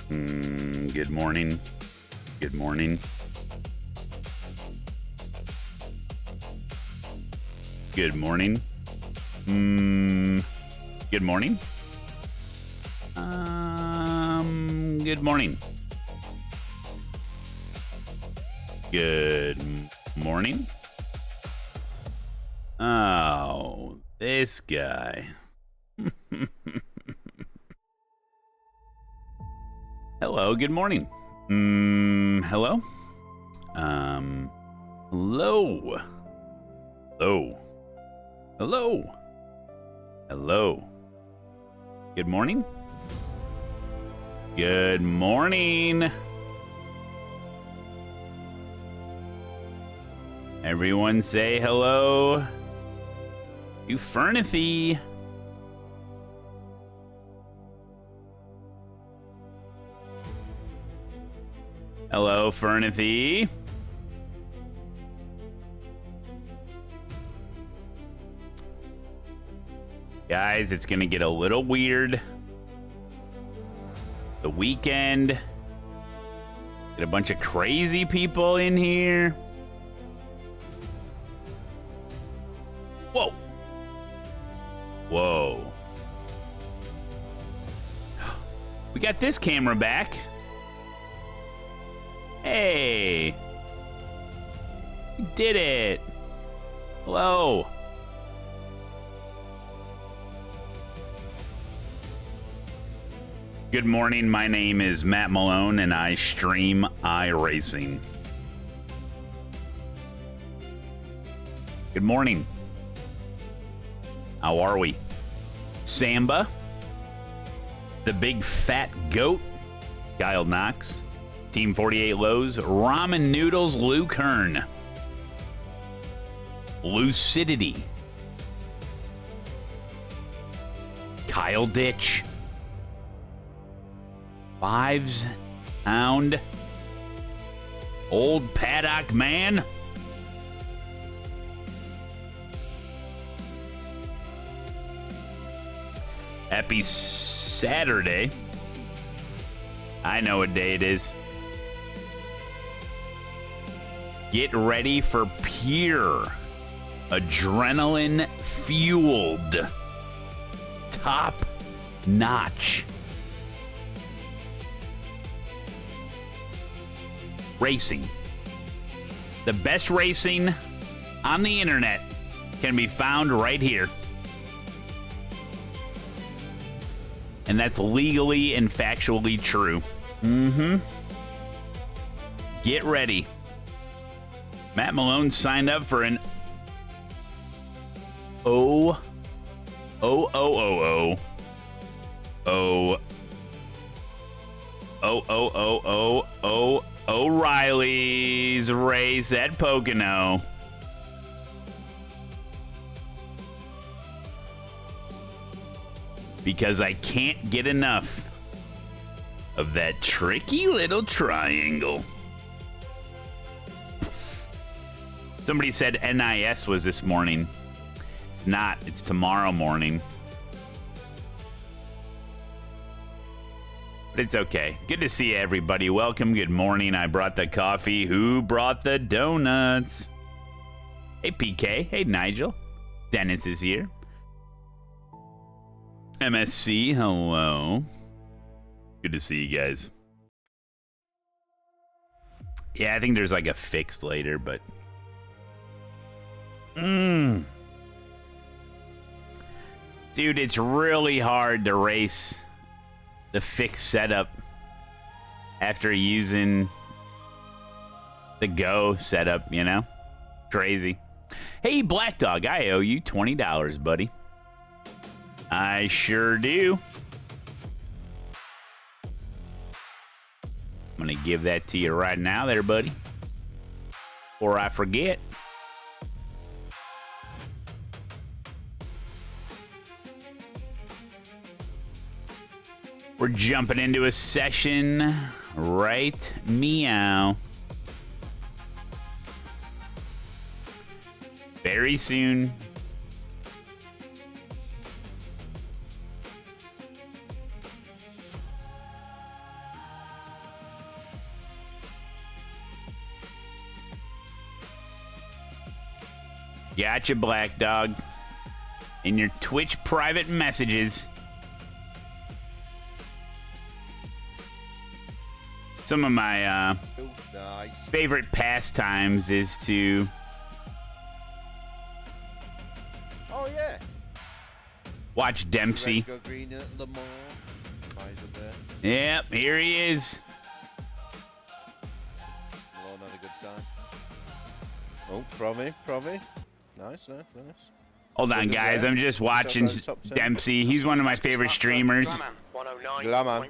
Good morning. Good morning. Good morning. Good morning. Good morning. Good morning. Oh, this guy. Hello, good morning. Hello? Hello. Hello. Hello. Hello. Good morning. Good morning. Everyone say hello. You Fernathy. Hello, Fernathy. Guys, it's gonna get a little weird. The weekend. Get a bunch of crazy people in here. Whoa. Whoa. We got this camera back. Hey. You did it. Hello. Good morning, my name is Matt Malone and I stream iRacing. Good morning. How are we? Samba, the big fat goat, Guile Knox, Team 48 Lows, Ramen Noodles, Luke Hearn, Lucidity, Kyle Ditch, Fives Hound, Old Paddock Man, happy Saturday. I know what day it is. Get ready for pure adrenaline fueled top notch racing. The best racing on the internet can be found right here. And that's legally and factually true. Get ready. Matt Malone signed up for an O'Reilly's race at Pocono. Because I can't get enough of that tricky little triangle. Somebody said NIS was this morning. It's not. It's tomorrow morning. But it's okay. Good to see everybody. Welcome. Good morning. I brought the coffee. Who brought the donuts? Hey, PK. Hey, Nigel. Dennis is here. MSC, hello. Good to see you guys. Yeah, I think there's like a fixed later, but... Dude, it's really hard to race the fixed setup after using the Go setup, you know? Crazy. Hey, Black Dog, I owe you $20, buddy. I sure do. I'm gonna give that to you right now there, buddy. Before I forget. We're jumping into a session right meow. Very soon. Gotcha, Black Dog. In your Twitch private messages. Some of my favorite pastimes is to... Oh, yeah. Watch Dempsey. Yep, here he is. Malone had a good time. Oh, Promi. Nice. Hold on, guys. I'm just watching Dempsey. He's one of my favorite streamers. Glaman.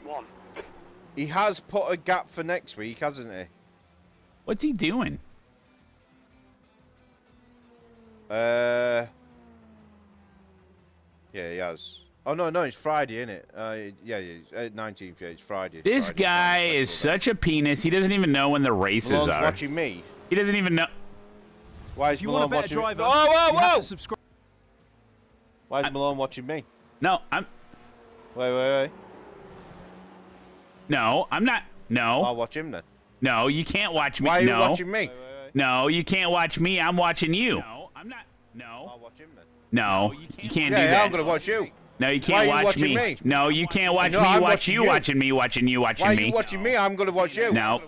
He has put a gap for next week, hasn't he? What's he doing? Yeah, he has. Oh, no, it's Friday, isn't it? Yeah, 19th, yeah, it's Friday. This guy is such a penis. He doesn't even know when the races Malone's are. watching me. He doesn't even know. Why is Malone watching me? Whoa! Why is Malone watching me? No, I'm... Wait. No, I'm not. No. I'll watch him then. No, you can't watch me. Why are you watching me? No, you can't watch me. I'm watching you. No, I'm not. No. I'll watch him then. No, you can't do Yeah, that. I'm going to watch you. No, you can't watch me. No, you can't watch me. Watch you watching me, watching you, watching me. Why are you watching me? I'm going to watch you. No,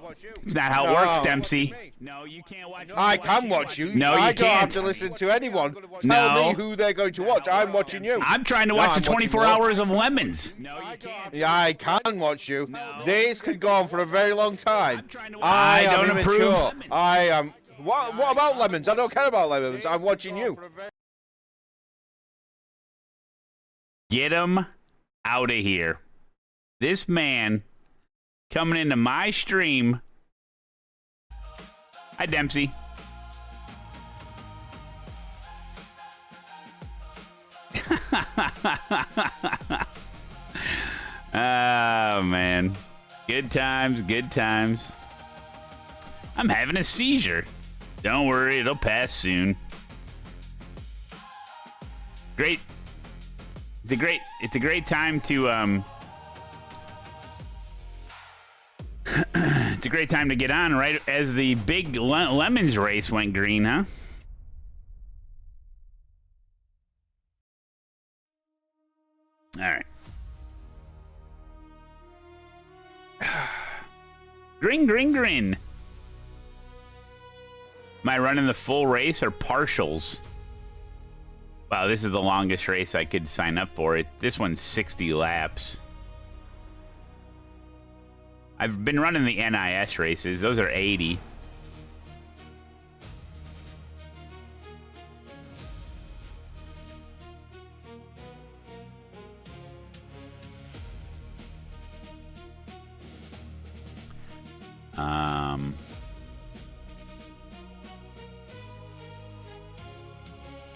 it's not how it works, Dempsey. No, you can't watch me. I can watch you. No, you I don't have can't. to listen to anyone. Tell me who they're going to watch. I'm watching you. I'm trying to watch the 24 hours of Lemons. No, you can't. Yeah, I can watch you. This can go on for a very long time. I don't approve. I am. What about Lemons? I don't care about Lemons. I'm watching you. Get him out of here. This man coming into my stream. Hi, Dempsey. Oh, man. Good times, good times. I'm having a seizure. Don't worry, it'll pass soon. Great. It's a great time to it's a great time to get on right as the big Lemons race went green, huh? All right. Grin. Am I running the full race or partials? Wow, this is the longest race I could sign up for. This one's 60 laps. I've been running the NIS races. Those are 80.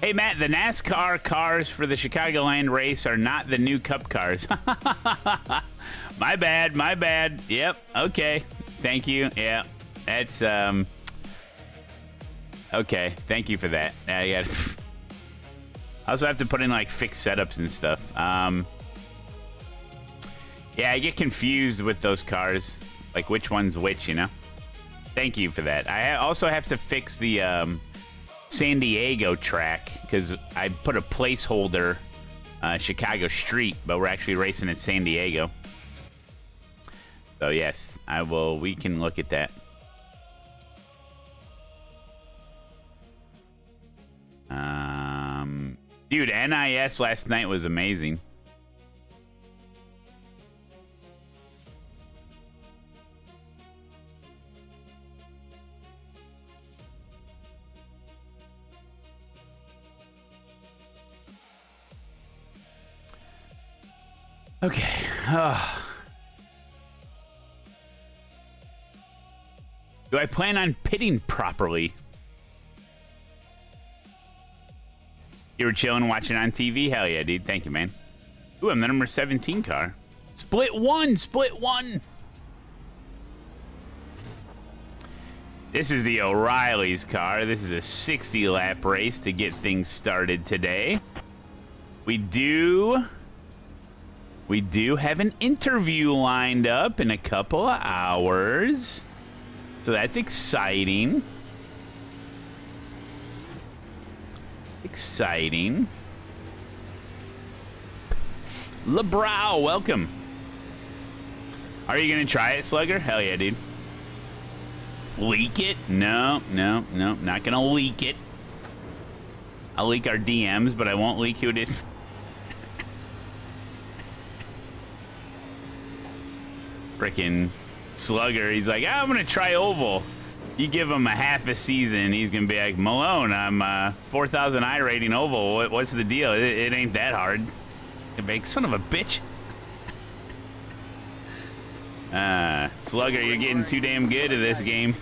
Hey, Matt, the NASCAR cars for the Chicagoland race are not the new Cup cars. My bad. Yep, okay. Thank you. Yeah, that's, okay, thank you for that. I also have to put in, like, fixed setups and stuff. Yeah, I get confused with those cars. Like, which one's which, you know? Thank you for that. I also have to fix the, San Diego track because I put a placeholder Chicago Street, but we're actually racing at San Diego. So yes, we can look at that. Dude, NIS last night was amazing. Okay. Do I plan on pitting properly? You were chilling watching on TV? Hell yeah, dude. Thank you, man. Ooh, I'm the number 17 car. Split one. This is the O'Reilly's car. This is a 60-lap race to get things started today. We do have an interview lined up in a couple of hours. So that's exciting. Exciting. LeBrow, welcome. Are you gonna try it, Slugger? Hell yeah, dude. Leak it? No, no, no, not gonna leak it. I'll leak our DMs, but I won't leak who it is. Frickin' Slugger, he's like, I'm gonna try Oval. You give him a half a season, he's gonna be like, Malone, I'm 4,000 I rating Oval. What's the deal? It ain't that hard. He'll be like, son of a bitch. Slugger, you're getting too damn good at this game.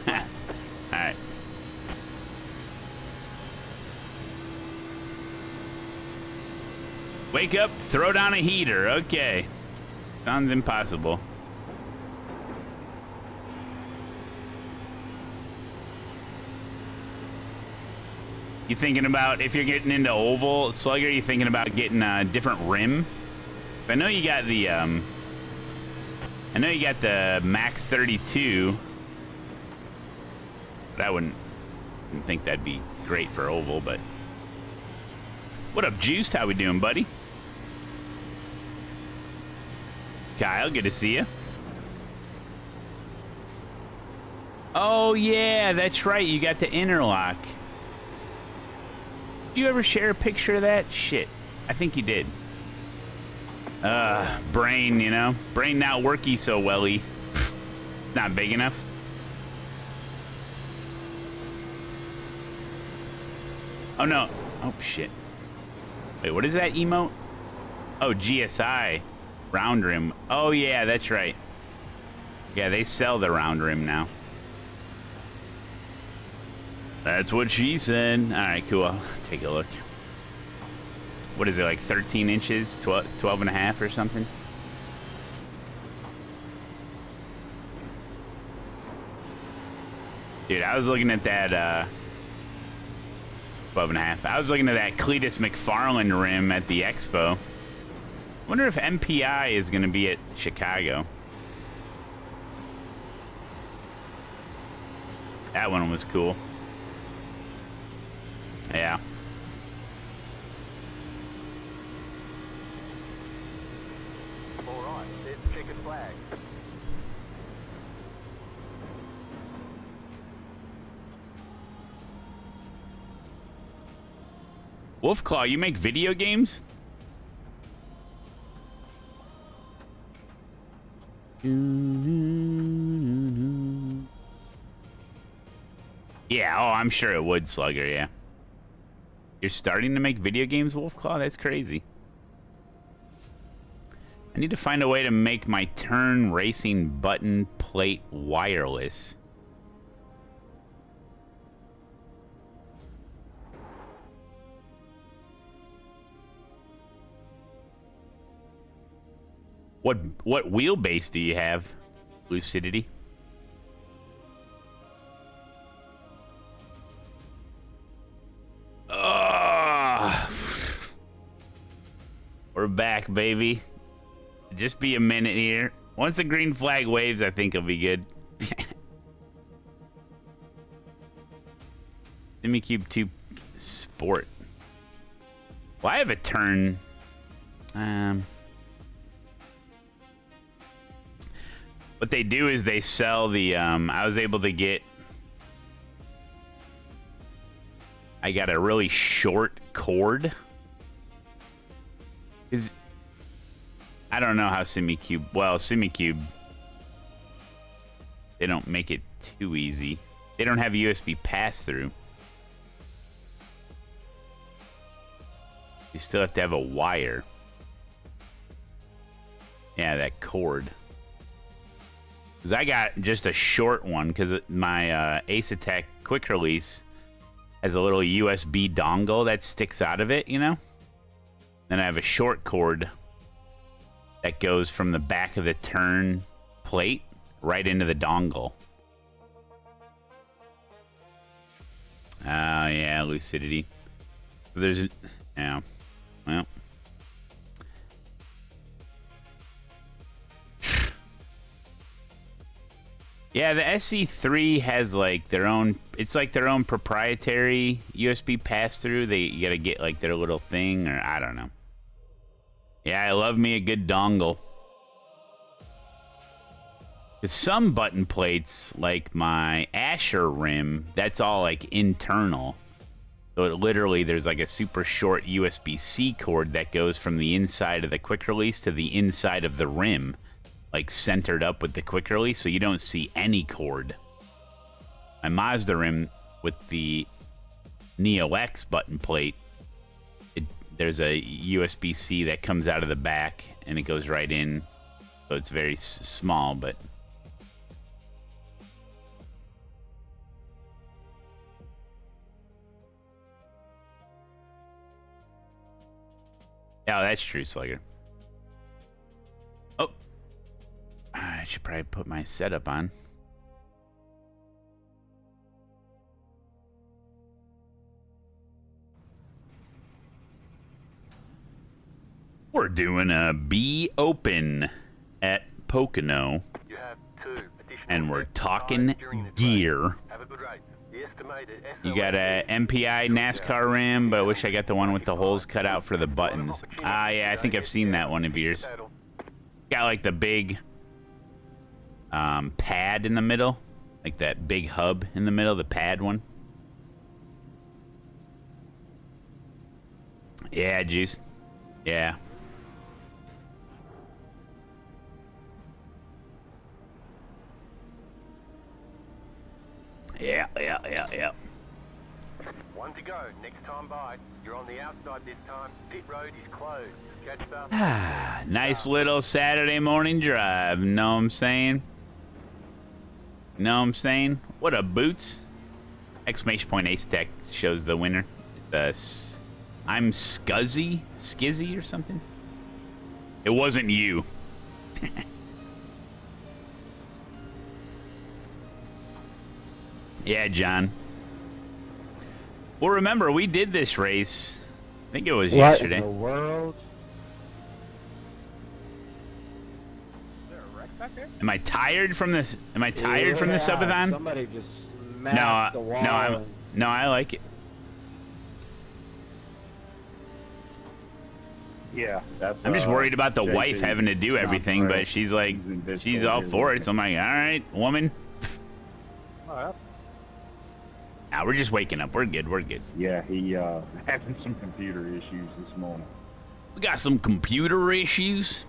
Alright. Wake up, throw down a heater. Okay. Sounds impossible. You thinking about, if you're getting into Oval, Slugger, you thinking about getting a different rim? I know you got the, Max 32. But I wouldn't think that'd be great for Oval, but... What up, Juiced? How we doing, buddy? Kyle, good to see you. Oh, yeah, that's right. You got the interlock. Did you ever share a picture of that? Shit. I think you did. Brain, you know? Brain not worky so welly. Not big enough. Oh, no. Oh, shit. Wait, what is that emote? Oh, GSI. Round rim. Oh, yeah, that's right. Yeah, they sell the round rim now. That's what she said. All right, cool. I'll take a look. What is it, like 13 inches? 12 and a half or something? Dude, I was looking at that, 12 and a half. I was looking at that Cletus McFarland rim at the Expo. Wonder if MPI is going to be at Chicago. That one was cool. Yeah. All right, let's check a flag. Wolfclaw, you make video games? Yeah, oh, I'm sure it would, Slugger, yeah. You're starting to make video games, Wolfclaw? That's crazy. I need to find a way to make my turn racing button plate wireless. What wheelbase do you have, Lucidity? We're back, baby. Just be a minute here. Once the green flag waves, I think it'll be good. SimiCube 2 Sport. Well, I have a turn. What they do is they sell the, I was able to get, I got a really short cord. I don't know how SimiCube, well, SimiCube, they don't make it too easy. They don't have USB pass-through. You still have to have a wire. Yeah, that cord. Because I got just a short one because my ASETEK quick release has a little USB dongle that sticks out of it, you know? Then I have a short cord that goes from the back of the turn plate right into the dongle. Oh, yeah, Lucidity. There's, yeah, well. Yeah, the SC3 has like their own. It's like their own proprietary USB pass-through. You gotta get like their little thing, or I don't know. Yeah, I love me a good dongle. With some button plates, like my Asher rim, that's all like internal. So it literally, there's like a super short USB-C cord that goes from the inside of the quick release to the inside of the rim, like centered up with the quick release, so you don't see any cord. My Mazda rim with the Neo X button plate, there's a USB-C that comes out of the back and it goes right in, so it's very small, but... Oh, that's true, Slugger. Oh. I should probably put my setup on. We're doing a B Open at Pocono. And we're talking gear. You got a MPI NASCAR rim, but I wish I got the one with the holes cut out for the buttons. Yeah, I think I've seen that one of yours. Got like the big pad in the middle, like that big hub in the middle, the pad one. Yeah, Juice. Yeah. Yeah. One to go. Next time by. You're on the outside this time. Pit road is closed. Catch the... Nice little Saturday morning drive. Know what I'm saying? Know what I'm saying? What a boots! Exclamation point ASETEK shows the winner. I'm Skizzy or something. It wasn't you. Yeah, John. Well, remember, we did this race. I think it was yesterday. What in the world? Is there a wreck back there? Am I tired from this? Am I tired from the subathon? Somebody just smashed the wall. No, I like it. Yeah, that's, I'm just worried about the JT, wife having to do everything, but she's like, she's all for it. So I'm like, all right, woman. Nah, we're just waking up. We're good. We're good. Yeah, he having some computer issues this morning. We got some computer issues.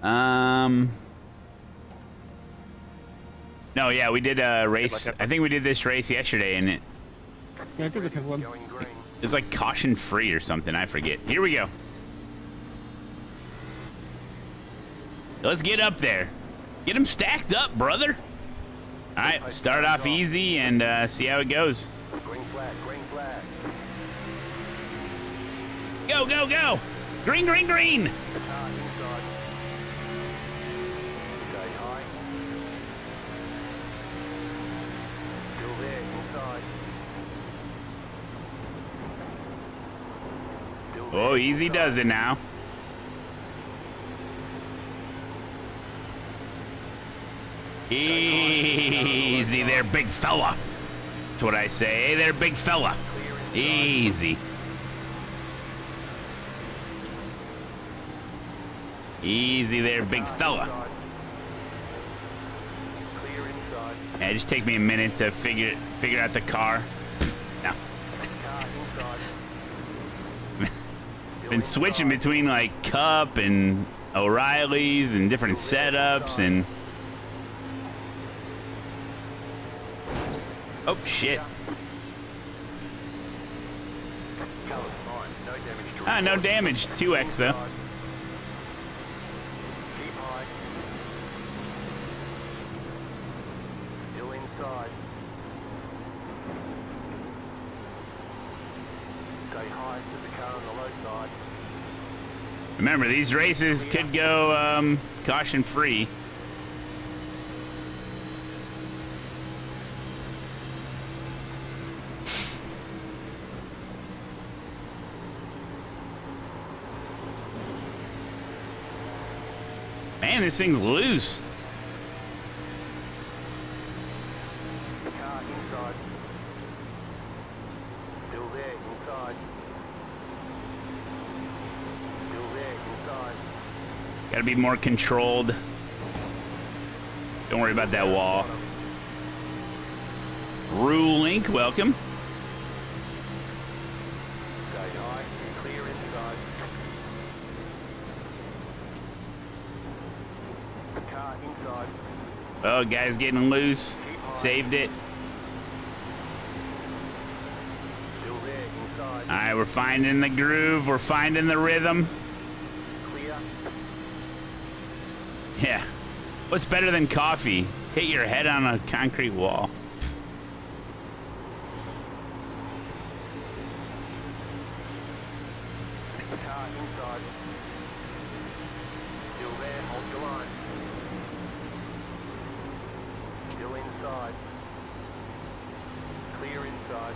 No, yeah, we did a race. I think we did this race yesterday, and it's like caution free or something. I forget. Here we go. Let's get up there. Get them stacked up, brother. All right, start off easy and see how it goes. Green flag, green flag. Go, go, go. Green, green, green. Car inside. Stay high. Still there, inside. Still there, Oh, easy inside. does it now. Easy there, big fella. That's what I say. Hey there, big fella. Easy. Easy there, big fella. Clear inside. Yeah, just take me a minute to figure out the car. No. Car inside. Been switching between like Cup and O'Reilly's and different setups and... Oh, shit. Ah, no damage. 2x, though. Keep high. Still inside. Stay high to the car on the low side. Remember, these races could go caution-free. Man, this thing's loose. Car inside. Still there, inside. Still there, inside. Gotta be more controlled. Don't worry about that wall. Rule Link, welcome. Stay high, clear inside. Car inside. Oh, guy's getting loose. Saved it. Still there, inside. All right, we're finding the groove. We're finding the rhythm. Clear. Yeah. What's better than coffee? Hit your head on a concrete wall. Car inside. Still there, hold your line. Still inside. Clear inside.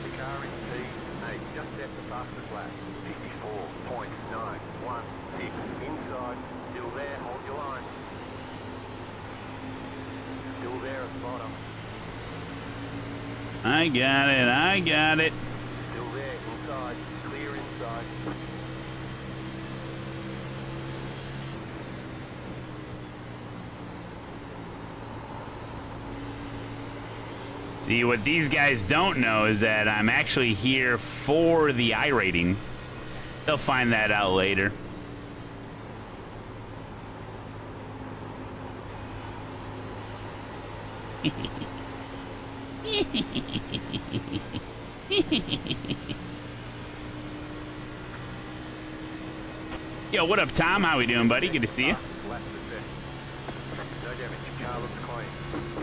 The car in P8 just at the fastest lap. 54.916. Inside. Still there, hold your line. Still there at the bottom. I got it. I got it. Still there, inside. Clear inside. See, what these guys don't know is that I'm actually here for the iRating. They'll find that out later. Yo, what up, Tom? How we doing, buddy? Good to see you. Lap success. No damage. Car looks clean.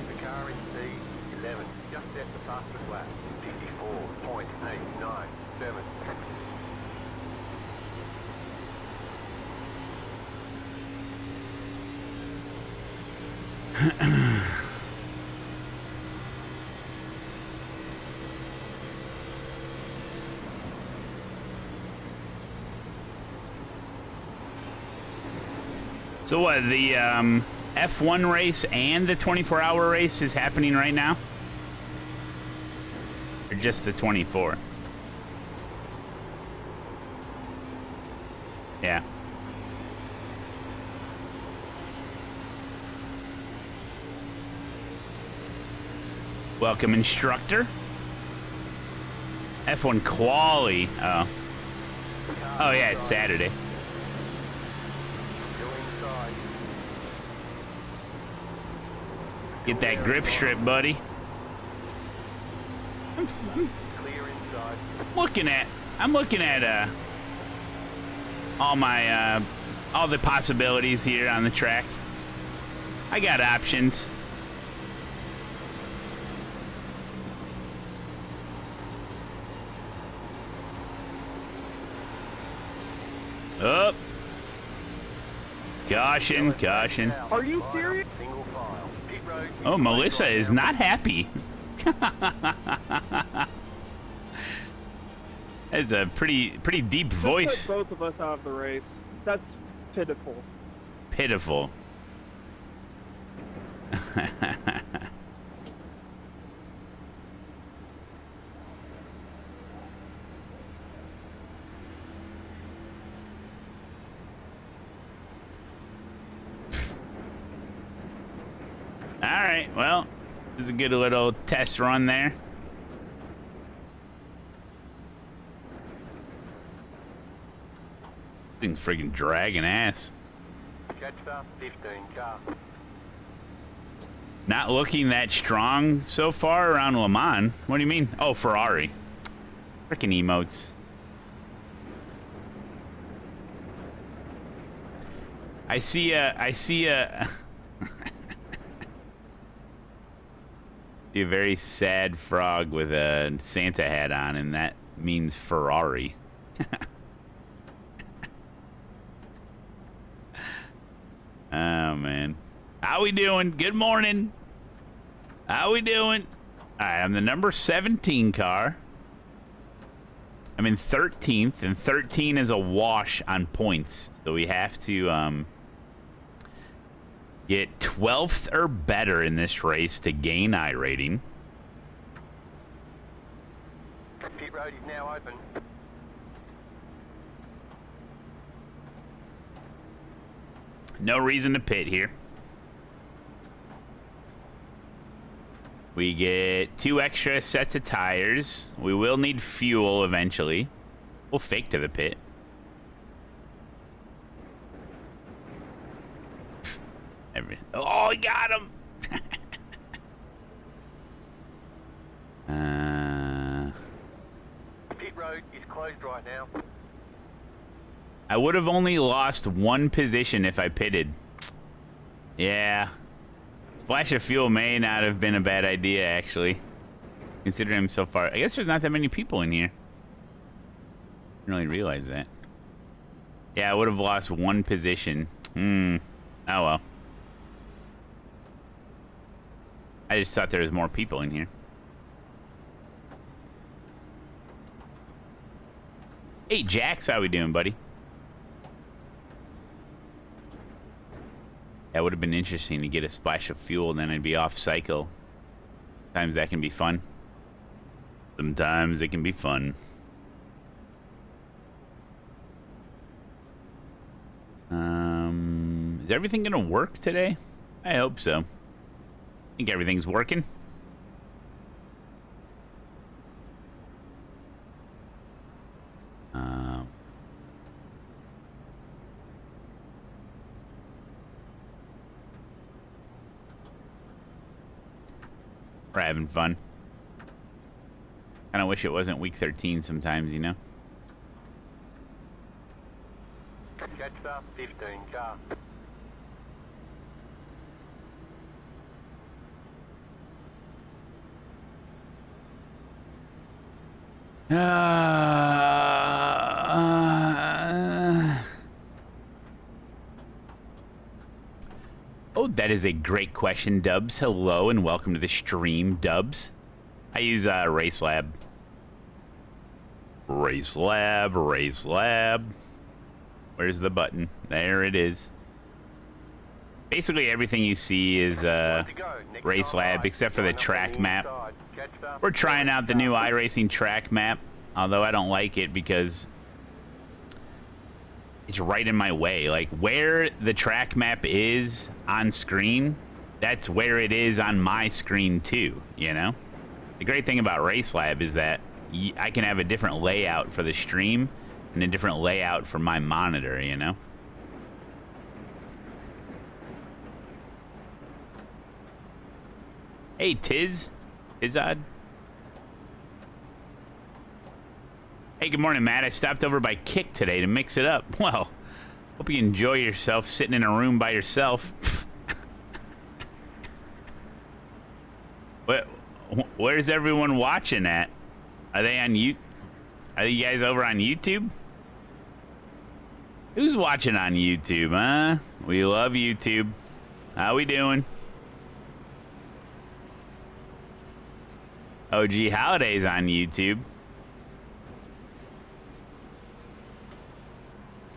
The car in C11 just at the fastest lap. 54.897. So what, the F1 race and the 24-hour race is happening right now? Or just the 24? Yeah. Welcome, instructor. F1 quali. Oh. Oh yeah, it's Saturday. Still inside. Get that grip strip, buddy. Clear inside. I'm looking at all the possibilities here on the track. I got options. Up. Caution, caution. Are you serious? Single file. Pit road. Oh, Melissa is not happy. That's a pretty deep voice. Put both of us out of the race. That's pitiful. Pitiful. All right, well, this is a good little test run there. Thing's freaking dragging ass. Catch up, 15 car. Not looking that strong so far around Le Mans. What do you mean? Oh, Ferrari. Freaking emotes. I see a a very sad frog with a Santa hat on, and that means Ferrari. Oh, man. How we doing? Good morning. How we doing? All right, I'm the number 17 car. I'm in 13th, and 13 is a wash on points. So we have to get 12th or better in this race to gain I rating. Pit road is now open. No reason to pit here. We get 2 extra sets of tires. We will need fuel eventually. We'll fake to the pit. Oh, he got him! Pit road is closed right now. I would have only lost 1 position if I pitted. Yeah. Splash of fuel may not have been a bad idea, actually. Considering I'm so far. I guess there's not that many people in here. Didn't really realize that. Yeah, I would have lost 1 position. Oh well. I just thought there was more people in here. Hey, Jax, how we doing, buddy? That would have been interesting to get a splash of fuel, then I'd be off cycle. Sometimes that can be fun. Sometimes it can be fun. Is everything gonna work today? I hope so. I think everything's working. We're having fun. Kind of wish it wasn't week 13 sometimes, you know? Catch up, 15 car. Oh, that is a great question, Dubs. Hello and welcome to the stream, Dubs. I use RaceLab. RaceLab. Where's the button? There it is. Basically everything you see is RaceLab except for the track map. We're trying out the new iRacing track map, although I don't like it because it's right in my way. Like, where the track map is on screen, that's where it is on my screen too, you know? The great thing about RaceLab is that I can have a different layout for the stream and a different layout for my monitor, you know? Hey, Tizad. Hey, good morning, Matt. I stopped over by Kick today to mix it up. Well, hope you enjoy yourself sitting in a room by yourself. Where's everyone watching at? Are they on you? Are you guys over on YouTube? Who's watching on YouTube, huh? We love YouTube. How we doing? OG Holidays on YouTube.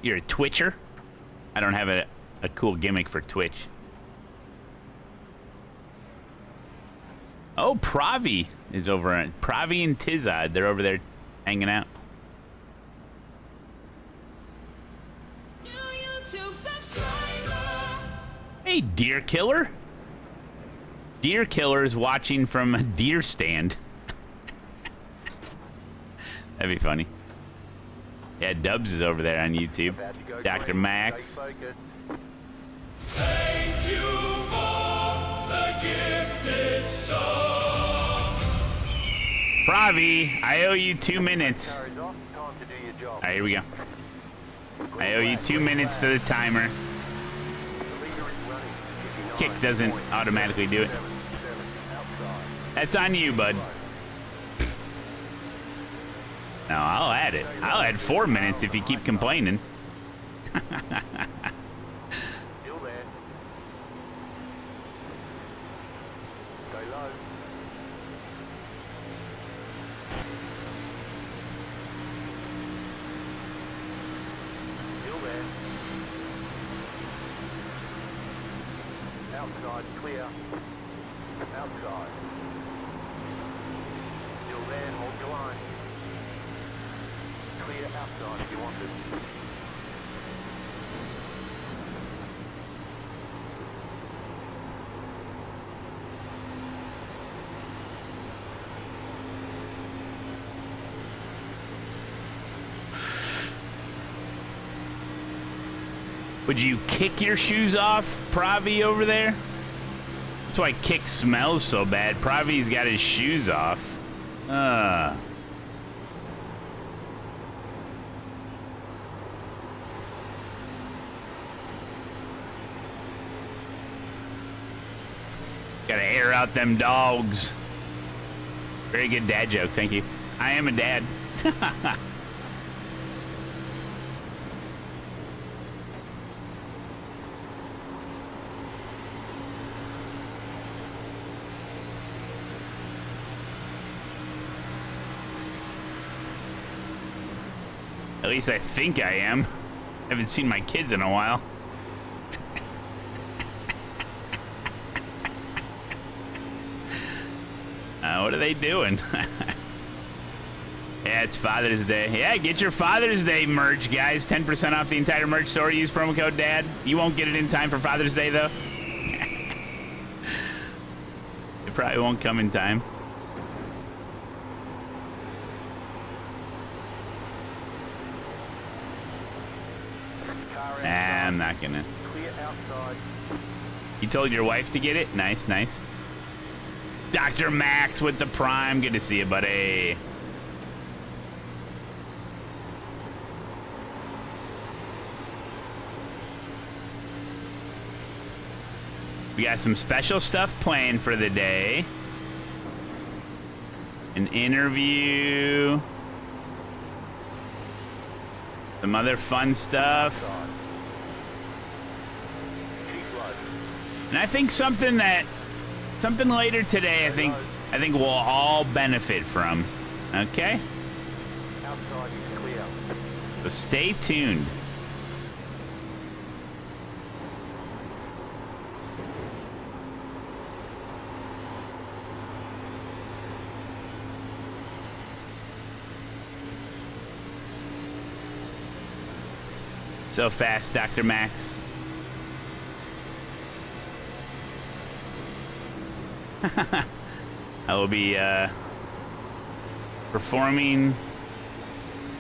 You're a Twitcher? I don't have a cool gimmick for Twitch. Oh, Pravi is over on Pravi and Tizad. They're over there hanging out. Hey, Deer Killer. Deer Killer is watching from a deer stand. That'd be funny. Yeah, Dubs is over there on YouTube. Dr. Max. Thank you for the gifted song. Pravi, I owe you 2 minutes. Alright, here we go. I owe you 2 minutes to the timer. Kick doesn't automatically do it. That's on you, bud. No, I'll add it. I'll add 4 minutes if you keep complaining. outside, clear. Outside. Still there, hold your line. Clear outside if you want it. Would you kick your shoes off, Pravi, over there? That's why kick smells so bad. Pravi's got his shoes off. Gotta air out them dogs. Very good dad joke, thank you. I am a dad. At least I think I am. Haven't seen my kids in a while. What are they doing? Yeah, it's Father's Day. Yeah, get your Father's Day merch, guys. 10% off the entire merch store. Use promo code DAD. You won't get it in time for Father's Day, though. It probably won't come in time. Nah, I'm not gonna. Clear outside. You told your wife to get it? Nice, nice. Dr. Max with the Prime. Good to see you, buddy. We got some special stuff planned for the day. An interview. Some other fun stuff. And I think something later today, I think we'll all benefit from. Okay? Outside is clear. So stay tuned. So fast, Dr. Max. I will be performing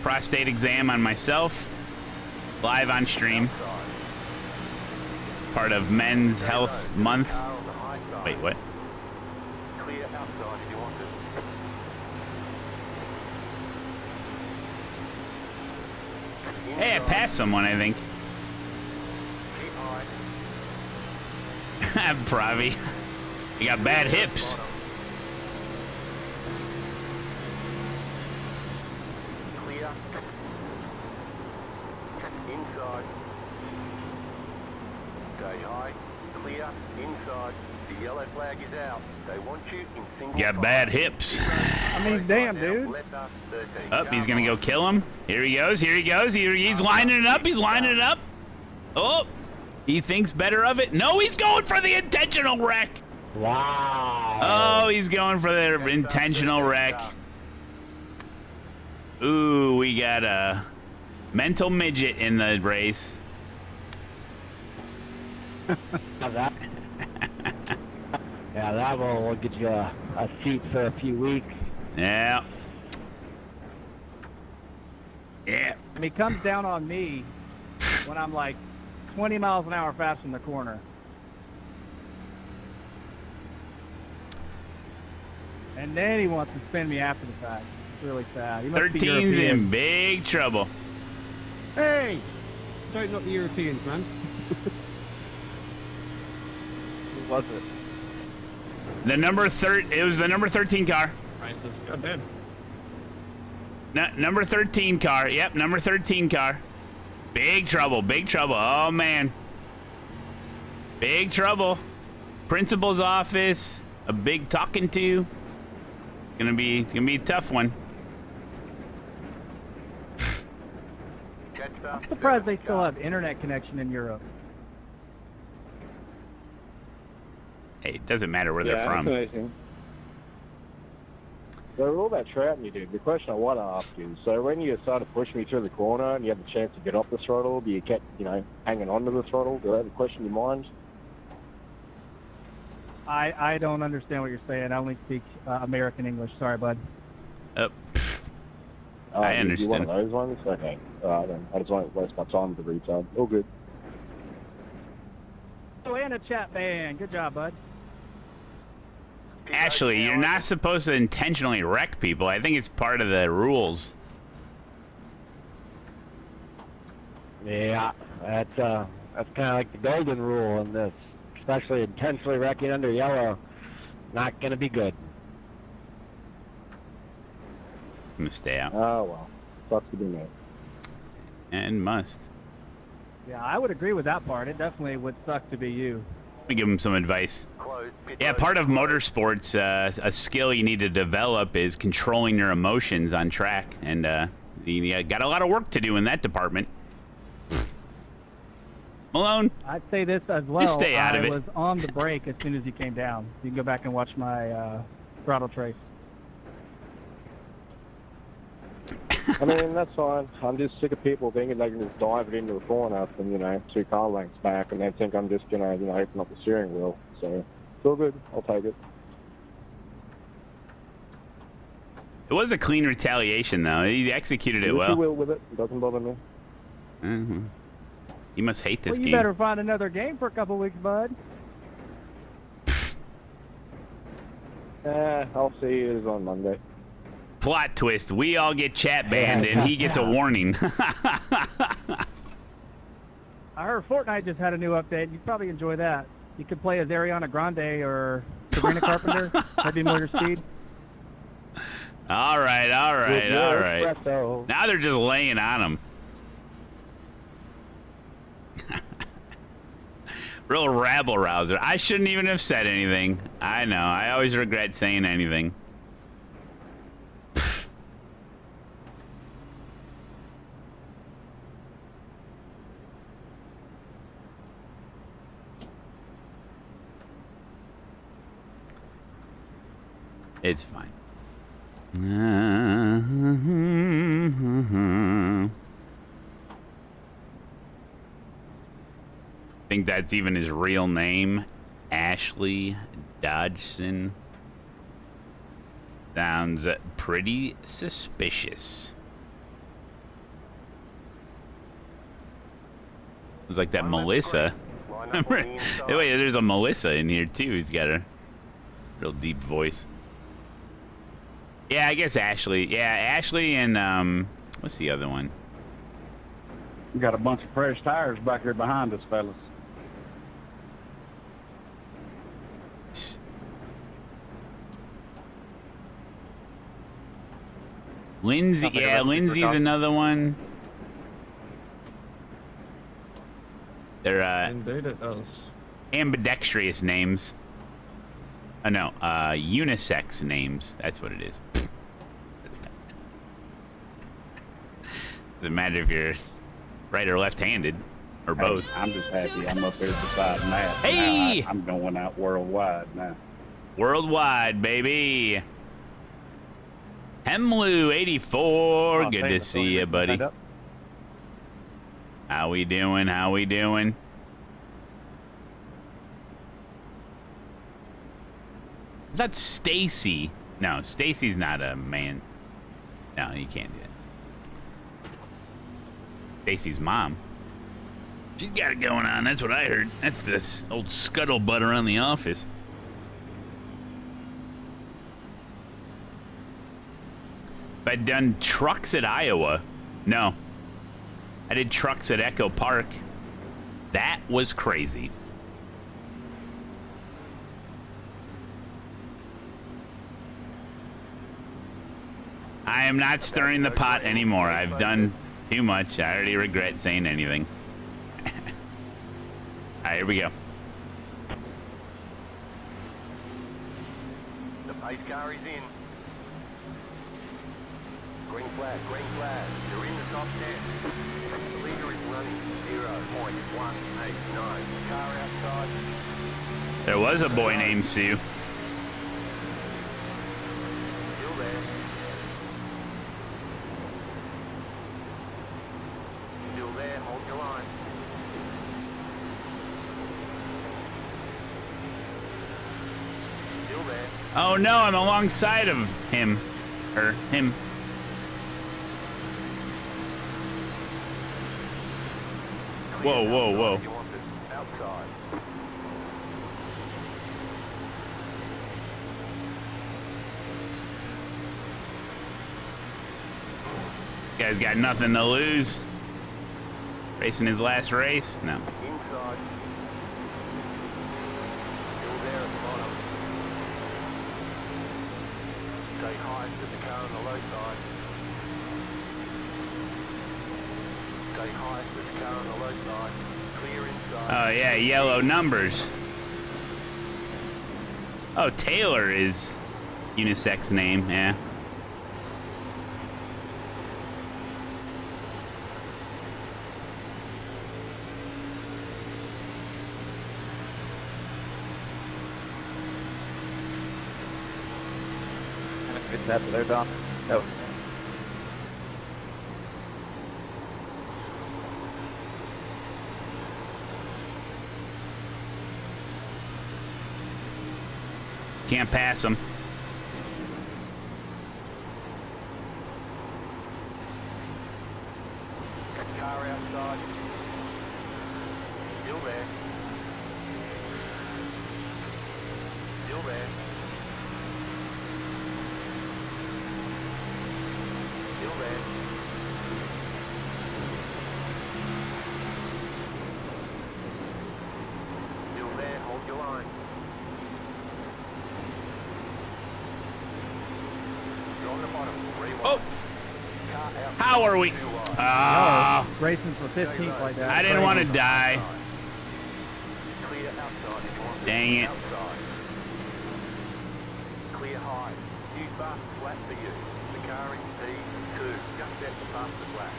prostate exam on myself live on stream. Part of Men's Health Month. Wait, what? Clear outside if you want it. Hey, I passed someone, I think. Keep high. Pravi. You got bad hips. Clear. Inside. Stay high. Clear. Inside. The yellow flag is out. They want you in single. You got bad hips. I mean, damn, dude. Up, he's gonna go kill him. Here he goes. Here he goes. He's lining it up. He's lining it up. Oh, he thinks better of it. No, he's going for the intentional wreck. Wow. Oh, he's going for the intentional wreck. Ooh, we got a mental midget in the race. Yeah, that will get you a seat for a few weeks. Yeah. Yeah. And he comes down on me when I'm like 20 miles an hour fast in the corner. And then he wants to spin me after the fact. It's really sad. He must be 13's European. in big trouble. Hey! Tighten up the Europeans, man. Who was it? The number it was the number 13 car. Right, let's go then. Number 13 car. Yep, number 13 car. Big trouble. Big trouble. Oh man. Big trouble. Principal's office. A big talking to. It's gonna be a tough one. I'm surprised they still have internet connection in Europe. Hey, it doesn't matter where Yeah, they're from. that's amazing. So all that trouting you did, the question I want to ask is, so when you started pushing me through the corner and you had the chance to get off the throttle, but you kept, you know, hanging on to the throttle, did that have a question in your mind? I don't understand what you're saying. I only speak American English. Sorry, bud. Oh, I You understand. one of those ones? Okay. Then I just won't waste my time with the retard. All good. Oh, and a chat band. Good job, bud. Ashley, you're not supposed to intentionally wreck people. I think it's part of the rules. Yeah, that's kind of like the golden rule in this. Especially intentionally wrecking under yellow. Not going to be good. I'm gonna stay out. Oh, well. Sucks to be me. And must. Yeah, I would agree with that part. It definitely would suck to be you. Let me give him some advice. Yeah, part of motorsports, a skill you need to develop is controlling your emotions on track. And you got a lot of work to do in that department. Malone? I'd say this as well. Just stay out of it. I was on the brake as soon as you came down. You can go back and watch my throttle trace. I mean, that's fine. I'm just sick of people thinking they can just dive it into the corner from, you know, 2 car lengths back and then think I'm just going to, you know, open up the steering wheel. So, it's all good. I'll take it. It was a clean retaliation, though. He executed it Do what well. you will with it. It doesn't bother me. You must hate this Well, you game. better find another game for a couple weeks, bud. I'll see you on Monday. Plot twist. We all get chat banned, and he gets a warning. I heard Fortnite just had a new update. You'd probably enjoy that. You could play as Ariana Grande or Sabrina Carpenter. That'd be more your speed. All right. Espresso. Now they're just laying on him. Real rabble rouser. I shouldn't even have said anything. I know. I always regret saying anything. It's fine. I think that's even his real name. Ashley Dodgson. Sounds pretty suspicious. It was like that Melissa. Remember? Wait, there's a Melissa in here too. He's got a real deep voice. Yeah, I guess Ashley. Yeah, Ashley and what's the other one? We got a bunch of fresh tires back here behind us, fellas. Lindsay. Yeah, Lindsay's another one. They're Indeed it does. ambidextrous names. Oh no, unisex names. That's what it is. Doesn't matter if you're right or left-handed, or both. I'm just happy I'm up there beside Matt. Hey! Now I'm going out worldwide now. Worldwide, baby. Hemlu 84. Good to see you, buddy. How we doing? How we doing? That's Stacy. No, Stacy's not a man. No, you can't do that. Stacy's mom. She's got it going on. That's what I heard. That's this old scuttlebutt around the office. But I'd done trucks at Iowa. No. I did trucks at Echo Park. That was crazy. I am not stirring the pot anymore. I've done too much. I already regret saying anything. All right, here we go. The pace car is in. Green flag, green flag. You're in the top 10. The leader is running 0.189. Car outside. There was a boy named Sue. Still there. Still there, hold your line. Still there. Oh no, I'm alongside of him. Or him. Whoa, whoa, whoa. You want this outside. Guy's got nothing to lose. Racing his last race? No. Inside. Still there at the bottom. Stay high to the car on the low side. Stay high to the car on the low side. Clear inside. Oh yeah, yellow numbers. Oh, Taylor is unisex name, yeah. It's that they're done. No. Can't pass him. Car outside. Still there. Still there. Still there. Still there, hold your line. You're on the bottom, rewind. Oh! Car out. How are we? Too wide. Ah, Racing for 15th like that. I didn't want to die. Clear outside if you want. Dang it. Outside. Clear high. New fast flat for you. The car in C2. Just at the fastest lap.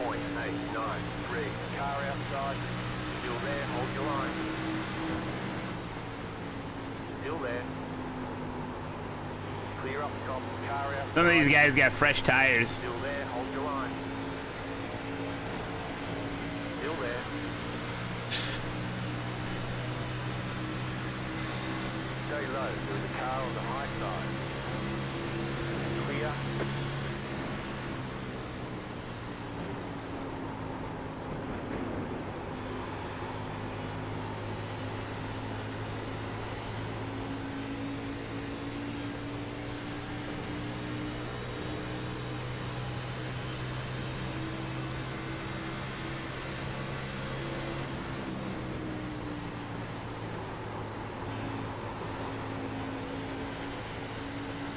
54.893. Car outside. Still there. Hold your line. Still there. Clear up top. Car outside. some of these guys got fresh tires. Still there. Hold your line. Still there. Stay low. There's a car on the high side. Clear.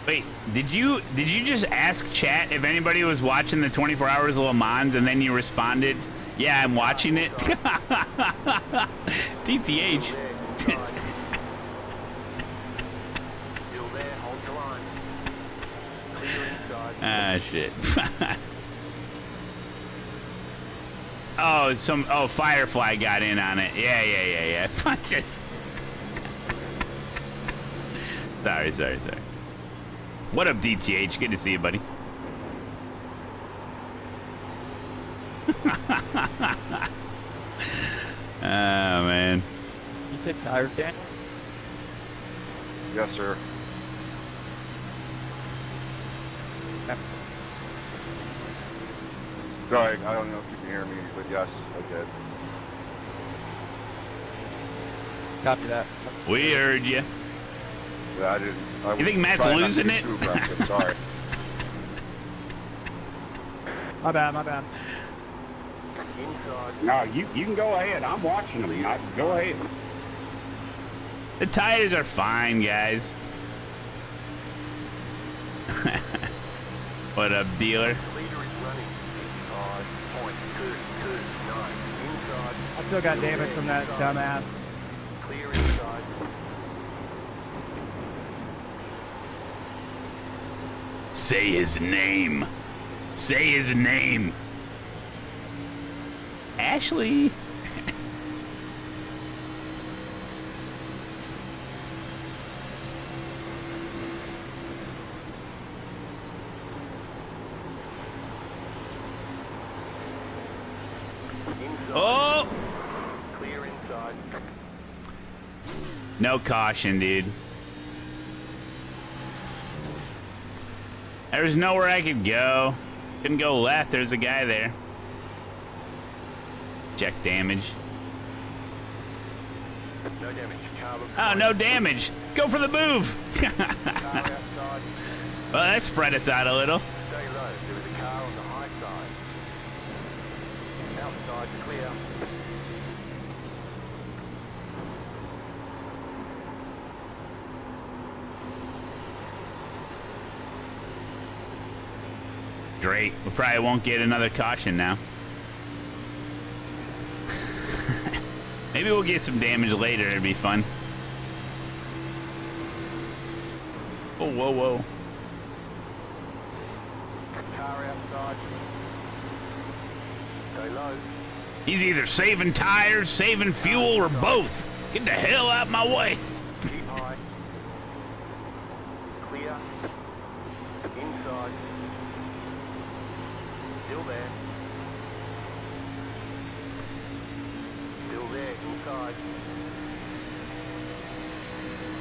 Wait, did you just ask chat if anybody was watching the 24 Hours of Le Mans and then you responded, yeah, I'm watching it? TTH. Still there. Hold your line. Clear inside. Ah, shit. Oh, Firefly got in on it. Yeah. Just... Sorry. What up, DTH? Good to see you, buddy. Oh, man. You take tires, Dan? Yes, sir. Sorry, I don't know if you can hear me, but yes, I did. Copy that. We heard you. Yeah, I didn't. You think Matt's losing it? Sorry. My bad. Inside. No, you can go ahead. I'm watching them. Go ahead. The tires are fine, guys. What up, dealer? Leader is running 55.229. Inside. I still got damage from that dumbass. Clear inside. Say his name. Say his name. Ashley. Oh! Clear inside. No caution, dude. There was nowhere I could go. Couldn't go left. There's a guy there. Check damage. No damage. Car looks Oh, clean. no damage. Go for the move. Car outside. Well, that spread us out a little. Stay low. There is a car on the high side. Outside clear. Great. We probably won't get another caution now. Maybe we'll get some damage later. It'd be fun. Oh, whoa, whoa. Car outside. Stay low. He's either saving tires, saving fuel, or both. Get the hell out my way. Keep high. Clear. Inside. Still there. Still there. Inside.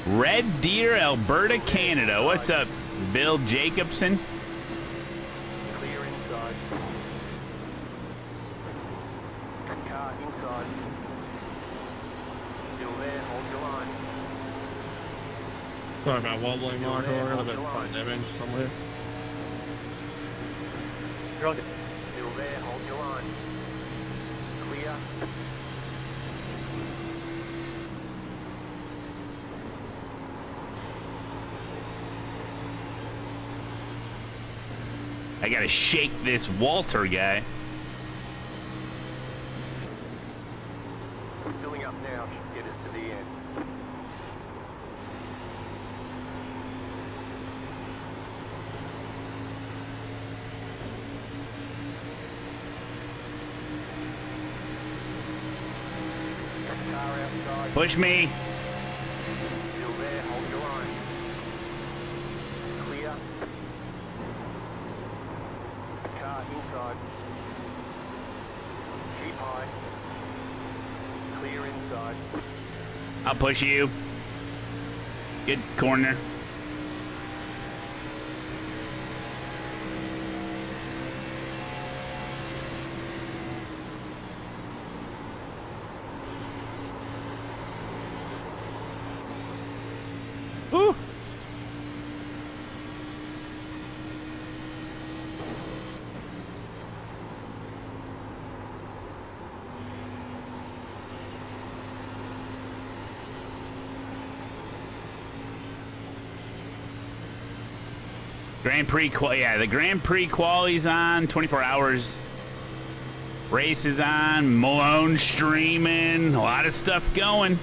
Red Deer, Alberta, Canada. What's up, Bill Jacobson? Clear inside. Car inside. Still there. Hold your line. Sorry about wobbling, Michael. I got a bit of front damage somewhere. Still there. Hold your line. Clear. I gotta shake this Walter guy. Filling up now should get us to the end. Car outside. Push me. Still there. Hold your line. Clear. Car inside. Keep high. Clear inside. I'll push you. Good corner. Woo. Grand Prix, yeah, the Grand Prix quali's on. 24 hours race is on. Malone streaming. A lot of stuff going.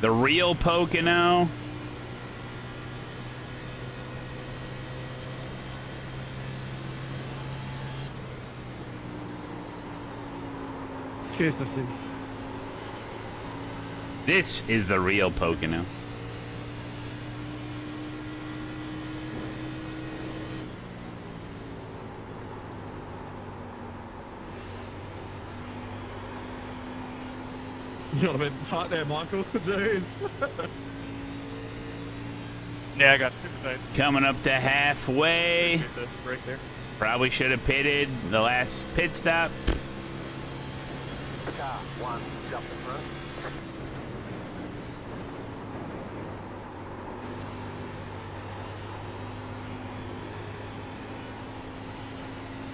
The real Pocono. Cheers, Dustin. This is the real Pocono. You got a bit hot there, Michael. Jeez. Yeah, I got 15. Coming up to halfway. Get the break there. Probably should have pitted the last pit stop. Car one. Jump the front.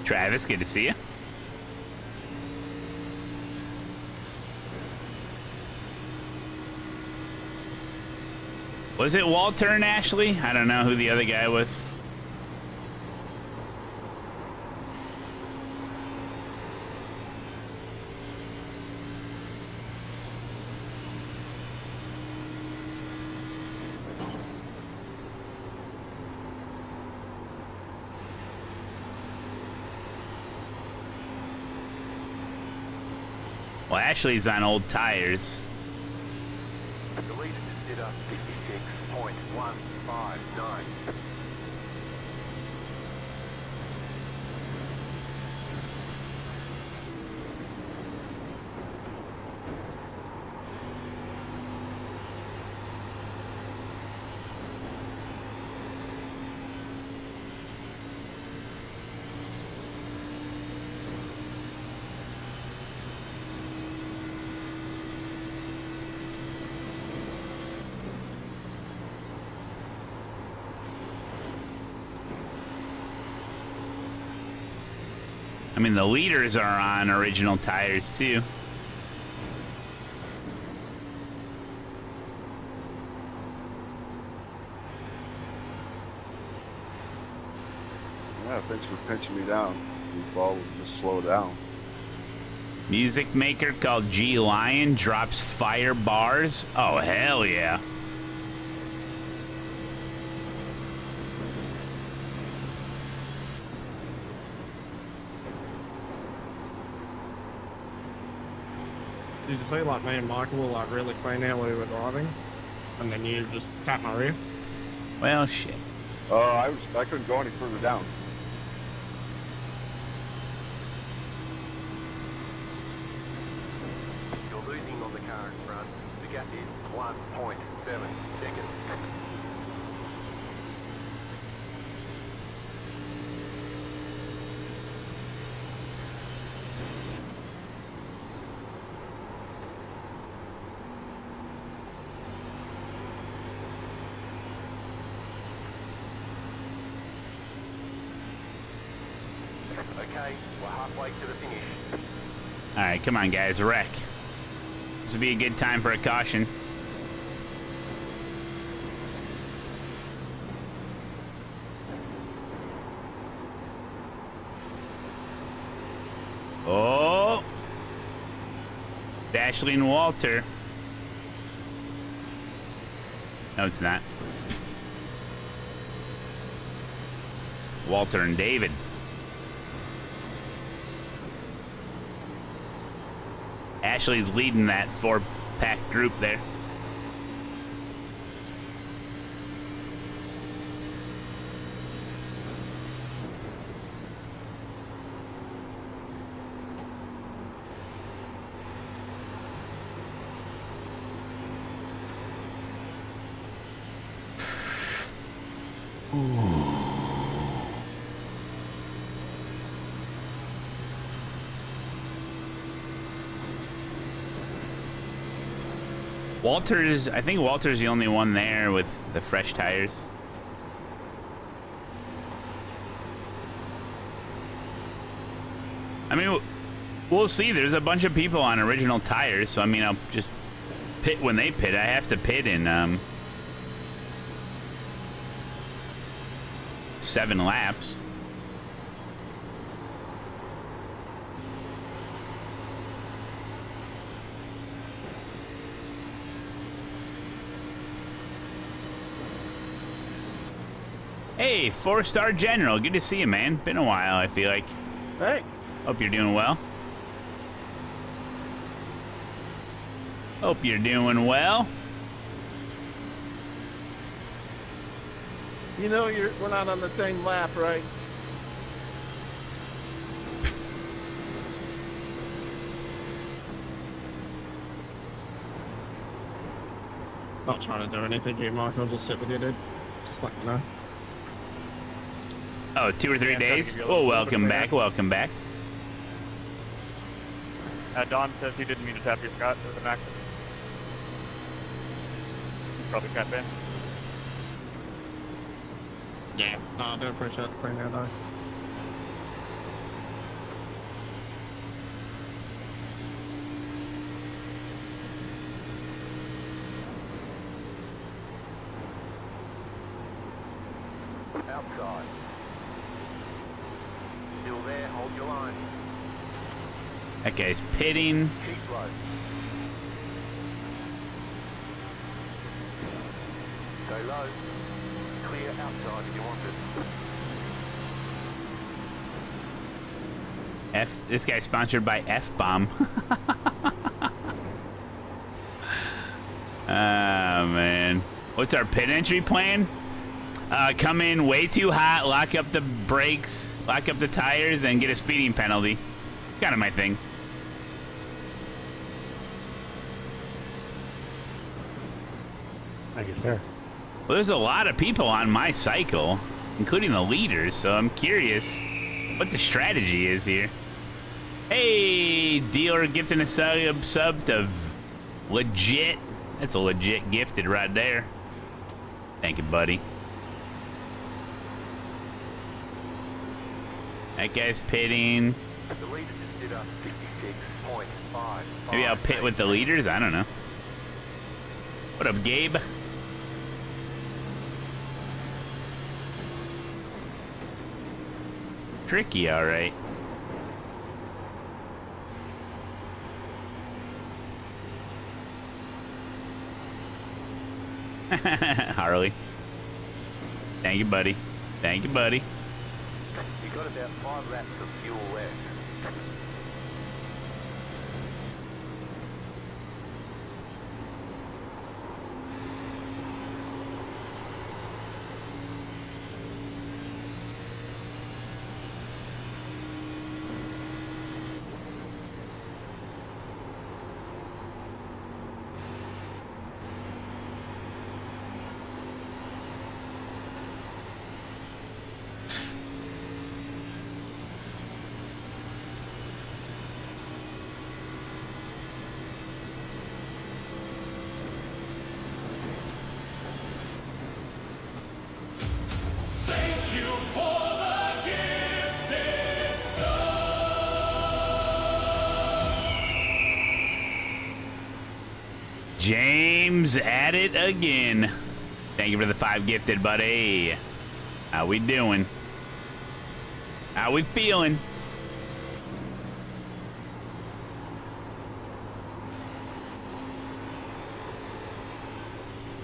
Travis, good to see you. Was it Walter and Ashley? I don't know who the other guy was. Well, Ashley's on old tires. The leader just did a 56.159. I mean, the leaders are on original tires, too. Yeah, thanks for pinching me down. You fall, just slow down. Music maker called G Lion drops fire bars. Oh, hell yeah. Did you say like me and Michael were like really clean out while we were driving? And then you just tapped my rear? Well, shit. I couldn't go any further down. You're losing on the car in front. The gap is 1.7 seconds. Okay, we're halfway to the finish. All right, come on, guys. Wreck. This would be a good time for a caution. Oh. Ashley and Walter. No, it's not. Walter and David. Ashley's leading that 4-pack group there. I think Walter's the only one there with the fresh tires. I mean, we'll see. There's a bunch of people on original tires, so I mean, I'll just pit when they pit. I have to pit in 7 laps. Hey, 4-star General. Good to see you, man. Been a while, I feel like. Hey. Hope you're doing well. Hope you're doing well. You know we're not on the same lap, right? Not trying to do anything here, Michael. I'll just sit with you, dude. Just let you know. Oh, 2 or 3 days? Oh, welcome back, welcome back. Don says he didn't mean to tap your Scott. There was an accident. Probably got Ben. Yeah. No, I do appreciate the clean out, though. Outside. Still there, hold your line. That guy's pitting. Keep low. Go low. Clear outside if you want it. This guy's sponsored by F-Bomb. man. What's our pit entry plan? Come in way too hot, lock up the brakes, lock up the tires, and get a speeding penalty. Kind of my thing. Thank you, sir. Well, there's a lot of people on my cycle, including the leaders, so I'm curious what the strategy is here. Hey, dealer gifting a sub to legit. That's a legit gifted right there. Thank you, buddy. That guy's pitting. The leader just did a 56.5. Maybe I'll pit with the leaders? I don't know. What up, Gabe? Tricky, all right. Harley. Thank you, buddy. Thank you, buddy. You got about 5 laps of fuel left. Thank you for the gifted subs. James at it again. Thank you for the 5 gifted, buddy. How we doing? How we feeling?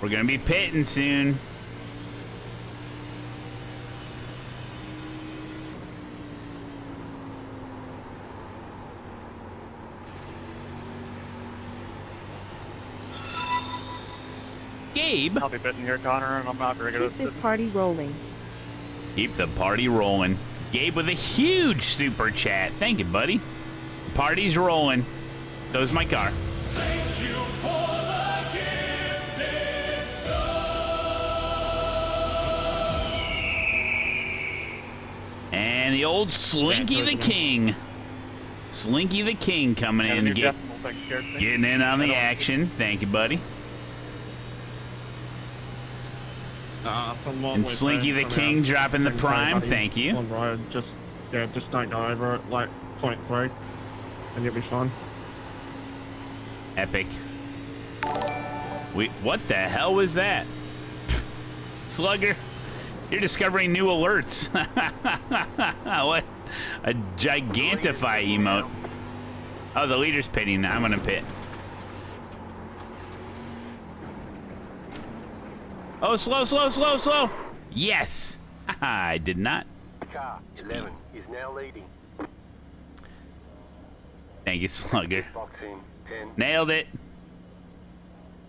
We're gonna be pitting soon. Gabe. I'll be pitting here, Connor, and I'm not very good Keep this party rolling. Keep the party rolling. Gabe with a huge super chat. Thank you, buddy. The party's rolling. Goes my car. Thank you for the gifted subs. And the old Slinky the King. Slinky the King coming in. Getting in on the action. Thank you, buddy. And Slinky the King dropping the prime. Thank you. On road, just don't go over it, like 0.3, and you'll be fine. Epic. What the hell was that? Slugger, you're discovering new alerts. What? A gigantify emote. Oh, the leader's pitting. I'm gonna pit. Oh, slow, slow, slow, slow. Yes. I did not. Car 11 is now leading. Thank you, Slugger. Box in 10. Nailed it.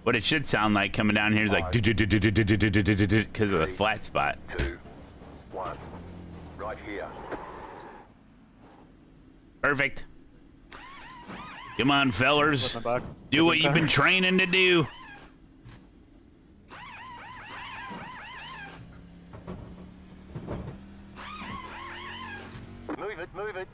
What it should sound like coming down here is like because of the flat spot. 2, 1. Right here. Perfect. Come on, fellers. Do what you've been training to do. Move it, move it.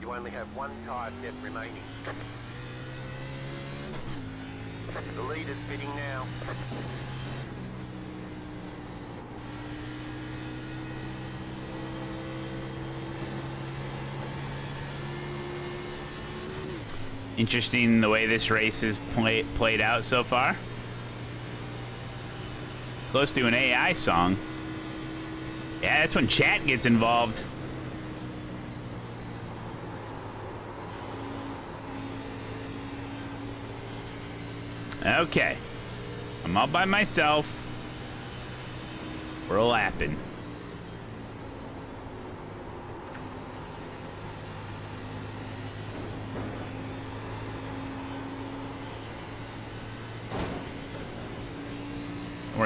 You only have 1 tire set remaining. The leader's pitting now. Interesting the way this race is played out so far. Close to an AI song. Yeah, that's when chat gets involved. Okay. I'm all by myself. We're lapping.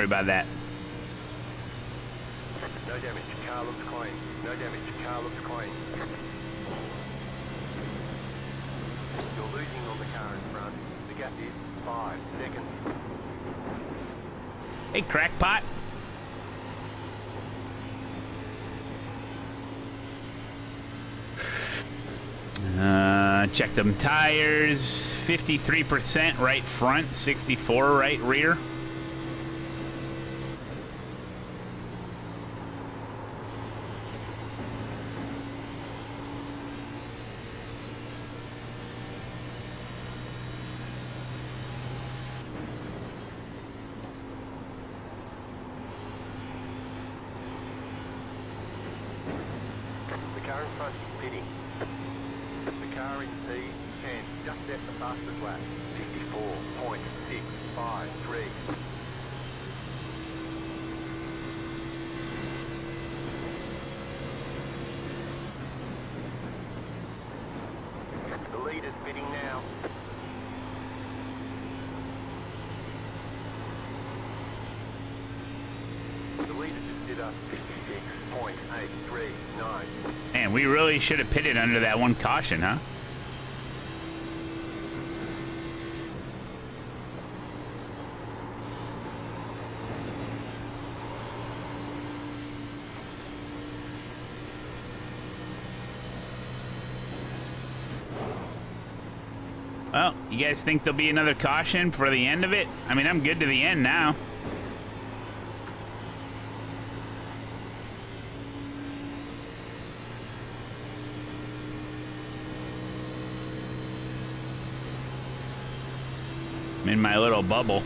worry about that. No damage. Car looks clean. No damage. Car looks clean. You're losing on the car in front. The gap is 5 seconds. Hey, crackpot. Check them tires. 53% right front, 64 right rear. The car in front is pitting. The car in P10 just set the fastest lap. 54.653. The leader's pitting now. The leader just did a 56.839. Man, we really should have pitted under that one caution, huh? Well, you guys think there'll be another caution for the end of it? I mean, I'm good to the end now. I'm in my little bubble.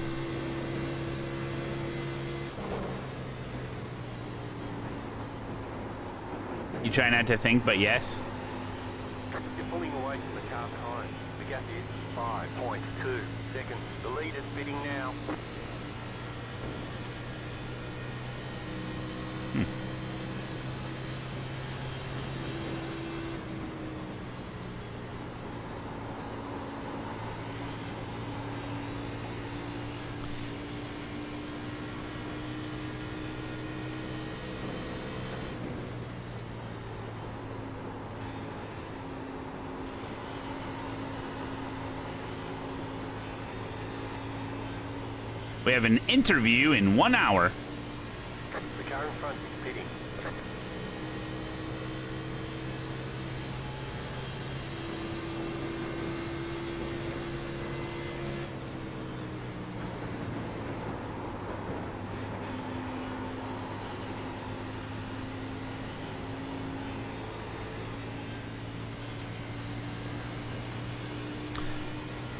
You try not to think, but yes. You're pulling away from the car behind. The gap is 5.2 seconds. The leader's bidding now. We have an interview in 1 hour. The car in front is pitting.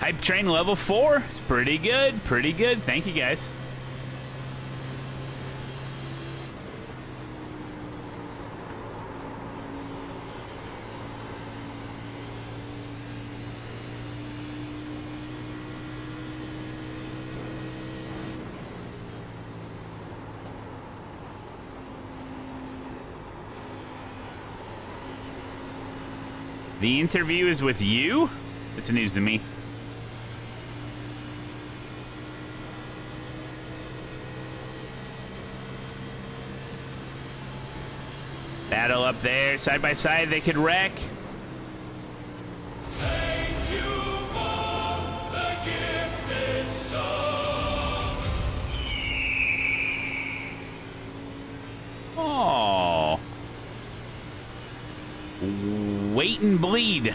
Hype train level 4. It's pretty good. Pretty good. Thank you, guys. The interview is with you? It's news to me. Battle up there, side by side, they could wreck. Thank you for the gifted song. Oh. Wait and bleed.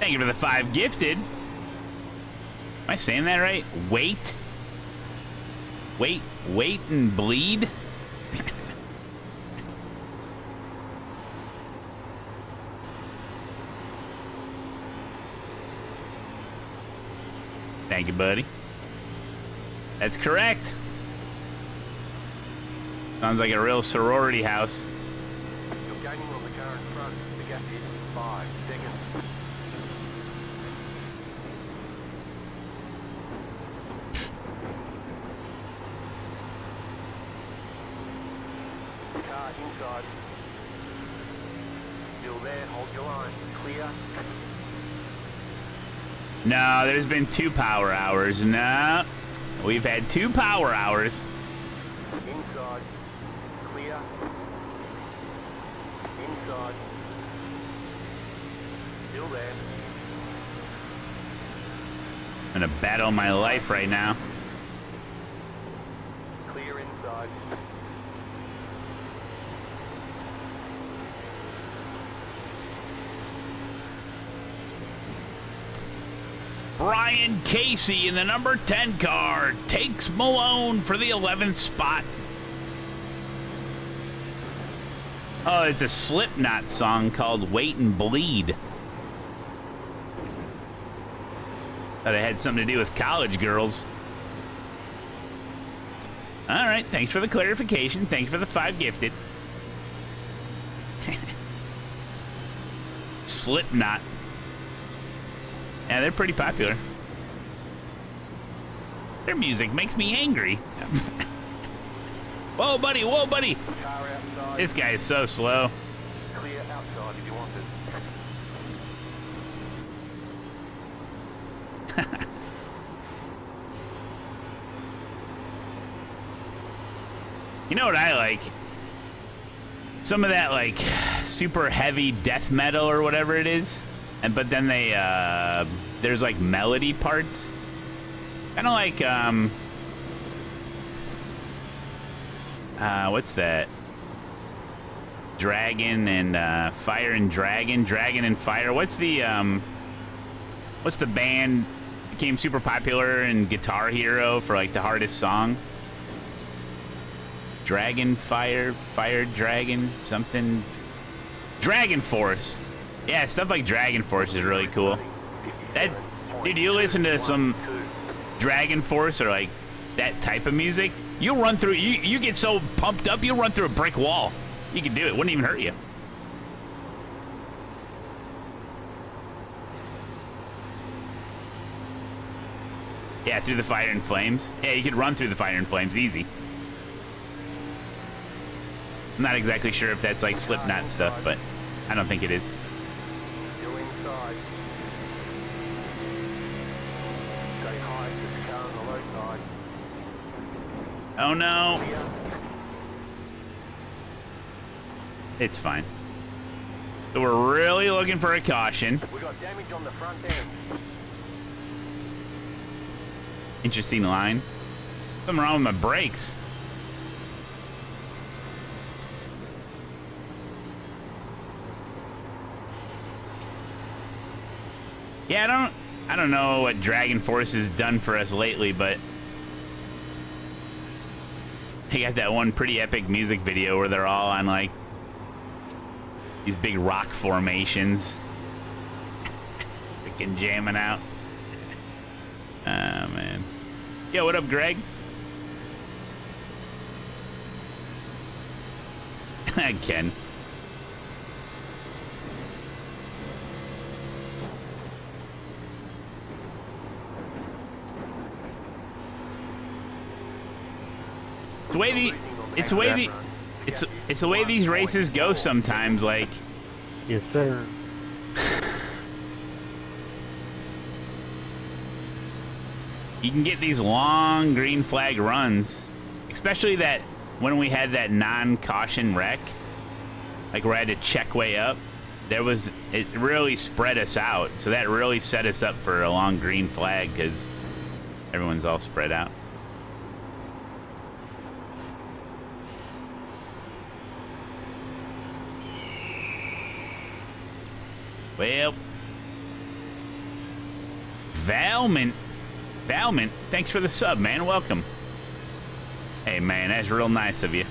Thank you for the 5 gifted. Am I saying that right? Wait. Wait and bleed. Thank you, buddy. That's correct. Sounds like a real sorority house. You're gaining on the car in front. The gap is 5 seconds. Car inside. Still there, hold your line. Clear. No, there's been 2 power hours. No, we've had 2 power hours. Inside. Clear. Inside. Still there. I'm gonna battle my life right now. Clear inside. Brian Casey in the number 10 car takes Malone for the 11th spot. Oh, it's a Slipknot song called Wait and Bleed. Thought it had something to do with college girls. All right, thanks for the clarification. Thanks for the 5 gifted. Slipknot. Yeah, they're pretty popular. Their music makes me angry. Whoa, buddy, whoa, buddy. Car outside. This guy is so slow. Clear outside if you want it. You know what I like? Some of that, like, super heavy death metal or whatever it is. But then they, there's, like, melody parts. Kind of like, what's that? Dragon and, Fire and Dragon. Dragon and Fire. What's the band became super popular in Guitar Hero for, like, the hardest song? Dragon, Fire, Fire, Dragon, something. Dragon Force. Yeah, stuff like Dragon Force is really cool. That, dude, you listen to some Dragon Force or like that type of music, you'll run through, you get so pumped up, you'll run through a brick wall. You can do it, wouldn't even hurt you. Yeah, through the fire and flames. Yeah, you could run through the fire and flames easy. I'm not exactly sure if that's like Slipknot stuff, but I don't think it is. Still inside. Stay high, put the car on the low side. Oh no. Clear. It's fine. So we're really looking for a caution. We got damage on the front end. Interesting line. Something wrong with my brakes. Yeah, I don't know what Dragon Force has done for us lately, but they got that one pretty epic music video where they're all on like these big rock formations, freaking jamming out. Oh man. Yo, what up, Greg? Ken. It's the way these races go sometimes, like. Yes, sir. You can get these long green flag runs, especially that when we had that non-caution wreck, like where I had to check way up, it really spread us out. So that really set us up for a long green flag because everyone's all spread out. Well, Valmont, thanks for the sub, man. Welcome. Hey, man, that's real nice of you.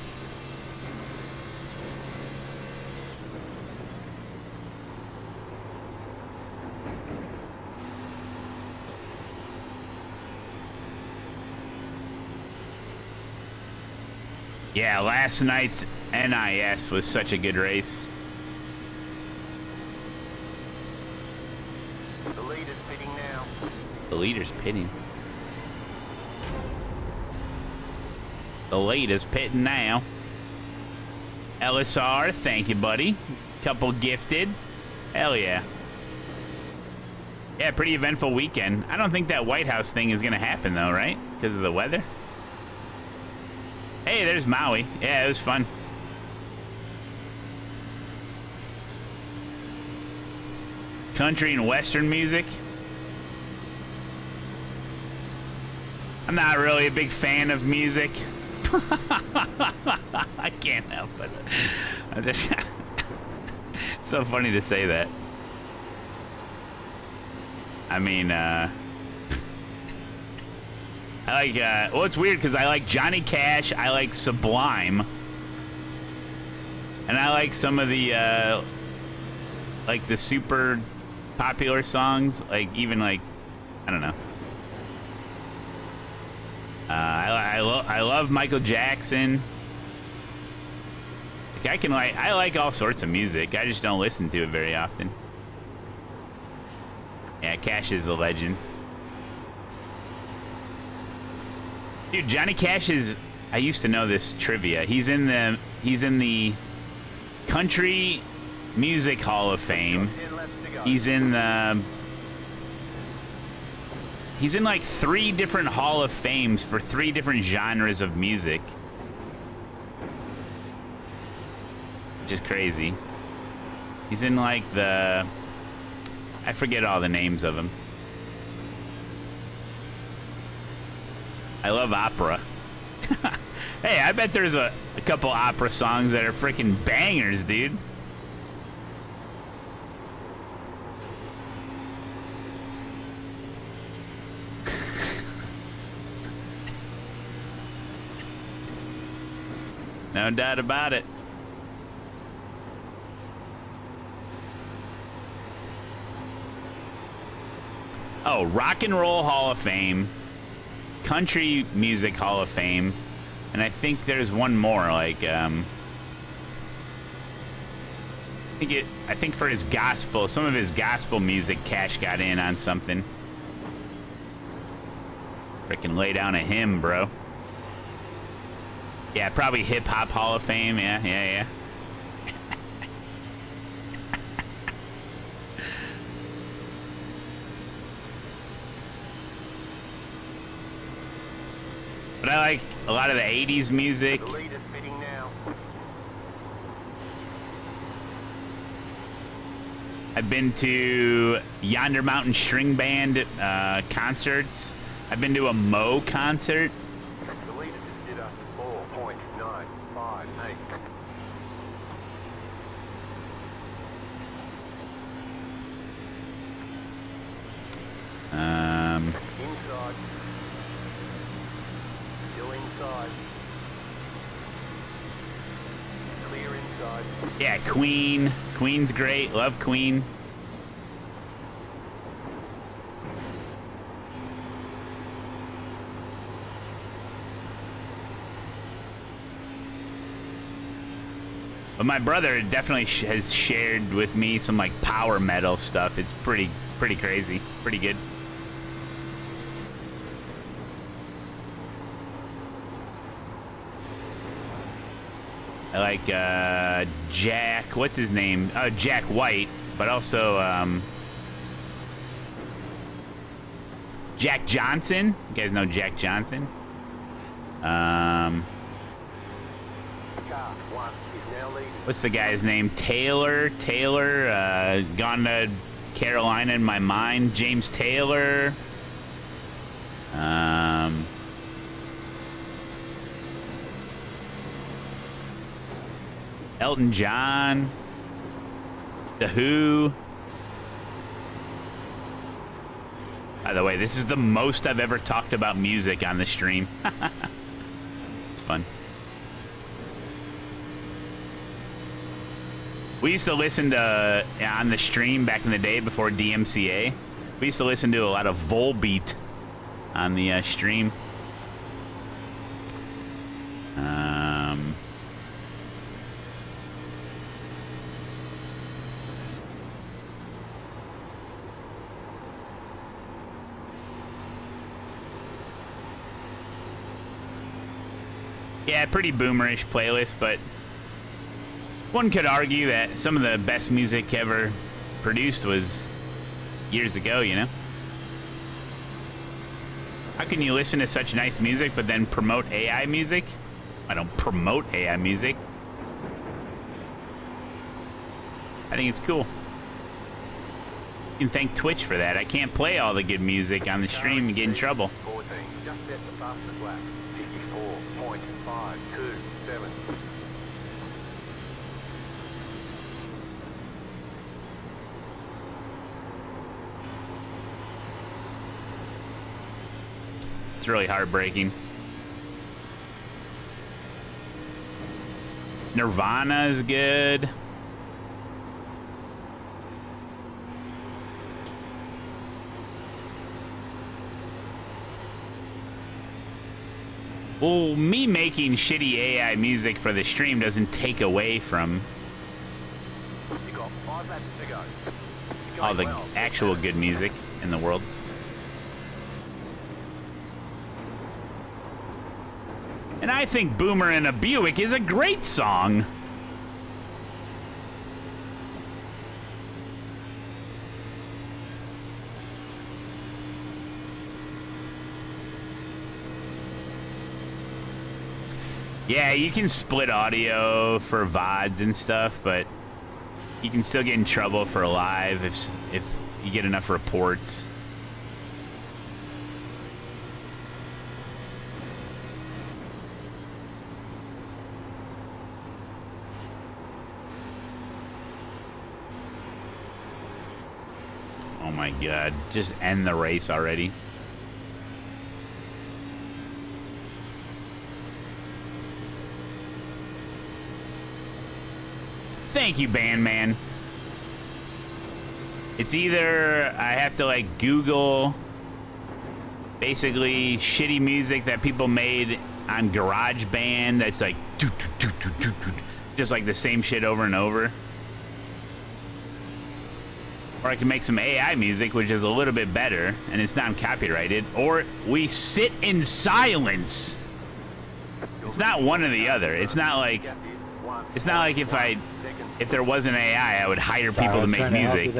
Yeah, last night's NIS was such a good race. The leader's pitting now. The leader's pitting. The lead is pitting now. LSR, thank you, buddy. Couple gifted. Hell yeah. Yeah, pretty eventful weekend. I don't think that White House thing is gonna happen though, right? Because of the weather. Hey, there's Maui. Yeah, it was fun. Country and Western music. I'm not really a big fan of music. I can't help it. It's so funny to say that. I mean, I like, well, it's weird because I like Johnny Cash, I like Sublime, and I like some of the, like the super popular songs, like even like, I don't know. I love Michael Jackson. Like I like all sorts of music. I just don't listen to it very often. Yeah, Cash is a legend. Dude, Johnny Cash is, I used to know this trivia. He's in the Country Music Hall of Fame. He's in like 3 different Hall of Fames for 3 different genres of music. Which is crazy. He's in like the, I forget all the names of them. I love opera. Hey, I bet there's a couple opera songs that are freaking bangers, dude. No doubt about it. Oh, Rock and Roll Hall of Fame, Country Music Hall of Fame, and I think there's one more, like, I think for his gospel, some of his gospel music, Cash got in on something. Freaking lay down a hymn, bro. Yeah, probably Hip Hop Hall of Fame, yeah. But I like a lot of the 80s music. I've been to Yonder Mountain String Band concerts. I've been to a Mo concert. The leader just did a 4.958. Inside. Still inside. Clear inside. Yeah, Queen. Queen's great. Love Queen. But my brother definitely has shared with me some like power metal stuff. It's pretty crazy. Pretty good. I like Jack, what's his name? Jack White, but also Jack Johnson. You guys know Jack Johnson? What's the guy's name? Taylor, Gone to Carolina in My Mind. James Taylor. Elton John, The Who. By the way, this is the most I've ever talked about music on the stream. It's fun. We used to listen to, on the stream back in the day before DMCA, we used to listen to a lot of Volbeat on the stream. Yeah, pretty boomerish playlist, but One could argue that some of the best music ever produced was years ago, you know? How can you listen to such nice music but then promote AI music? I don't promote AI music. I think it's cool. You can thank Twitch for that. I can't play all the good music on the stream and get in trouble. 14, just set the fastest lap. 54.527. It's really heartbreaking. Nirvana is good. Well, me making shitty AI music for the stream doesn't take away from You got 5 laps to go. all the actual good music in the world. And I think Boomer and a Buick is a great song. Yeah, you can split audio for VODs and stuff, but you can still get in trouble for live if you get enough reports. Oh my God, just end the race already. Thank you, Bandman. It's either I have to like Google basically shitty music that people made on GarageBand that's like just like the same shit over and over. Or I can make some AI music, which is a little bit better, and it's non-copyrighted. Or we sit in silence. It's not one or the other. It's not like if there wasn't AI, I would hire people to make music.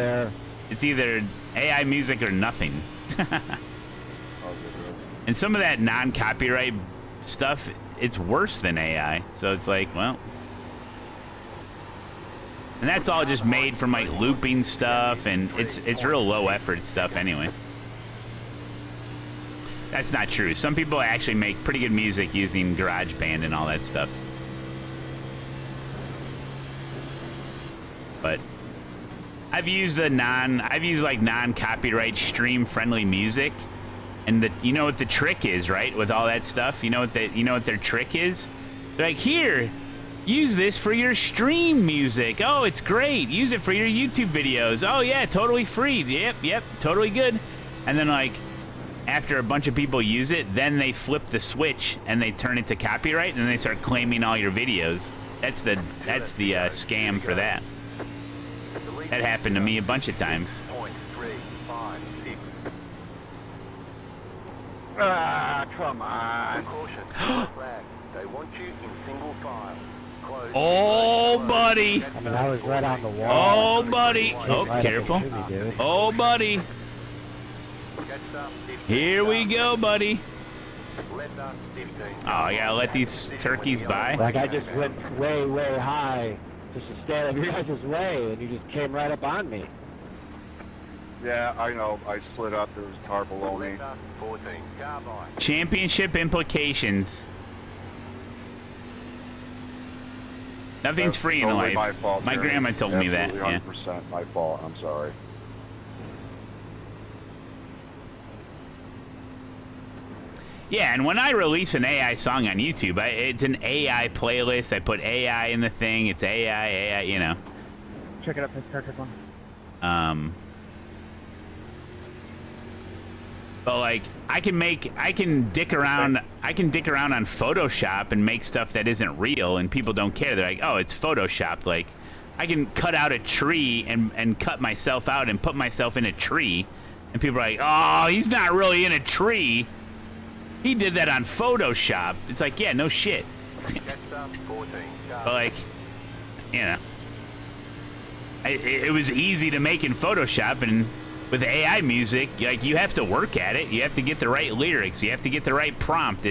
It's either AI music or nothing. And some of that non-copyright stuff, it's worse than AI. So it's like, well. And that's all just made from like looping stuff, and it's real low effort stuff anyway. That's not true. Some people actually make pretty good music using GarageBand and all that stuff. But I've used like non-copyright stream-friendly music, and you know what the trick is, right? With all that stuff, you know what their trick is? They're like, here, use this for your stream music. Oh, it's great. Use it for your YouTube videos. Oh yeah, totally free. Yep, totally good. And then like after a bunch of people use it, then they flip the switch and they turn it to copyright, and then they start claiming all your videos. That's the scam for that. That happened to me a bunch of times. Ah, come on. Caution. They want you in single file. Close. Oh, buddy. I mean, I was right on the wall. Oh, buddy. Oh, careful. Oh, buddy. Here we go, buddy. Oh, I gotta let these turkeys by. Like I just went way, way high just to stay out of your guys' way, and you just came right up on me. Yeah, I know. I slid up. There was a car below me. Championship implications. Nothing's free in totally life. My grandma told me that. Yeah. 100% my fault. I'm sorry. Yeah, and when I release an AI song on YouTube, it's an AI playlist. I put AI in the thing. It's AI, you know. Check it out, perfect one. But like, I can dick around on Photoshop and make stuff that isn't real, and people don't care. They're like, oh, it's Photoshopped. Like, I can cut out a tree and cut myself out and put myself in a tree, and people are like, oh, he's not really in a tree. He did that on Photoshop. It's like, yeah, no shit. But like, you know, it was easy to make in Photoshop, and with AI music, like, you have to work at it. You have to get the right lyrics. You have to get the right prompt.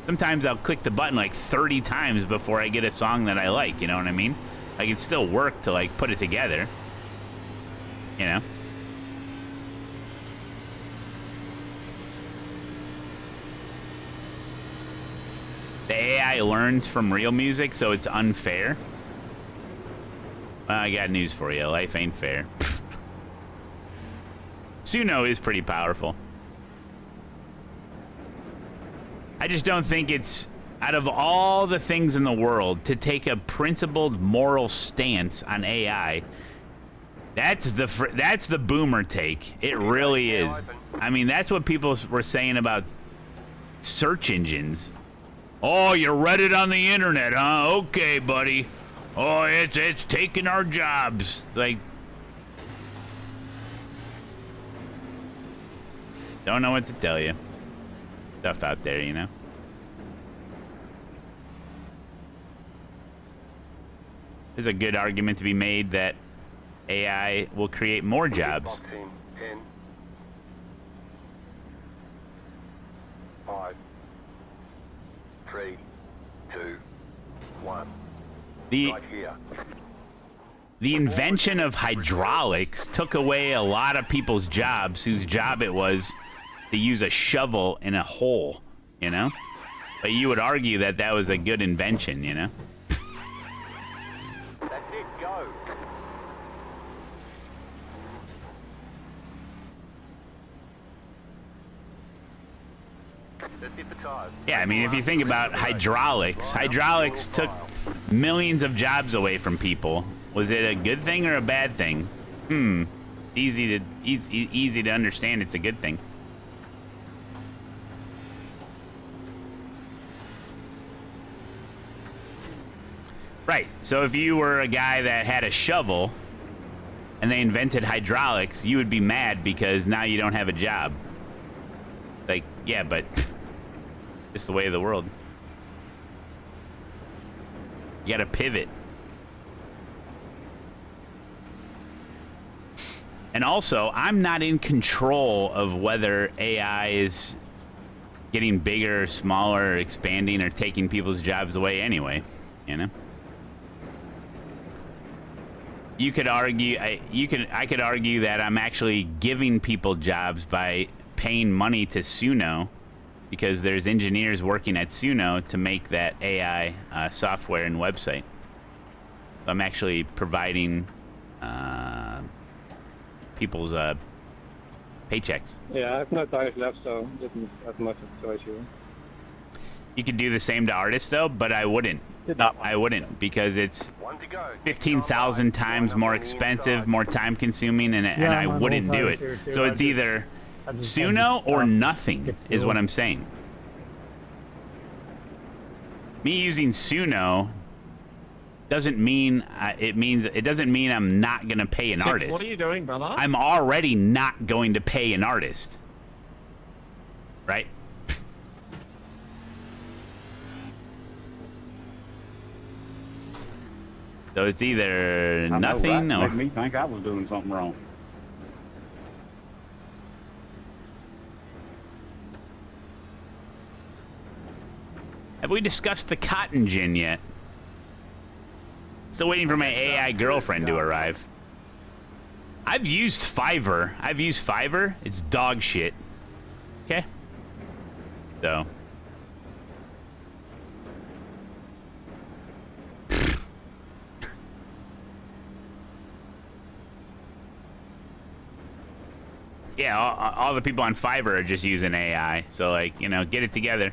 Sometimes I'll click the button like 30 times before I get a song that I like, you know what I mean? Like, it still work to, like, put it together, you know? The AI learns from real music, so it's unfair. Well, I got news for you. Life ain't fair. Suno is pretty powerful. I just don't think it's, out of all the things in the world, to take a principled moral stance on AI. That's the boomer take. It really is. I mean, that's what people were saying about search engines. Oh, you read it on the internet, huh? Okay, buddy. Oh, it's taking our jobs. It's like, don't know what to tell you. Stuff out there, you know? There's a good argument to be made that AI will create more jobs. 10, 5, 3, 2, 1. Right here. The invention of hydraulics took away a lot of people's jobs whose job it was to use a shovel in a hole, you know? But you would argue that that was a good invention, you know? That's it, go. Let's hit the tires. Yeah, I mean, if you think about hydraulics took millions of jobs away from people. Was it a good thing or a bad thing? Easy to understand it's a good thing. Right, so if you were a guy that had a shovel and they invented hydraulics, you would be mad because now you don't have a job. Like, yeah, but just the way of the world. You gotta pivot. And also, I'm not in control of whether AI is getting bigger, smaller, expanding, or taking people's jobs away anyway, you know? You could argue, I could argue that I'm actually giving people jobs by paying money to Suno, because there's engineers working at Suno to make that AI software and website. So I'm actually providing people's paychecks. Yeah, I have no time left, so it didn't have much of a choice here. You could do the same to artists, though, but I wouldn't. I wouldn't, because it's 15,000 times more expensive, more time-consuming, and I wouldn't do it. So it's either Suno or nothing, is what I'm saying. Me using Suno doesn't mean it doesn't mean I'm not gonna pay an artist. What are you doing, brother? I'm already not going to pay an artist, right? So it's either nothing or... Made me think I was doing something wrong. Have we discussed the cotton gin yet? Still waiting for my AI girlfriend to arrive. I've used Fiverr. It's dog shit. Okay? So... yeah, all the people on Fiverr are just using AI. So, like, you know, get it together.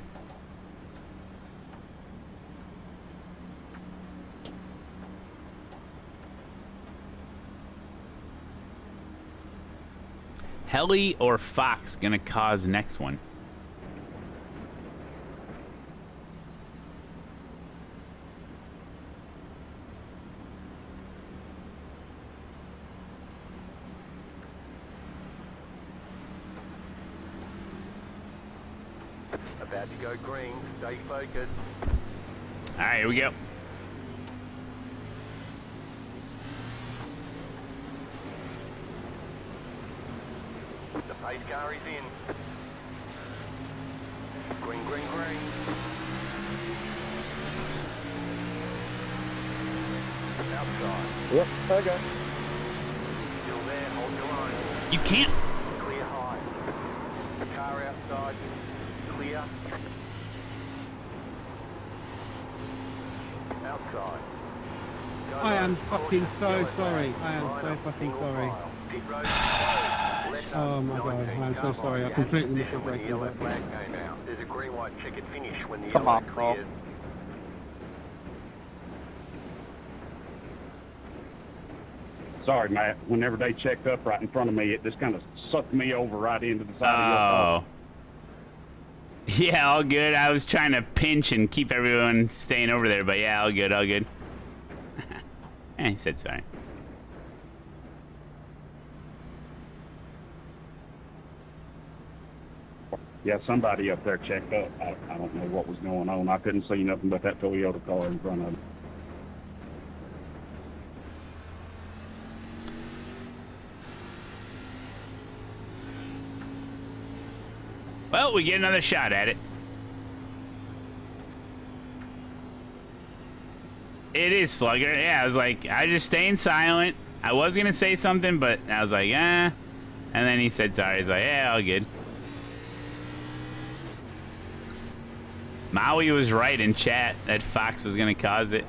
Heli or Fox gonna cause next one? About to go green. Stay focused. All right, here we go. The pace car is in. Green, green, green. Outside. Yep, okay. Still there, hold your line. You can't. Clear high. The car outside. Clear. Outside. Go I am low. fucking so Yellow sorry. flag. I am Line so up, fucking single sorry. file. Pit road is closed. Left Oh up, my God, 19 I'm so car sorry. I line. completely You missed had the position when break the yellow of that. flag came out. There's a green white checkered finish when the Come yellow on, Paul. clears. Sorry, Matt. Whenever they checked up right in front of me, it just kind of sucked me over right into the side of your car. Oh. Yeah, all good. I was trying to pinch and keep everyone staying over there, but yeah, all good, all good. He said sorry. Yeah, somebody up there checked up. I don't know what was going on. I couldn't see nothing but that Toyota car in front of me. Well, we get another shot at it. It is Slugger. Yeah, I was like, I just staying silent. I was going to say something, but I was like, eh. And then he said sorry. He's like, yeah, all good. Maui was right in chat that Fox was going to cause it.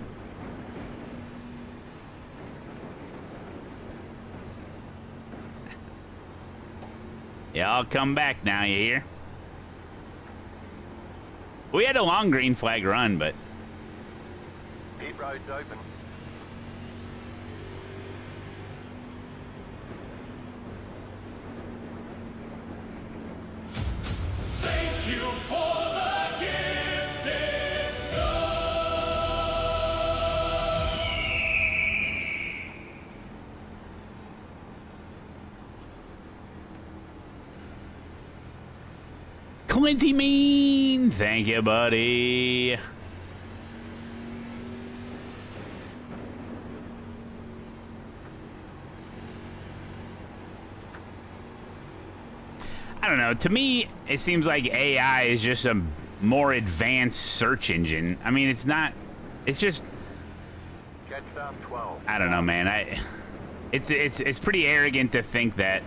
Yeah, I'll come back now, you hear? We had a long green flag run, but... Pit road's open. Thank you for the gifted song. Clinty Mean! Thank you, buddy. I don't know. To me, it seems like AI is just a more advanced search engine. I mean, it's not... It's just... Jetstar 12. I don't know, man. It's pretty arrogant to think that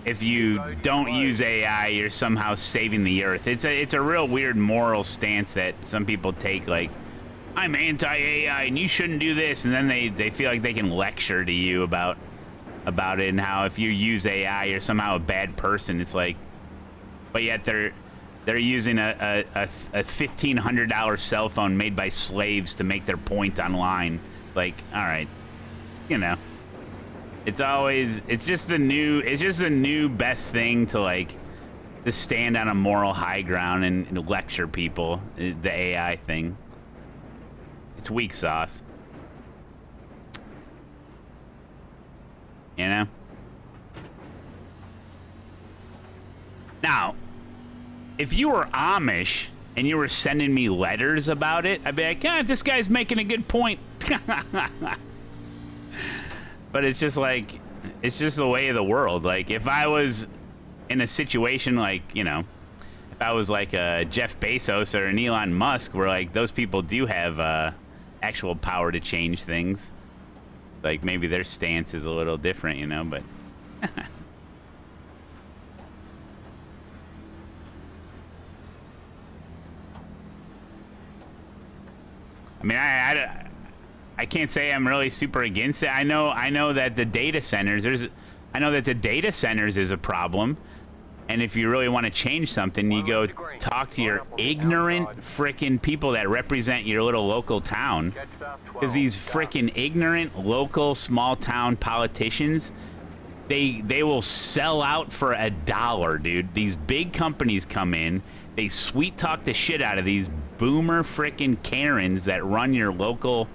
if you don't use AI, you're somehow saving the Earth. It's a real weird moral stance that some people take, like, I'm anti-AI and you shouldn't do this, and then they feel like they can lecture to you about it and how if you use AI, you're somehow a bad person. It's like, but yet they're using a $1,500 cell phone made by slaves to make their point online. Like, all right, you know. It's just the new best thing to stand on a moral high ground and lecture people, the AI thing. It's weak sauce. You know? Now, if you were Amish and you were sending me letters about it, I'd be like, this guy's making a good point. But it's just like, it's just the way of the world. Like, if I was in a situation like, you know, if I was like a Jeff Bezos or an Elon Musk, where like those people do have actual power to change things, like maybe their stance is a little different, you know, but... I mean, I can't say I'm really super against it. I know that the data centers, I know that the data centers is a problem. And if you really want to change something, you go talk to your ignorant frickin' people that represent your little local town. Because these frickin' ignorant local small town politicians, they will sell out for $1, dude. These big companies come in, they sweet talk the shit out of these boomer frickin' Karens that run your local,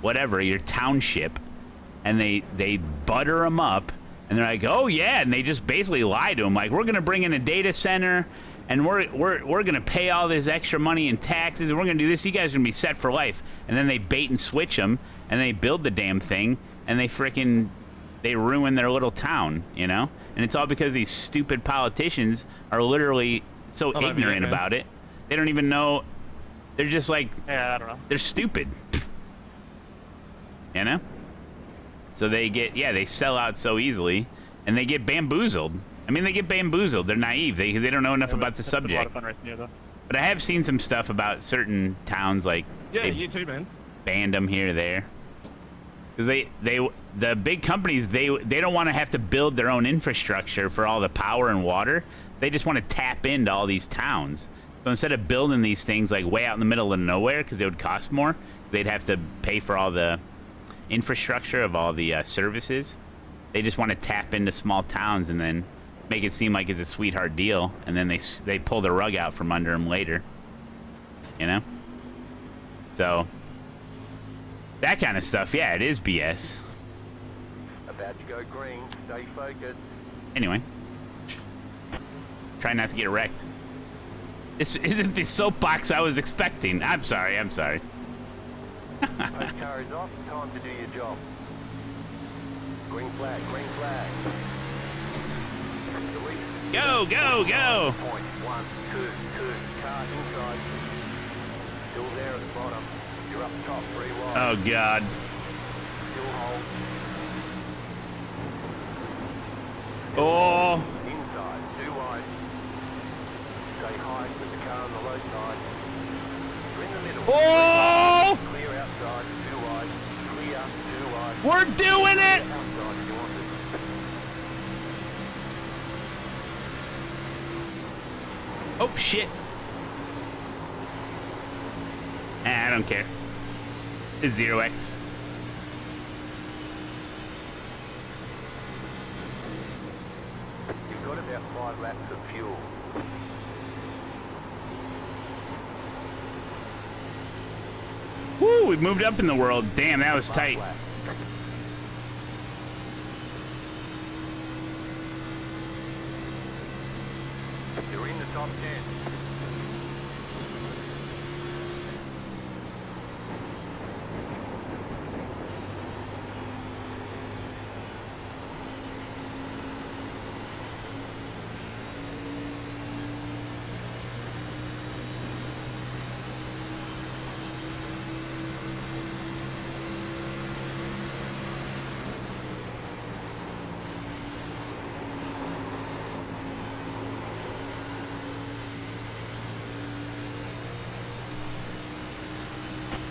whatever, your township, and they butter them up. And they're like, oh yeah, and they just basically lie to them, like, we're gonna bring in a data center, and we're gonna pay all this extra money in taxes, and we're gonna do this. You guys are gonna be set for life. And then they bait and switch them, and they build the damn thing, and they ruin their little town, you know. And it's all because these stupid politicians are literally so ignorant about it. They don't even know. They're just like, yeah, I don't know. They're stupid. You know? So they get, they sell out so easily, and they get bamboozled. I mean, they get bamboozled. They're naive. They don't know enough about the subject. But I have seen some stuff about certain towns, like you too, man. Banned them here or there, because the big companies they don't want to have to build their own infrastructure for all the power and water. They just want to tap into all these towns. So instead of building these things like way out in the middle of nowhere, because they would cost more, they'd have to pay for all the infrastructure of all the services. They just want to tap into small towns and then make it seem like it's a sweetheart deal, and then they pull the rug out from under them later. You know? So that kind of stuff, yeah, it is BS. About to go green. Stay focused. Anyway, try not to get wrecked. This isn't the soapbox I was expecting. I'm sorry. Those cars off. Time to do your job. Green flag. Green flag. Go, go, go! Point 1, 2, 2. Car inside. Still there at the bottom. You're up top, 3 wide. Oh God. Still hold. Oh. Inside, 2 wide. Stay high with the car on the low side. You're in the middle. Oh! Clear outside, 2 wide. Clear, 2 wide. We're doing it! Outside if you want it. Oh shit. I don't care. It's 0x. You've got about 5 laps of fuel. Woo, we moved up in the world. Damn, that was tight. You're in the top 10.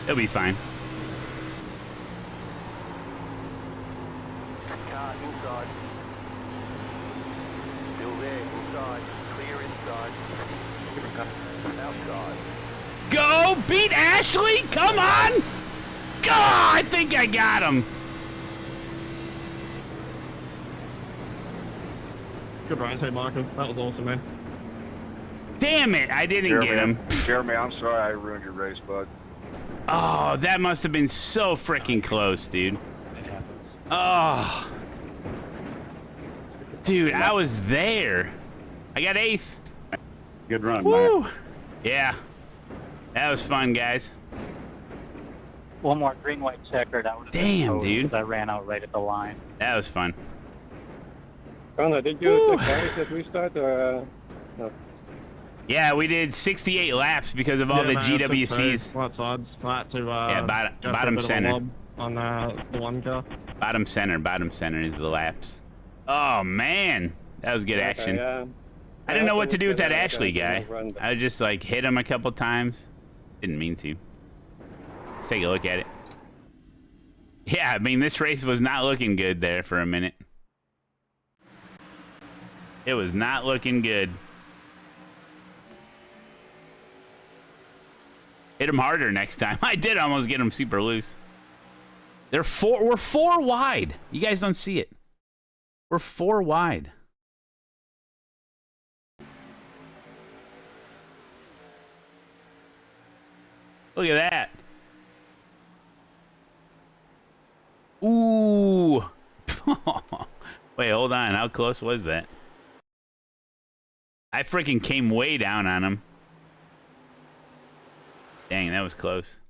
It'll be fine. Car inside. Still there, inside. Clear inside. Outside. Go! Beat Ashley! Come on! God, I think I got him. Good ride, hey Marco. That was awesome, man. Damn it, I didn't get him. Jeremy, I'm sorry I ruined your race, bud. Oh, that must have been so freaking close, dude. Oh. Dude, I was there. I got 8th. Good run, Woo! man. Yeah. That was fun, guys. One more green white checker. That would have Damn, dude. I ran out right at the line. That was fun. Connor, did you take carries at restart or no? Yeah, we did 68 laps because of all the GWCs. Right sides, flat to yeah, bottom center. On the one car. Bottom center is the laps. Oh man, that was good action. I didn't know what to do with that Ashley guy. I just like hit him a couple times. Didn't mean to. Let's take a look at it. Yeah, I mean this race was not looking good there for a minute. It was not looking good. Hit him harder next time. I did almost get him super loose. We're 4 wide. You guys don't see it. We're 4 wide. Look at that. Ooh. Wait, hold on. How close was that? I freaking came way down on him. Dang, that was close.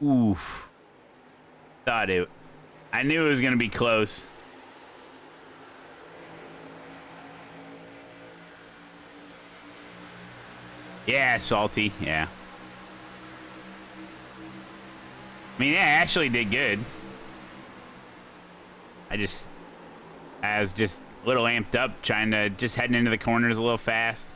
Oof. I I knew it was going to be close. Yeah, salty. Yeah. I mean, yeah, Ashley did good. I was just a little amped up, trying to just heading into the corners a little fast.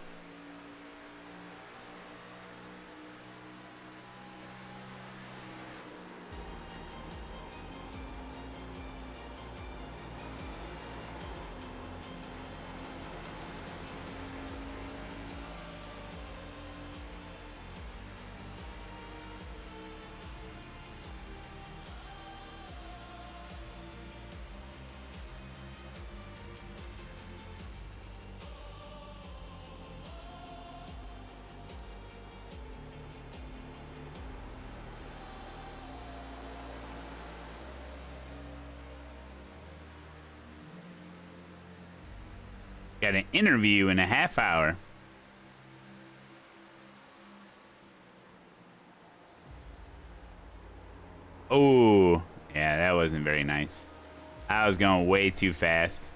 Got an interview in a half hour. Oh, yeah, that wasn't very nice. I was going way too fast.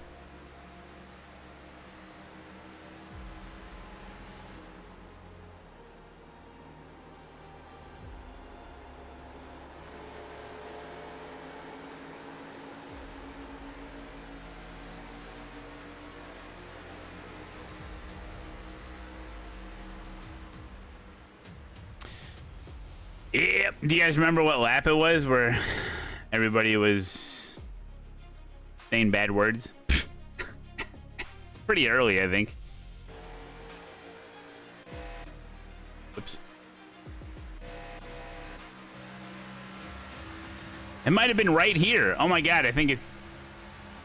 Yep. Do you guys remember what lap it was where everybody was saying bad words? Pretty early, I think. Oops. It might have been right here. Oh my god, I think it's...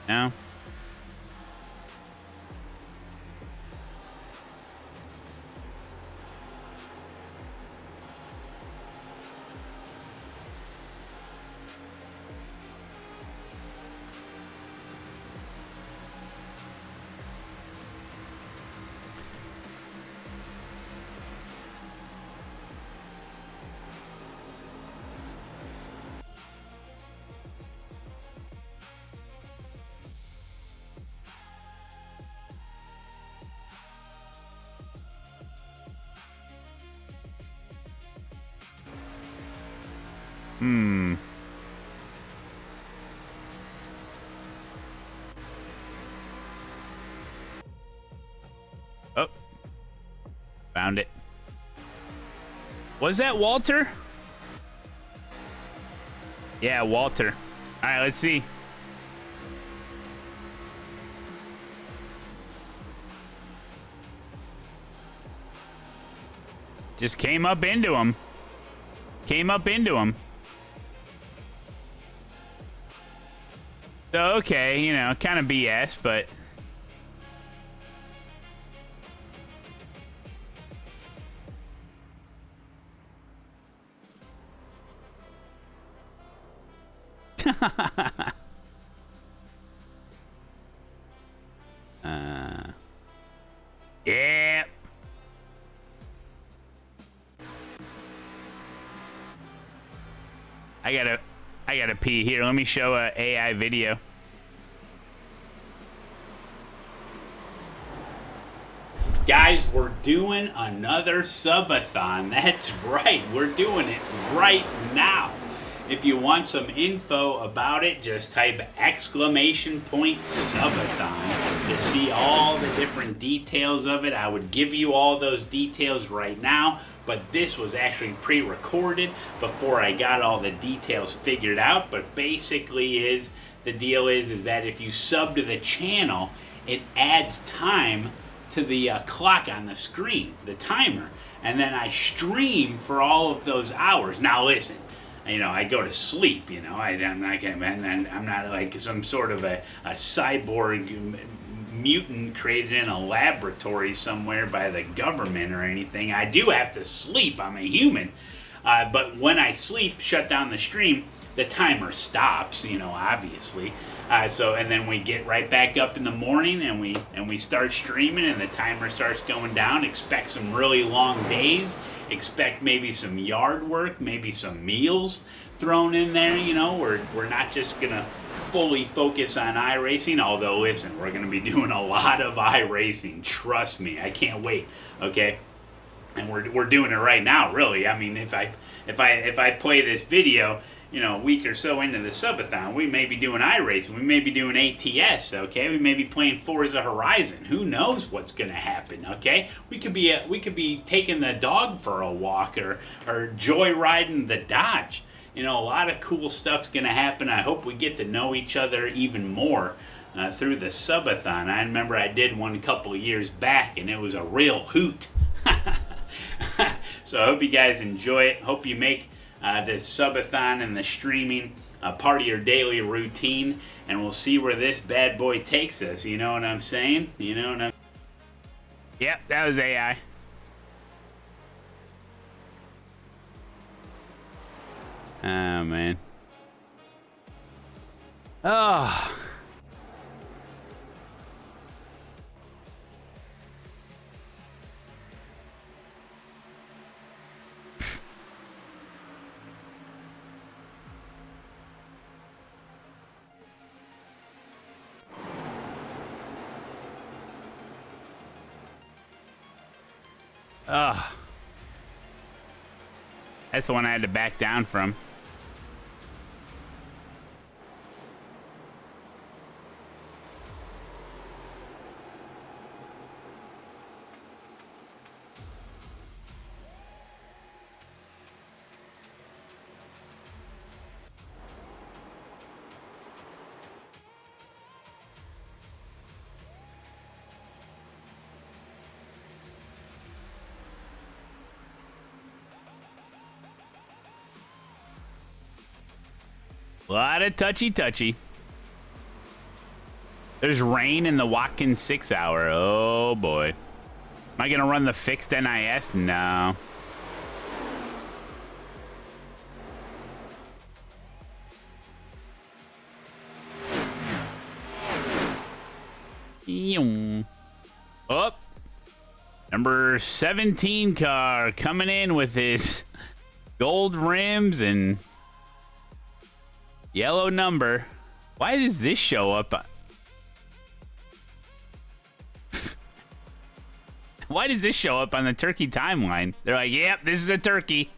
No? Oh. Found it. Was that Walter? Yeah, Walter. All right, let's see. Just came up into him. Came up into him. So, okay, you know, kind of BS, but... Yeah. I gotta pee here. Let me show a AI video. Guys, we're doing another subathon. That's right, we're doing it right now. If you want some info about it, just type !subathon to see all the different details of it. I would give you all those details right now, but this was actually pre-recorded before I got all the details figured out. But basically the deal is that if you sub to the channel, it adds time to the clock on the screen, the timer, and then I stream for all of those hours. Now listen, you know, I go to sleep, you know, I'm not like some sort of a cyborg mutant created in a laboratory somewhere by the government or anything. I do have to sleep, I'm a human, but when I sleep, shut down the stream, the timer stops, you know, obviously. And then we get right back up in the morning and we start streaming and the timer starts going down. Expect some really long days. Expect maybe some yard work, maybe some meals thrown in there. You know, we're not just gonna fully focus on iRacing, although listen, we're going to be doing a lot of iRacing. Trust me, I can't wait. Okay, and we're doing it right now. Really, I mean, if I play this video, you know, a week or so into the subathon, we may be doing iRacing. We may be doing ATS. Okay, we may be playing Forza Horizon. Who knows what's going to happen? Okay, we could be taking the dog for a walk or joyriding the Dodge. You know, a lot of cool stuff's going to happen. I hope we get to know each other even more through the subathon. I remember I did one a couple of years back, and it was a real hoot. So I hope you guys enjoy it. Hope you make this subathon and the streaming part of your daily routine, and we'll see where this bad boy takes us. You know what I'm saying? You know what I'm... Yep, that was AI. Oh, man. Oh. Oh. That's the one I had to back down from. A lot of touchy-touchy. There's rain in the Watkins 6 hour. Oh, boy. Am I going to run the fixed NIS? No. Oh. Number 17 car coming in with his gold rims and yellow number. Why does this show up? Why does this show up on the turkey timeline? They're like, yep, this is a turkey.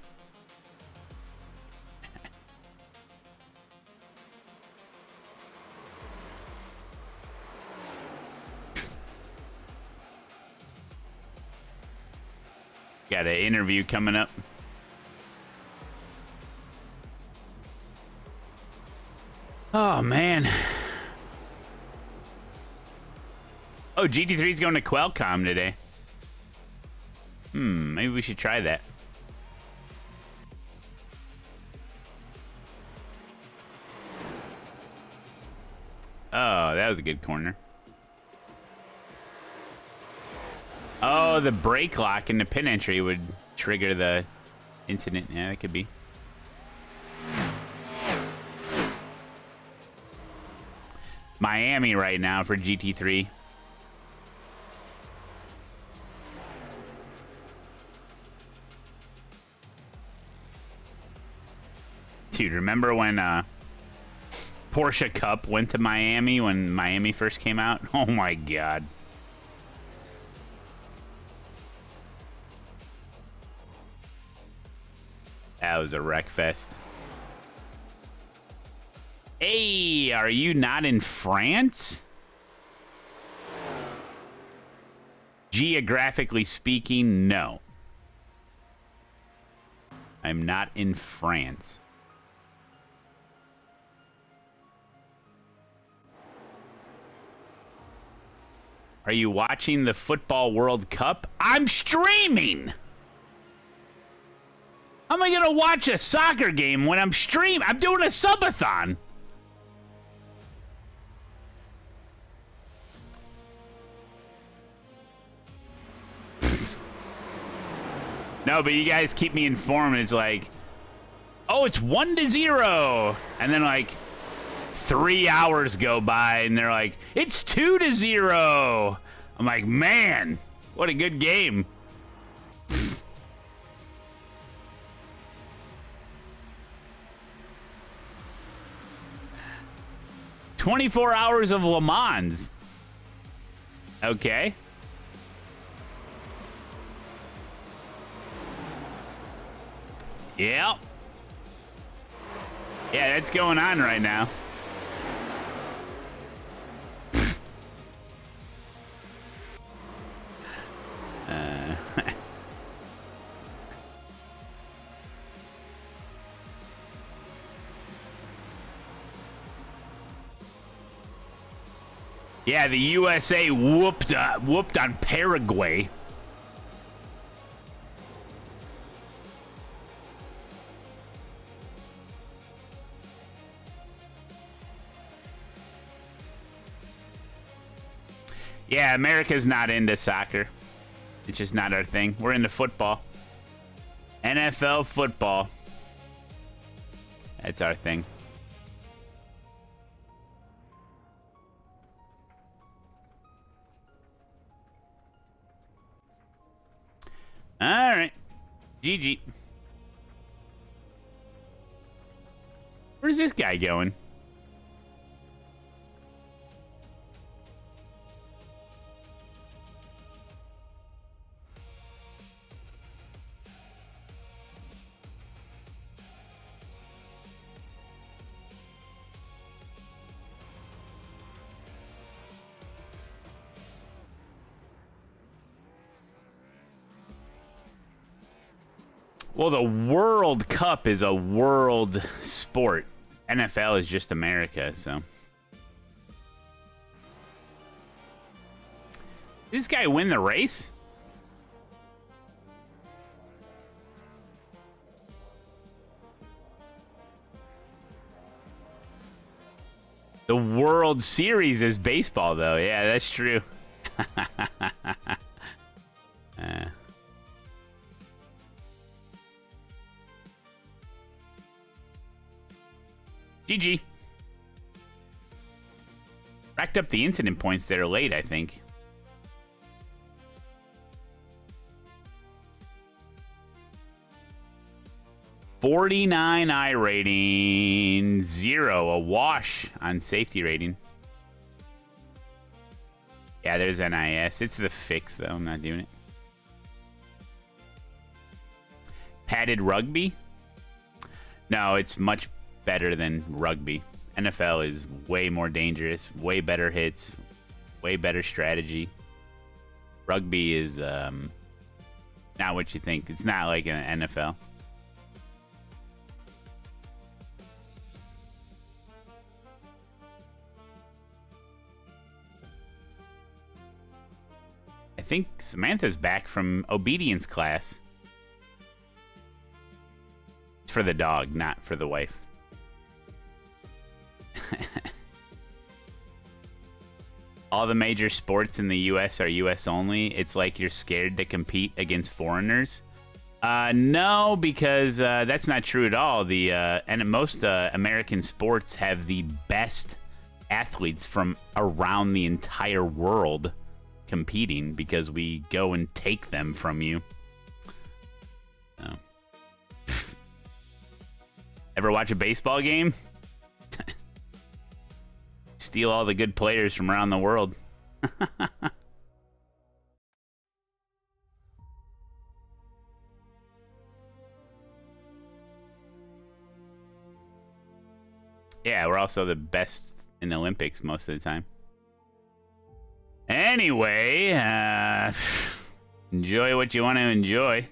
Got an interview coming up. Oh, man. Oh, GT3 is going to Qualcomm today. Maybe we should try that. Oh, that was a good corner. Oh, the brake lock in the pin entry would trigger the incident. Yeah, that could be. Miami right now for GT3. Dude, remember when Porsche Cup went to Miami when Miami first came out? Oh my God. That was a wreck fest. Hey, are you not in France? Geographically speaking, no. I'm not in France. Are you watching the Football World Cup? I'm streaming! How am I going to watch a soccer game when I'm streaming? I'm doing a subathon. No, but you guys keep me informed. It's like, oh, it's 1-0. And then like 3 hours go by and they're like, it's 2-0. I'm like, man, what a good game. 24 hours of Le Mans. Okay. Yep. Yeah, that's going on right now. Yeah, the USA whooped on Paraguay. Yeah, America's not into soccer. It's just not our thing. We're into football. NFL football. That's our thing. All right. GG. Where's this guy going? Well, the World Cup is a world sport. NFL is just America, so. Did this guy win the race? The World Series is baseball, though. Yeah, that's true. GG. Racked up the incident points that are late, I think. .49 I rating, 0, a wash on safety rating. Yeah, there's NIS. It's the fix, though. I'm not doing it. Padded rugby? No, it's much better than rugby. NFL is way more dangerous, way better hits, way better strategy. Rugby is not what you think. It's not like an NFL. I think Samantha's back from obedience class. It's for the dog, not for the wife. All the major sports in the U.S. are U.S. only. It's like you're scared to compete against foreigners. No, because that's not true at all. And most American sports have the best athletes from around the entire world competing because we go and take them from you. So. Ever watch a baseball game? Steal all the good players from around the world. Yeah, we're also the best in the Olympics most of the time. Anyway, enjoy what you want to enjoy.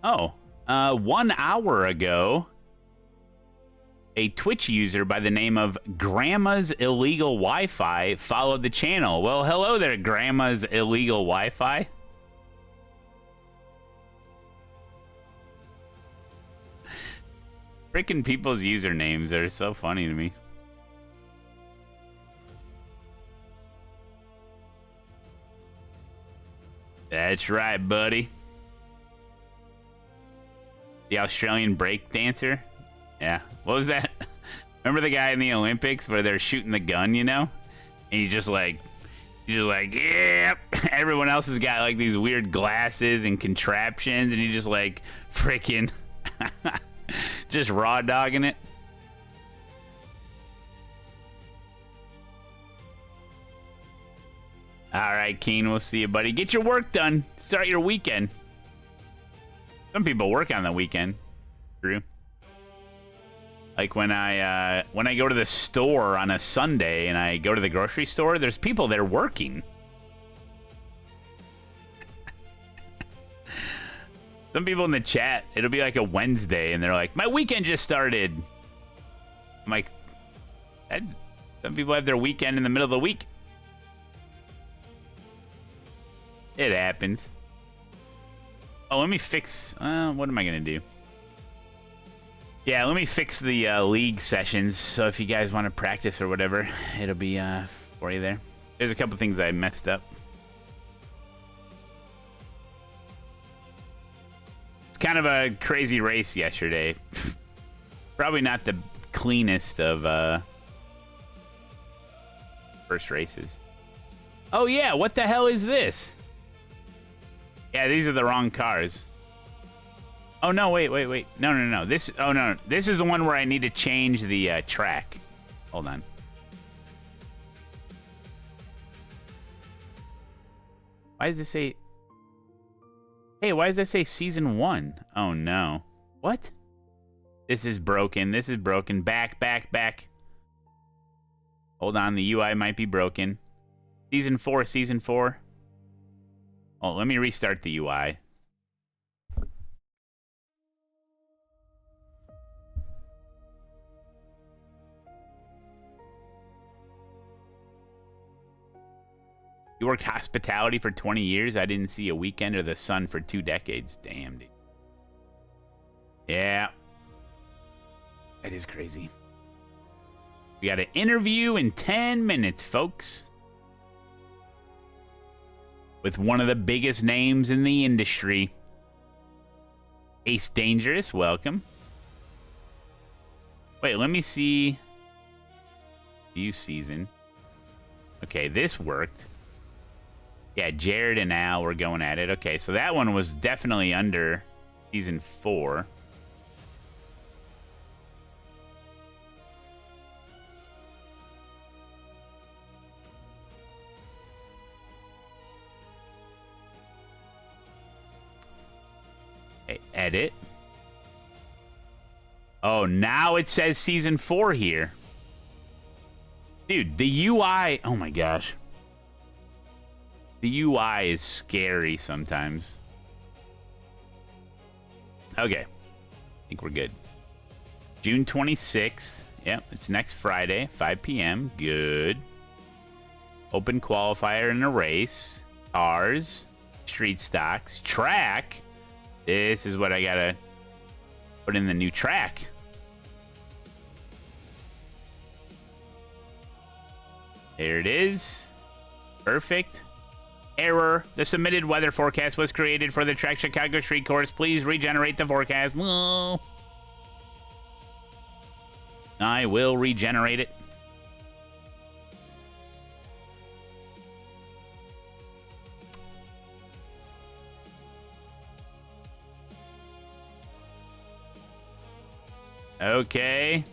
Oh, 1 hour ago, a Twitch user by the name of Grandma's Illegal Wi-Fi followed the channel. Well, hello there, Grandma's Illegal Wi-Fi. Freaking people's usernames are so funny to me. That's right, buddy. The Australian break dancer? Yeah. What was that? Remember the guy in the Olympics where they're shooting the gun, you know? And he just like He's just like, yeah. Everyone else has got like these weird glasses and contraptions, and he's just like freaking just raw dogging it. All right, Keen, we'll see you, buddy. Get your work done. Start your weekend. Some people work on the weekend. True. Like when I go to the store on a Sunday and I go to the grocery store, there's people there working. Some people in the chat, it'll be like a Wednesday, and they're like, "My weekend just started." I'm like, some people have their weekend in the middle of the week. It happens. Oh, let me fix... what am I going to do? Yeah, let me fix the league sessions, so if you guys want to practice or whatever, it'll be for you there. There's a couple things I messed up. It's kind of a crazy race yesterday. Probably not the cleanest of first races. Oh yeah, what the hell is this? Yeah, these are the wrong cars. Oh, no, wait. No. This is the one where I need to change the track. Hold on. Why does it say... Hey, why does that say Season 1? Oh, no. What? This is broken. This is broken. Back. Hold on, the UI might be broken. Season 4. Oh, let me restart the UI. You worked hospitality for 20 years? I didn't see a weekend or the sun for 2 decades. Damn, dude. Yeah. That is crazy. We got an interview in 10 minutes, folks. With one of the biggest names in the industry. Ace Dangerous, welcome. Wait, let me see. View season. Okay, this worked. Yeah, Jared and Al were going at it. Okay, so that one was definitely under Season 4. Edit. Oh, now it says Season 4 here. Dude, the UI... Oh my gosh. The UI is scary sometimes. Okay. I think we're good. June 26th. Yep, it's next Friday, 5 p.m. Good. Open qualifier in a race. Cars. Street stocks. Track. This is what I gotta put in the new track. There it is. Perfect. Error. The submitted weather forecast was created for the track Chicago Street Course. Please regenerate the forecast. I will regenerate it. Okay.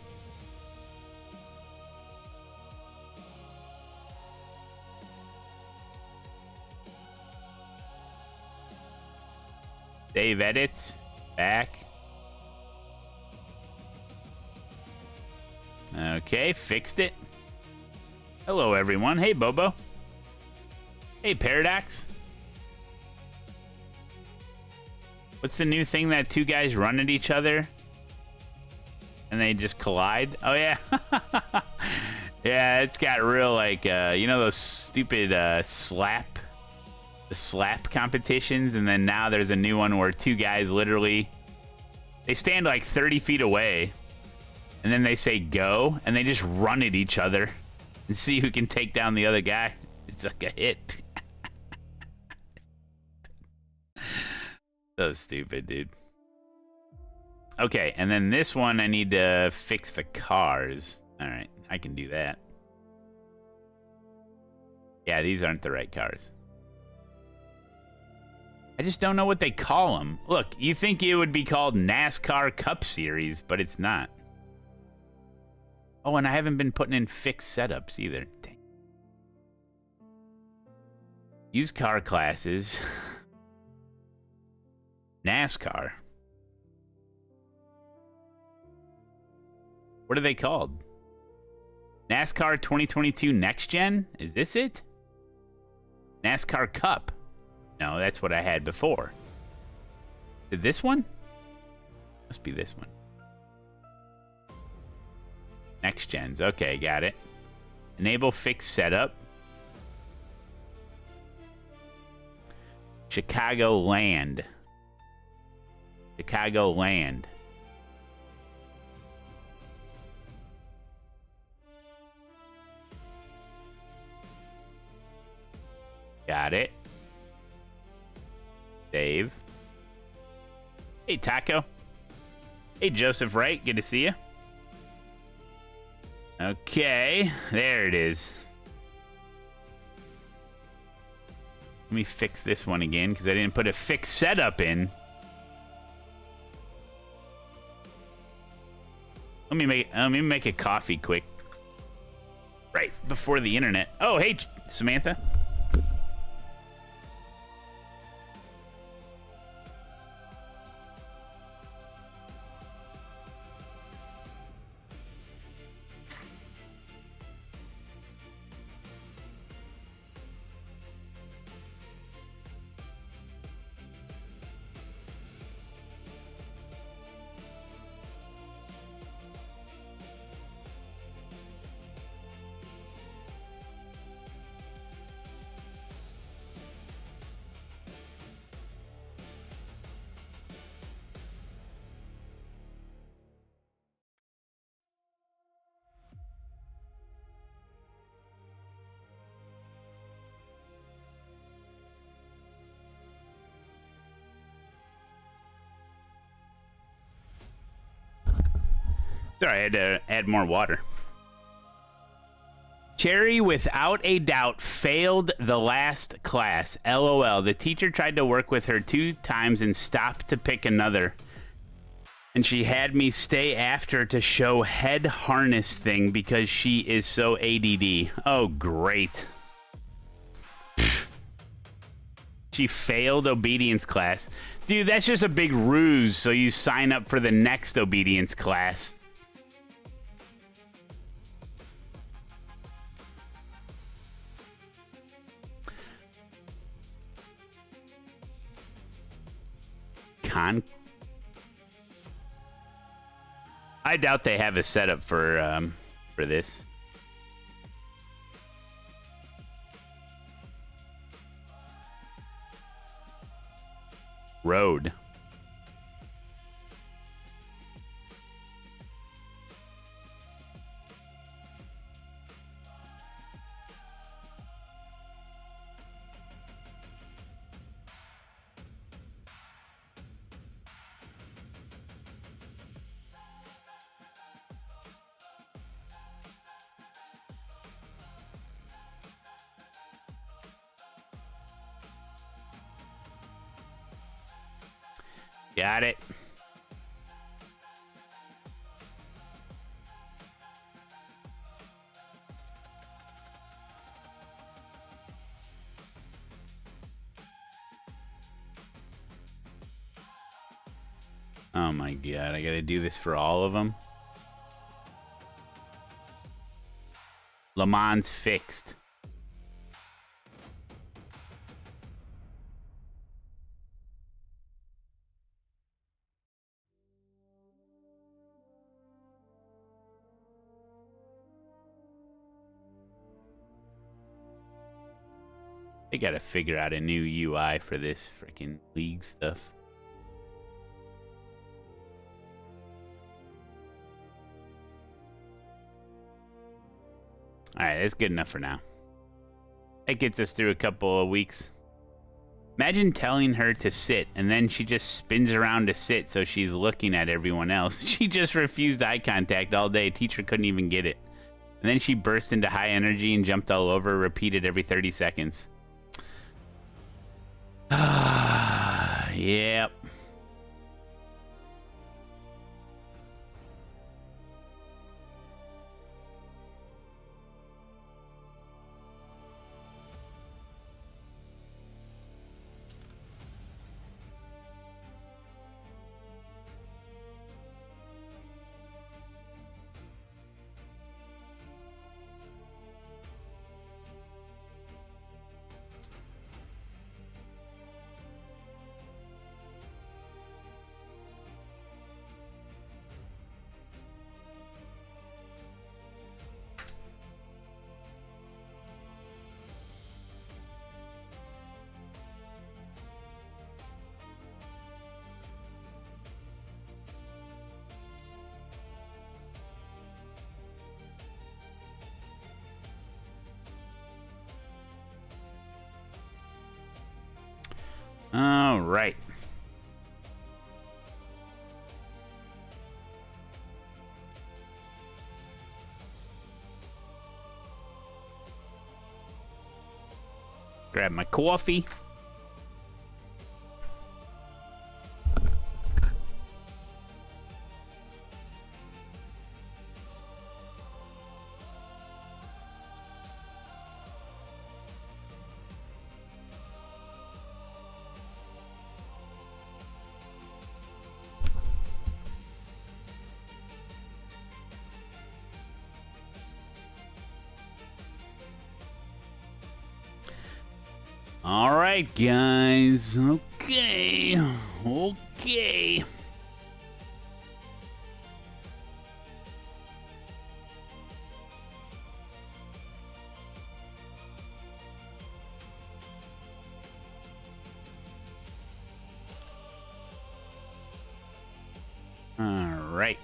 Save edits. Back. Okay, fixed it. Hello, everyone. Hey, Bobo. Hey, Paradox. What's the new thing that 2 guys run at each other? And they just collide? Oh, yeah. Yeah, it's got real, like, you know those stupid the slap competitions? And then now there's a new one where 2 guys literally, they stand like 30 feet away. And then they say go, and they just run at each other and see who can take down the other guy. It's like a hit. So stupid, dude. Okay, and then this one, I need to fix the cars. All right, I can do that. Yeah, these aren't the right cars. I just don't know what they call them. Look, you think it would be called NASCAR Cup Series, but it's not. Oh, and I haven't been putting in fixed setups either. Dang. Used car classes. NASCAR. What are they called? NASCAR 2022 Next Gen? Is this it? NASCAR Cup. No, that's what I had before. Did this one? Must be this one. Next Gens. Okay, got it. Enable fixed setup. Chicago Land. Chicago Land. Got it. Save. Hey, Taco. Hey, Joseph Wright. Good to see you. Okay. There it is. Let me fix this one again because I didn't put a fixed setup in. Let me make a coffee quick. Right before the internet. Oh, hey, Samantha. Sorry, I had to add more water. Cherry, without a doubt, failed the last class. LOL. The teacher tried to work with her 2 times and stopped to pick another. And she had me stay after to show head harness thing because she is so ADD. Oh, great. She failed obedience class. Dude, that's just a big ruse so you sign up for the next obedience class. I doubt they have a setup for this. Road. Got it. Oh my god, I gotta do this for all of them. Le Mans fixed. They gotta figure out a new UI for this freaking league stuff. Alright, that's good enough for now. That gets us through a couple of weeks. Imagine telling her to sit, and then she just spins around to sit so she's looking at everyone else. She just refused eye contact all day. Teacher couldn't even get it. And then she burst into high energy and jumped all over, repeated every 30 seconds. Yep. All right. Grab my coffee. All right, guys. Okay. Okay. All right.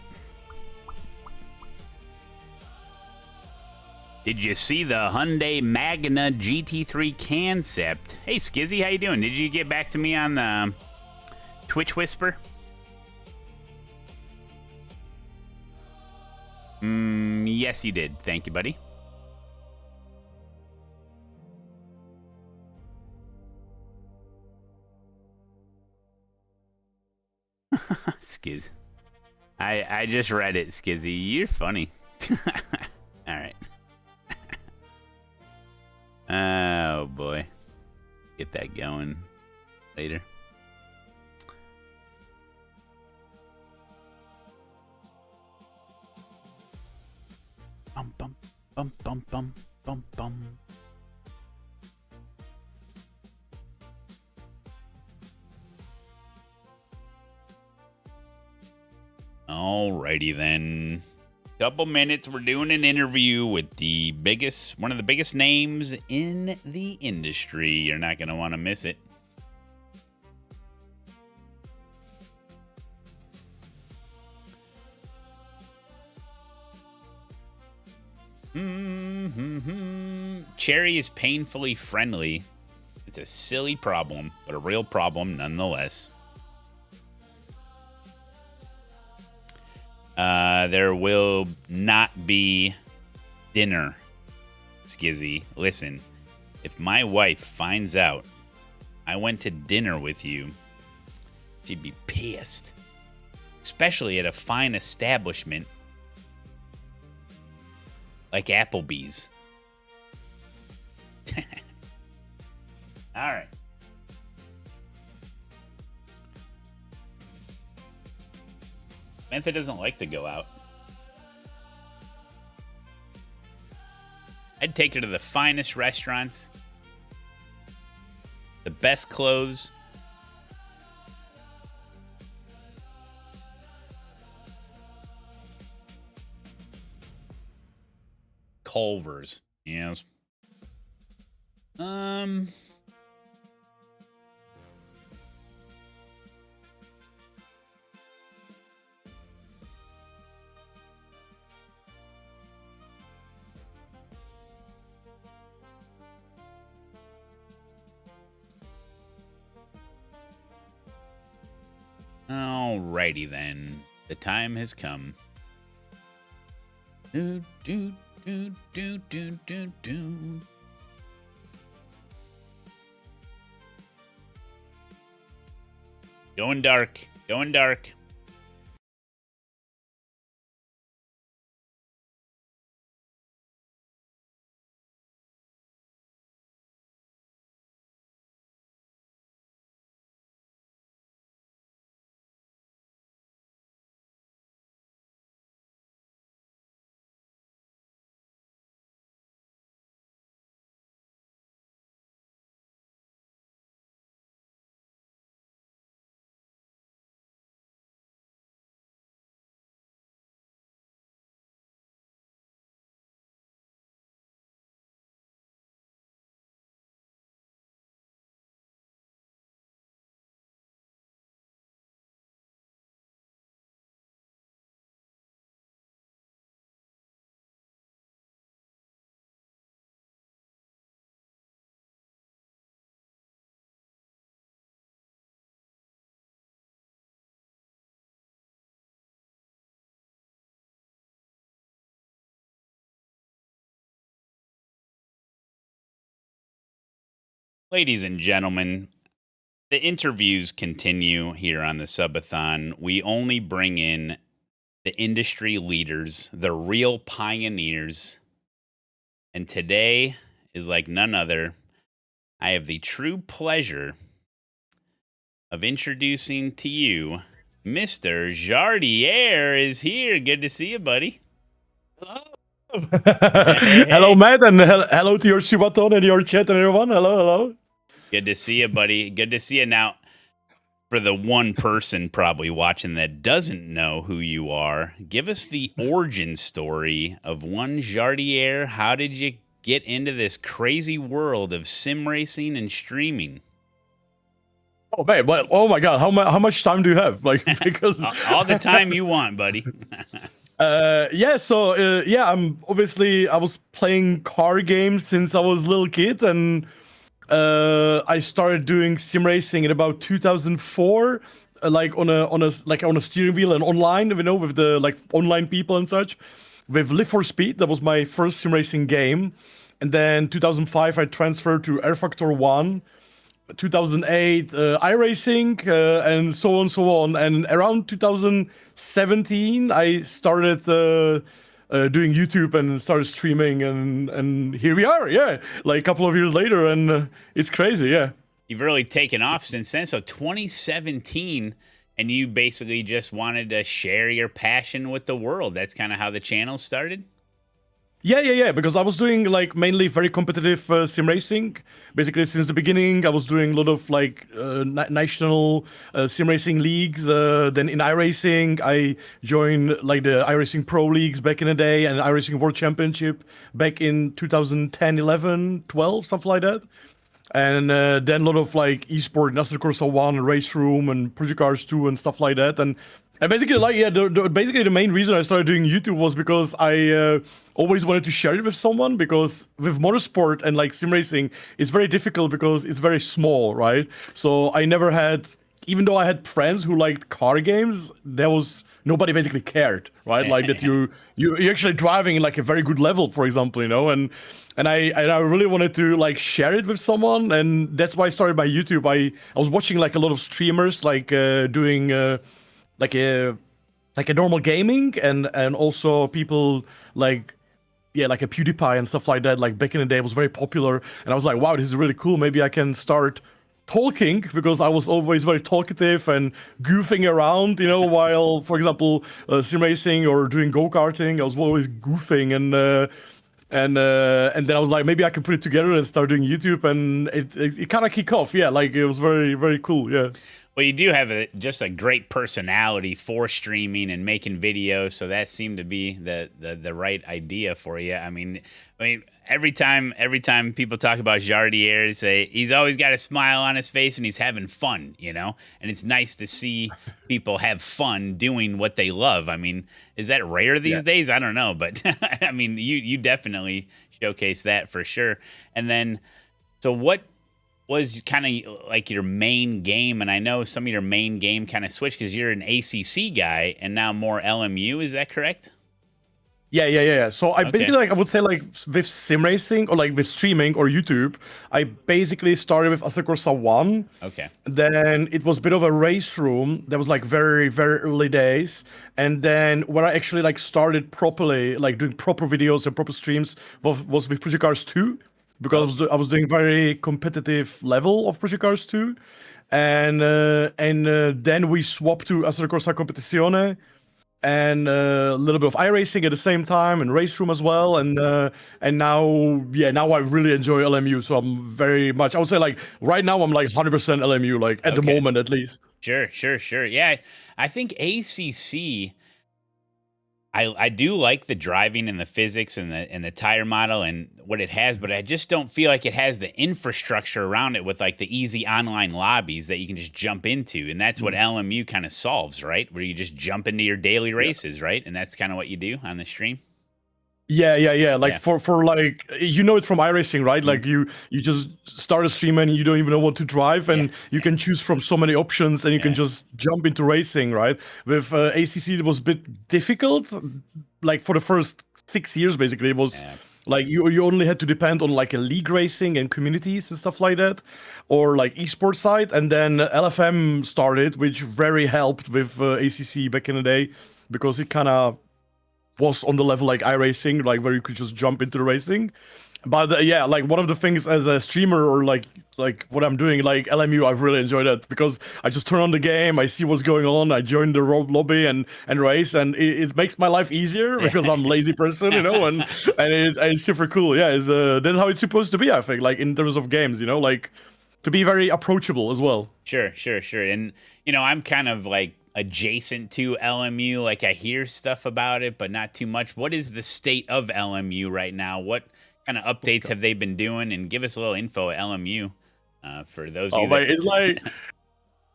Did you see the Hyundai Magna GT3 concept? Hey, Skizzy, how you doing? Did you get back to me on the Twitch Whisper? Yes, you did. Thank you, buddy. Skiz. I just read it, Skizzy. You're funny. All right. Oh, boy. Get that going later. Bum, bum, bum, bum, bum, bum, bum. Alrighty then. Couple minutes, we're doing an interview with one of the biggest names in the industry. You're not going to want to miss it. Cherry is painfully friendly. It's a silly problem, but a real problem nonetheless. There will not be dinner, Skizzy. Listen, if my wife finds out I went to dinner with you, she'd be pissed. Especially at a fine establishment like Applebee's. All right. Samantha doesn't like to go out. I'd take her to the finest restaurants, the best clothes, Culver's, yes. Alrighty then. The time has come. Do, do, do, do, do. Going dark. Going dark. Ladies and gentlemen, the interviews continue here on the Subathon. We only bring in the industry leaders, the real pioneers. And today is like none other. I have the true pleasure of introducing to you Mr. Jardier is here. Good to see you, buddy. Hello. Hello, Matt, and hello to your Subathon and your chat and everyone. Hello, hello. Good to see you, buddy. Good to see you. Now, for the one person probably watching that doesn't know who you are, give us the origin story of one Jardier. How did you get into this crazy world of sim racing and streaming? Oh man, well, oh my God, how much time do you have? Like, because all the time you want, buddy. yeah, so yeah, I was playing car games since I was a little kid, and I started doing sim racing in about 2004, like on a steering wheel and online, you know, with the like online people and such. With Live for Speed, that was my first sim racing game, and then 2005 I transferred to Air Factor 1. 2008 iRacing and so on, and around 2017 I started doing YouTube and started streaming, and here we are, yeah, like a couple of years later, and it's crazy, yeah. You've really taken off since then. So 2017, and you basically just wanted to share your passion with the world. That's kind of how the channel started? Yeah, because I was doing like mainly very competitive sim racing. Basically, since the beginning, I was doing a lot of like national sim racing leagues. Then in iRacing, I joined like the iRacing Pro Leagues back in the day, and iRacing World Championship back in 2010, 11, 12, something like that. And then a lot of like esport, Nasser Corsa 1, Race Room, and Project Cars 2, and stuff like that. And basically, like, yeah, basically the main reason I started doing YouTube was because I always wanted to share it with someone, because with motorsport and like sim racing, it's very difficult because it's very small, right? So I never had, even though I had friends who liked car games, there was nobody basically cared, right? Like that you're actually driving in like a very good level, for example, you know, and I really wanted to like share it with someone, and that's why I started my YouTube. I was watching like a lot of streamers like doing like a normal gaming, and also people like, yeah, like a PewDiePie and stuff like that, like back in the day, was very popular, and I was like, wow, this is really cool. Maybe I can start talking, because I was always very talkative and goofing around, you know, while, for example, sim racing or doing go-karting, I was always goofing, and then I was like, maybe I can put it together and start doing YouTube, and it kind of kicked off, yeah, like it was very, very cool, yeah. Well, you do have just a great personality for streaming and making videos, so that seemed to be the right idea for you. I mean, every time people talk about Jardier, say he's always got a smile on his face and he's having fun, you know. And it's nice to see people have fun doing what they love. I mean, is that rare these days? I don't know, but I mean, you definitely showcase that for sure. And then, so what was kind of like your main game? And I know some of your main game kind of switched because you're an ACC guy and now more LMU. Is that correct? Yeah. So I basically like I would say like with sim racing or like with streaming or YouTube, I basically started with ASETEK Corsa 1. Okay. Then it was a bit of a race room. That was like very, very early days. And then where I actually like started properly, like doing proper videos and proper streams was with Project Cars 2. Because I was doing very competitive level of Project Cars 2. And then we swapped to ASETEK Corsa Competizione. And a little bit of iRacing at the same time, and race room as well, and now I really enjoy LMU. So I'm very much, I would say like right now I'm like 100% LMU, like at the moment at least. Sure. Yeah, I think ACC. I do like the driving and the physics and the tire model and what it has, but I just don't feel like it has the infrastructure around it with like the easy online lobbies that you can just jump into. And that's what LMU kind of solves, right? Where you just jump into your daily races, right? And that's kind of what you do on the stream. Yeah. Like for like, you know it from iRacing, right? Like you just start a stream and you don't even know what to drive, and you can choose from so many options, and you can just jump into racing, right? With ACC, it was a bit difficult. Like for the first 6 years, basically, it was like you only had to depend on like a league racing and communities and stuff like that, or like esports side. And then LFM started, which very helped with ACC back in the day, because it kind of was on the level like iRacing, like where you could just jump into the racing. But yeah, like one of the things as a streamer or like what I'm doing, like LMU, I've really enjoyed it because I just turn on the game, I see what's going on, I join the lobby and race, and it makes my life easier because I'm a lazy person, you know, and it's super cool. Yeah, that's how it's supposed to be, I think, like in terms of games, you know, like to be very approachable as well. Sure. And, you know, I'm kind of like adjacent to LMU. Like I hear stuff about it, but not too much. What is the state of LMU right now? What kind of updates have they been doing? And give us a little info at LMU for those of you that... It's like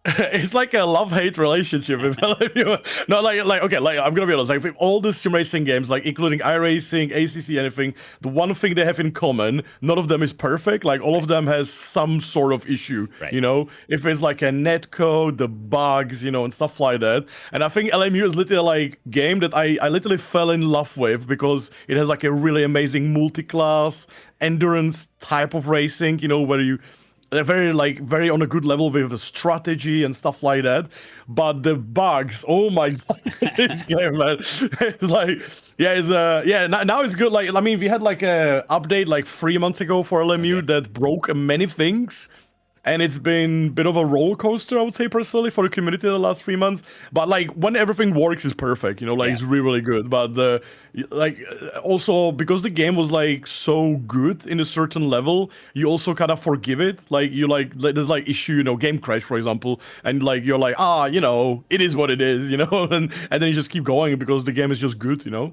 it's like a love-hate relationship with LMU. No, like okay, like I'm gonna be honest, like with all the sim racing games, like including iRacing, ACC, anything, the one thing they have in common, none of them is perfect. Like all of them has some sort of issue, you know, if it's like a netcode, the bugs, you know, and stuff like that. And I think LMU is literally like game that I literally fell in love with because it has like a really amazing multi-class endurance type of racing, you know, where they're very on a good level with the strategy and stuff like that. But the bugs, oh my god, this game, man. It's like, now it's good. Like, I mean, we had like a update like 3 months ago for LMU that broke many things. And it's been a bit of a roller coaster, I would say, personally, for the community the last 3 months. But like when everything works, it's perfect, you know, like it's really, really good. But also because the game was like so good in a certain level, you also kind of forgive it. Like there's like issue, you know, game crash, for example, and like you're like, you know, it is what it is, you know, and then you just keep going because the game is just good, you know.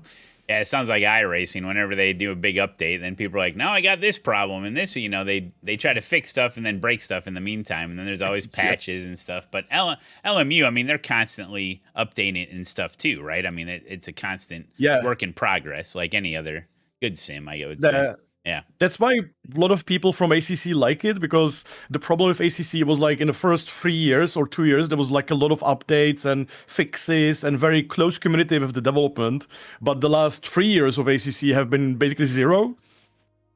Yeah, it sounds like iRacing. Whenever they do a big update, then people are like, no, I got this problem. And this, you know, they try to fix stuff and then break stuff in the meantime. And then there's always patches and stuff. But LMU, I mean, they're constantly updating it and stuff too, right? I mean, it's a constant work in progress, like any other good sim, I would say. Yeah. That's why a lot of people from ACC like it, because the problem with ACC was like in the first 3 years or 2 years, there was like a lot of updates and fixes and very close community with the development. But the last 3 years of ACC have been basically zero. And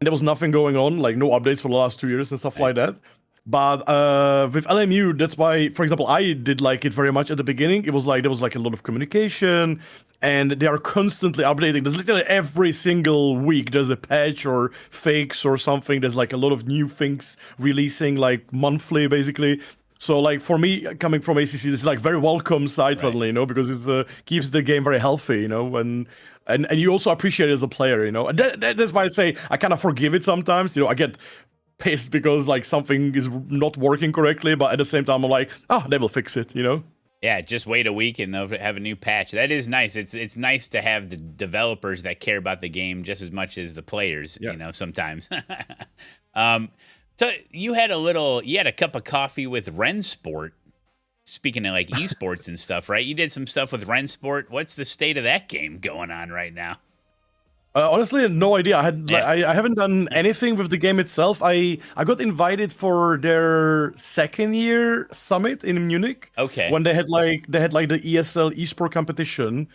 there was nothing going on, like no updates for the last 2 years and stuff like that. But with LMU, that's why, for example, I did like it very much at the beginning. It was like there was like a lot of communication, and they are constantly updating. There's literally every single week there's a patch or fix or something. There's like a lot of new things releasing like monthly, basically. So like for me, coming from ACC, this is like very welcome side suddenly, you know, because it keeps the game very healthy, you know, and you also appreciate it as a player, you know. And that's why I say I kind of forgive it sometimes. You know, I get pissed because like something is not working correctly, but at the same time I'm like, they will fix it, you know. Yeah, just wait a week and they'll have a new patch. That is nice. It's nice to have the developers that care about the game just as much as the players, you know, sometimes. So you had a cup of coffee with Rensport. Speaking of like esports and stuff, right? You did some stuff with Rensport. What's the state of that game going on right now? Honestly, no idea. I haven't done anything with the game itself. I got invited for their second year summit in Munich. Okay. When they had like the ESL esport competition,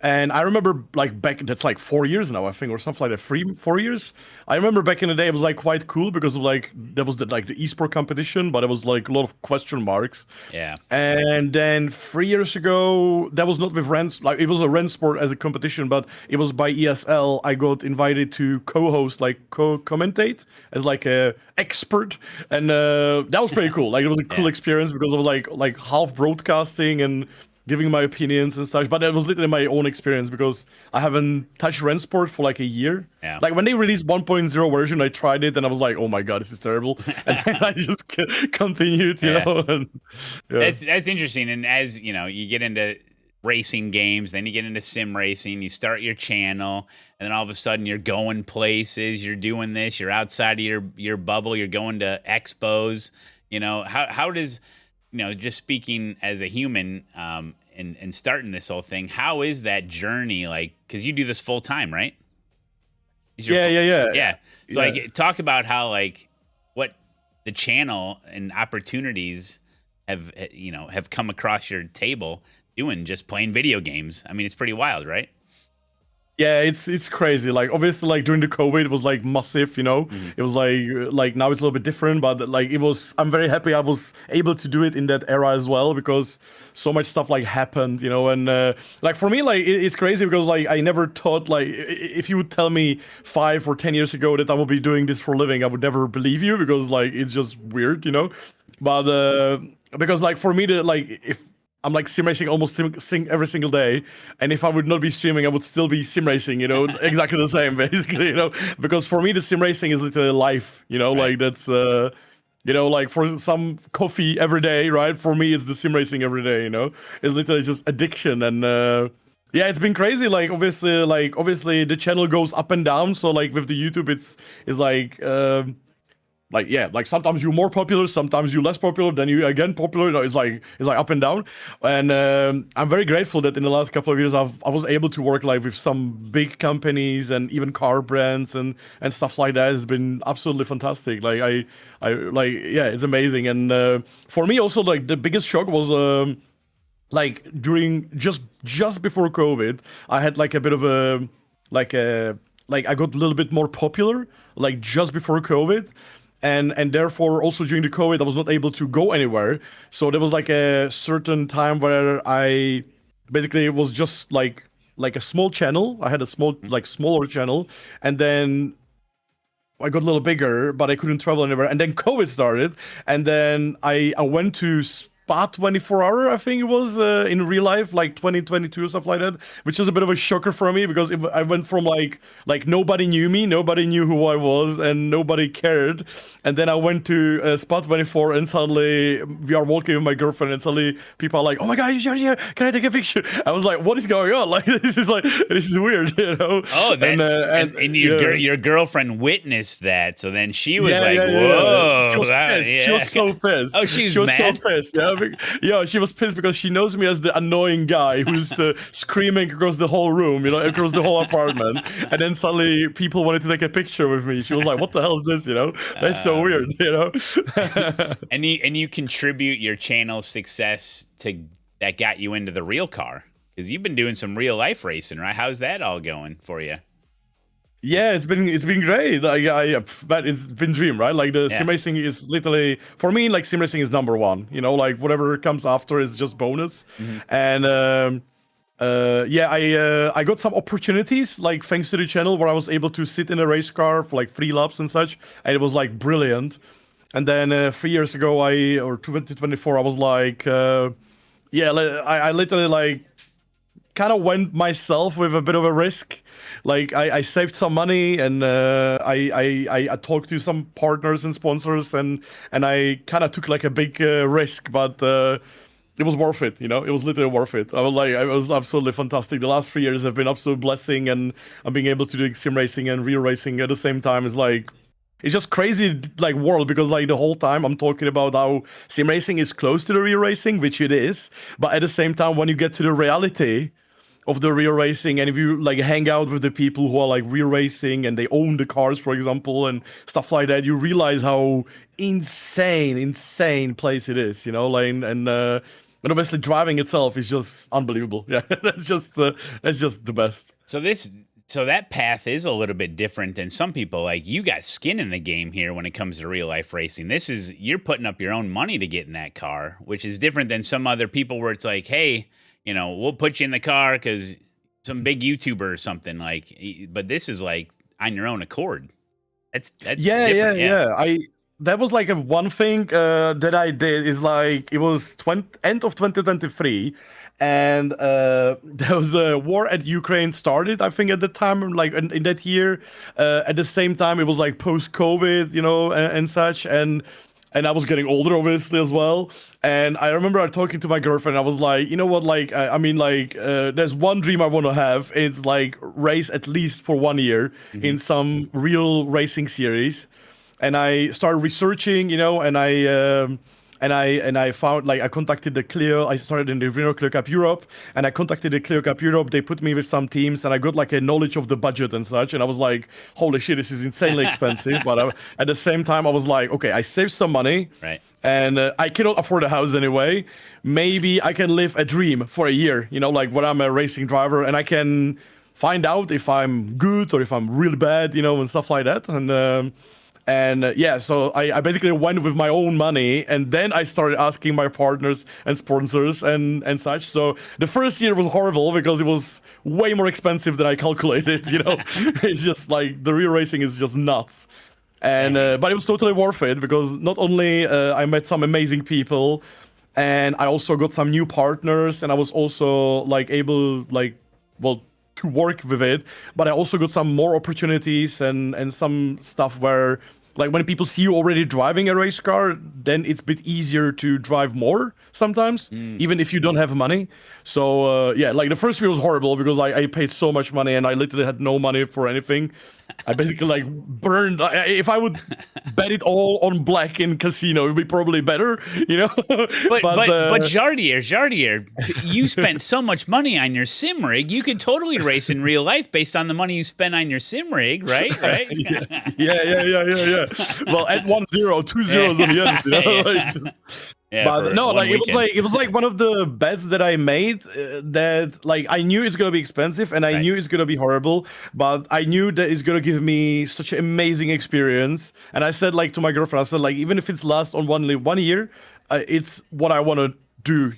And I remember like back, that's like 4 years now, I think, or something like that, 4 years. I remember back in the day, it was like quite cool because of like, there was the esport competition, but it was like a lot of question marks. Yeah. And then 3 years ago, that was not with Rens, like it was a Rensport as a competition, but it was by ESL. I got invited to co-host, like co-commentate as like a expert. And that was pretty cool. Like it was a cool experience because of like half broadcasting and giving my opinions and stuff, but it was literally my own experience because I haven't touched Rensport for like a year. Yeah. Like when they released 1.0 version, I tried it and I was like, oh my god, this is terrible. And then I just continued, you know. And, That's interesting. And as you know, you get into racing games, then you get into sim racing, you start your channel, and then all of a sudden you're going places, you're doing this, you're outside of your bubble, you're going to expos. You know, how does, you know, just speaking as a human, and starting this whole thing, how is that journey like? Because you do this full time, right? Yeah. So like, talk about how like what the channel and opportunities have come across your table doing just playing video games. I mean, it's pretty wild, right? Yeah, it's crazy. Like obviously, like during the COVID, it was like massive. You know, it was like now it's a little bit different, but like it was. I'm very happy I was able to do it in that era as well because so much stuff like happened. You know, and like for me, like it's crazy because like I never thought like if you would tell me 5 or 10 years ago that I would be doing this for a living, I would never believe you because like it's just weird, you know. But because like for me, if I'm like sim racing almost every single day, and if I would not be streaming, I would still be sim racing, you know, exactly the same, basically, you know, because for me the sim racing is literally life, you know, like that's, you know, like for some coffee every day, right? For me, it's the sim racing every day, you know, it's literally just addiction, and yeah, it's been crazy. Like obviously the channel goes up and down. So like with the YouTube, it's like sometimes you're more popular, sometimes you're less popular, then you again popular. You know, it's like up and down. And I'm very grateful that in the last couple of years I was able to work like with some big companies and even car brands and stuff like that. It's been absolutely fantastic. Like I like, yeah, it's amazing. And for me also like the biggest shock was like during just before COVID, I had like a bit of a like I got a little bit more popular like just before COVID. And therefore, also during the COVID, I was not able to go anywhere. So there was like a certain time where I basically was just like a small channel. I had a smaller channel, and then I got a little bigger, but I couldn't travel anywhere. And then COVID started, and then I went to Spa 24 Hour, I think it was, in real life, like 2022 or stuff like that, which is a bit of a shocker for me because I went from like nobody knew me, nobody knew who I was, and nobody cared. And then I went to Spa 24, and suddenly we are walking with my girlfriend, and suddenly people are like, "Oh my God, you're here! Can I take a picture?" I was like, "What is going on? Like this is weird, you know?" Oh, and your girlfriend witnessed that, so then she was like, "Whoa!" She was pissed. She was so pissed. Oh, she was mad? So pissed. Yeah, she was pissed because she knows me as the annoying guy who's screaming across the whole room, you know, across the whole apartment. And then suddenly people wanted to take a picture with me. She was like, "What the hell is this?" You know, that's so weird, you know. and you contribute your channel's success to that got you into the real car because you've been doing some real life racing, right? How's that all going for you? Yeah, it's been great. Like but it's been dream, right? Like the sim racing is literally for me. Like sim racing is number one. You know, like whatever comes after is just bonus. And I got some opportunities like thanks to the channel where I was able to sit in a race car for like 3 laps and such, and it was like brilliant. And then 3 years ago, or 2024, I was like, I literally like kind of went myself with a bit of a risk. Like I saved some money, and I talked to some partners and sponsors, and I kind of took like a big risk, but it was worth it. You know, it was literally worth it. I was absolutely fantastic. The last 3 years have been absolute blessing, and I'm being able to do sim racing and real racing at the same time is like. It's just crazy, like, world, because, like, the whole time I'm talking about how sim racing is close to the real racing, which it is, but at the same time, when you get to the reality of the real racing, and if you, like, hang out with the people who are, like, real racing, and they own the cars, for example, and stuff like that, you realize how insane place it is, you know, like, and But obviously, driving itself is just unbelievable. Yeah, that's just the best. So that path is a little bit different than some people. Like, you got skin in the game here when it comes to real life racing. You're putting up your own money to get in that car, which is different than some other people where it's like, hey, we'll put you in the car because some big YouTuber or something. Like, but this is like on your own accord. That's different. Yeah. That was like one thing that I did is like it was end of 2023, and there was a war at Ukraine started. I think at the time, like in that year, at the same time it was like post-COVID, and such, and I was getting older obviously as well. And I remember talking to my girlfriend. I was like, you know what, like there's one dream I want to have. It's like race at least for 1 year in some real racing series. And I started researching, and I found, like, I contacted the Clio. I started in the Renault Clio Cup Europe, and I contacted the Clio Cup Europe. They put me with some teams, and I got like a knowledge of the budget and such. And I was like, holy shit, this is insanely expensive. But at the same time, I was like, okay, I saved some money, right? And I cannot afford a house anyway. Maybe I can live a dream for a year, like when I'm a racing driver, and I can find out if I'm good or if I'm really bad, and stuff like that. So I basically went with my own money, and then I started asking my partners and sponsors and such. So the first year was horrible because it was way more expensive than I calculated. It's just like the real racing is just nuts. And but it was totally worth it because not only I met some amazing people, and I also got some new partners, and I was also like able to work with it, but I also got some more opportunities and some stuff where, like, when people see you already driving a race car, then it's a bit easier to drive more sometimes, even if you don't have money. So like the first year was horrible because I paid so much money and I literally had no money for anything. I basically like burned. If I would bet it all on black in casino, it would be probably better, But Jardier, you spent so much money on your sim rig. You could totally race in real life based on the money you spent on your sim rig, right? Yeah. Well, at 1-0, 2 zeros on the end, But no, like it was like one of the bets that I made that like I knew it's gonna be expensive and I knew it's gonna be horrible, but I knew that it's gonna give me such an amazing experience. And I said like to my girlfriend, I said like even if it's last on 1 year, it's what I want to do,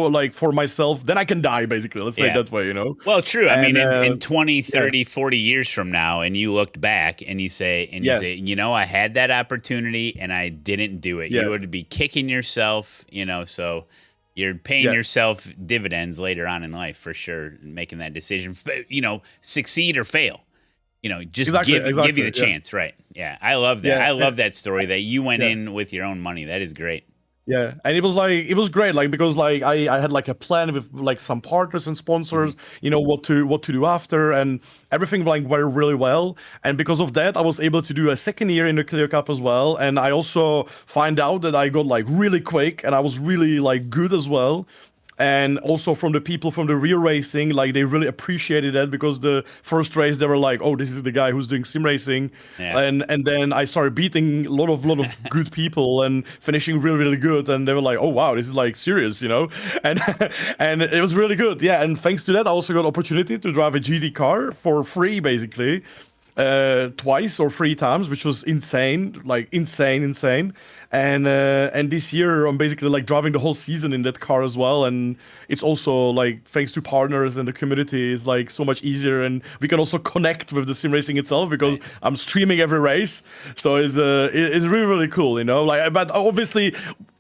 like for myself, then I can die basically. Let's say it that way, Well, true. I mean, in 20, 30, 40 years from now, and you looked back and you say, I had that opportunity and I didn't do it. You would be kicking yourself, so you're paying yourself dividends later on in life for sure, making that decision, succeed or fail. Just give you the chance, right? Yeah, I love that. I love that story that you went in with your own money. That is great. Yeah, and it was great, like because like I had like a plan with like some partners and sponsors, what to do after, and everything like went really well. And because of that, I was able to do a second year in the Clio Cup as well. And I also find out that I got like really quick, and I was really like good as well. And also from the people from the real racing, like they really appreciated that because the first race they were like, oh, this is the guy who's doing sim racing. And then I started beating a lot of good people and finishing really good. And they were like, oh wow, this is like serious, and and it was really good. Yeah, and thanks to that, I also got opportunity to drive a GT car for free basically. Twice or 3 times, which was insane, like insane. And this year I'm basically like driving the whole season in that car as well. And it's also like thanks to partners and the community is like so much easier, and we can also connect with the sim racing itself because I'm streaming every race. So it's really cool, like, but obviously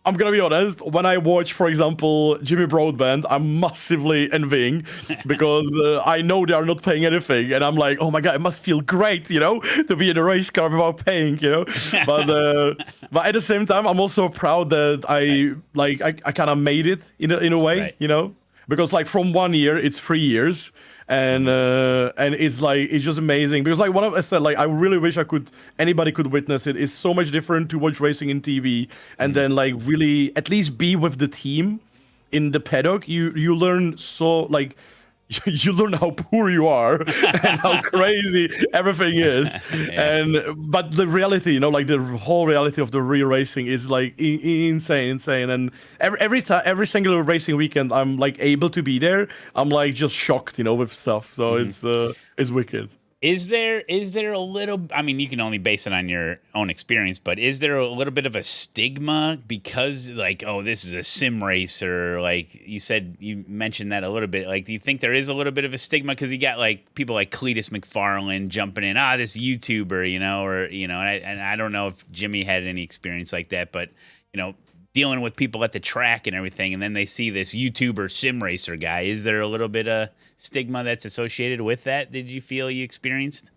I'm gonna be honest, when I watch, for example, Jimmy Broadbent, I'm massively envying because I know they are not paying anything, and I'm like, oh my god, it must feel great, to be in a race car without paying, But at the same time, I'm also proud that I kind of made it in a way, because like from 1 year, it's 3 years. And it's just amazing because like I said, like I really wish anybody could witness it. It's so much different to watch racing in TV and then like really at least be with the team in the paddock. You learn so like you learn how poor you are and how crazy everything is. But the reality, like the whole reality of the real racing is like insane. And every single racing weekend I'm like able to be there, I'm like just shocked, with stuff. So it's wicked. Is there a little, I mean, you can only base it on your own experience, but is there a little bit of a stigma because like, oh, this is a sim racer? Like you mentioned that a little bit. Like, do you think there is a little bit of a stigma because you got like people like Cletus McFarlane jumping in, this YouTuber, and I don't know if Jimmy had any experience like that, but, dealing with people at the track and everything, and then they see this YouTuber sim racer guy. Is there a little bit of stigma that's associated with that? Did you feel you experienced?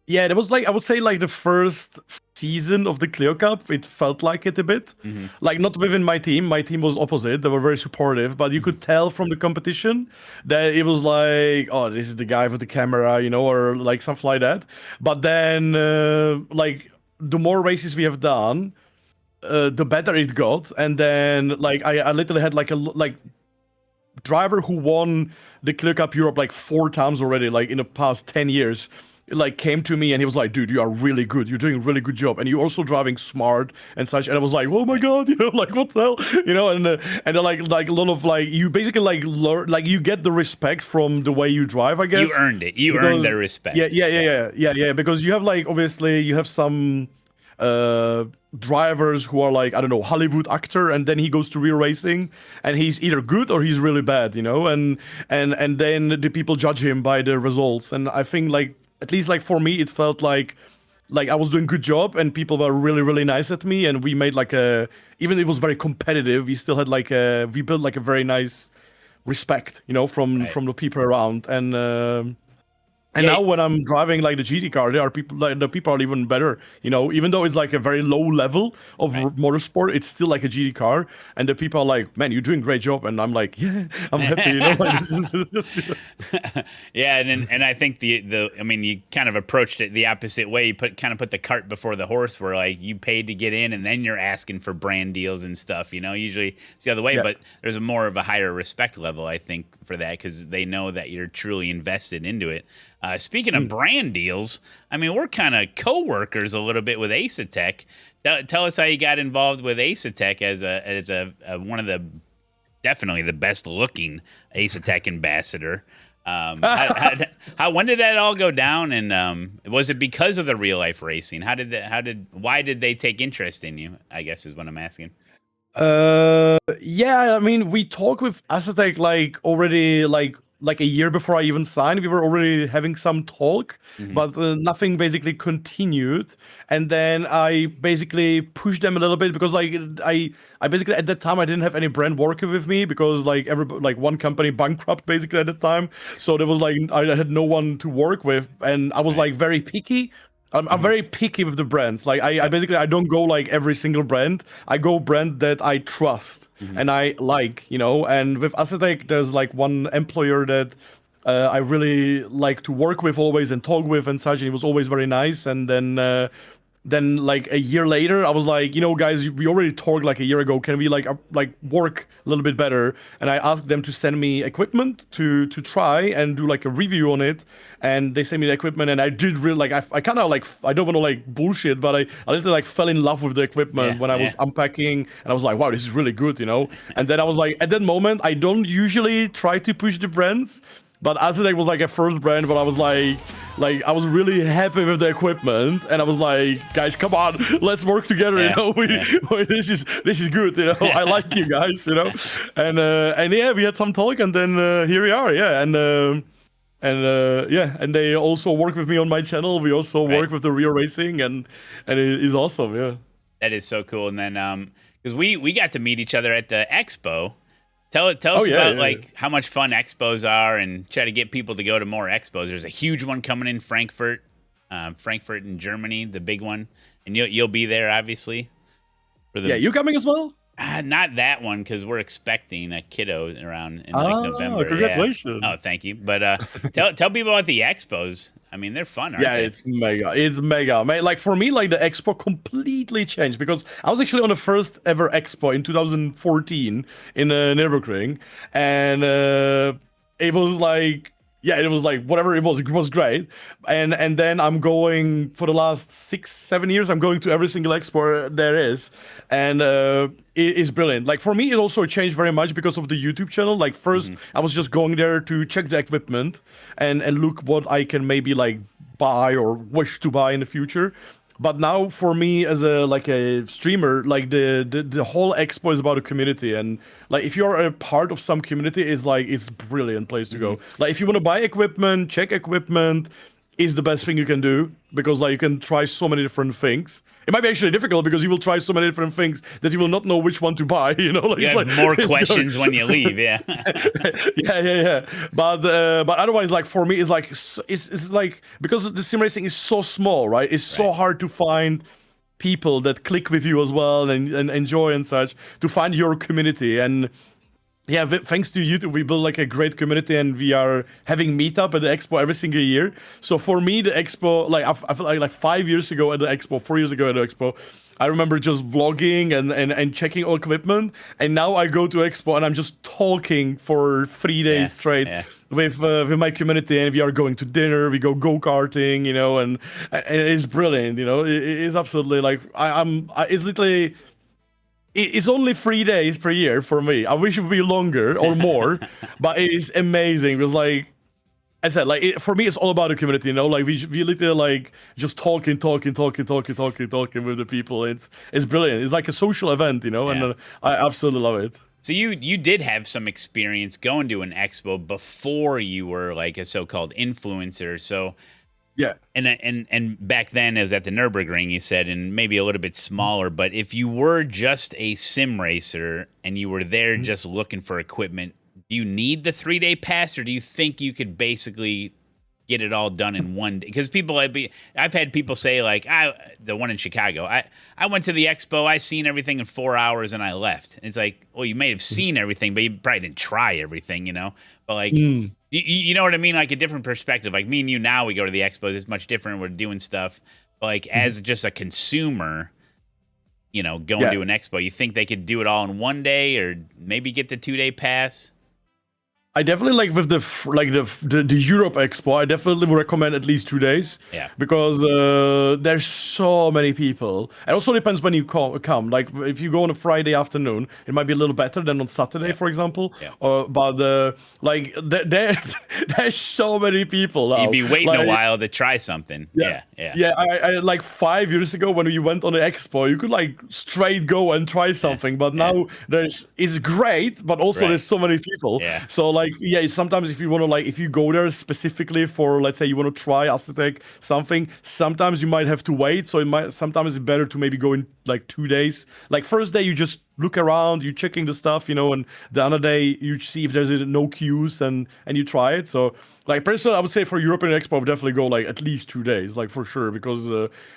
Yeah, it was like, I would say like the first season of the Clio Cup, it felt like it a bit. Like not within my team. My team was opposite. They were very supportive, but you could tell from the competition that it was like, oh, this is the guy with the camera, or like something like that. But then like the more races we have done, the better it got. And then like I literally had like a driver who won the Clio Cup Europe like 4 times already, like in the past 10 years, like came to me and he was like, dude, you are really good. You're doing a really good job. And you're also driving smart and such. And I was like, oh my God, like what the hell? And then like a lot of like, you basically like learn, like you get the respect from the way you drive, I guess. You earned it. You earned their respect. Yeah. Because you have like, obviously you have some drivers who are like, I don't know, Hollywood actor, and then he goes to real racing and he's either good or he's really bad, and then the people judge him by the results. And I think like, at least like for me, it felt like I was doing a good job and people were really, really nice at me. And we made like even it was very competitive, we still had like we built like a very nice respect, from the people around. And now when I'm driving like the GT car, there are people like the people are even better, even though it's like a very low level of motorsport, it's still like a GT car. And the people are like, man, you're doing a great job. And I'm like, yeah, I'm happy, Yeah. And I think I mean, you kind of approached it the opposite way. You kind of put the cart before the horse, where like you paid to get in and then you're asking for brand deals and stuff, usually it's the other way, but there's a more of a higher respect level, I think, for that, because they know that you're truly invested into it. Speaking of brand deals, I mean, we're kind of co-workers a little bit with ASETEK. Tell us how you got involved with ASETEK as a one of the definitely the best looking ASETEK ambassador. When did that all go down? And was it because of the real life racing? Why did they take interest in you? I guess is what I'm asking. Yeah, I mean, we talked with ASETEK like already like a year before I even signed. We were already having some talk, but nothing basically continued. And then I basically pushed them a little bit because like I basically at that time I didn't have any brand working with me because like one company bankrupt basically at the time. So there was like I had no one to work with, and I was like very picky. I'm very picky with the brands. Like I basically I don't go like every single brand. I go brand that I trust and I like, And with ASETEK, there's like one employer that I really like to work with always and talk with and such. And he was always very nice. And then like a year later, I was like, guys, we already talked like a year ago. Can we like work a little bit better? And I asked them to send me equipment to try and do like a review on it. And they sent me the equipment, and I did really like. I kind of like. I don't want to like bullshit, but I literally like fell in love with the equipment when I was unpacking, and I was like, wow, this is really good, And then I was like, at that moment, I don't usually try to push the brands. But ASETEK was like a first brand, but I was like I was really happy with the equipment, and I was like, guys, come on, let's work together, this is good, I like you guys, and yeah, we had some talk, and then here we are, and they also work with me on my channel. We also work with the real racing, and it is awesome, That is so cool. And then because we got to meet each other at the expo. Tell us about like how much fun expos are, and try to get people to go to more expos. There's a huge one coming in Frankfurt in Germany, the big one, and you'll be there obviously. You coming as well? Not that one, because we're expecting a kiddo around in like November. Congratulations! Oh, thank you. But tell people about the expos. I mean, they're fun, aren't they? It's mega. It's mega. Like for me, like the expo completely changed because I was actually on the first ever expo in 2014 in Nürburgring, and it was like, yeah, it was like whatever it was great. And then I'm going for the last 6-7 years. I'm going to every single expo there is, and it is brilliant. Like for me, it also changed very much because of the YouTube channel. Like first, I was just going there to check the equipment and look what I can maybe like buy or wish to buy in the future. But now for me as a streamer, like the whole expo is about a community, and like if you're a part of some community, it's a brilliant place to go. Like if you want to buy equipment, check equipment is the best thing you can do, because like you can try so many different things. It might be actually difficult because you will try so many different things that you will not know which one to buy. You know, like, you have more questions when you leave. Yeah. yeah. But otherwise, like for me, it's like because the sim racing is so small, right? It's so hard to find people that click with you as well and enjoy and such, to find your community. And yeah, thanks to YouTube, we built like a great community, and we are having meetup at the expo every single year. So for me, the expo, like I feel like 5 years ago at the expo, 4 years ago at the expo, I remember just vlogging and checking all equipment. And now I go to expo and I'm just talking for 3 days straight with my community, and we are going to dinner, we go-karting, you know, and it's brilliant, you know. It is absolutely like it's literally. It's only 3 days per year for me. I wish it would be longer or more, but it is amazing because, like I said, like for me, it's all about the community. You know, like we literally like just talking with the people. It's brilliant. It's like a social event, you know, and I absolutely love it. So you did have some experience going to an expo before you were like a so-called influencer. So. Yeah, and back then it was at the Nürburgring, you said, and maybe a little bit smaller. But if you were just a sim racer and you were there just looking for equipment, do you need the 3-day pass, or do you think you could basically get it all done in one day? Because I've had people say like, the one in Chicago, I went to the expo, I seen everything in 4 hours and I left. And it's like, well, you may have seen everything, but you probably didn't try everything, you know. But like. You know what I mean? Like a different perspective. Like me and you now, we go to the expos. It's much different. We're doing stuff. But like as just a consumer, you know, going to an expo, you think they could do it all in one day, or maybe get the 2-day pass? I definitely like with the Europe Expo. I definitely would recommend at least 2 days. Yeah. Because there's so many people. It also depends when you come. Like if you go on a Friday afternoon, it might be a little better than on Saturday, for example. Yeah. But like there's so many people now. You'd be waiting a while to try something. Yeah. I like 5 years ago when you went on the expo, you could like straight go and try something. But now it's great, but also there's so many people. Yeah. So like, sometimes if you want to, like, if you go there specifically for, let's say you want to try ASETEK something, sometimes you might have to wait. So sometimes it's better to maybe go in like 2 days. Like first day you just look around, you're checking the stuff, you know, and the other day you see if there's no queues and you try it. So like personally, I would say for European Expo, I would definitely go like at least 2 days, like for sure, because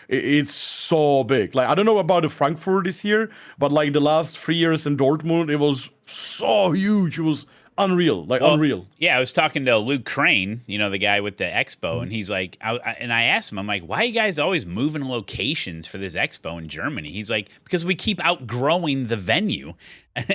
it's so big. Like I don't know about the Frankfurt this year, but like the last 3 years in Dortmund, it was so huge. It was unreal, unreal. Yeah, I was talking to Luke Crane, you know, the guy with the expo, and he's like, and I asked him, I'm like, why are you guys always moving locations for this expo in Germany? He's like, because we keep outgrowing the venue.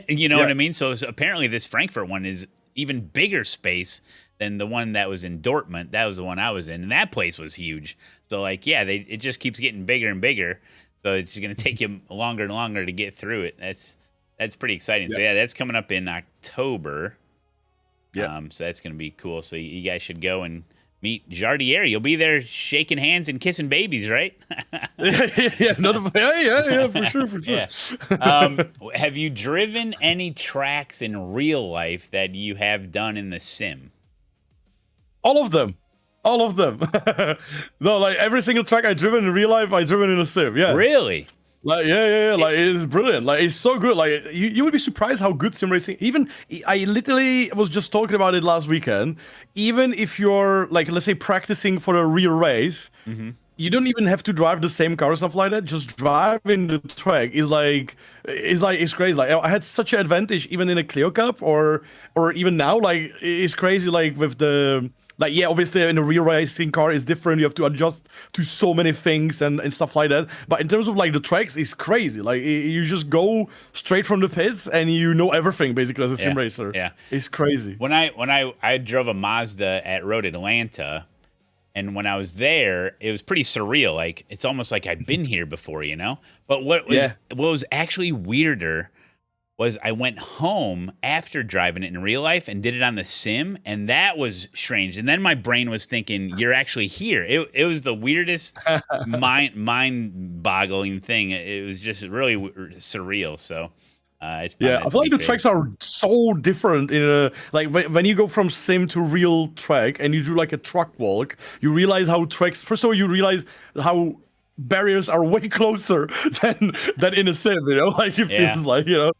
You know what I mean? So apparently this Frankfurt one is even bigger space than the one that was in Dortmund. That was the one I was in, and that place was huge. So like, yeah, it just keeps getting bigger and bigger. So it's going to take you longer and longer to get through it. That's pretty exciting. So yeah, that's coming up in October. Yeah. So that's going to be cool. So you guys should go and meet Jardier. You'll be there shaking hands and kissing babies, right? Yeah, for sure. Yeah. Have you driven any tracks in real life that you have done in the sim? All of them. No, like every single track I've driven in real life, I've driven in a sim. Yeah. Really? Like like it's brilliant. Like it's so good. Like you would be surprised how good sim racing. Even I literally was just talking about it last weekend. Even if you're like, let's say, practicing for a real race, you don't even have to drive the same car or stuff like that. Just driving the track is it's crazy. Like I had such an advantage even in a Clio Cup or even now. Like it's crazy. Like with the like, yeah, obviously in a real racing car is different. You have to adjust to so many things and stuff like that. But in terms of like the tracks, it's crazy. Like you just go straight from the pits and you know everything basically as a sim racer. Yeah, it's crazy. When I drove a Mazda at Road Atlanta, and when I was there, it was pretty surreal. Like it's almost like I'd been here before, you know. But what was actually weirder was I went home after driving it in real life and did it on the sim, and that was strange. And then my brain was thinking, "You're actually here." It was the weirdest, mind-boggling thing. It was just really surreal. So, I feel like the tracks are so different. In a like when you go from sim to real track and you do like a truck walk, you realize how tracks. First of all, you realize how barriers are way closer than in a sim. You know, like it feels like, you know.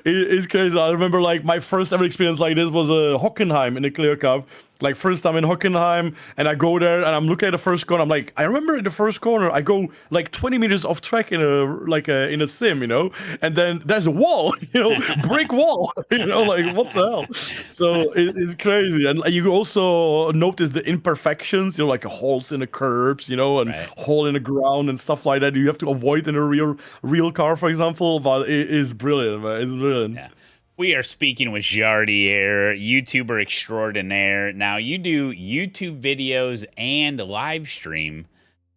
It's crazy. I remember like my first ever experience like this was Hockenheim in the Clear Cup. Like first time in Hockenheim, and I go there and I'm looking at the first corner. I'm like, I remember in the first corner I go like 20 meters off track in a sim, you know, and then there's a wall, you know, brick wall, you know, like what the hell? So it's crazy, and you also notice the imperfections, you know, like holes in the curbs, you know, and hole in the ground and stuff like that. You have to avoid in a real car, for example. But it is brilliant, man. It's brilliant. Yeah. We are speaking with Jardier, YouTuber extraordinaire. Now, you do YouTube videos and live stream.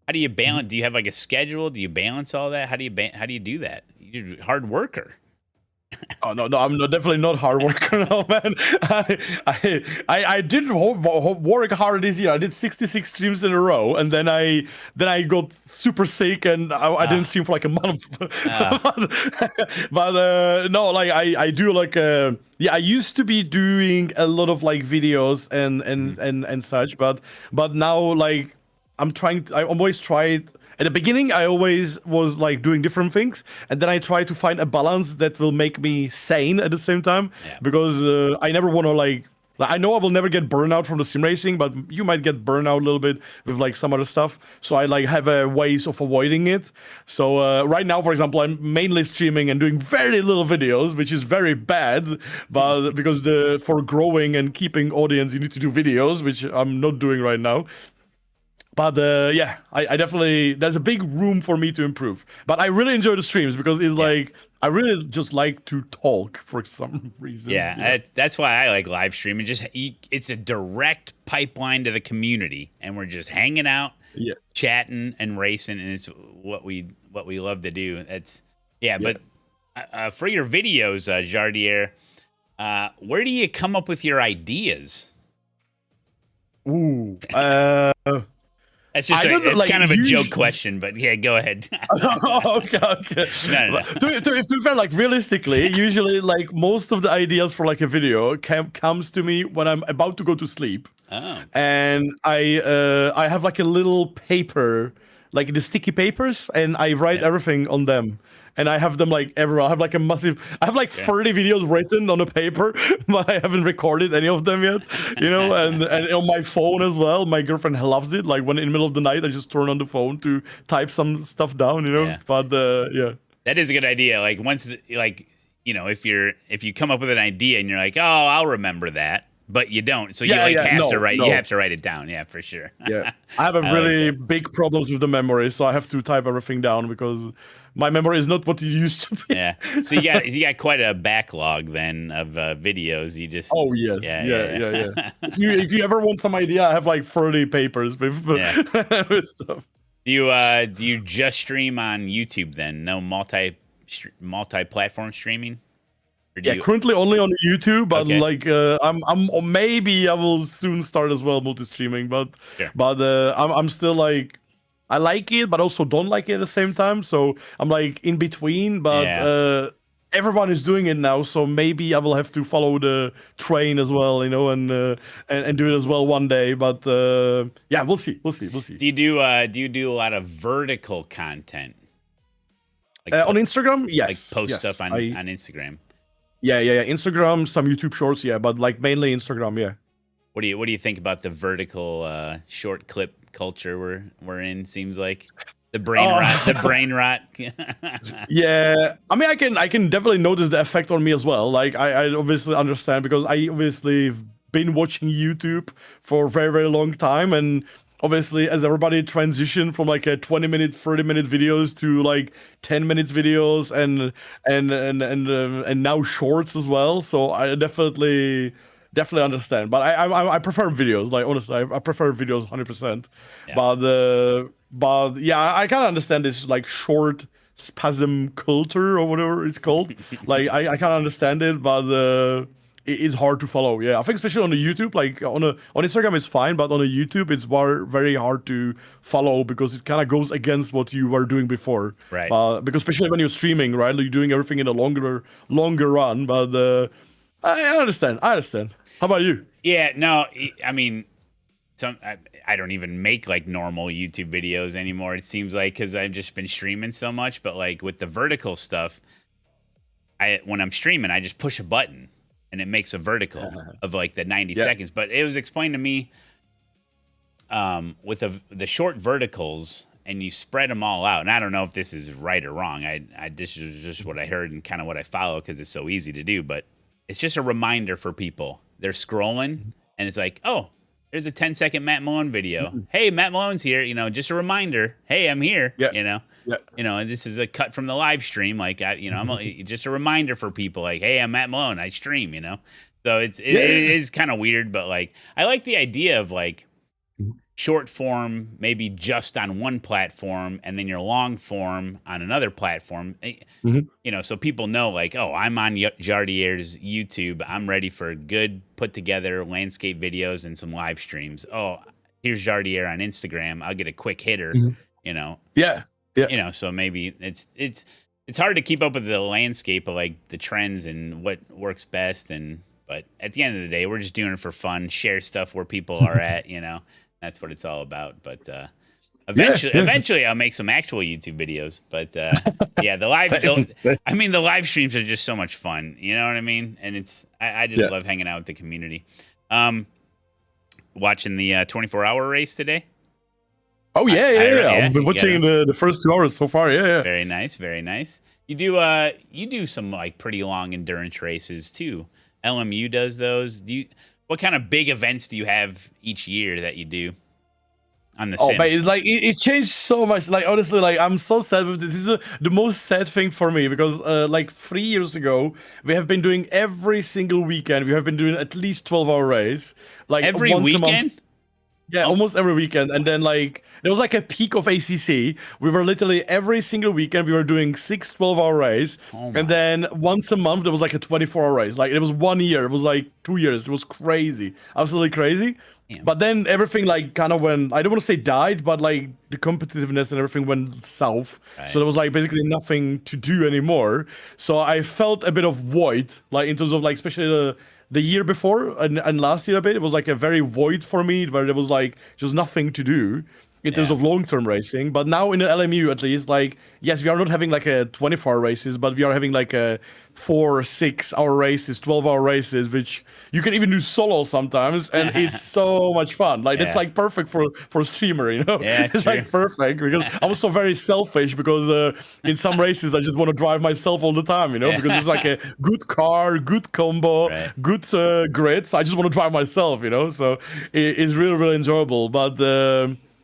How do you balance? Do you have like a schedule? Do you balance all that? How do you do that? You're a hard worker. Oh no, I'm definitely not hard worker, no, man. I did work hard this year. I did 66 streams in a row, and then I got super sick, and I didn't stream for like a month. but no, like I do like I used to be doing a lot of like videos and such, but now like I always tried. At the beginning, I always was like doing different things, and then I try to find a balance that will make me sane at the same time, because I never want to like I know I will never get burnout from the sim racing, but you might get burnout a little bit with like some other stuff. So I like have ways of avoiding it. So right now, for example, I'm mainly streaming and doing very little videos, which is very bad, but because for growing and keeping audience, you need to do videos, which I'm not doing right now. But yeah, I definitely, there's a big room for me to improve. But I really enjoy the streams because it's like, I really just like to talk for some reason. Yeah, that's why I like live streaming. It's a direct pipeline to the community, and we're just hanging out, chatting and racing, and it's what we love to do. But for your videos, Jardier, where do you come up with your ideas? Ooh, That's just it's kind of a joke question, but yeah, go ahead. Okay. No. To be fair, like realistically, usually like most of the ideas for like a video comes to me when I'm about to go to sleep. Oh. And I have like a little paper, like the sticky papers, and I write everything on them. And I have them like everywhere. I have like 30 videos written on a paper, but I haven't recorded any of them yet, you know, and on my phone as well. My girlfriend loves it. Like when in the middle of the night, I just turn on the phone to type some stuff down, you know, but That is a good idea. Like once, like, you know, if you come up with an idea and you're like, oh, I'll remember that, but you don't. So you have to write it down. Yeah, for sure. Yeah. I have a really big problems with the memory. So I have to type everything down because my memory is not what it used to be. Yeah. So you got quite a backlog then of videos. You just. Oh yes. Yeah. If you ever want some idea, I have like 30 papers with stuff. Do you just stream on YouTube then? No multi-platform streaming? Currently only on YouTube, but like maybe I will soon start as well multi-streaming, but I'm still like, I like it, but also don't like it at the same time. So I'm like in between, but everyone is doing it now. So maybe I will have to follow the train as well, you know, and do it as well one day. But yeah, we'll see. Do you do a lot of vertical content? Like on Instagram? Yes. Like post stuff on Instagram. Yeah. Instagram, some YouTube shorts, but like mainly Instagram, What do you think about the vertical short clip culture we're in? Seems like the brain rot. Yeah, I mean, I can definitely notice the effect on me as well. Like I obviously understand because I obviously been watching YouTube for a very, very long time. And obviously, as everybody transitioned from like a 20-minute, 30-minute videos to like 10 minutes videos and now shorts as well. So I definitely understand. But I prefer videos. Like honestly, I prefer videos 100%. Yeah. But yeah, I kind of understand this like short spasm culture or whatever it's called. Like I kind of understand it, but it's hard to follow. Yeah, I think especially on the YouTube, like on Instagram it's fine, but on the YouTube it's very hard to follow because it kind of goes against what you were doing before. Right. Because especially when you're streaming, right? Like, you're doing everything in a longer run. But I understand. How about you? Yeah. No. I mean, I don't even make like normal YouTube videos anymore. It seems like because I've just been streaming so much. But like with the vertical stuff, when I'm streaming, I just push a button. And it makes a vertical of like the 90 seconds. But it was explained to me with the short verticals, and you spread them all out. And I don't know if this is right or wrong. This is just what I heard and kind of what I follow because it's so easy to do. But it's just a reminder for people. They're scrolling, and it's like, oh, there's a 10-second Matt Malone video. Hey, Matt Malone's here. You know, just a reminder. Hey, I'm here. Yeah. You know. Yeah. You know, and this is a cut from the live stream. Like, I'm just a reminder for people. Like, hey, I'm Matt Malone. I stream. You know, so it is kind of weird, but like, I like the idea of like short form, maybe just on one platform, and then your long form on another platform. You know, so people know like, oh, I'm on Jardier's YouTube. I'm ready for good put together landscape videos and some live streams. Oh, here's Jardier on Instagram. I'll get a quick hitter. You know. Yeah. You know, so maybe it's hard to keep up with the landscape of like the trends and what works best. But at the end of the day, we're just doing it for fun. Share stuff where people are at. You know, that's what it's all about. But eventually, I'll make some actual YouTube videos. But yeah, the live streams are just so much fun. You know what I mean? And I just love hanging out with the community. Watching the 24-hour race today. Oh yeah. I've been watching the first 2 hours so far. Yeah. Very nice, very nice. You do some like pretty long endurance races too. LMU does those. What kind of big events do you have each year that you do on the sim? But it changed so much. Like honestly, like I'm so sad with this. This is the most sad thing for me because like 3 years ago we have been doing every single weekend. We have been doing at least 12-hour race. Like every once weekend. A month. Yeah, almost every weekend. And then like there was like a peak of ACC. We were literally every single weekend we were doing 6 12-hour races. And then once a month there was like a 24-hour race. Like it was 1 year. It was like 2 years. It was crazy. Absolutely crazy. Yeah. But then everything like kind of went, I don't want to say died, but like the competitiveness and everything went south. Right. So there was like basically nothing to do anymore. So I felt a bit of void, like in terms of like especially the year before and last year a bit, it was like a very void for me where there was like just nothing to do in terms of long-term racing. But now in the LMU at least, like, yes, we are not having like a 24-hour races, but we are having like a 4 6-hour races, 12-hour races, which you can even do solo sometimes, and it's so much fun. Like it's like perfect for a streamer, you know. Yeah, it's like perfect because I'm also very selfish because in some races I just want to drive myself all the time, you know, because it's like a good car, good combo, good grid. So I just want to drive myself, you know. So it's really, really enjoyable. But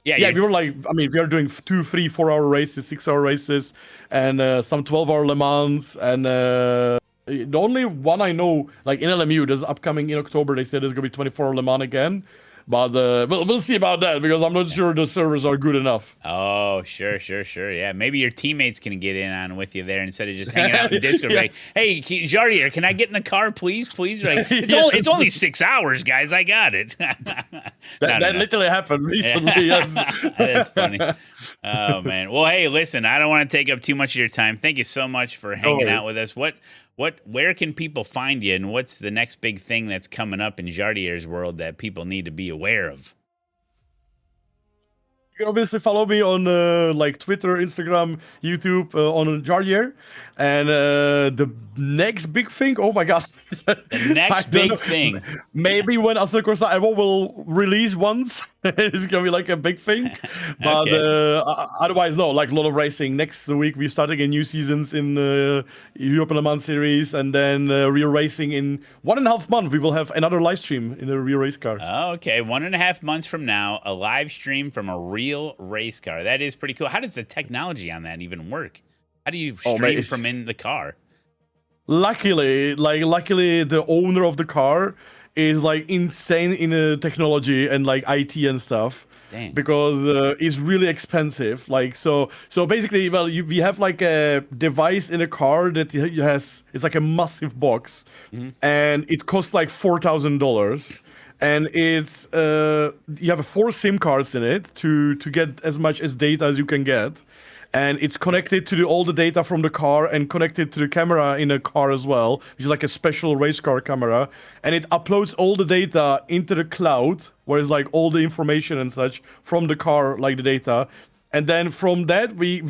yeah, we were like, I mean, we are doing 2, 3, 4-hour races, 6-hour races, and some 12-hour Le Mans. And the only one I know, like in LMU, there's upcoming in October, they said there's going to be 24-hour Le Mans again. But we'll see about that because I'm not sure the servers are good enough. Oh, sure. Yeah, maybe your teammates can get in on with you there instead of just hanging out in Discord. Like, hey, Jardier, can I get in the car, please? Like, it's only 6 hours, guys. I got it. That literally happened recently. Yes. That's funny. Oh man. Well, hey, listen, I don't want to take up too much of your time. Thank you so much for hanging out with us. Where can people find you, and what's the next big thing that's coming up in Jardier's world that people need to be aware of? You can obviously follow me on like Twitter, Instagram, YouTube, on Jardier. And the next big thing, oh my god. The next big thing. Maybe when ASETEK SIM Sports will release once. It's gonna be like a big thing, but otherwise no. Like a lot of racing. Next week we're starting a new seasons in European Le Mans series, and then real racing in 1.5 months. We will have another live stream in the real race car. Oh, okay, 1.5 months from now, a live stream from a real race car. That is pretty cool. How does the technology on that even work? How do you stream from in the car? Luckily, the owner of the car is like insane in technology and like IT and stuff. Dang. Because it's really expensive. Like so basically, well, we have like a device in a car that it's like a massive box, and it costs like $4,000. And it's you have 4 SIM cards in it to get as much as data as you can get. And it's connected to all the data from the car and connected to the camera in the car as well, which is like a special race car camera. And it uploads all the data into the cloud, where it's like all the information and such from the car, like the data. And then from that, we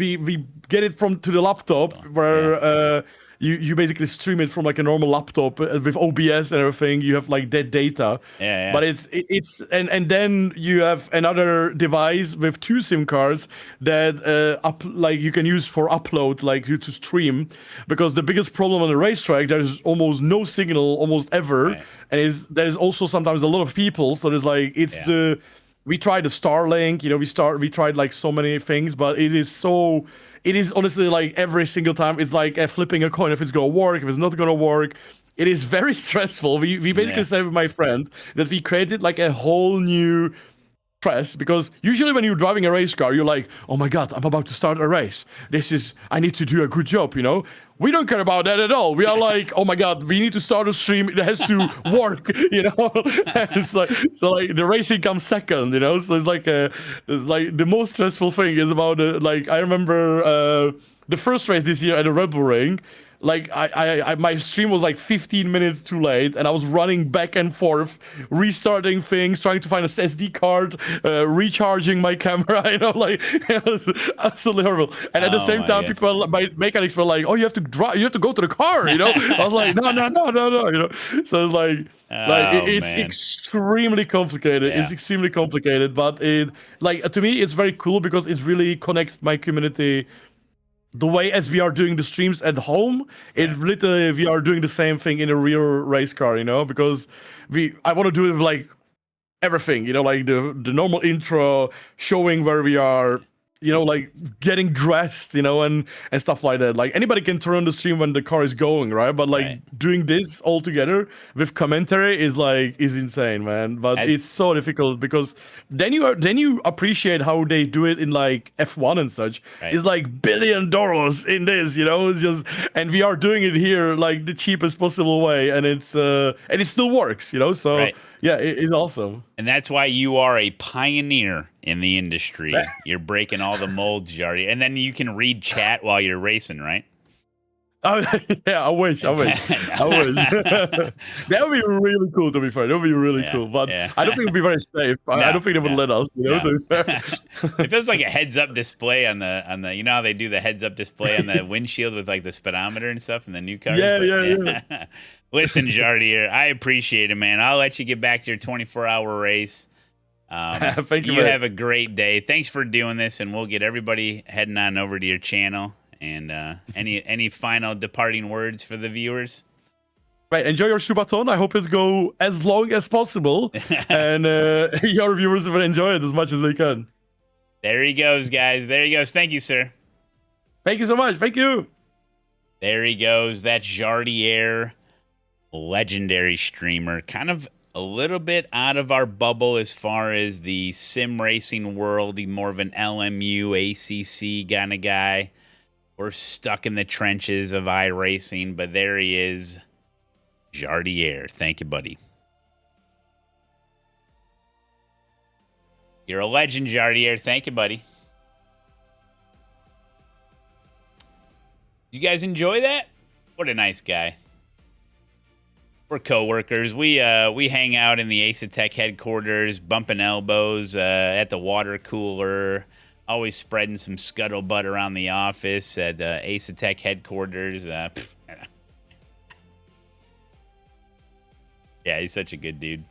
get it to the laptop, where you basically stream it from like a normal laptop with OBS and everything. You have like that data. Yeah. But it's and then you have another device with 2 SIM cards that you can use for upload, like to stream. Because the biggest problem on the racetrack, there's almost no signal almost ever, and there's also sometimes a lot of people. So there's like we tried the Starlink, we tried like so many things, but it is honestly like every single time it's like flipping a coin if it's gonna work, if it's not gonna work. It is very stressful. We basically said with my friend that we created like a whole new stress, because usually when you're driving a race car, you're like, oh my god, I'm about to start a race. I need to do a good job, We don't care about that at all. We are like, oh my god, we need to start a stream. It has to work, It's like the racing comes second, So it's like the most stressful thing is about I remember the first race this year at the Red Bull Ring. Like my stream was like 15 minutes too late, and I was running back and forth, restarting things, trying to find a SD card, recharging my camera. It was absolutely horrible. And at the same time, my mechanics were like, "Oh, you have to drive, you have to go to the car." I was like, "No." So it's it's extremely complicated. Yeah. It's extremely complicated, but to me, it's very cool because it really connects my community. The way as we are doing the streams at home, it literally we are doing the same thing in a real race car, because I want to do it with like everything, like the normal intro, showing where we are, like getting dressed, and stuff like that. Like anybody can turn on the stream when the car is going, right? But doing this all together with commentary is insane, man. But it's so difficult because then you appreciate how they do it in like F1 and such. Right. It's like $1 billion in this, It's just, and we are doing it here like the cheapest possible way, and it still works, So. Right. Yeah, it's awesome. And that's why you are a pioneer in the industry. You're breaking all the molds, Jardier. And then you can read chat while you're racing, right? Oh, yeah, I wish. That would be really cool, to be fair. That would be really cool. But I don't think it would be very safe. I don't think they would let us, to be fair. It feels like a heads-up display on the how they do the heads-up display on the windshield with like the speedometer and stuff in the new cars. Yeah. Listen, Jardier, I appreciate it, man. I'll let you get back to your 24-hour race. Thank you. You have a great day. Thanks for doing this, and we'll get everybody heading on over to your channel. And any final departing words for the viewers? Right, enjoy your Shubaton. I hope it go as long as possible, and your viewers will enjoy it as much as they can. There he goes, guys. There he goes. Thank you, sir. Thank you so much. Thank you. There he goes. That's Jardier, legendary streamer. Kind of a little bit out of our bubble as far as the sim racing world. He's more of an LMU, ACC kind of guy. We're stuck in the trenches of iRacing, but there he is, Jardier. Thank you, buddy. You're a legend, Jardier. Thank you, buddy. You guys enjoy that? What a nice guy. We're coworkers. We hang out in the ASETEK headquarters, bumping elbows at the water cooler. Always spreading some scuttlebutt around the office at ASETEK headquarters. Yeah, he's such a good dude.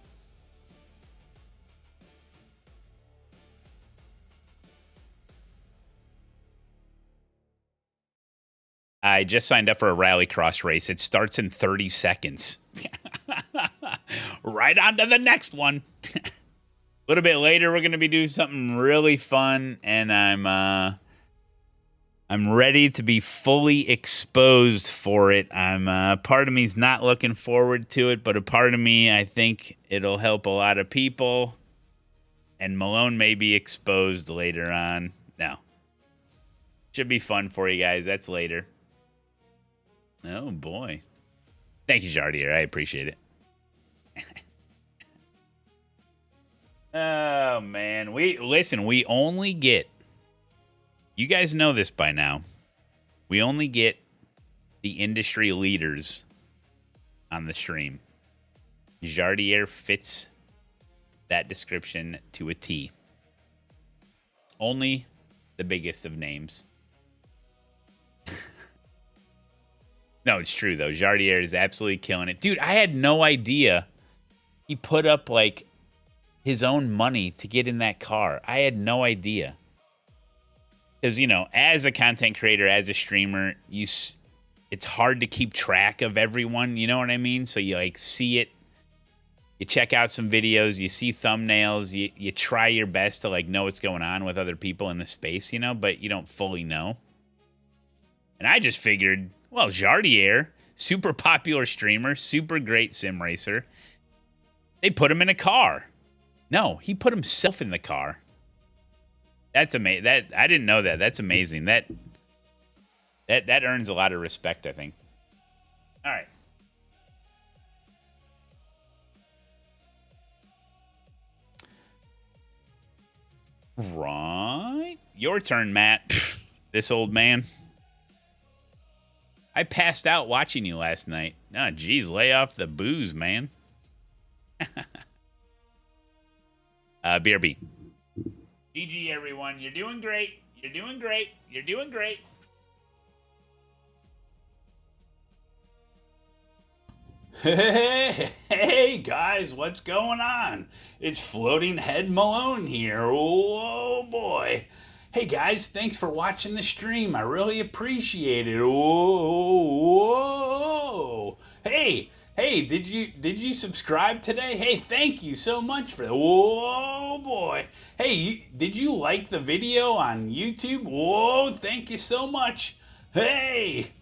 I just signed up for a Rallycross race. It starts in 30 seconds. Right on to the next one. A little bit later, we're going to be doing something really fun, and I'm ready to be fully exposed for it. Part of me's not looking forward to it, but a part of me, I think it'll help a lot of people. And Malone may be exposed later on. No. Should be fun for you guys. That's later. Oh, boy. Thank you, Jardier. I appreciate it. Oh, man. We only get... You guys know this by now. We only get the industry leaders on the stream. Jardier fits that description to a T. Only the biggest of names. No, it's true, though. Jardier is absolutely killing it. Dude, I had no idea he put up, like, his own money to get in that car. I had no idea. Because, you know, as a content creator, as a streamer, it's hard to keep track of everyone, you know what I mean? So you, like, see it. You check out some videos, you see thumbnails, you try your best to, like, know what's going on with other people in the space, you know, but you don't fully know. And I just figured, well, Jardier, super popular streamer, super great sim racer. They put him in a car. No, he put himself in the car. That's amazing. I didn't know that. That's amazing. That earns a lot of respect, I think. All right. Right. Your turn, Matt. This old man. I passed out watching you last night. Oh, geez, lay off the booze, man. BRB. GG, everyone. You're doing great. You're doing great. You're doing great. Hey, guys, what's going on? It's Floating Head Malone here. Oh, boy. Hey, guys, thanks for watching the stream. I really appreciate it. Whoa. Hey, did you subscribe today? Hey, thank you so much for that. Whoa, boy. Hey, did you like the video on YouTube? Whoa, thank you so much. Hey.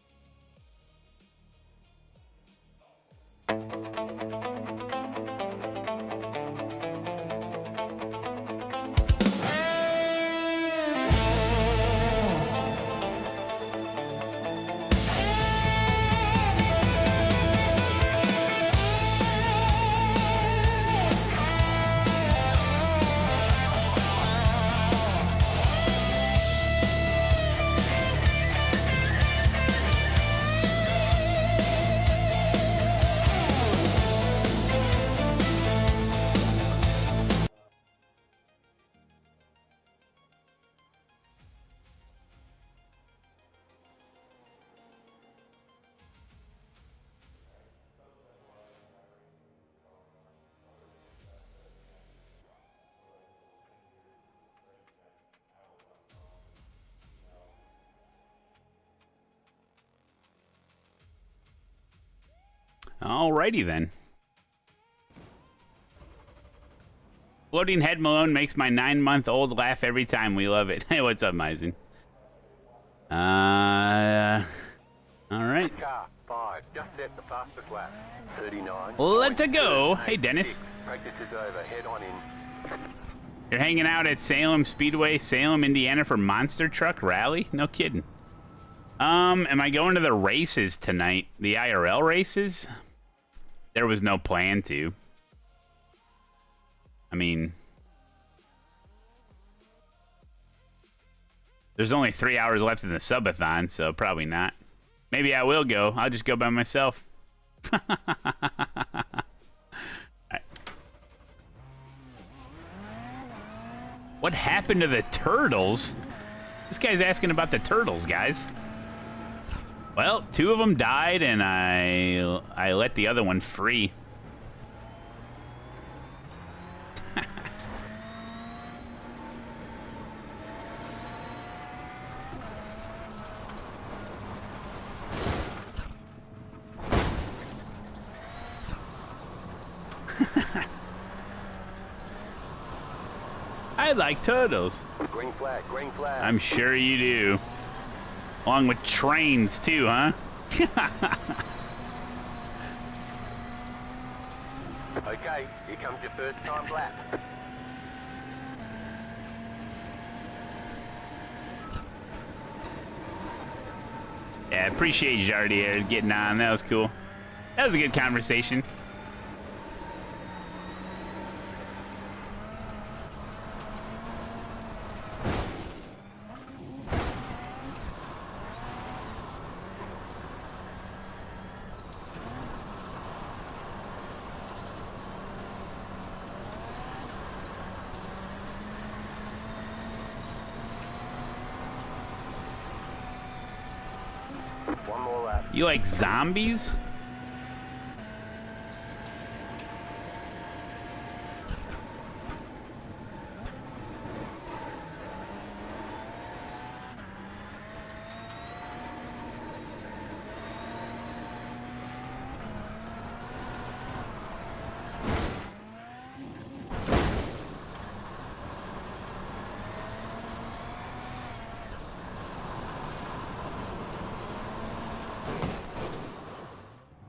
Alrighty then. Floating Head Malone makes my 9-month-old laugh every time. We love it. Hey, what's up, Maizen? Alright. Car 5, just set the fastest lap. 39. Let's go. Hey, Dennis. Practice is over. Head on in. You're hanging out at Salem Speedway, Salem, Indiana for Monster Truck Rally? No kidding. Am I going to the races tonight? The IRL races? There was no plan to. I mean, there's only 3 hours left in the subathon, so probably not. Maybe I will go. I'll just go by myself. All right. What happened to the turtles? This guy's asking about the turtles, guys. Well, 2 of them died, and I let the other one free. I like turtles. Green flag, green flag. I'm sure you do. Along with trains, too, huh? Okay, here comes your first time lap. Yeah, appreciate Jardier getting on. That was cool. That was a good conversation. One more lap. You like zombies?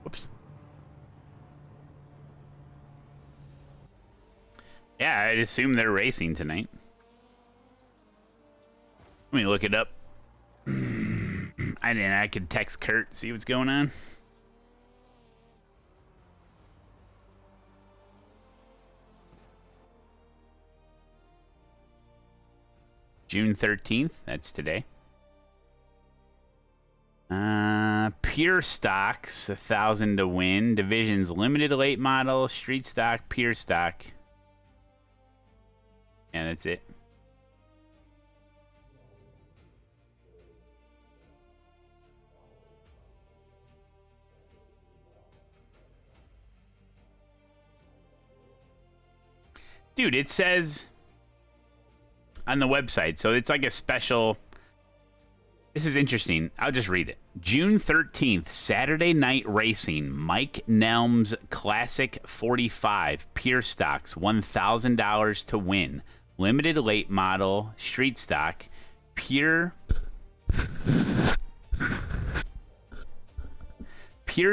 Whoops. Yeah, I'd assume they're racing tonight. Let me look it up. I could text Kurt, see what's going on. June 13th, that's today. Pure stocks, 1,000 to win. Divisions, limited late model, street stock, pure stock. And that's it. Dude, it says on the website, so it's like a special. This is interesting. I'll just read it. June 13th, Saturday Night Racing, Mike Nelms Classic 45, Pure Stocks, $1,000 to win. Limited late model, street stock, Pure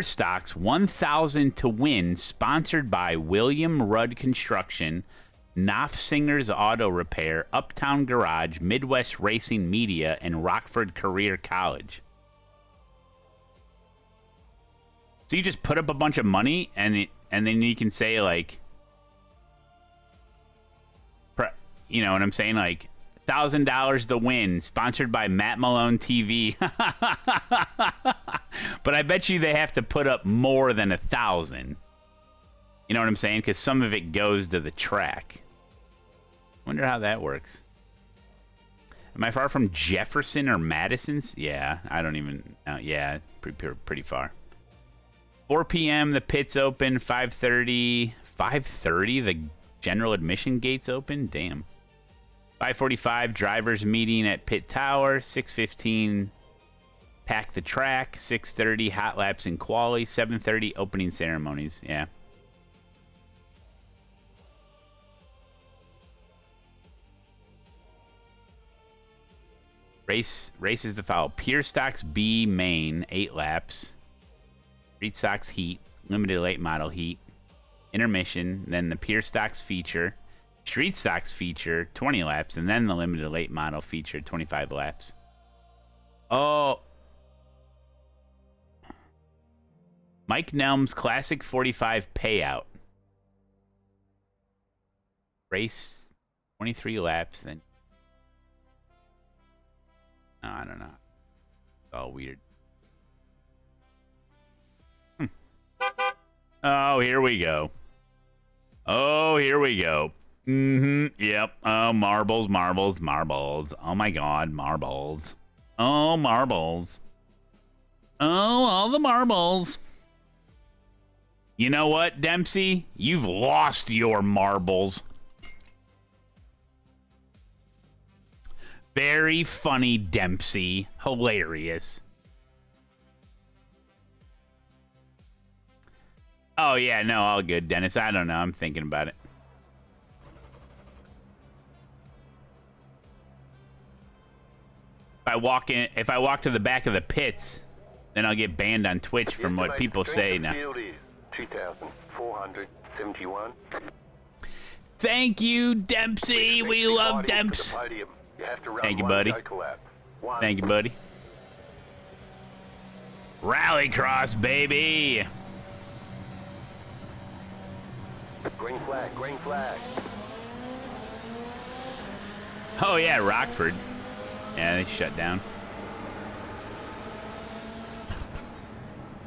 Stocks, $1,000 to win, sponsored by William Rudd Construction, Knopf Singer's Auto Repair, Uptown Garage, Midwest Racing Media, and Rockford Career College. So you just put up a bunch of money, and then you can say, like, you know what I'm saying? Like, $1,000 to win, sponsored by Matt Malone TV. But I bet you they have to put up more than 1,000. You know what I'm saying? Because some of it goes to the track. Wonder how that works. Am I far from Jefferson or Madison's? Yeah, I don't even know. Yeah, pretty far. 4 p.m. the pits open. 5:30. 5:30 the general admission gates open. Damn. 5:45 drivers meeting at pit tower. 6:15 pack the track. 6:30 hot laps and quali. 7:30 opening ceremonies. Yeah. Races to follow. Pure Stocks B main, 8 laps. Street Stocks heat, limited late model heat. Intermission, then the Pure Stocks feature. Street Stocks feature, 20 laps, and then the limited late model feature, 25 laps. Oh. Mike Nelms Classic 45 payout. Race 23 laps, then. No, I don't know. It's all weird. Oh, here we go. Oh, here we go. Yep. Oh, marbles, marbles, marbles. Oh, my God, marbles. Oh, marbles. Oh, all the marbles. You know what, Dempsey? You've lost your marbles. Very funny, Dempsey. Hilarious. Oh, yeah, no, all good, Dennis. I don't know. I'm thinking about it. If I walk to the back of the pits, then I'll get banned on Twitch from what people say now. 2,471. Thank you, Dempsey. We love Demps. Thank you, buddy. Thank you, buddy. Rallycross, baby. Green flag, green flag. Oh yeah, Rockford. Yeah, they shut down.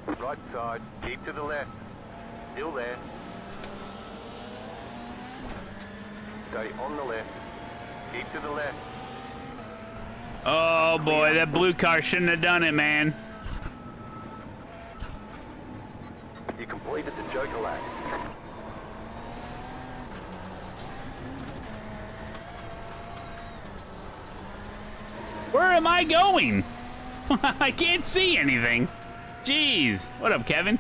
Right side, keep to the left. Still there. Stay on the left. Keep to the left. Oh boy, that blue car shouldn't have done it, man. You completed the Joker lap. Where am I going? I can't see anything. Jeez. What up, Kevin?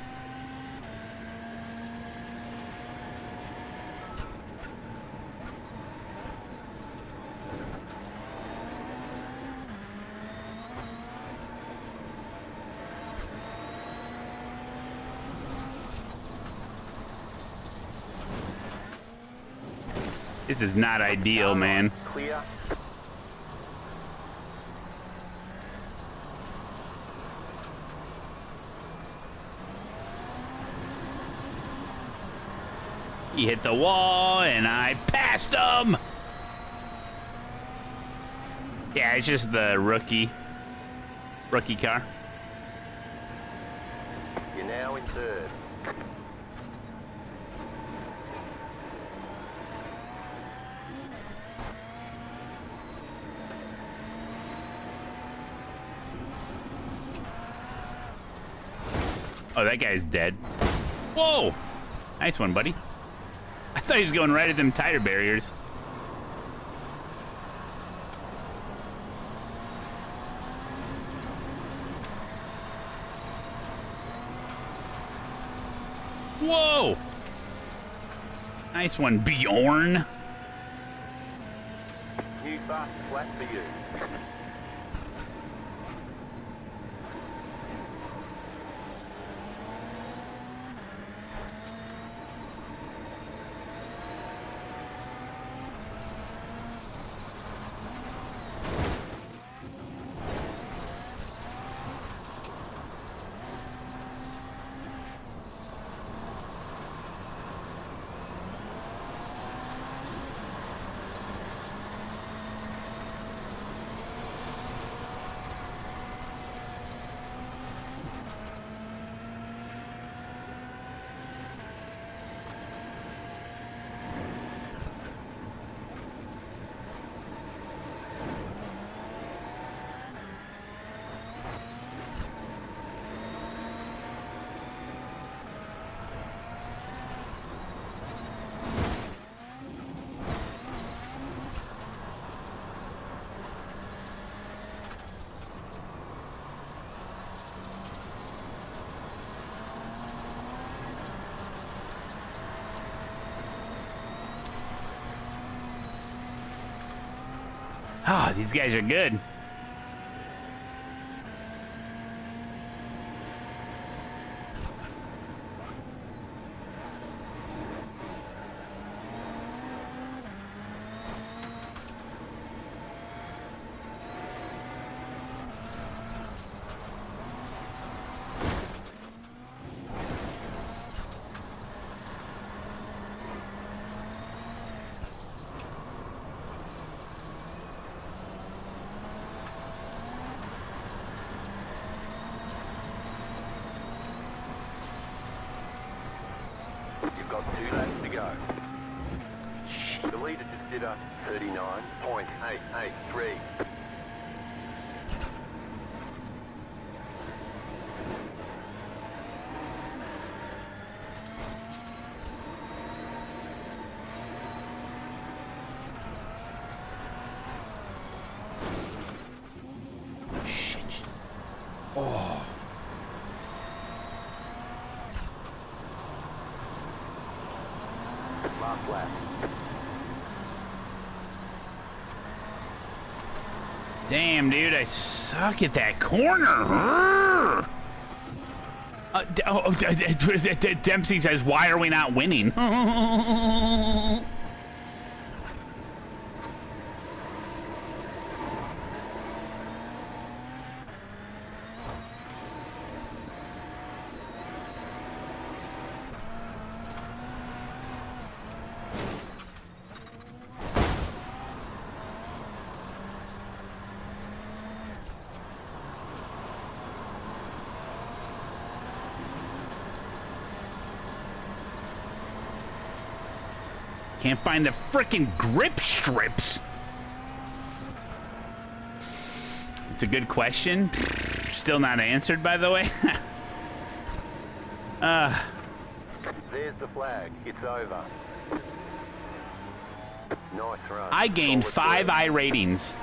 This is not ideal, man. Clear. He hit the wall, and I passed him. Yeah, it's just the rookie car. You're now in third. Oh, that guy's dead. Whoa! Nice one, buddy. I thought he was going right at them tire barriers. Whoa! Nice one, Bjorn. New fast flat for you. Ah, these guys are good. You've got 2 laps to go. The leader just did a 39.883. Shit. Oh. Last lap. Damn, dude, I suck at that corner. Dempsey says, why are we not winning? Can't find the frickin' grip strips. It's a good question. Still not answered, by the way. There's the flag. It's over. Nice run. I gained 5 I ratings.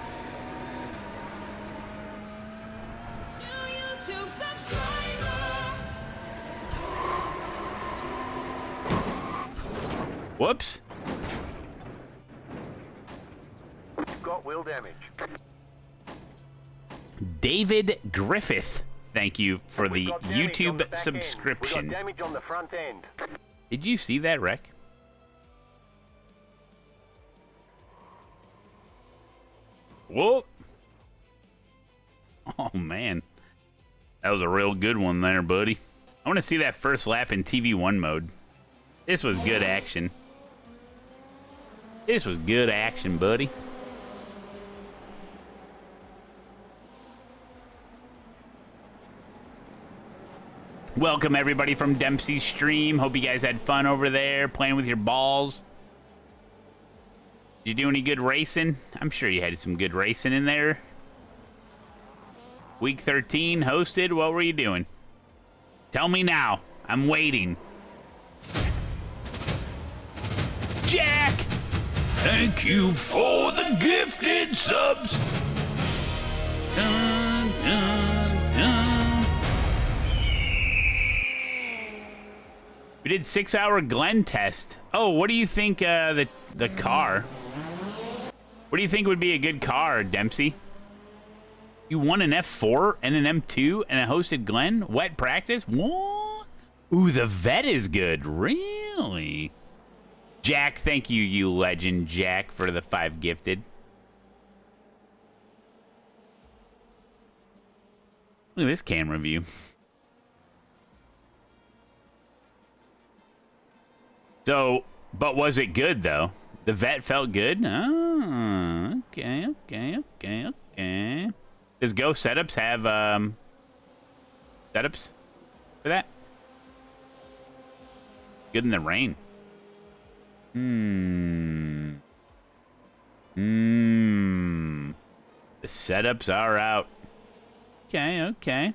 Whoops. Got wheel damage. David Griffith, thank you for the YouTube subscription. We got damage on the front end. Did you see that wreck? Whoop. Oh, man. That was a real good one there, buddy. I want to see that first lap in TV1 mode. This was good action. This was good action, buddy. Welcome, everybody, from Dempsey's stream. Hope you guys had fun over there playing with your balls. Did you do any good racing? I'm sure you had some good racing in there. Week 13 hosted. What were you doing? Tell me now. I'm waiting. Jack! Thank you for the gifted subs. Dun, dun, dun. We did 6-hour Glen test. Oh, what do you think the car? What do you think would be a good car, Dempsey? You won an F4 and an M2 and a hosted Glen? Wet practice? What? Ooh, the vet is good. Really? Jack, thank you, you legend, Jack, for the 5 gifted. Look at this camera view. So, but was it good, though? The vet felt good? Oh, okay. Does Go Setups have, setups for that? Good in the rain. The setups are out. Okay.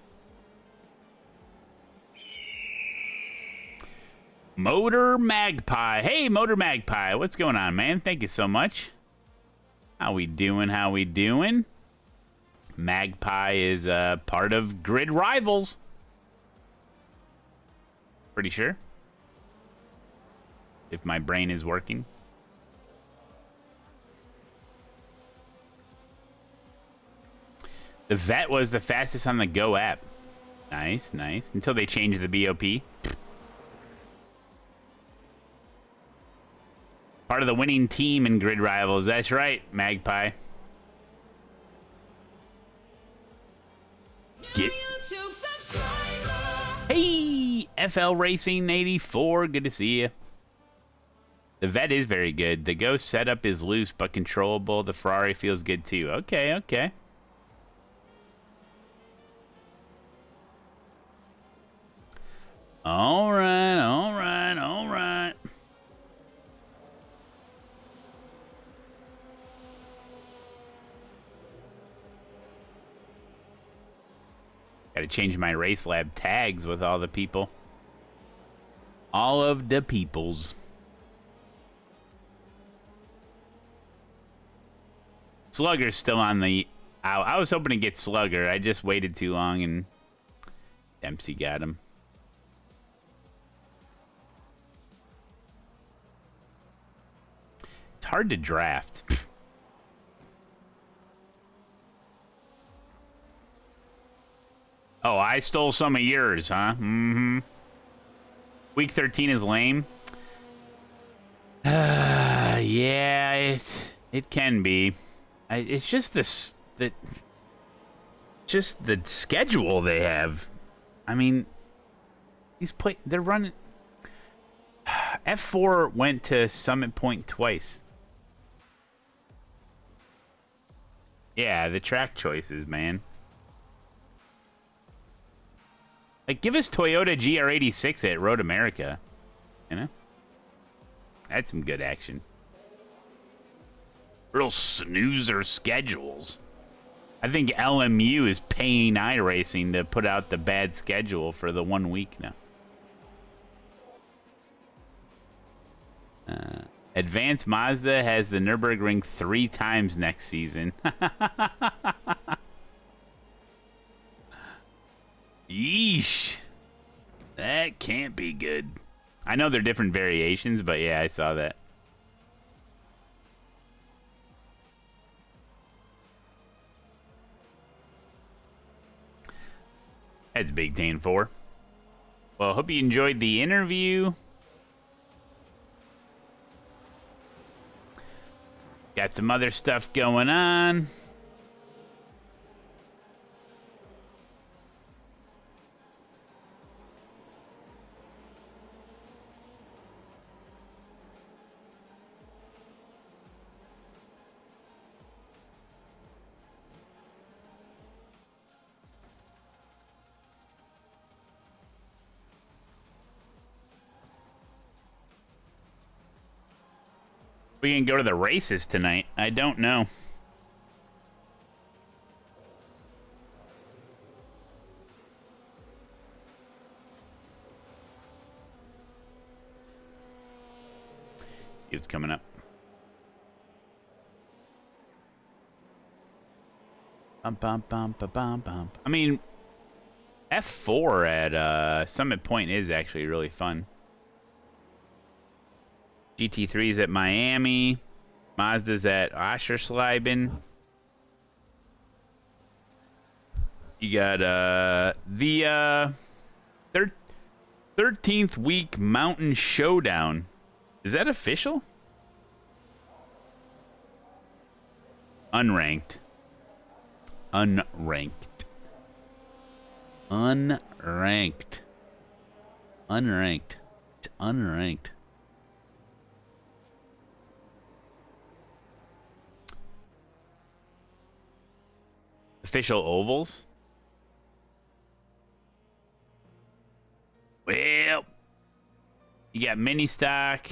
Motor Magpie. Hey, Motor Magpie. What's going on, man? Thank you so much. How we doing? Magpie is part of Grid Rivals. Pretty sure. If my brain is working. The vet was the fastest on the Go app. Nice. Until they changed the BOP. Part of the winning team in Grid Rivals. That's right, Magpie. Hey, FL Racing 84. Good to see you. The vet is very good. The Go setup is loose but controllable. The Ferrari feels good too. Okay. All right. Got to change my RaceLab tags with all the people. All of the peoples. Slugger's still on the... I was hoping to get Slugger. I just waited too long and Dempsey got him. It's hard to draft. Oh, I stole some of yours, huh? Mm-hmm. Week 13 is lame. Yeah, it can be. It's just the schedule they have. I mean, they're running. F4 went to Summit Point twice. Yeah, the track choices, man. Like, give us Toyota GR86 at Road America. You know? That's some good action. Real snoozer schedules. I think LMU is paying iRacing to put out the bad schedule for the 1 week now. Advanced Mazda has the Nürburgring 3 times next season. Yeesh. That can't be good. I know they're different variations, but yeah, I saw that. That's Big Tan 4. Well, hope you enjoyed the interview. Got some other stuff going on. We can go to the races tonight. I don't know. See what's coming up. Bum, bum, bum, bum, bum, bum. I mean, F4 at Summit Point is actually really fun. GT3's at Miami. Mazda's at Aschersleben. You got the 13th week Mountain Showdown. Is that official? Unranked. Unranked. Unranked. Unranked. Unranked. Official ovals? Well, you got mini stock.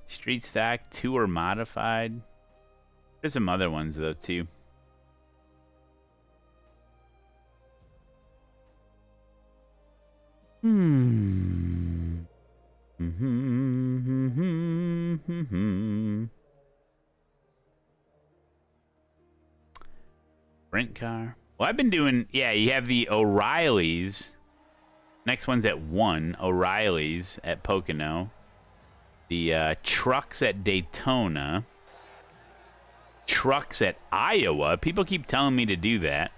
Street stock, 2 are modified. There's some other ones though too. Sprint car. Well, I've been doing, yeah, you have the O'Reillys. Next one's at 1. O'Reillys at Pocono. The trucks at Daytona. Trucks at Iowa. People keep telling me to do that.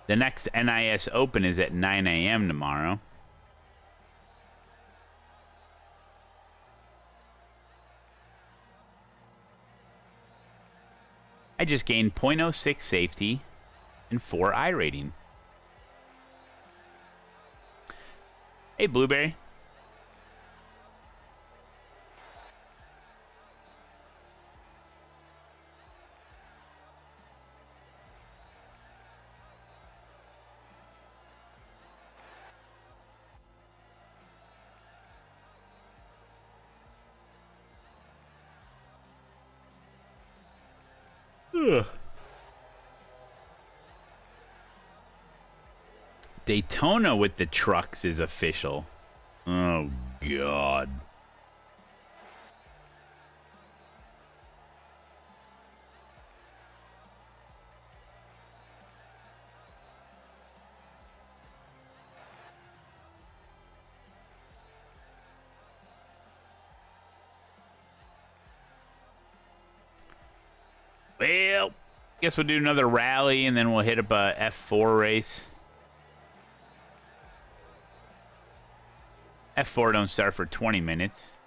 The next NIS Open is at 9 a.m. tomorrow. I just gained 0.06 safety and 4 I rating. Hey, Blueberry. Ugh. Daytona with the trucks is official. Oh, God. Well, guess we'll do another rally, and then we'll hit up a F4 race. F4 don't start for 20 minutes.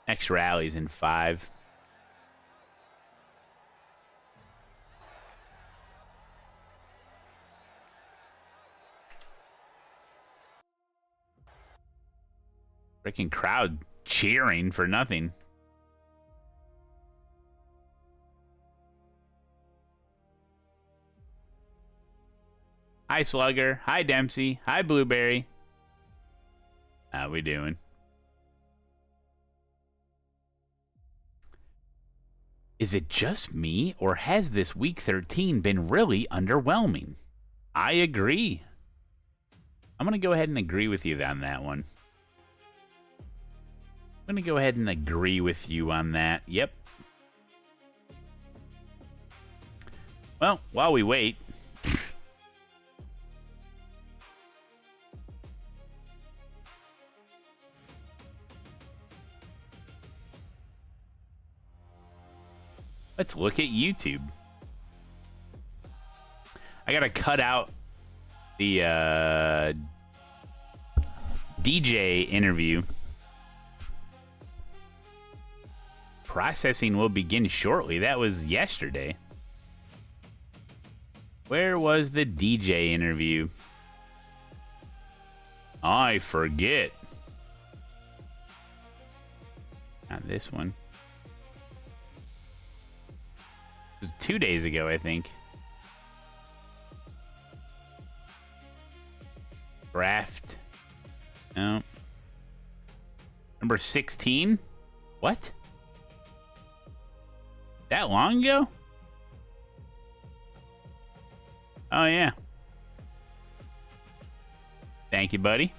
Next rally's in 5. Freaking crowd cheering for nothing. Hi, Slugger. Hi, Dempsey. Hi, Blueberry. How we doing? Is it just me, or has this week 13 been really underwhelming? I agree. I'm going to go ahead and agree with you on that one. I'm going to go ahead and agree with you on that. Yep. Well, while we wait... Let's look at YouTube. I gotta cut out the DJ interview. Processing will begin shortly. That was yesterday. Where was the DJ interview? I forget. Not this one. It was 2 days ago, I think. Draft. No. Number 16? What? That long ago? Oh, yeah. Thank you, buddy.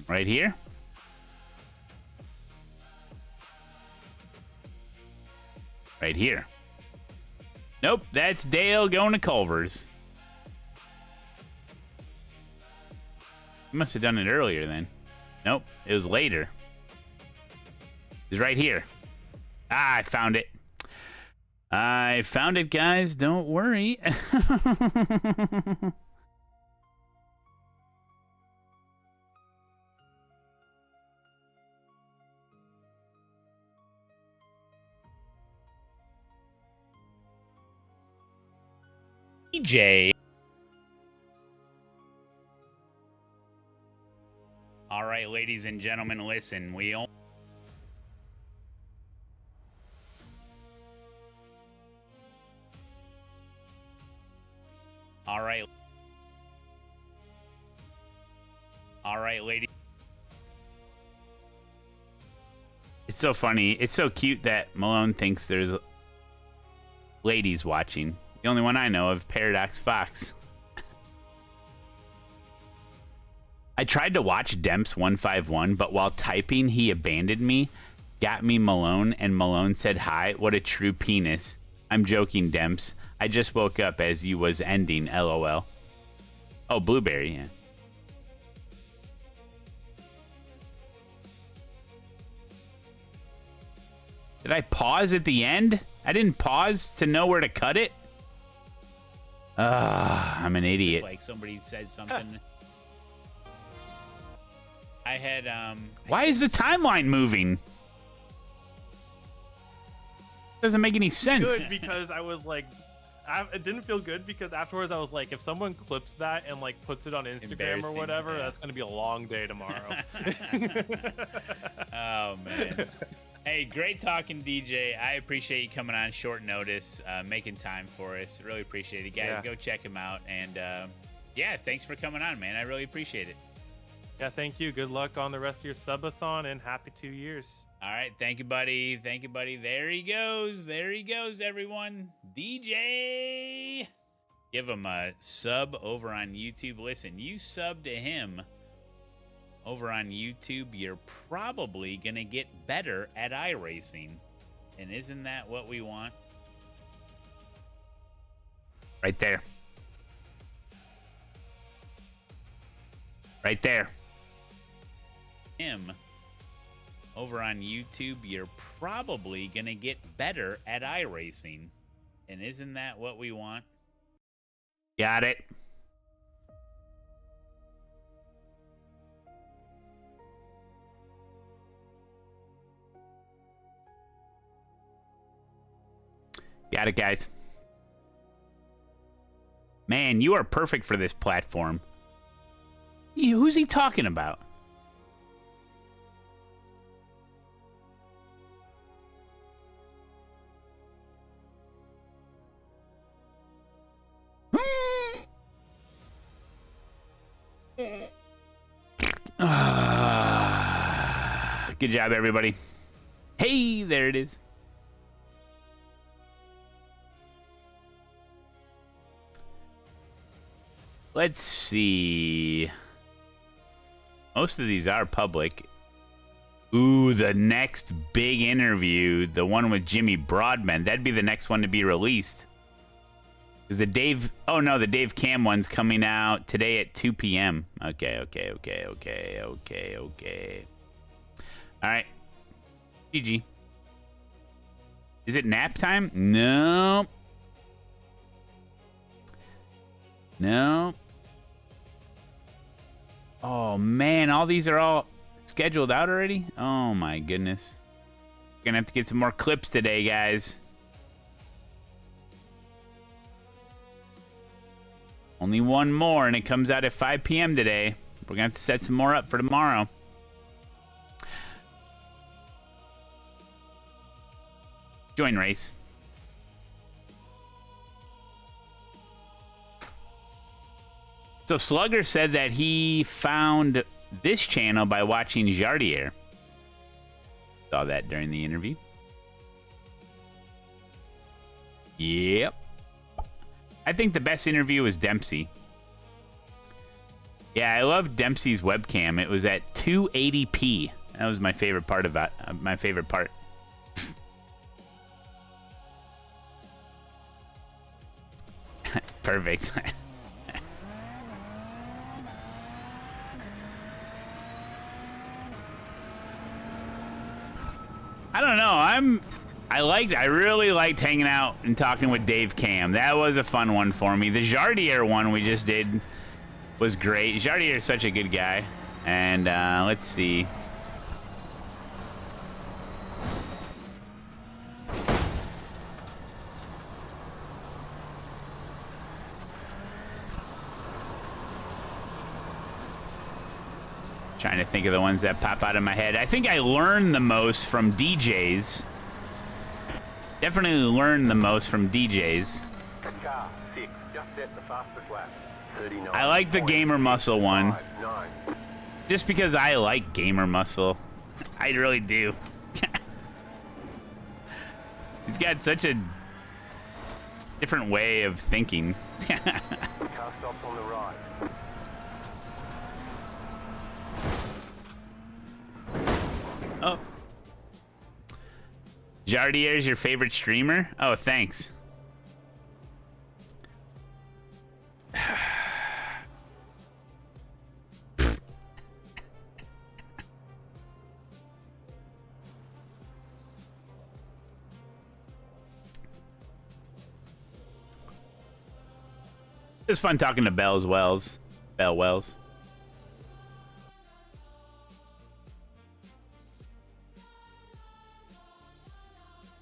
Right here? Right here. Nope, that's Dale going to Culver's. You must have done it earlier then. Nope, it was later. It was right here. Ah, I found it. I found it, guys. Don't worry. DJ. All right, ladies and gentlemen, listen. All right. All right, ladies. It's so funny. It's so cute that Malone thinks there's ladies watching. The only one I know of, Paradox Fox. I tried to watch Demps 151, but while typing, he abandoned me, got me Malone, and Malone said, "Hi, what a true penis." I'm joking, Demps. I just woke up as you was ending, LOL. Oh, Blueberry, yeah. Did I pause at the end? I didn't pause to know where to cut it? I'm an idiot. Like somebody said something. I had Why is the timeline moving? Doesn't make any sense. Good, because I was like, it didn't feel good because afterwards I was like, if someone clips that and like puts it on Instagram or whatever, that's gonna be a long day tomorrow. Oh man. Hey, great talking, DJ. I appreciate you coming on short notice, making time for us. Really appreciate it, guys. Yeah. Go check him out, and yeah, thanks for coming on, man. I really appreciate it. Yeah, thank you. Good luck on the rest of your subathon, and happy 2 years. All right, thank you, buddy. Thank you, buddy. There he goes. There he goes, everyone. DJ. Give him a sub over on YouTube. Listen, you sub to him over on YouTube, you're probably going to get better at iRacing. And isn't that what we want? Right there. Right there. Him. Over on YouTube, you're probably going to get better at iRacing. And isn't that what we want? Got it. Got it, guys. Man, you are perfect for this platform. Who's he talking about? Good job, everybody. Hey, there it is. Let's see. Most of these are public. Ooh, the next big interview, the one with Jimmy Broadbent, that'd be the next one to be released. Is the Dave... Oh, no, the Dave Cam one's coming out today at 2 p.m. Okay. All right. GG. Is it nap time? No. No. Oh, man. All these are all scheduled out already? Oh, my goodness. Gonna have to get some more clips today, guys. Only one more, and it comes out at 5 p.m. today. We're gonna have to set some more up for tomorrow. Join race. So Slugger said that he found this channel by watching Jardier. Saw that during the interview. Yep. I think the best interview was Dempsey. Yeah, I loved Dempsey's webcam. It was at 280p. That was my favorite part of that. My favorite part. Perfect. I don't know. I really liked hanging out and talking with Dave Cam. That was a fun one for me. The Jardier one we just did was great. Jardier is such a good guy. And let's see. Trying to think of the ones that pop out of my head. I think I learned the most from DJs. Definitely learned the most from DJs. Car 6, just set the fastest lap. 39. I like the Gamer Muscle one. Just because I like Gamer Muscle. I really do. He's got such a different way of thinking. Car stops on the right. Oh. Jardier is your favorite streamer? Oh, thanks. It was fun talking to Bell Wells.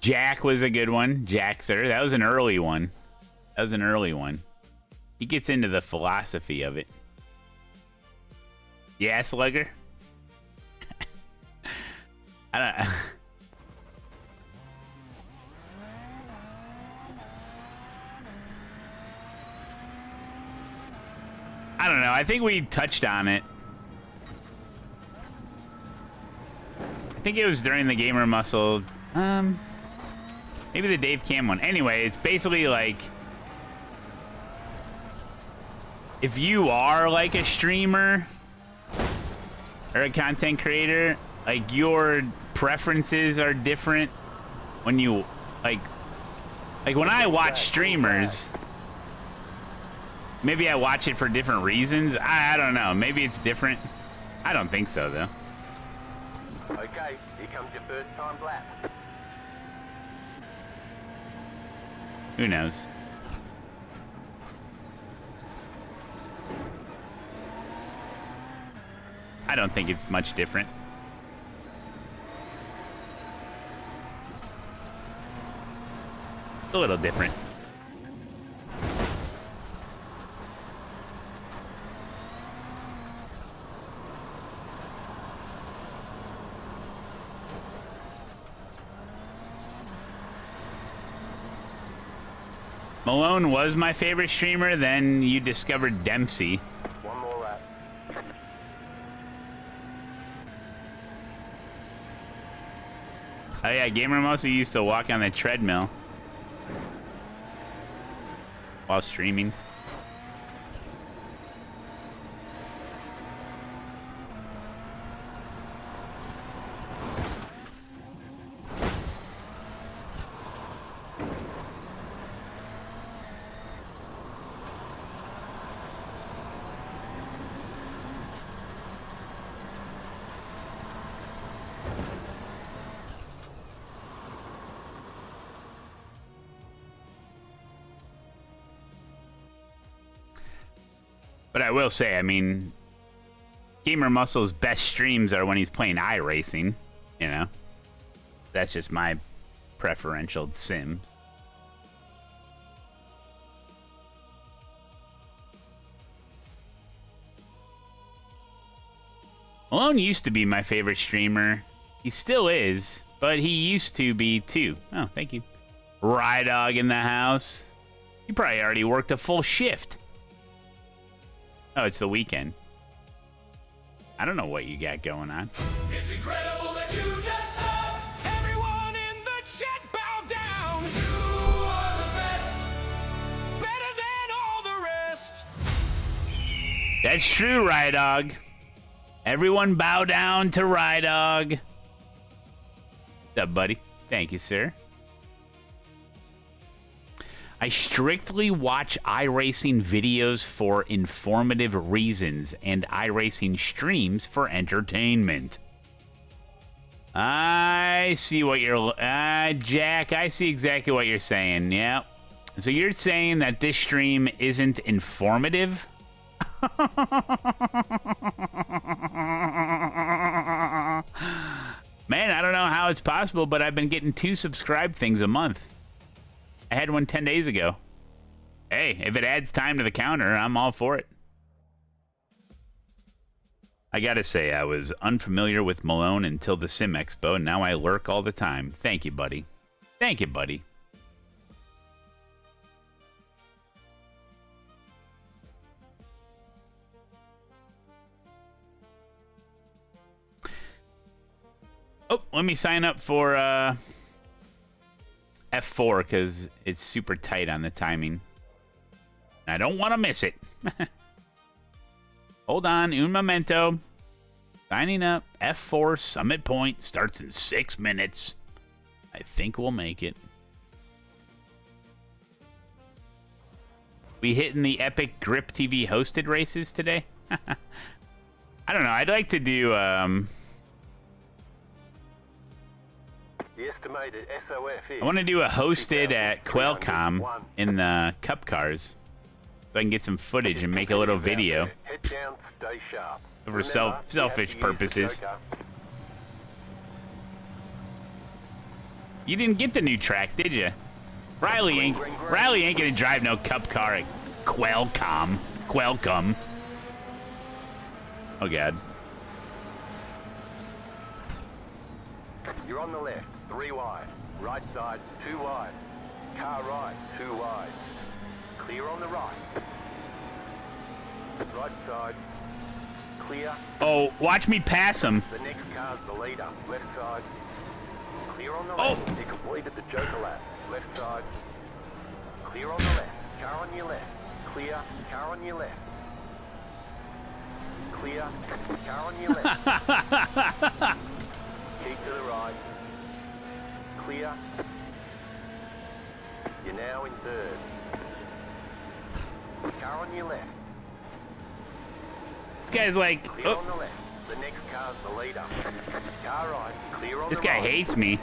Jack was a good one. Jaxer. That was an early one. He gets into the philosophy of it. Yeah, Slugger? I don't know. I think we touched on it. I think it was during the Gamer Muscle. Maybe the Dave Cam one. Anyway, it's basically like, if you are like a streamer or a content creator, like your preferences are different when you like when I watch streamers, Maybe I watch it for different reasons. I don't know. Maybe it's different. I don't think so, though. Okay, here comes your first time lap. Who knows? I don't think it's much different. It's a little different. Malone was my favorite streamer, then you discovered Dempsey. One more lap. Oh yeah, Gamer mostly used to walk on the treadmill while streaming. But I will say, I mean, Gamer Muscle's best streams are when he's playing iRacing, you know? That's just my preferential sims. Malone used to be my favorite streamer. He still is, but he used to be too. Oh, thank you. Rydog in the house. You probably already worked a full shift. Oh, it's the weekend. I don't know what you got going on. It's incredible that you just stopped. Everyone in the chat bow down. You are the best. Better than all the rest. That's true, Rydog. Everyone bow down to Rydog. What's up, buddy? Thank you, sir. I strictly watch iRacing videos for informative reasons and iRacing streams for entertainment. I see what you're... Jack, I see exactly what you're saying. Yep. So you're saying that this stream isn't informative? Man, I don't know how it's possible, but I've been getting 2 subscribe things a month. I had one 10 days ago. Hey, if it adds time to the counter, I'm all for it. I gotta say, I was unfamiliar with Malone until the Sim Expo, and now I lurk all the time. Thank you, buddy. Thank you, buddy. Oh, let me sign up for F4 because it's super tight on the timing. I don't want to miss it. Hold on, un momento. Signing up. F4 Summit Point starts in 6 minutes. I think we'll make it. We hitting the epic Grip TV hosted races today? I don't know. I'd like to do... The estimated SOF is... I want to do a hosted at Qualcomm in the Cup cars. So I can get some footage and make a little video. Head down, stay sharp. For selfish purposes. You didn't get the new track, did you? Riley ain't gonna drive no Cup car at Qualcomm. Oh god. You're on the left, 3 wide. Right side, 2 wide. Car right, 2 wide. Clear on the right. Right side, clear. Oh, watch me pass him. The next car's the leader. Left side, clear on the left. You completed the Joker lap. Left side, clear on the left. Car on your left. Clear. Car on your left. Clear. Car on your left. Keep to the right. Clear. You're now in third. Car on your left. This guy's like, Clear on the left. The next car's the leader. Car right. Clear on this the guy right. hates me.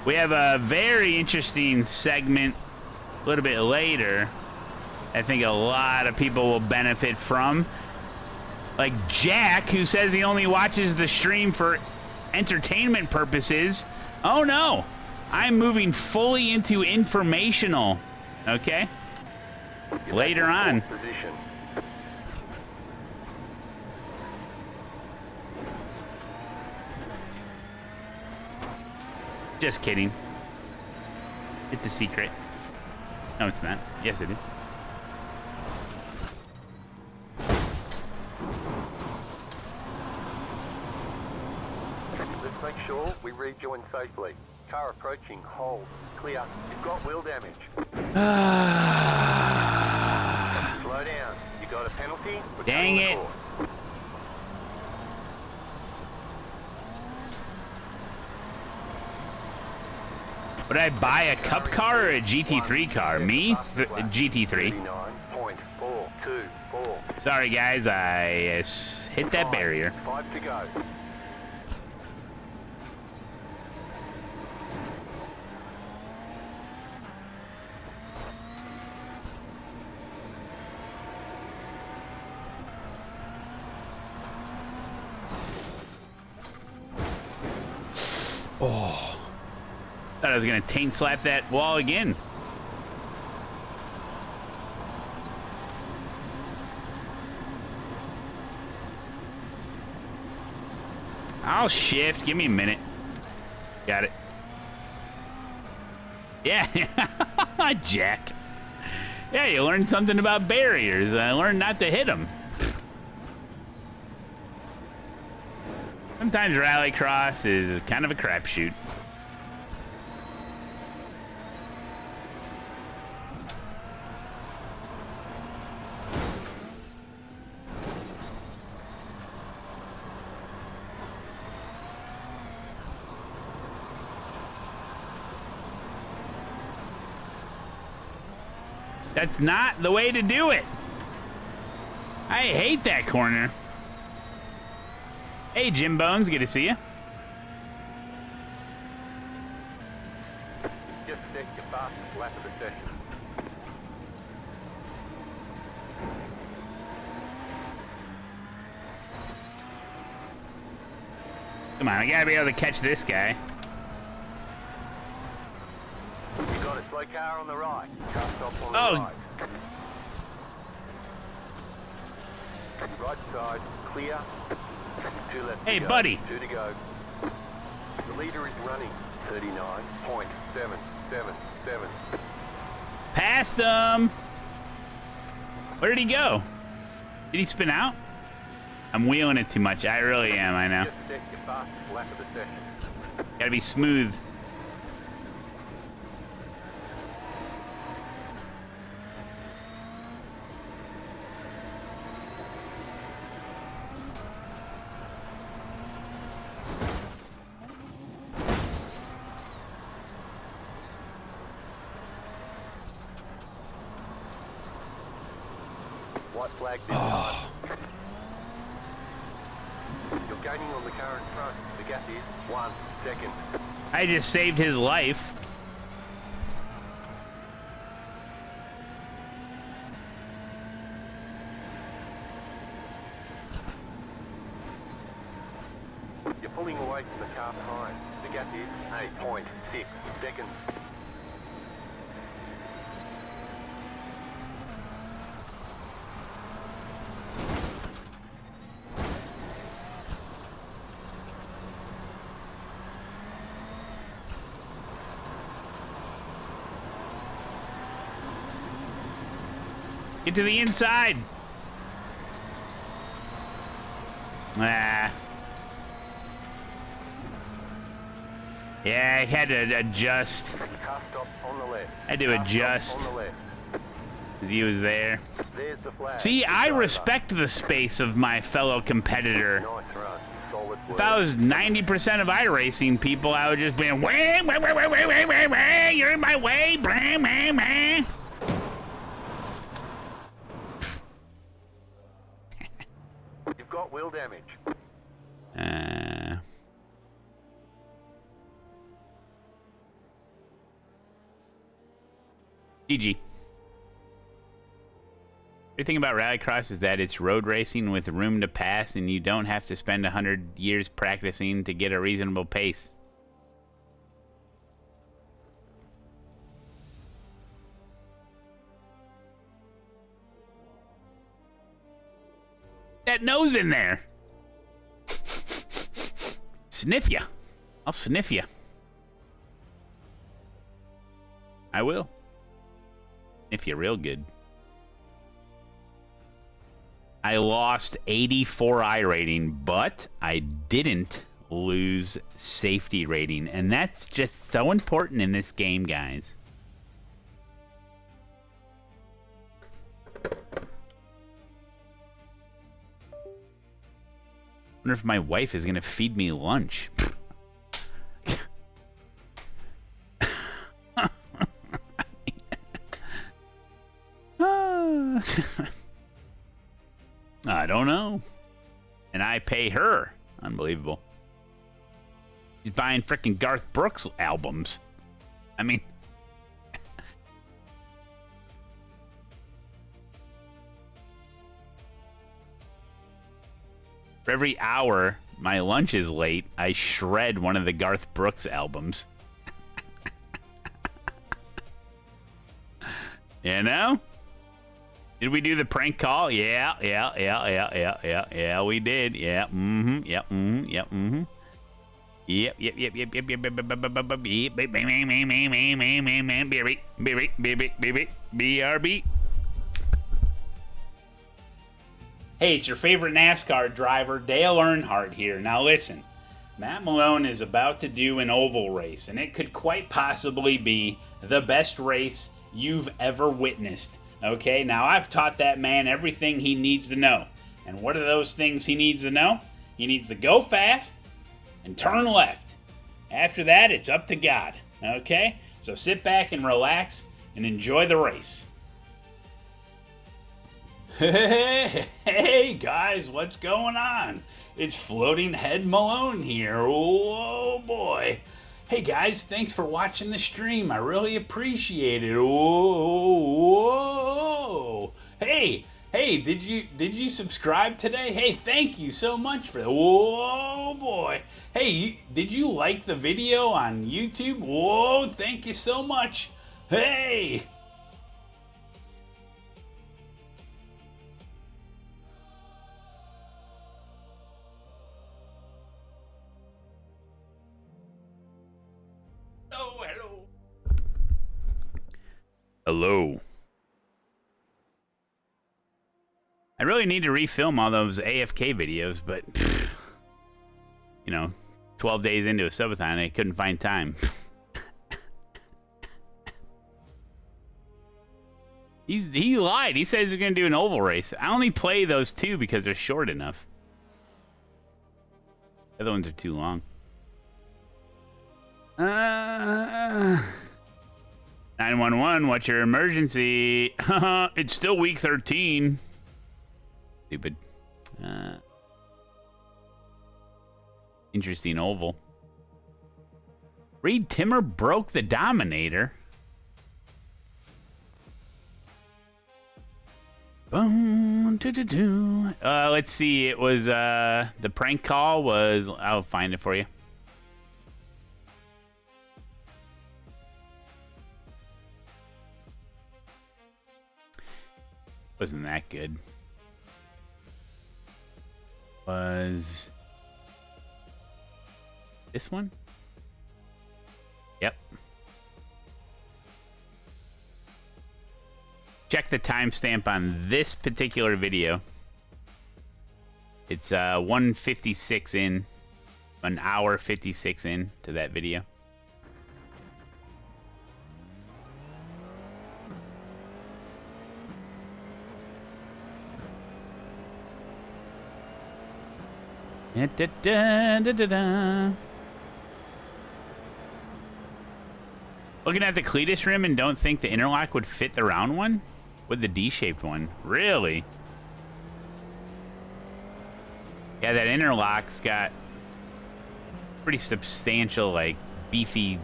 We have a very interesting segment a little bit later. I think a lot of people will benefit from. Like Jack, who says he only watches the stream for entertainment purposes. Oh no, I'm moving fully into informational. Okay? Later on. Position. Just kidding. It's a secret. No, it's not. Yes, it is. Let's make sure we rejoin safely. Car approaching. Hold. Clear. You've got wheel damage. Slow down. You got a penalty? We're Dang cutting the it. course. Would I buy a cup car or a GT3 car? Me? GT3. 39.424. Sorry, guys. I hit that barrier. 5 to go. Oh. Thought I was going to taint slap that wall again. I'll shift. Give me a minute. Got it. Yeah. Jack. Yeah, you learned something about barriers. I learned not to hit them. Sometimes Rallycross is kind of a crapshoot. That's not the way to do it. I hate that corner. Hey, Jim Bones, good to see you. Just set your fastest lap of the session. Come on, I gotta be able to catch this guy. You got a slow car on the right. Car stop on the Oh. right. Right side, clear. 2 left Hey, to go. buddy. 2 to go. The leader is running. 39.777. Passed him. Where did he go? Did he spin out? I'm wheeling it too much. I really am, I know. Just set your fastest lap of the session. Gotta be smooth. White flag this time. You're gaining on the car in front. The gap is 1 second. I just saved his life. You're pulling away from the car behind. The gap is 8.6 seconds. Get to the inside. Ah. Yeah, I had to adjust. Car stop on the left. I had to adjust. On the left. Because he was there. There's the flag. See, It's I over. respect the space of my fellow competitor. Nice run. Solid If I was 90% of iRacing people, I would just be, wah, you're in my way, blah, blah, blah. You've got wheel damage. GG. The thing about Rallycross is that it's road racing with room to pass, and you don't have to spend 100 years practicing to get a reasonable pace. That nose in there. Sniff ya. I'll sniff ya. I will. Sniff ya real good. I lost 84 I rating, but I didn't lose safety rating. And that's just so important in this game, guys. I wonder if my wife is going to feed me lunch. I don't know. And I pay her. Unbelievable. She's buying frickin' Garth Brooks albums. I mean... For every hour my lunch is late, I shred one of the Garth Brooks albums. You know? Did we do the prank call? Yeah, we did. Yeah, yep, BRB. Hey, it's your favorite NASCAR driver, Dale Earnhardt here. Now listen, Matt Malone is about to do an oval race, and it could quite possibly be the best race you've ever witnessed. Okay, now I've taught that man everything he needs to know. And what are those things he needs to know? He needs to go fast and turn left. After that, it's up to God. Okay? So sit back and relax and enjoy the race. Hey guys, what's going on? It's Floating Head Malone here. Oh boy. Hey guys, thanks for watching the stream. I really appreciate it. Whoa. Hey, did you subscribe today? Hey, thank you so much for that. Whoa boy. Hey, did you like the video on YouTube? Whoa, thank you so much. Hey. Hello. I really need to refilm all those AFK videos, but, you know, 12 days into a subathon, I couldn't find time. He lied. He says he's going to do an oval race. I only play those two because they're short enough. The other ones are too long. 911, what's your emergency? It's still week 13. Stupid. Interesting oval. Reed Timmer broke the Dominator. Let's see. It was the prank call was. I'll find it for you. Wasn't that good. Was this one? Yep. Check the timestamp on this particular video. It's 1:56 in, an hour 56 in to that video. Da-da-da-da-da-da. Looking at the Cletus rim and don't think the interlock would fit the round one? With the D-shaped one? Really? Yeah, that interlock's got pretty substantial, like, beefy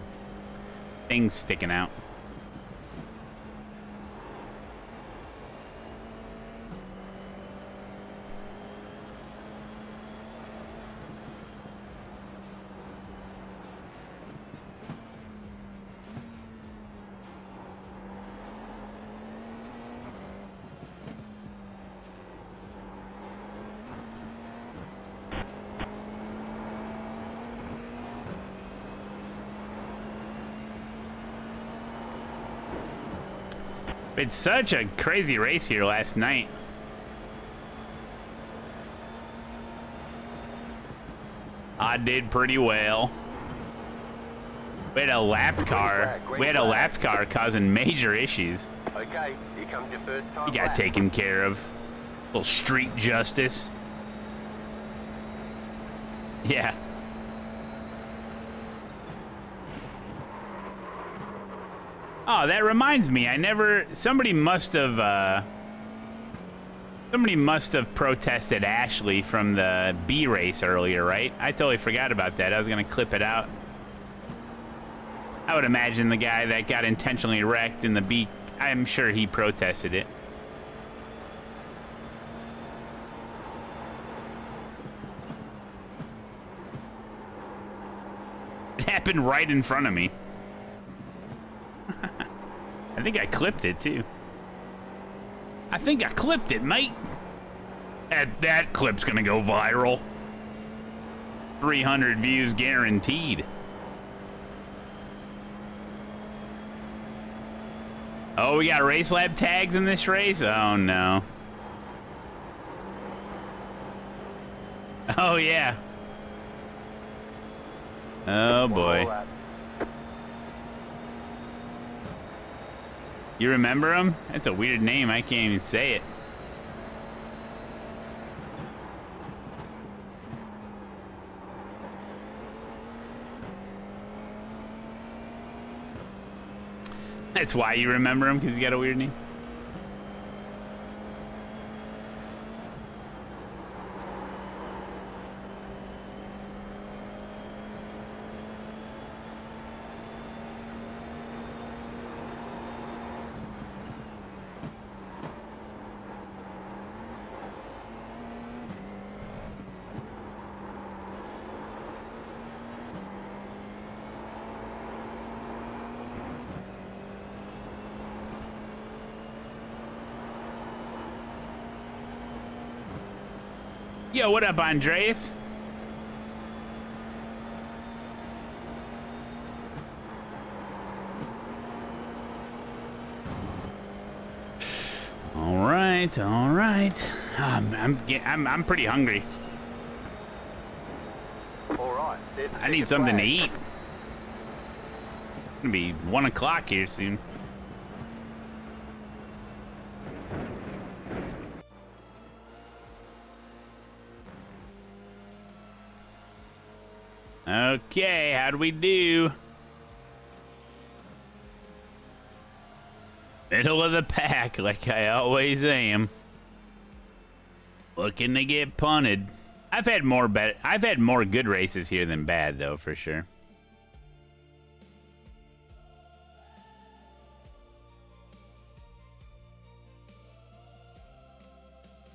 things sticking out. It's such a crazy race here last night. I did pretty well. We had a lap car. We had a lap car causing major issues. Okay, here comes your first time. He got taken care of. Little street justice. Yeah. Oh, that reminds me. Somebody must have protested Ashley from the B race earlier, right? I totally forgot about that. I was gonna clip it out. I would imagine the guy that got intentionally wrecked in the B, I'm sure he protested it. It happened right in front of me. I think I clipped it too. I think I clipped it, mate. That clip's gonna go viral. 300 views guaranteed. Oh, we got RaceLab tags in this race? Oh no. Oh yeah. Oh boy. You remember him? That's a weird name. I can't even say it. That's why you remember him, because he got a weird name. Yo, what up, Andreas? All right, all right. I'm pretty hungry. All right. I need something to eat. It's gonna be 1 o'clock here soon. Okay, how'd we do? Middle of the pack, like I always am. Looking to get punted. I've had more good races here than bad, though, for sure.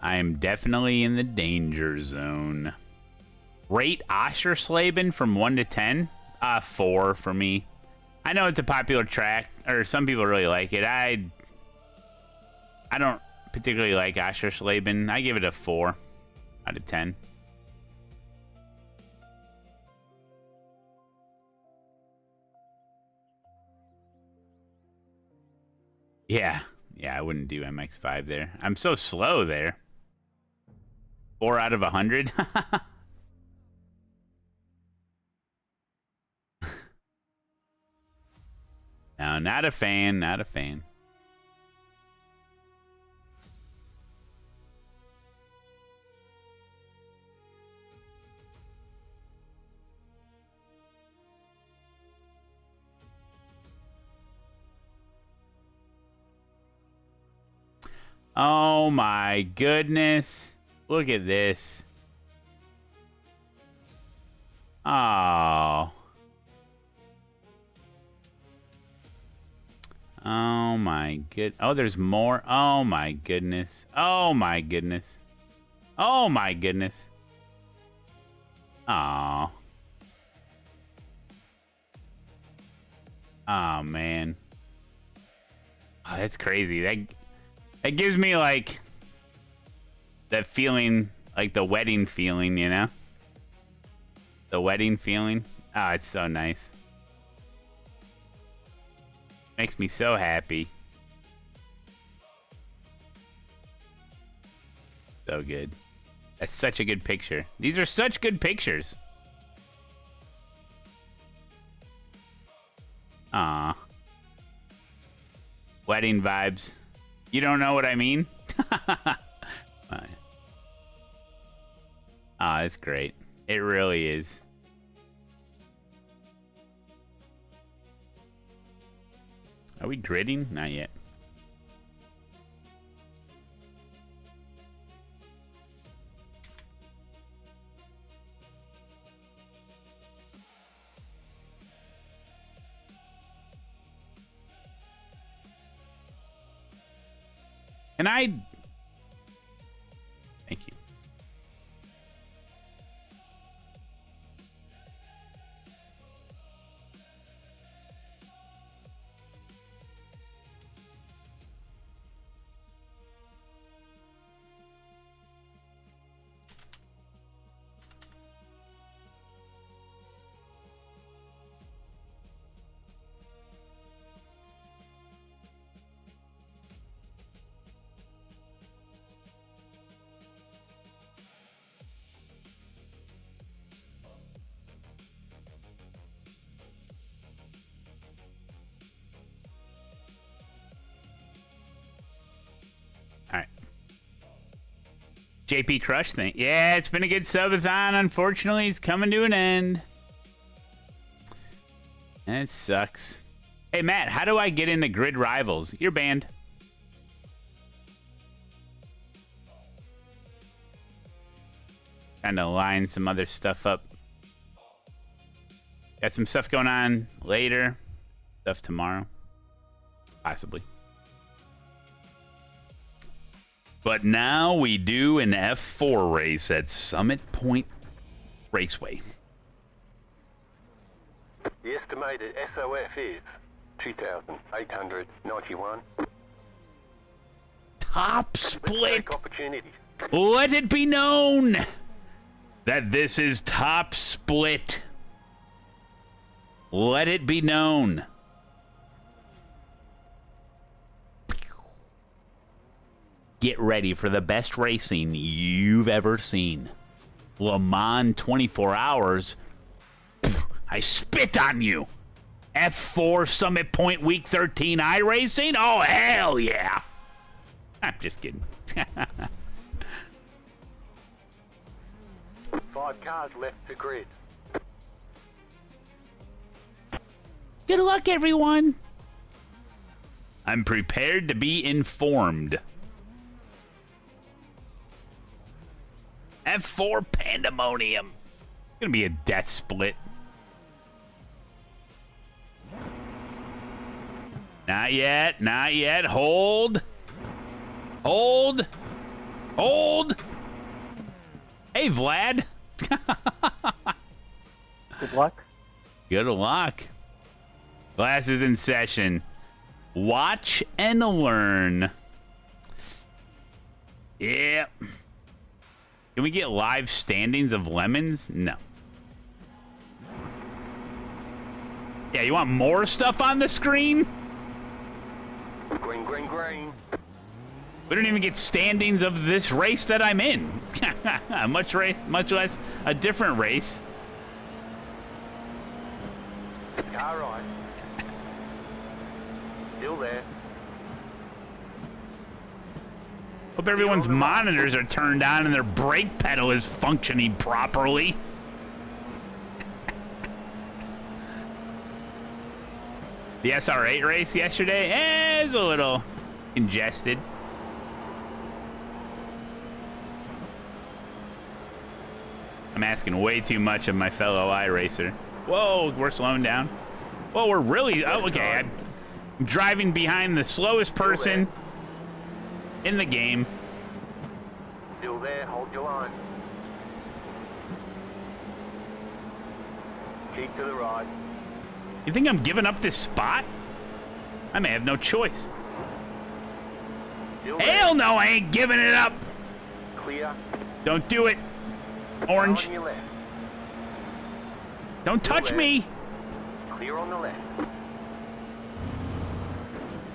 I am definitely in the danger zone. Rate Oschersleben from 1 to 10? 4 for me. I know it's a popular track, or some people really like it. I don't particularly like Oschersleben. I give it a 4 out of 10. Yeah, I wouldn't do MX5 there. I'm so slow there. 4 out of 100? No, not a fan, not a fan. Oh my goodness. Look at this. Oh. Oh my good. Oh, there's more. Oh my goodness. Oh my goodness. Oh my goodness. Oh. Oh man. Oh, that's crazy. That gives me like that feeling, like the wedding feeling, you know? The wedding feeling. Oh, it's so nice. Makes me so happy. So good. That's such a good picture. These are such good pictures. Aw. Wedding vibes. You don't know what I mean? Ah, it's great. It really is. Are we gridding? Not yet. Can I? Thank you. JP Crush thing. Yeah, it's been a good subathon. Unfortunately, it's coming to an end. And it sucks. Hey, Matt, how do I get into Grid Rivals? You're banned. Trying to line some other stuff up. Got some stuff going on later. Stuff tomorrow. Possibly. But now we do an F4 race at Summit Point Raceway. The estimated SOF is 2,891. Top split. Opportunities. Let it be known that this is top split. Let it be known. Get ready for the best racing you've ever seen. Le Mans 24 hours. I spit on you. F4 Summit Point Week 13 iRacing? Oh, hell yeah. I'm just kidding. 5 cars left to grid. Good luck, everyone. I'm prepared to be informed. F4 Pandemonium. It's gonna be a death split. Not yet. Not yet. Hold. Hold. Hold. Hey, Vlad. Good luck. Good luck. Class is in session. Watch and learn. Yeah. Can we get live standings of lemons? No. Yeah, you want more stuff on the screen? Green, green, green. We don't even get standings of this race that I'm in. much less a different race. Car right. Still there. Hope everyone's monitors are turned on and their brake pedal is functioning properly. The SR8 race yesterday is a little congested. I'm asking way too much of my fellow iRacer. Whoa, we're slowing down. Whoa, we're really... Oh, okay. I'm driving behind the slowest person in the game. Still there, hold your line. Keep to the right. You think I'm giving up this spot? I may have no choice. Hell no, I ain't giving it up. Clear. Don't do it. Orange. On your left. Don't touch me. Clear on the left.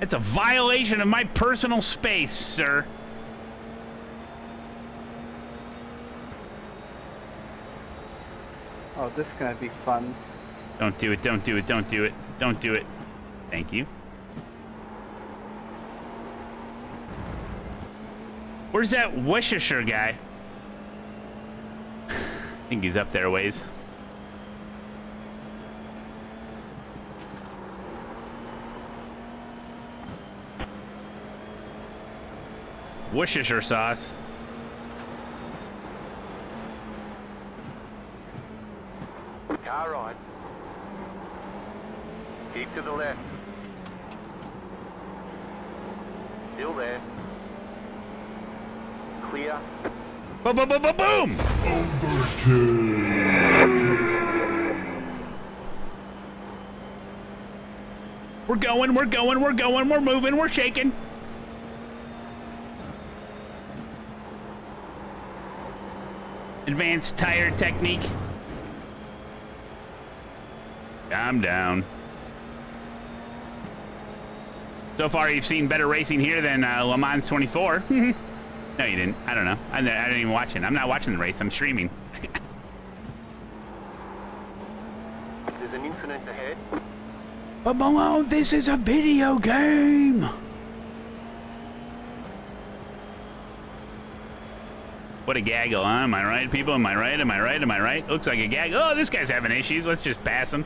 It's a violation of my personal space, sir. Oh, this is gonna be fun. Don't do it, don't do it, don't do it, don't do it. Thank you. Where's that Worcestershire guy? I think he's up there a ways. Worcestershire sauce. Car right. Keep to the left. Still there. Clear. Boom, boom, boom, boom, boom! We're going, we're going, we're going, we're moving, we're shaking. Advanced tire technique. Calm down. So far, you've seen better racing here than Le Mans 24. No, you didn't. I don't know. I didn't even watch it. I'm not watching the race. I'm streaming. There's an incident ahead. But Malone, this is a video game. What a gaggle, huh? Am I right, people? Am I right? Am I right? Am I right? Looks like a gaggle. Oh, this guy's having issues. Let's just pass him.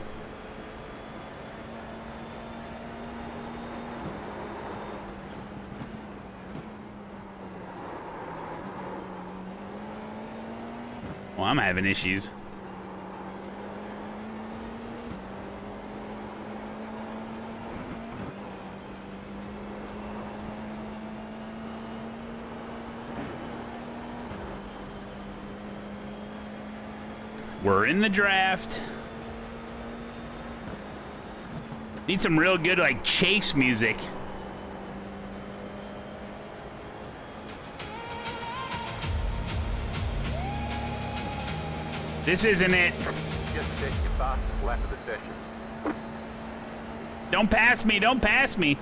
Well, I'm having issues. We're in the draft. Need some real good, like, chase music. This isn't it. Just set your fastest lap of the session. Don't pass me, don't pass me.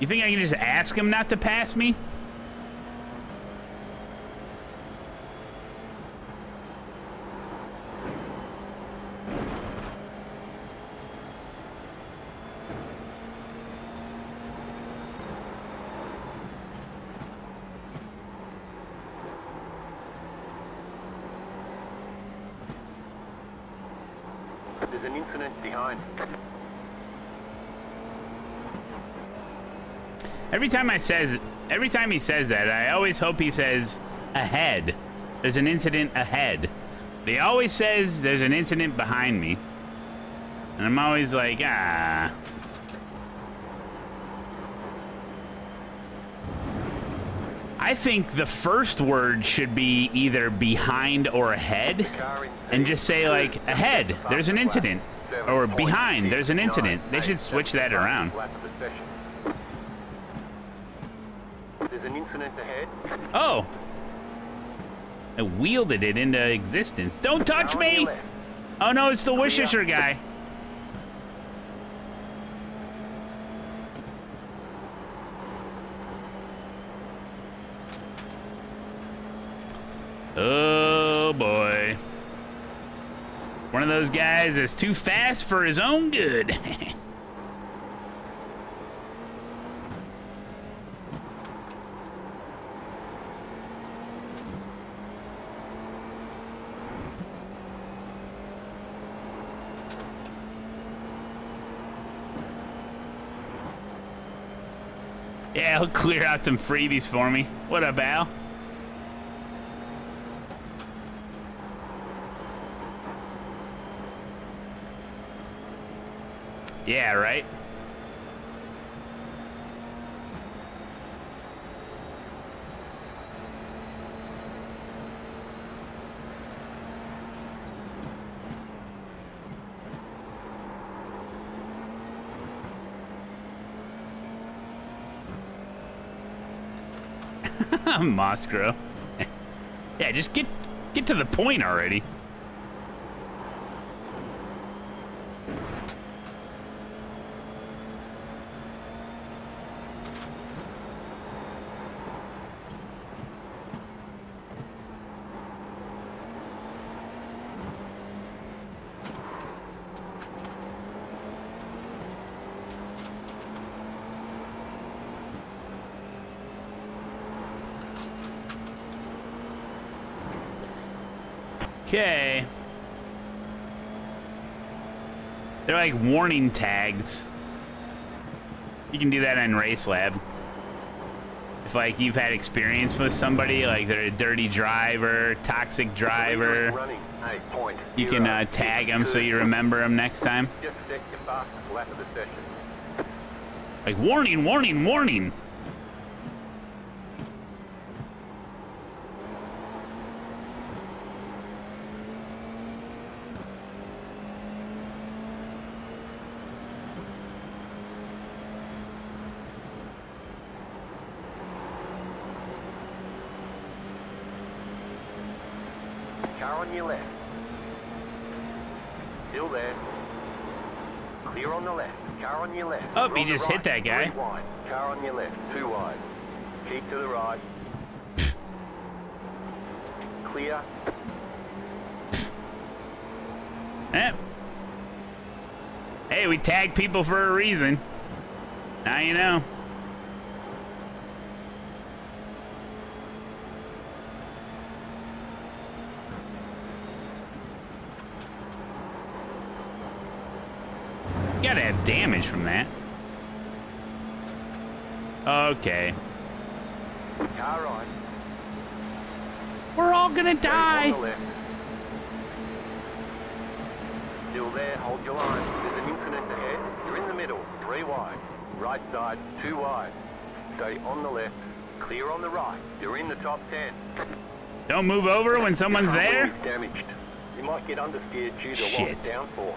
You think I can just ask him not to pass me? There's an incident behind. Every time he says that, I always hope he says ahead. There's an incident ahead. But he always says there's an incident behind me. And I'm always like, ah. I think the first word should be either behind or ahead. And just say like, ahead, there's an incident. Or behind, there's an incident. They should switch that around. There's an incident ahead. Oh. I wielded it into existence. Don't touch me! Oh no, it's the Worcestershire guy. Oh boy. One of those guys that's too fast for his own good. Yeah, he'll clear out some freebies for me. What up, Al? Yeah, right? Moscow. Yeah, just get to the point already. Okay. They're like warning tags. You can do that in RaceLab. If like you've had experience with somebody, like they're a dirty driver, toxic driver, you can tag them so you remember them next time. Like warning, warning, warning. Car on your left. Still there. Clear on the left. Car on your left. Oh, he just hit that guy. 3 wide. Car on your left. 2 wide. Keep to the right. Clear. Eh. Hey, we tag people for a reason. Now you know. Gotta have damage from that. Okay. Car right. We're all gonna die. On the left. Still there, hold your line. There's an incident ahead. You're in the middle, 3 wide. Right side, 2 wide. Stay on the left. Clear on the right. You're in the top 10. Don't move over when someone's there. Damaged. You might get understeered due to Shit. lost downforce.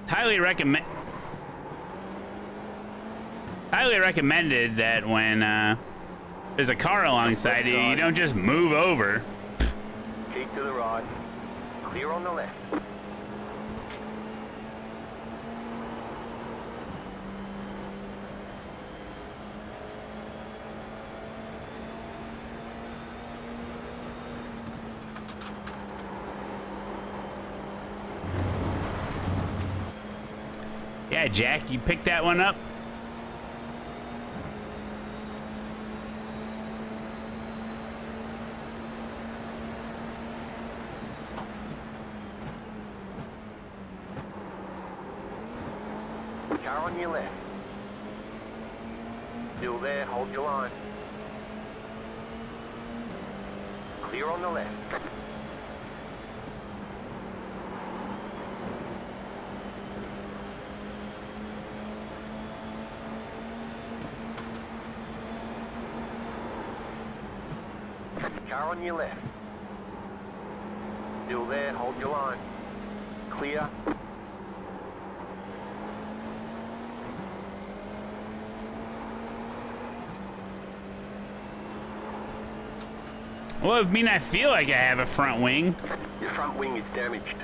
Highly recommended that when there's a car alongside you, you don't just move over. Keep to the right. Clear on the left. Yeah, Jack, you picked that one up. Car on your left. Still there, hold your line. Clear on the left. Car on your left. Still there, hold your line. Clear. Well, I mean, I feel like I have a front wing. Your front wing is damaged.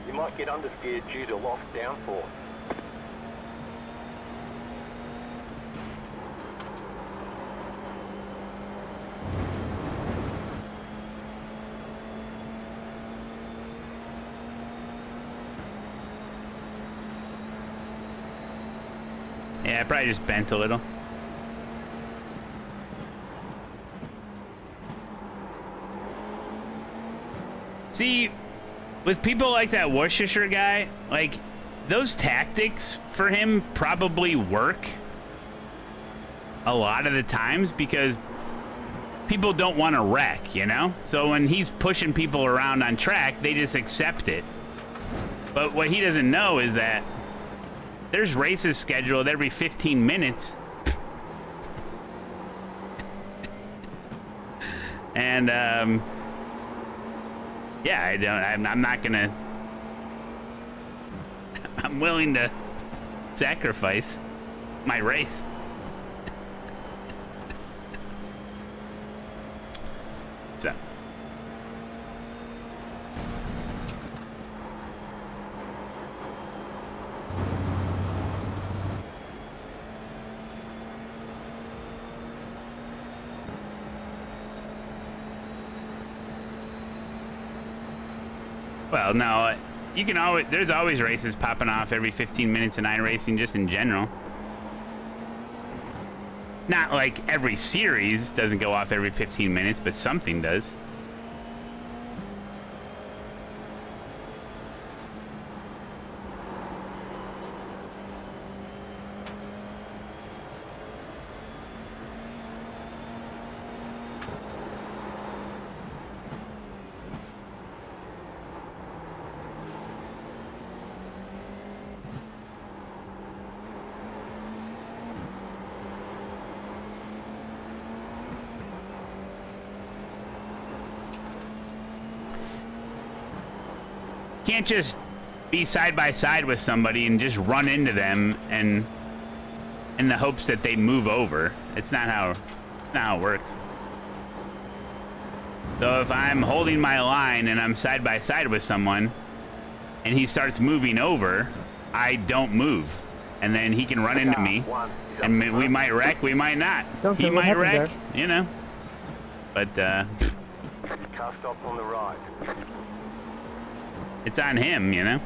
You might get understeered due to lost downforce. Yeah, I probably just bent a little. See, with people like that Worcestershire guy, like, those tactics for him probably work a lot of the times because people don't want to wreck, you know? So when he's pushing people around on track, they just accept it. But what he doesn't know is that there's races scheduled every 15 minutes. And, yeah, I'm not gonna... I'm willing to sacrifice my race. So. Well, no, you can always, there's always races popping off every 15 minutes in iRacing just in general. Not like every series doesn't go off every 15 minutes, but something does. Can't just be side by side with somebody and just run into them and in the hopes that they move over. It's not how it works. So if I'm holding my line and I'm side by side with someone and he starts moving over, I don't move. And then he can run into me and we might wreck, we might not. He might wreck, you know. But Car stop on the right. it's on him, you know?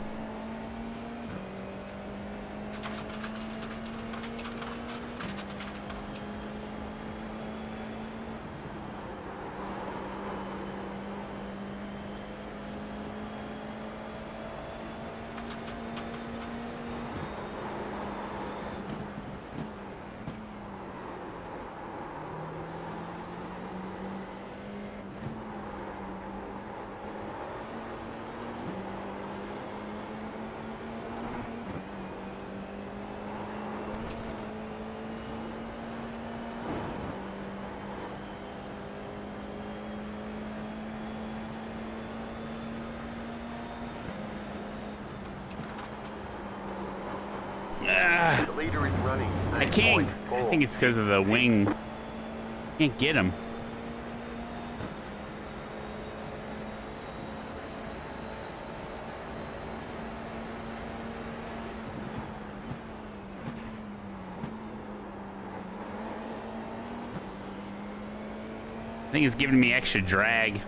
The leader is running. I can't. I think it's because of the wing. Can't get him. I think it's giving me extra drag.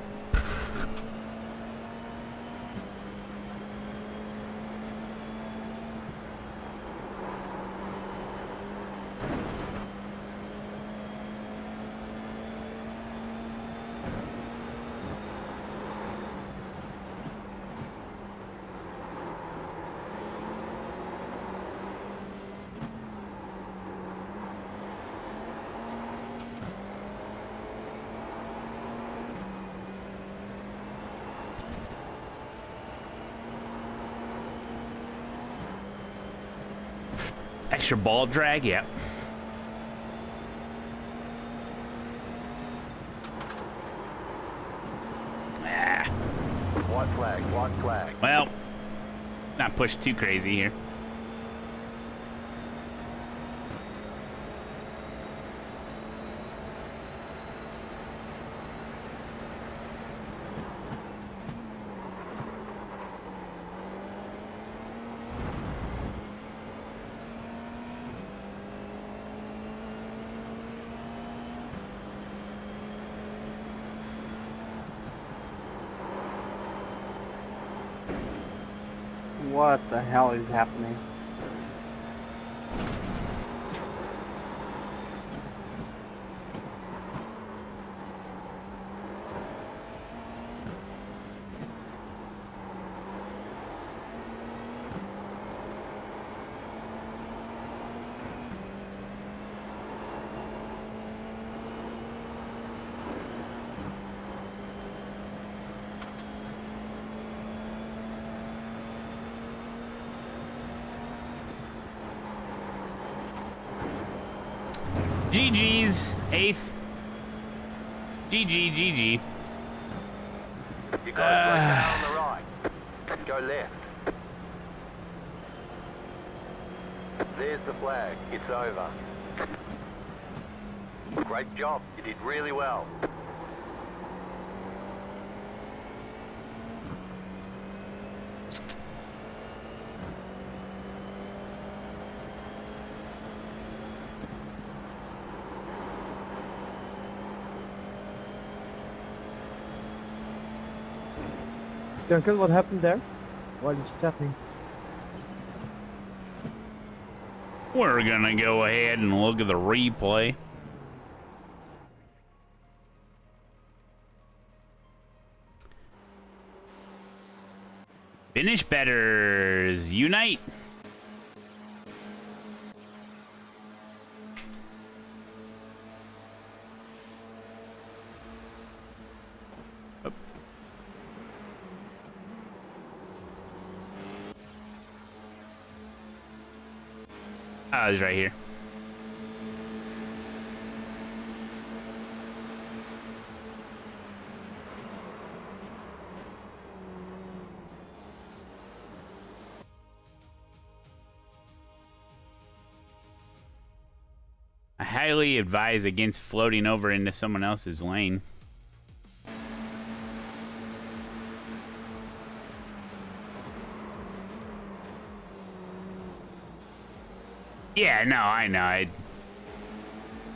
Extra ball drag, yeah. White flag, white flag. Well, not push too crazy here. What the hell is happening? GG's, 8th. GG. You guys right down on the right. Go left. There's the flag. It's over. Great job. You did really well. Duncan, what happened there? Why did you stop me? We're gonna go ahead and look at the replay. Finish betters unite. Oh, it's right here. I highly advise against floating over into someone else's lane. Yeah, no, I know.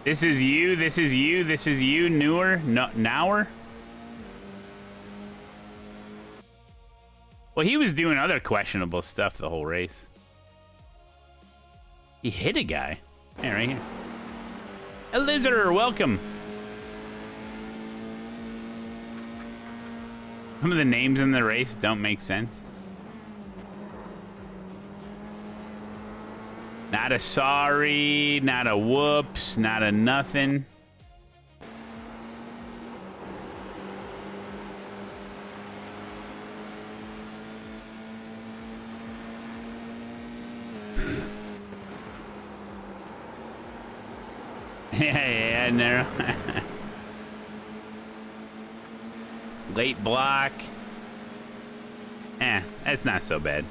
This is you, this is you, this is you, newer, no, nower. Well, he was doing other questionable stuff the whole race. He hit a guy. Yeah, right here. Elizabeth, welcome. Some of the names in the race don't make sense. Not a sorry, not a whoops, not a nothing. yeah, no. Late block. That's not so bad.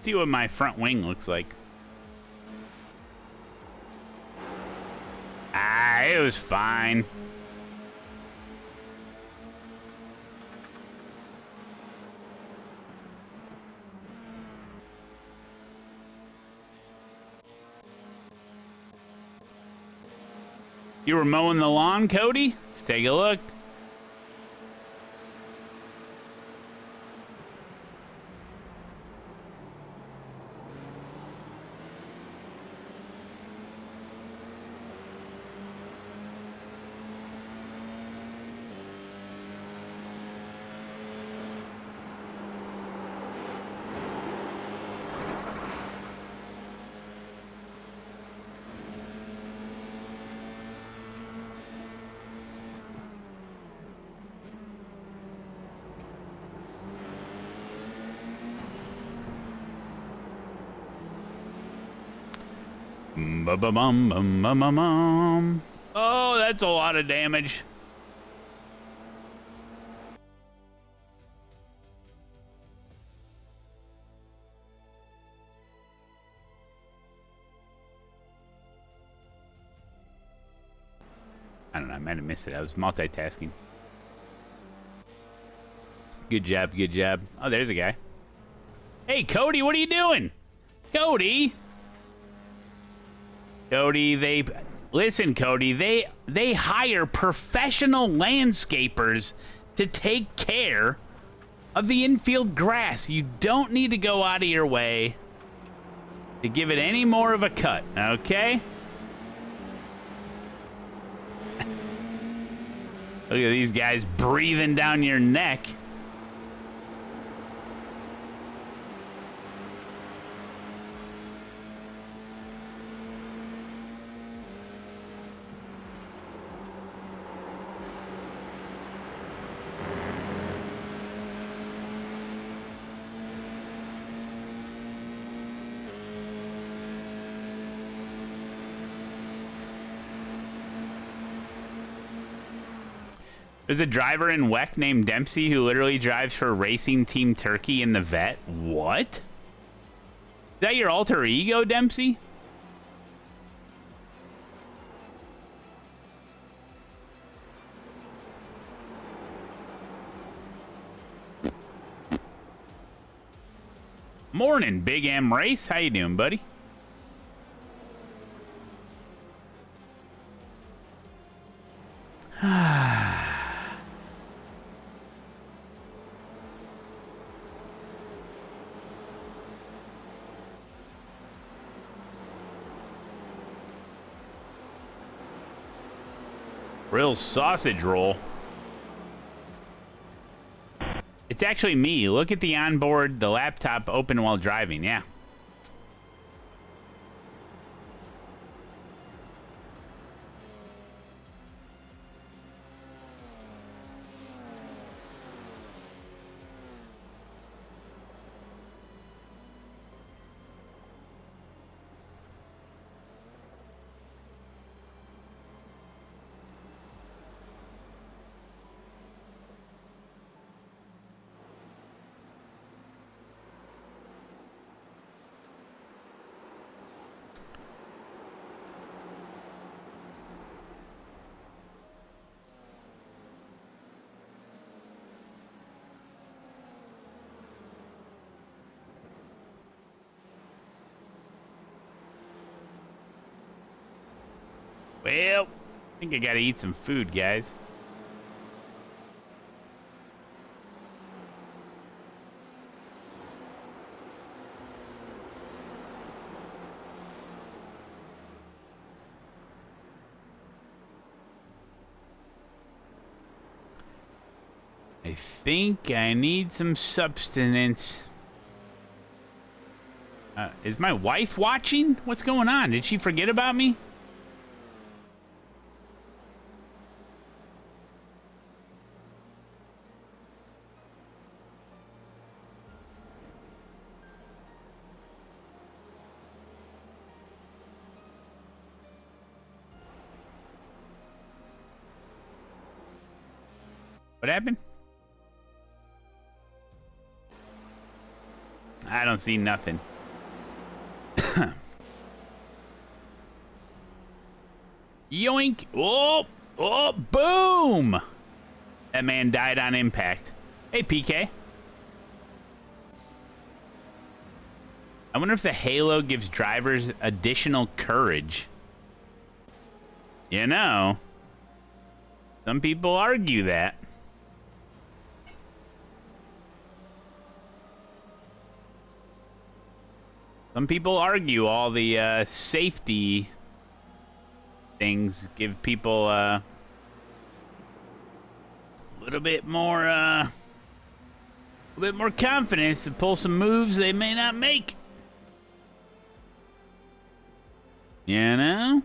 See what my front wing looks like. It was fine. You were mowing the lawn, Cody? Let's take a look. Oh, that's a lot of damage. I don't know, I might have missed it. I was multitasking. Good job, good job. Oh, there's a guy. Hey, Cody, what are you doing? Cody? Cody, listen, Cody, they hire professional landscapers to take care of the infield grass. You don't need to go out of your way to give it any more of a cut, okay? Look at these guys breathing down your neck. There's a driver in WEC named Dempsey who literally drives for Racing Team Turkey in the vet. What? Is that your alter ego, Dempsey? Morning, Big M Race. How you doing, buddy? Real sausage roll. It's actually me. Look at the onboard, the laptop open while driving. Yeah. Well, I think I gotta eat some food, guys. I think I need some substance. Is my wife watching? What's going on? Did she forget about me? What happened? I don't see nothing. Yoink! Oh! Oh! Boom! That man died on impact. Hey, PK. I wonder if the halo gives drivers additional courage. You know, some people argue that. Some people argue all the safety things give people a little bit more confidence to pull some moves they may not make. You know?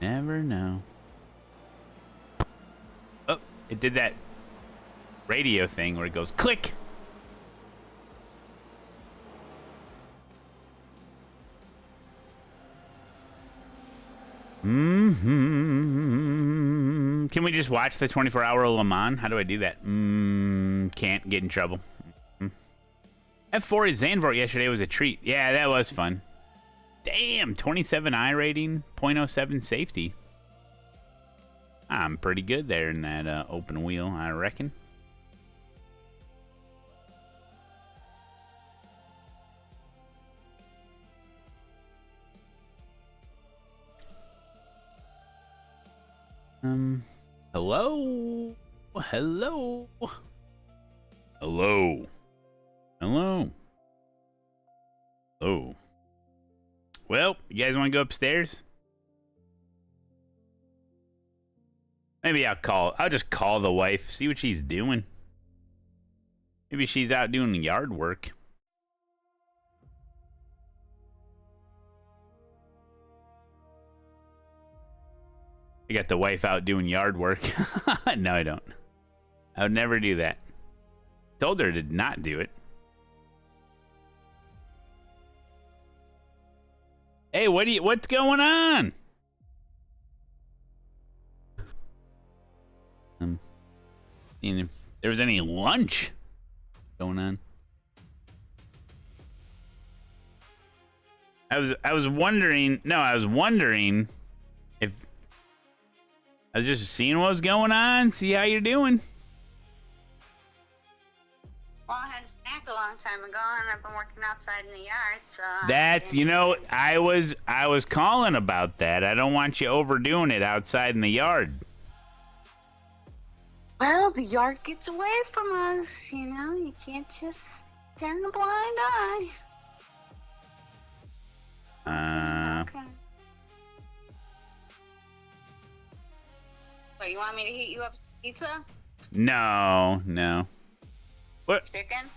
Never know. Oh, it did that radio thing where it goes click. Can we just watch the 24-hour Le Mans? How do I do that? Can't get in trouble. F4 at Zandvoort yesterday was a treat. Yeah, that was fun. Damn, 27 I rating, 0.07 safety. I'm pretty good there in that open wheel, I reckon. Hello? Hello? Hello? Hello? Hello? Well, you guys want to go upstairs? Maybe I'll just call the wife, see what she's doing. Maybe she's out doing yard work. I got the wife out doing yard work. No, I don't. I would never do that. Told her to not do it. Hey, what's going on? Seeing if there was any lunch going on. I was wondering. No, I was wondering if I was just seeing what was going on. See how you're doing. Well, I had a snack a long time ago, and I've been working outside in the yard, so... That's, you know, I was calling about that. I don't want you overdoing it outside in the yard. Well, the yard gets away from us, you know? You can't just turn a blind eye. Okay. Wait, you want me to heat you up some pizza? No. What? Chicken?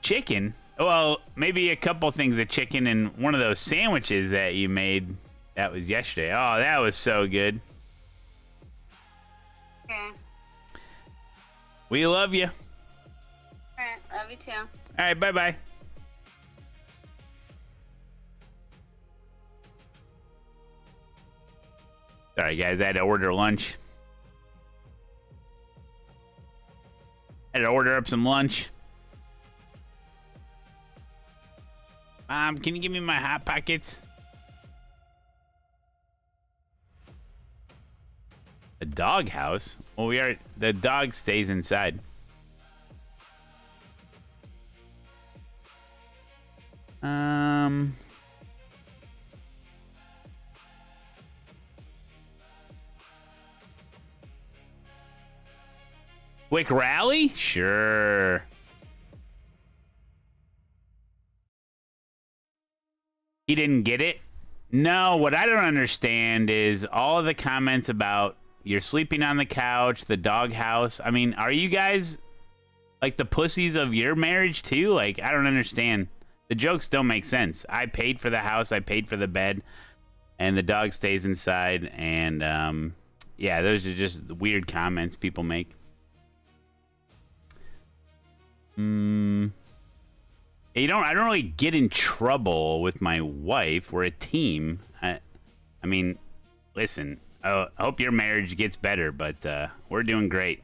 Chicken? Well, maybe a couple things of chicken and one of those sandwiches that you made. That was yesterday. Oh, that was so good. Okay. We love you. Alright, love you too. Alright, bye-bye. Sorry, guys. I had to order lunch. I had to order up some lunch. Mom, can you give me my Hot Pockets? A dog house? Well, the dog stays inside. Quick rally? Sure. He didn't get it? No, what I don't understand is all of the comments about you're sleeping on the couch, the doghouse. I mean, are you guys like the pussies of your marriage too? Like, I don't understand. The jokes don't make sense. I paid for the house, I paid for the bed, and the dog stays inside. And yeah, those are just weird comments people make. I don't really get in trouble with my wife. We're a team. I mean, listen, I hope your marriage gets better, but we're doing great.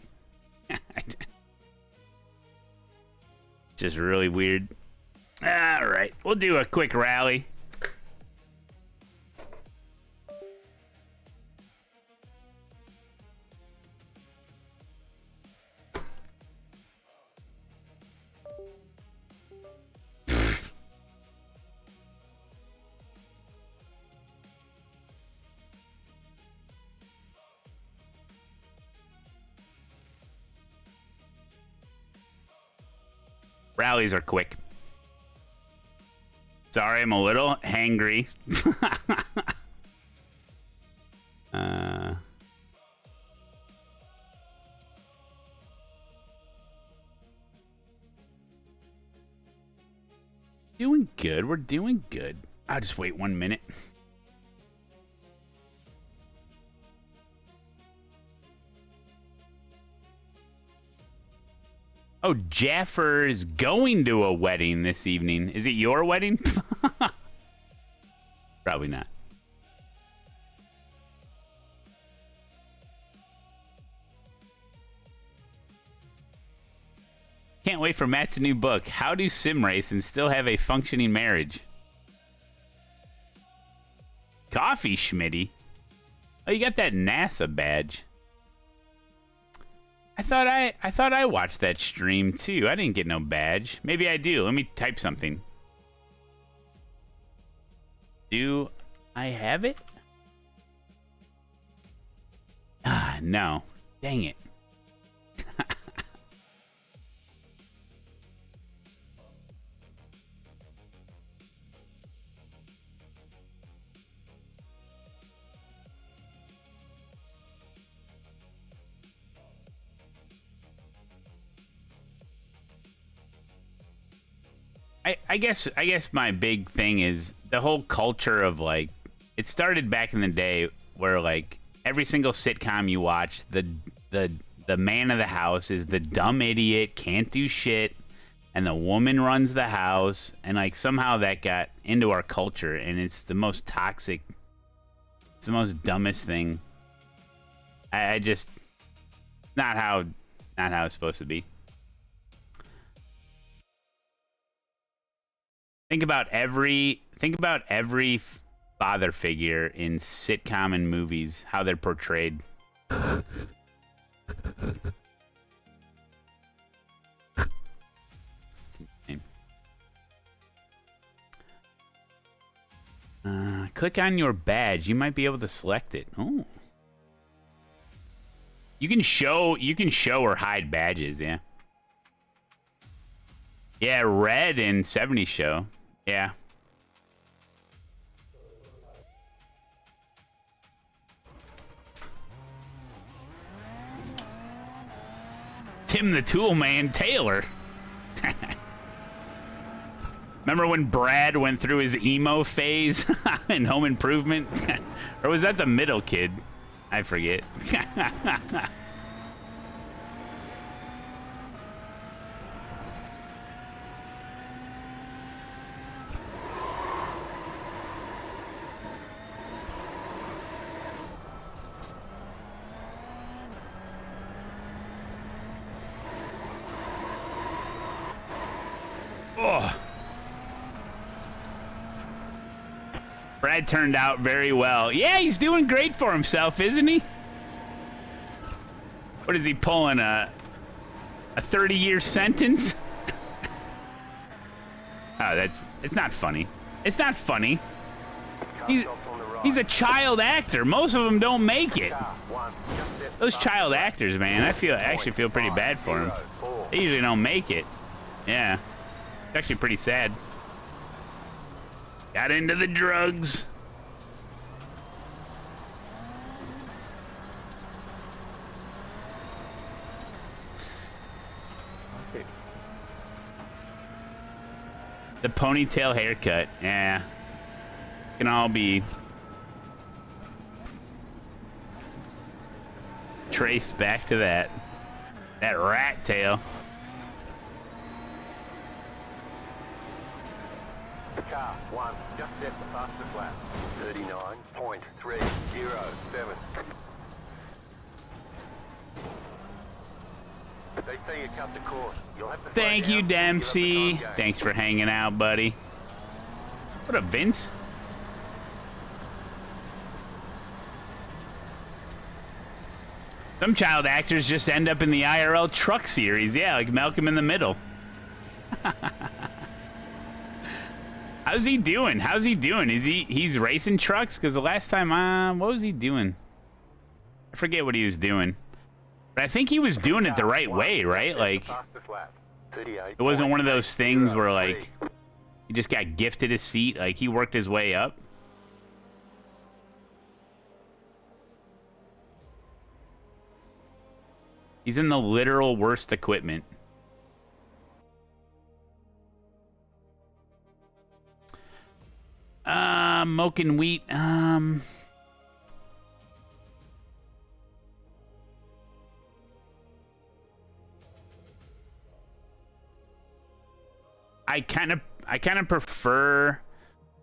Just really weird. All right, we'll do a quick rally. Rallies are quick. Sorry, I'm a little hangry. Doing good. We're doing good. I'll just wait 1 minute. Oh, Jaffer is going to a wedding this evening. Is it your wedding? Probably not. Can't wait for Matt's new book. How to sim race and still have a functioning marriage. Coffee, Schmitty. Oh, you got that NASA badge. I thought I watched that stream too. I didn't get no badge. Maybe I do. Let me type something. Do I have it? Ah, no. Dang it. I guess my big thing is the whole culture of like, it started back in the day where like every single sitcom you watch, the man of the house is the dumb idiot, can't do shit, and the woman runs the house, and like somehow that got into our culture, and it's the most toxic, it's the most dumbest thing. I just not how it's supposed to be. Think about every father figure in sitcom and movies, how they're portrayed. Click on your badge. You might be able to select it. Oh. You can show or hide badges, yeah. Yeah, red in 70s show. Yeah. Tim the Tool Man Taylor. Remember when Brad went through his emo phase in Home Improvement? Or was that the middle kid? I forget. Oh. Brad turned out very well. Yeah, he's doing great for himself, isn't he? What is he pulling, a 30-year sentence? Oh, it's not funny. It's not funny. He's a child actor. Most of them don't make it. Those child actors, man, I actually feel pretty bad for them. They usually don't make it. Yeah. It's actually pretty sad. Got into the drugs. Okay. The ponytail haircut, yeah. Can all be traced back to that rat tail. Car 1, just set the fastest lap. 39.307. They say you cut the course. You'll have to Thank you, Dempsey. Thanks for hanging out, buddy. What up, Vince? Some child actors just end up in the IRL truck series. Yeah, like Malcolm in the Middle. How's he doing? How's he doing? He's racing trucks? Because the last time, what was he doing? I forget what he was doing. But I think he was doing it the right way, right? Like, it wasn't one of those things where, like, he just got gifted a seat. Like, he worked his way up. He's in the literal worst equipment. Moken wheat. I kind of prefer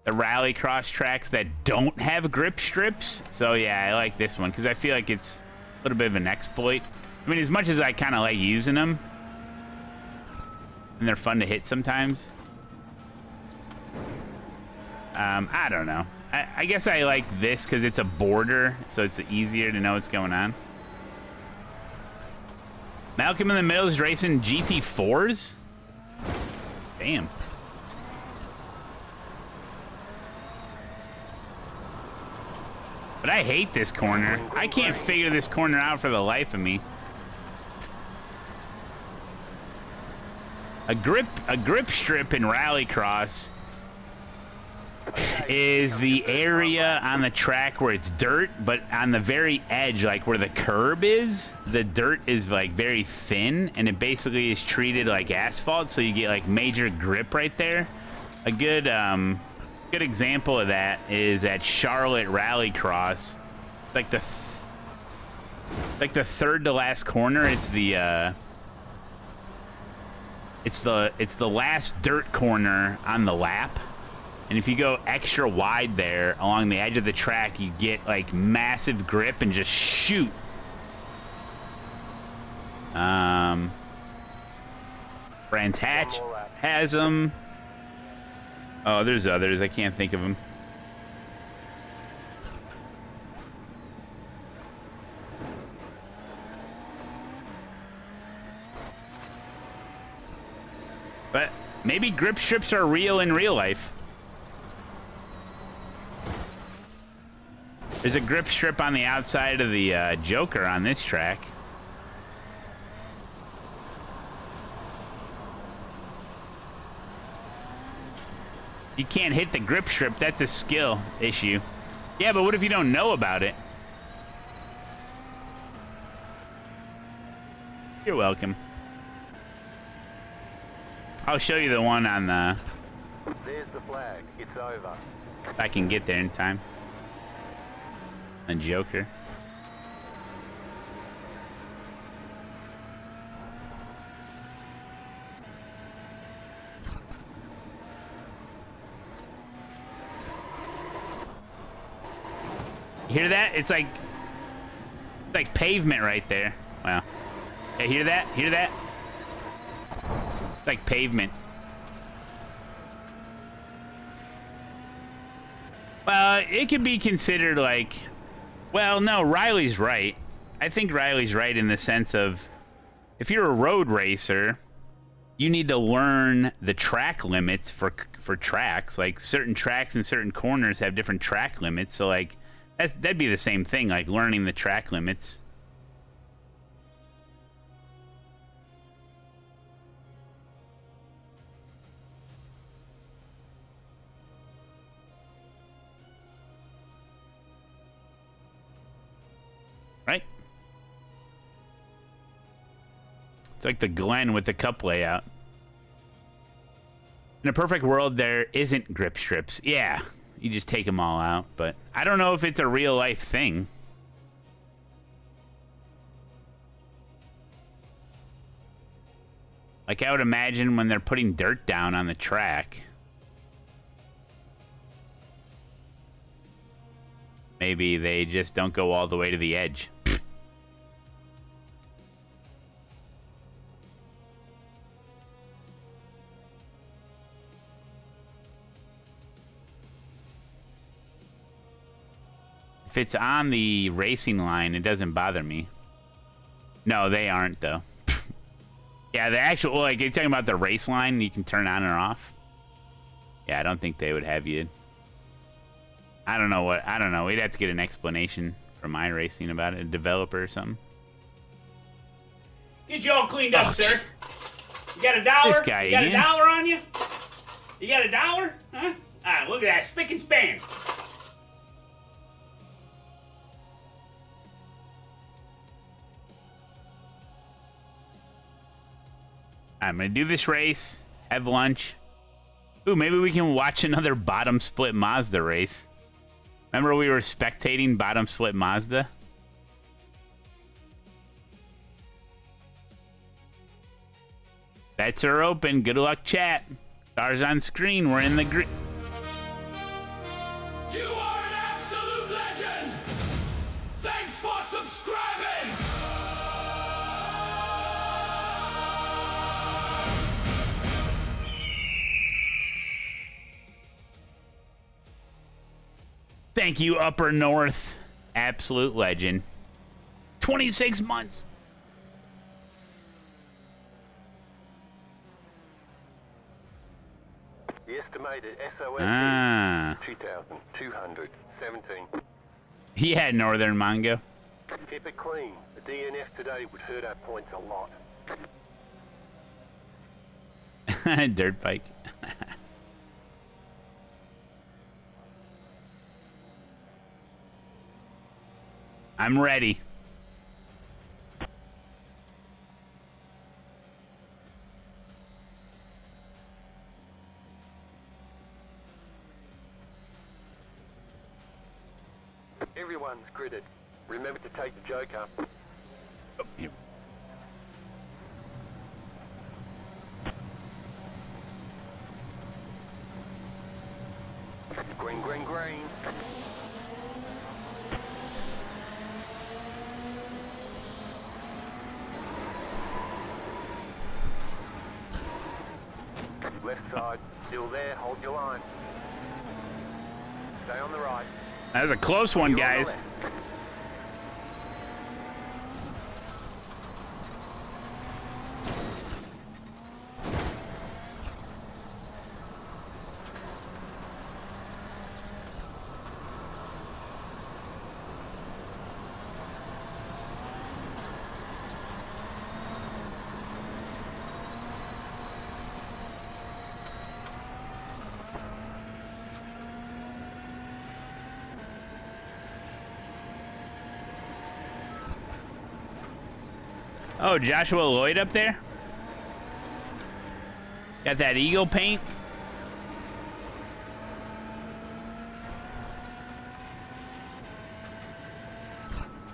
the Rallycross tracks that don't have grip strips. So yeah, I like this one because I feel like it's a little bit of an exploit. I mean, as much as I kind of like using them, and they're fun to hit sometimes. I don't know. I guess I like this because it's a border, so it's easier to know what's going on. Malcolm in the Middle is racing GT4s? Damn. But I hate this corner. I can't figure this corner out for the life of me. A grip strip in Rallycross is the area on the track where it's dirt, but on the very edge, like where the curb is, the dirt is like very thin, and it basically is treated like asphalt, so you get like major grip right there. A good example of that is at Charlotte Rallycross, like the third to last corner. It's the It's the last dirt corner on the lap. And if you go extra wide there along the edge of the track, you get like massive grip and just shoot. Brands Hatch has them. Oh, there's others. I can't think of them. But maybe grip strips are real in real life. There's a grip strip on the outside of the Joker on this track. You can't hit the grip strip. That's a skill issue. Yeah, but what if you don't know about it? You're welcome. I'll show you the one on the... There's the flag. It's over. If I can get there in time. A Joker. You hear that? It's like pavement right there. Wow. Yeah, hear that? Hear that? It's like pavement. Well, it could be considered like... Well, no, Riley's right. I think Riley's right in the sense of if you're a road racer, you need to learn the track limits for tracks. Like certain tracks and certain corners have different track limits. So like that'd be the same thing, like learning the track limits. Right? It's like the Glen with the cup layout. In a perfect world, there isn't grip strips. Yeah, you just take them all out. But I don't know if it's a real life thing. Like I would imagine when they're putting dirt down on the track. Maybe they just don't go all the way to the edge. If it's on the racing line, it doesn't bother me. No, they aren't, though. Yeah, the actual, like, you're talking about the race line, you can turn on or off. Yeah, I don't think they would have you. I don't know. We'd have to get an explanation from iRacing about it, a developer or something. Get you all cleaned up, sir. You got $1? This guy you got again. $1 on you? You got $1? Huh? Ah, look at that, spick and span. I'm gonna do this race, have lunch. Ooh, maybe we can watch another bottom split Mazda race. Remember we were spectating bottom split Mazda? Bets are open. Good luck, chat. Stars on screen. We're in the green. You are an absolute legend! Thanks for subscribing! Thank you, Upper North. Absolute legend. 26 months. The estimated SOS 2,217. Yeah, Northern Mongo. Keep it clean. The DNF today would hurt our points a lot. Dirt bike. I'm ready. Everyone's gridded. Remember to take the joke up. Oh, yeah. Green, green, green. Left side, still there, hold your line. Stay on the right. That was a close one, guys. Oh, Joshua Lloyd up there? Got that eagle paint?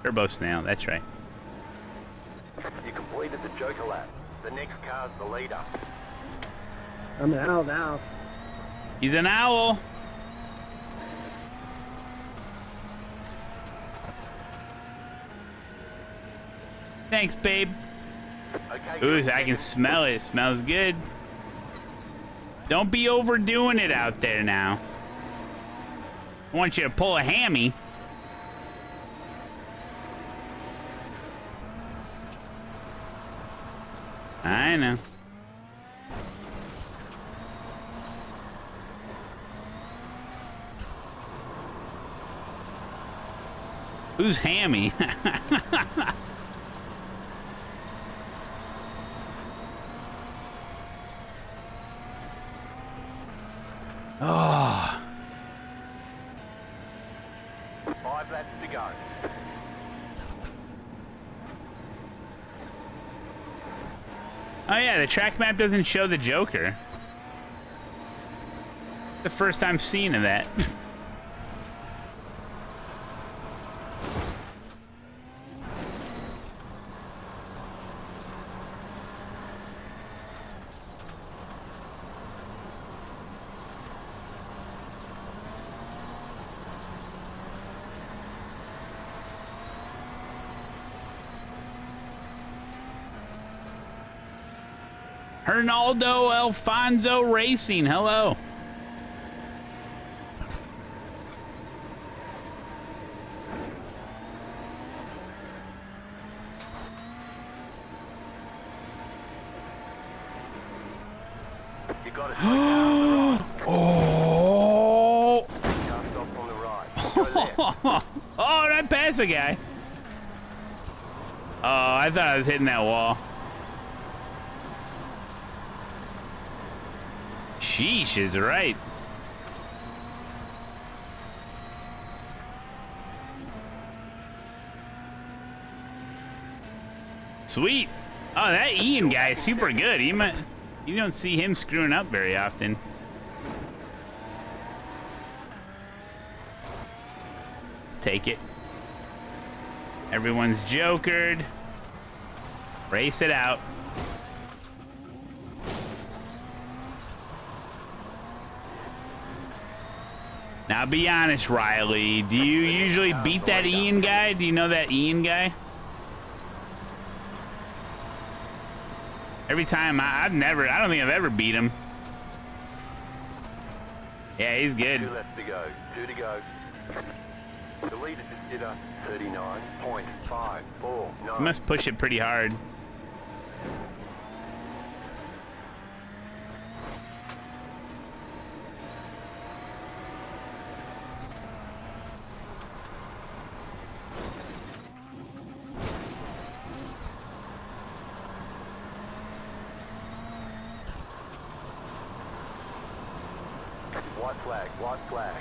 Turbo Snail, that's right. You completed the Joker lap. The next car's the leader. I'm an owl now. He's an owl. Thanks, babe. Okay, Ooh, I can smell it. It smells good. Don't be overdoing it out there now. I want you to pull a hammy. I know. Who's hammy? Oh. 5 laps to go. Oh yeah, the track map doesn't show the Joker. The first time seeing of that. Hernaldo Alfonso Racing, hello. You got it. Oh! Just off on the right. Go left. Oh, that passed a guy. Oh, I thought I was hitting that wall. Sheesh is right. Sweet. Oh, that Ian guy is super good. You don't see him screwing up very often. Take it. Everyone's jokered. Race it out. Now be honest, Riley. Do you usually beat that Ian guy? Do you know that Ian guy? Every time I don't think I've ever beat him. Yeah, he's good. 2 laps to go. 2 to go. The leader just did a 39.549. He must push it pretty hard. White flag, white flag.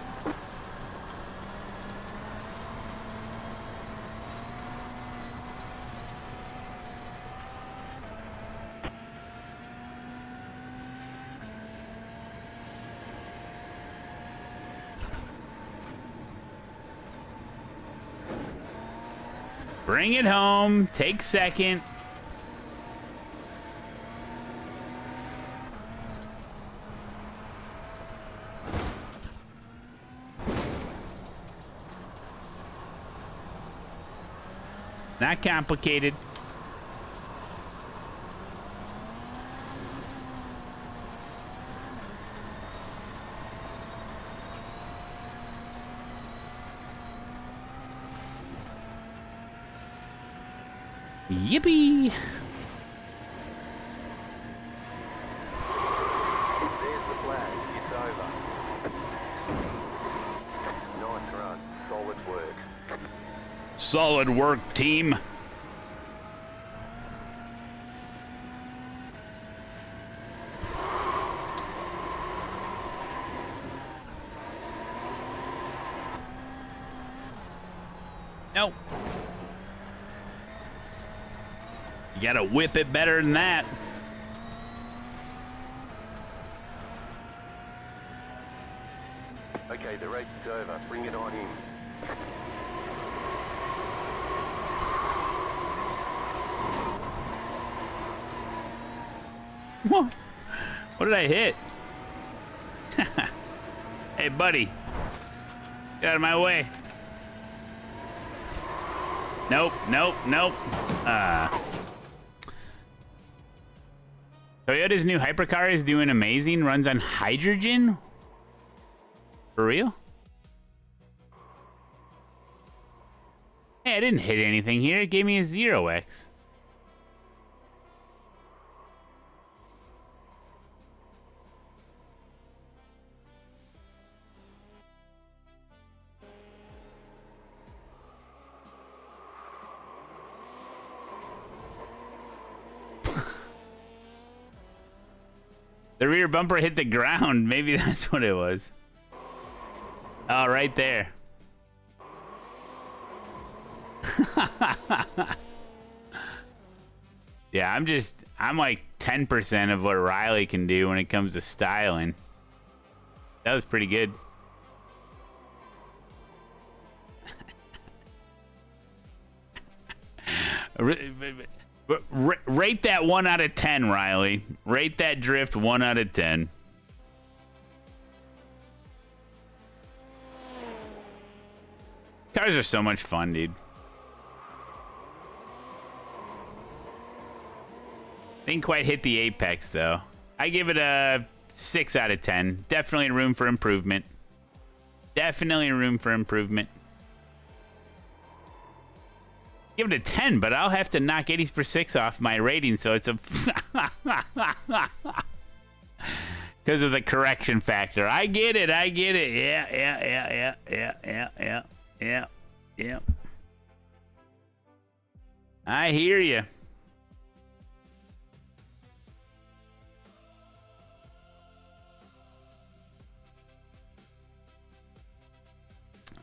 Bring it home. Take second. Not complicated. Yippee! There's the flag. It's over. Nice run. Solid work. Solid work, team. Nope. You gotta whip it better than that. Okay, the race is over. Bring it on in. What did I hit? Hey, buddy. Get out of my way. Nope, nope, nope. Toyota's new hypercar is doing amazing. Runs on hydrogen? For real? Hey, I didn't hit anything here. It gave me a 0x. The rear bumper hit the ground. Maybe that's what it was. Oh, right there. Yeah, I'm like 10% of what Riley can do when it comes to styling. That was pretty good. Rate that 1 out of 10, Riley. Rate that drift 1 out of 10. Cars are so much fun, dude. Didn't quite hit the apex, though. I give it a 6 out of 10. Definitely room for improvement. Definitely room for improvement. Give it a 10, but I'll have to knock 80 per 6 off my rating, so it's a... Because of the correction factor. I get it, I get it. Yeah. I hear you.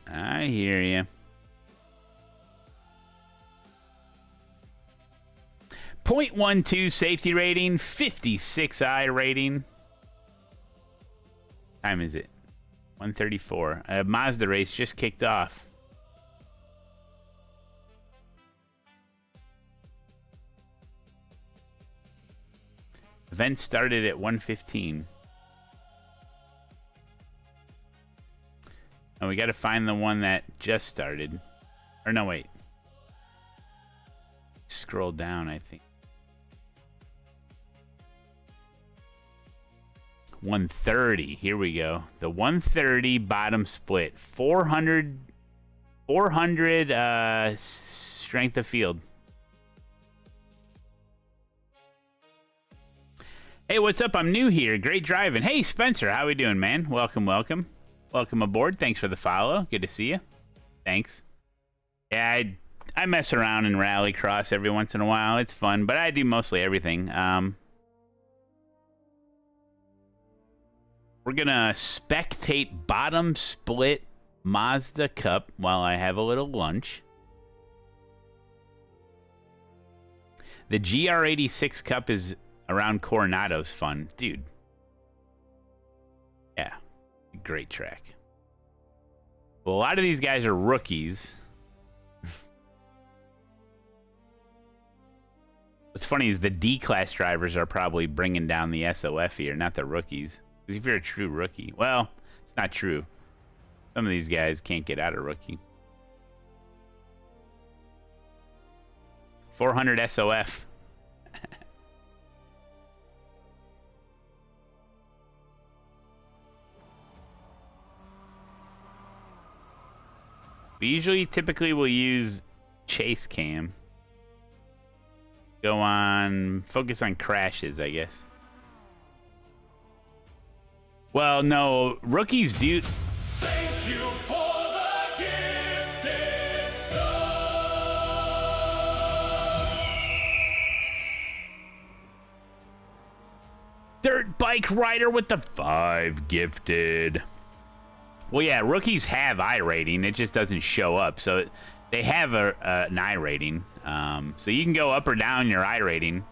I hear you. .12 safety rating, 56i rating. Time is it? 1:34. Mazda race just kicked off. Event started at 1:15. And we got to find the one that just started. Or no, wait. Scroll down, I think. 130. Here we go. The 130 bottom split. 400 strength of field. Hey, what's up? I'm new here. Great driving. Hey, Spencer. How we doing, man? Welcome, welcome. Welcome aboard. Thanks for the follow. Good to see you. Thanks. Yeah, I mess around in Rallycross every once in a while. It's fun, but I do mostly everything. We're going to spectate bottom split Mazda Cup while I have a little lunch. The GR86 Cup is around Coronado's fun. Dude. Yeah. Great track. Well, a lot of these guys are rookies. What's funny is the D-class drivers are probably bringing down the SOF here, not the rookies. Because if you're a true rookie, well, it's not true. Some of these guys can't get out of rookie. 400 SOF. We usually typically will use chase cam. Go on, focus on crashes, I guess. Well, no, rookies do. Thank you for the gifted sub. Dirt bike rider with the 5 gifted. Well, yeah, rookies have iRating. It just doesn't show up. So they have an iRating. So you can go up or down your iRating.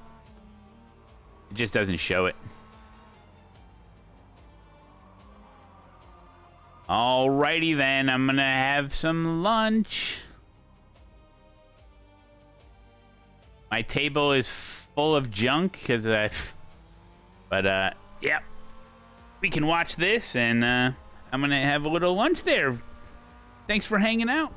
It just doesn't show it. Alrighty then, I'm gonna have some lunch. My table is full of junk because but yeah, we can watch this and I'm gonna have a little lunch there. Thanks for hanging out.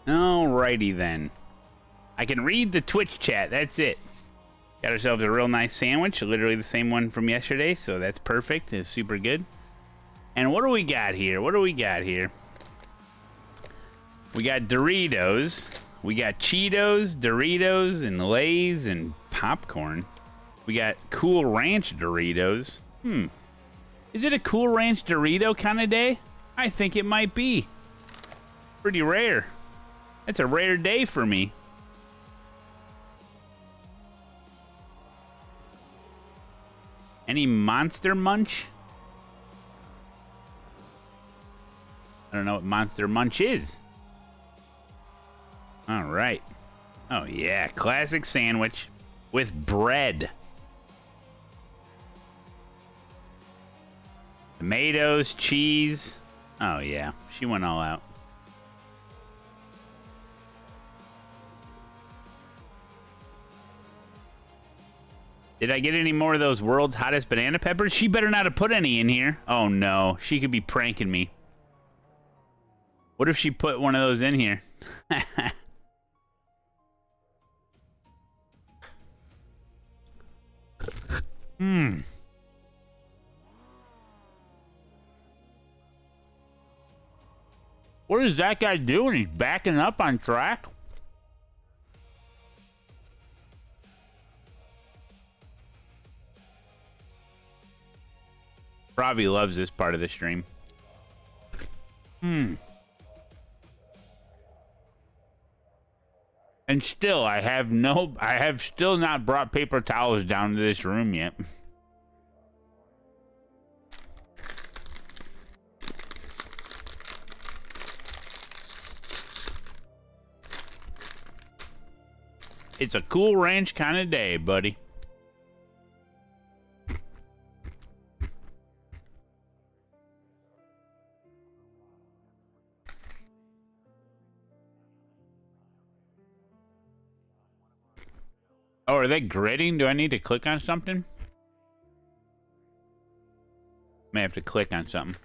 Alrighty then. I can read the Twitch chat. That's it. Got ourselves a real nice sandwich. Literally the same one from yesterday. So that's perfect. It's super good. And what do we got here? What do we got here? We got Doritos. We got Cheetos, Doritos, and Lay's, and popcorn. We got Cool Ranch Doritos. Is it a Cool Ranch Dorito kind of day? I think it might be. Pretty rare. It's a rare day for me. Any Monster Munch? I don't know what Monster Munch is. All right. Oh, yeah. Classic sandwich with bread. Tomatoes, cheese. Oh, yeah. She went all out. Did I get any more of those world's hottest banana peppers? She better not have put any in here. Oh, no. She could be pranking me. What if she put one of those in here? What is that guy doing? He's backing up on track? Probably loves this part of the stream. And still, I have still not brought paper towels down to this room yet. It's a Cool Ranch kind of day, buddy. Oh, are they gridding? Do I need to click on something? May have to click on something.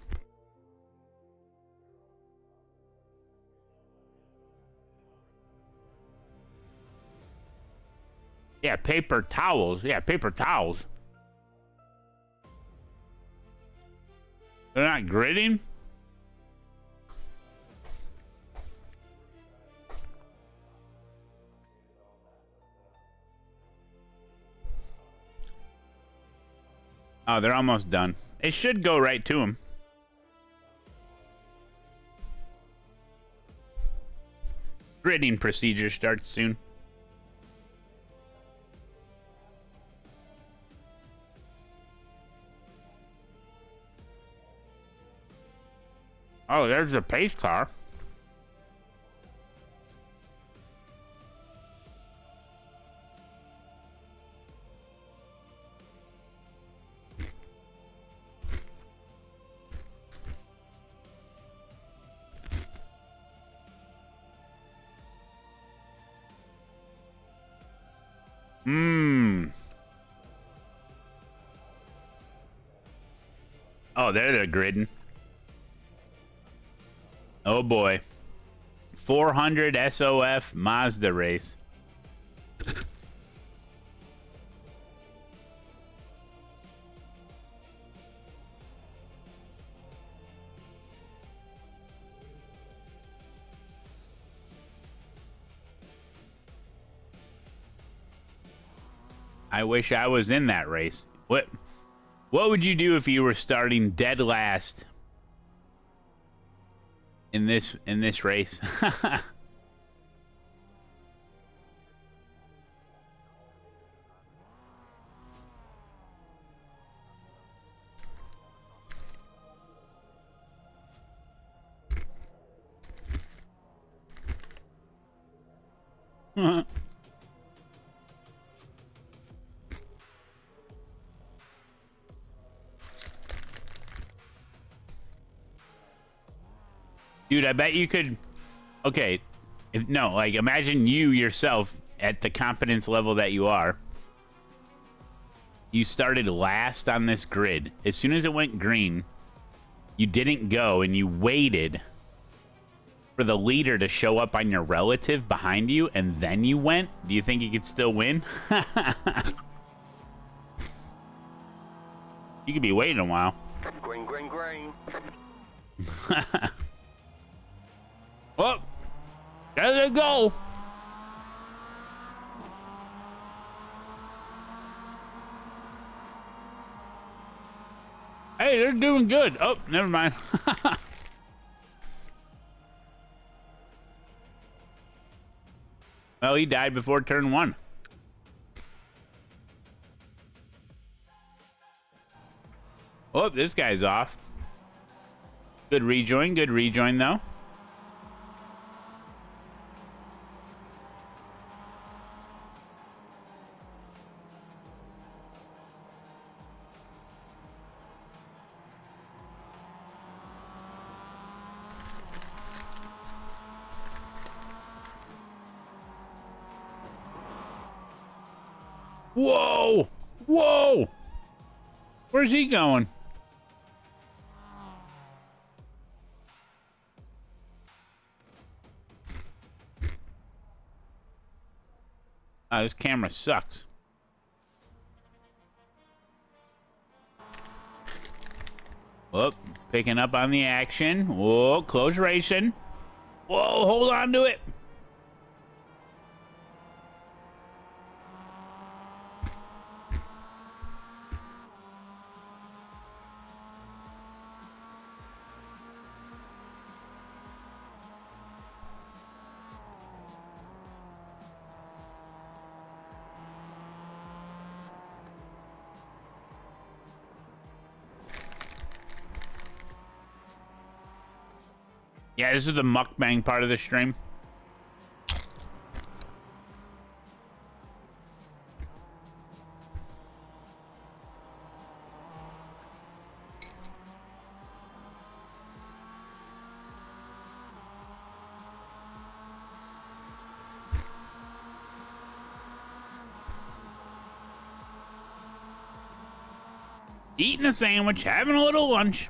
Yeah, paper towels. Yeah, paper towels. They're not gridding? Oh, they're almost done. It should go right to them. Gridding procedure starts soon. Oh, there's the pace car. Oh, there they're gridding. Oh boy. 400 SOF Mazda race. I wish I was in that race. What would you do if you were starting dead last in this race? Dude, I bet you could. Okay, like imagine you yourself at the confidence level that you are. You started last on this grid. As soon as it went green, you didn't go and you waited for the leader to show up on your relative behind you, and then you went. Do you think you could still win? You could be waiting a while. Green, green, green. Oh, there they go. Hey, they're doing good. Oh, never mind. Well, he died before turn 1. Oh, this guy's off. Good rejoin though. Whoa! Whoa! Where's he going? This camera sucks. Whoop, picking up on the action. Whoa, close racing. Whoa, hold on to it. Yeah, this is the mukbang part of the stream. Eating a sandwich, having a little lunch.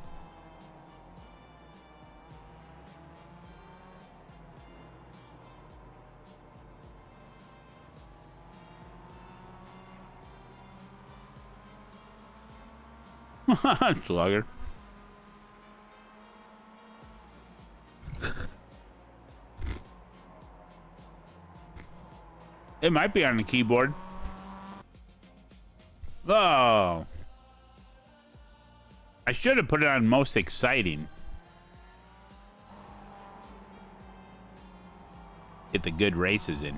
Slugger. It might be on the keyboard. Oh. I should have put it on most exciting. Get the good races in.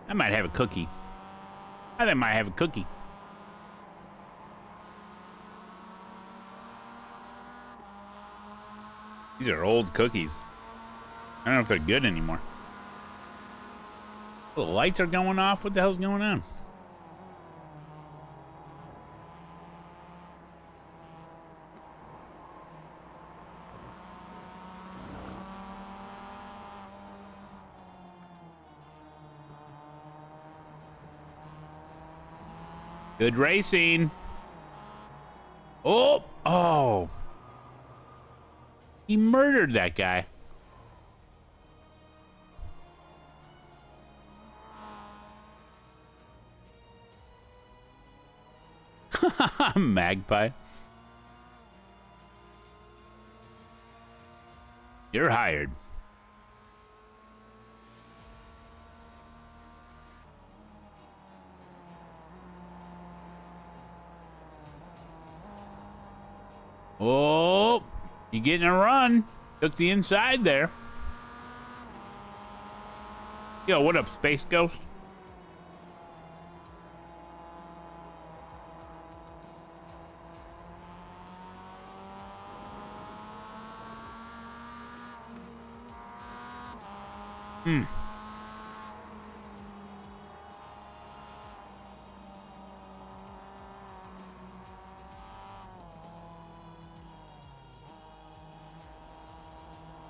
I might have a cookie. I think I might have a cookie. These are old cookies. I don't know if they're good anymore. Oh, the lights are going off. What the hell's going on? Good racing. Oh, oh. He murdered that guy. Magpie. You're hired. Oh, you getting a run. Took the inside there. Yo, what up, Space Ghost? Hmm.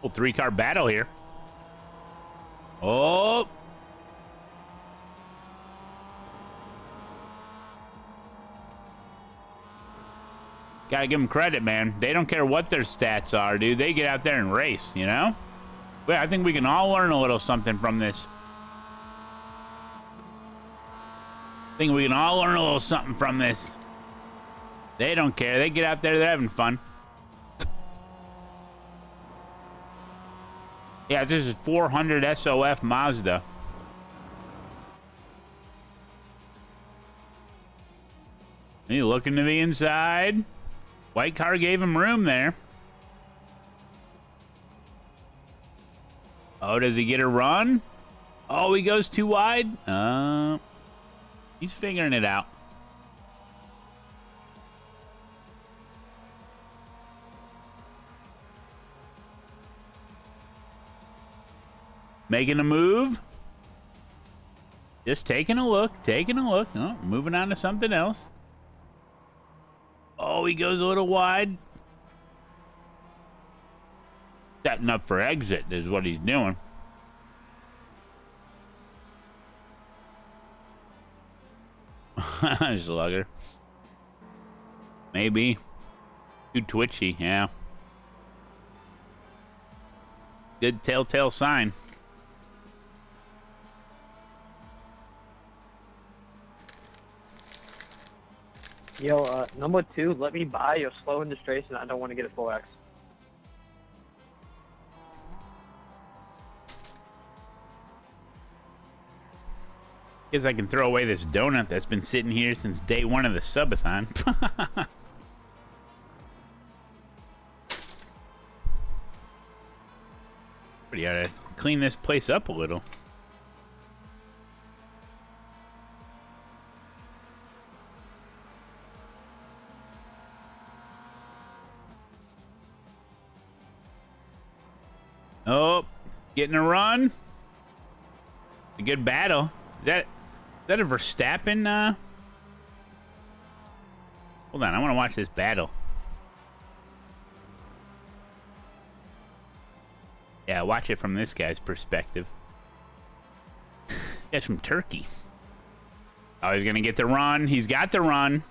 Well, 3-car battle here. Oh. Gotta give them credit, man. They don't care what their stats are, dude. They get out there and race, you know? Well, I think we can all learn a little something from this. I think we can all learn a little something from this. They don't care. They get out there. They're having fun. Yeah, this is 400 SOF Mazda. He looking to the inside. White car gave him room there. Oh, does he get a run? Oh, he goes too wide. He's figuring it out. Making a move. Just taking a look, taking a look. Oh, moving on to something else. Oh, he goes a little wide. Setting up for exit is what he's doing. Slugger. Maybe. Too twitchy, yeah. Good telltale sign. Yo, number 2, let me buy your slow registration. I don't want to get a 4X. Guess I can throw away this donut that's been sitting here since day 1 of the subathon. We gotta clean this place up a little. Oh, getting a run. A good battle. Is that a Verstappen? Hold on, I want to watch this battle. Yeah, watch it from this guy's perspective. That's from Turkey. Oh, he's gonna get the run. He's got the run.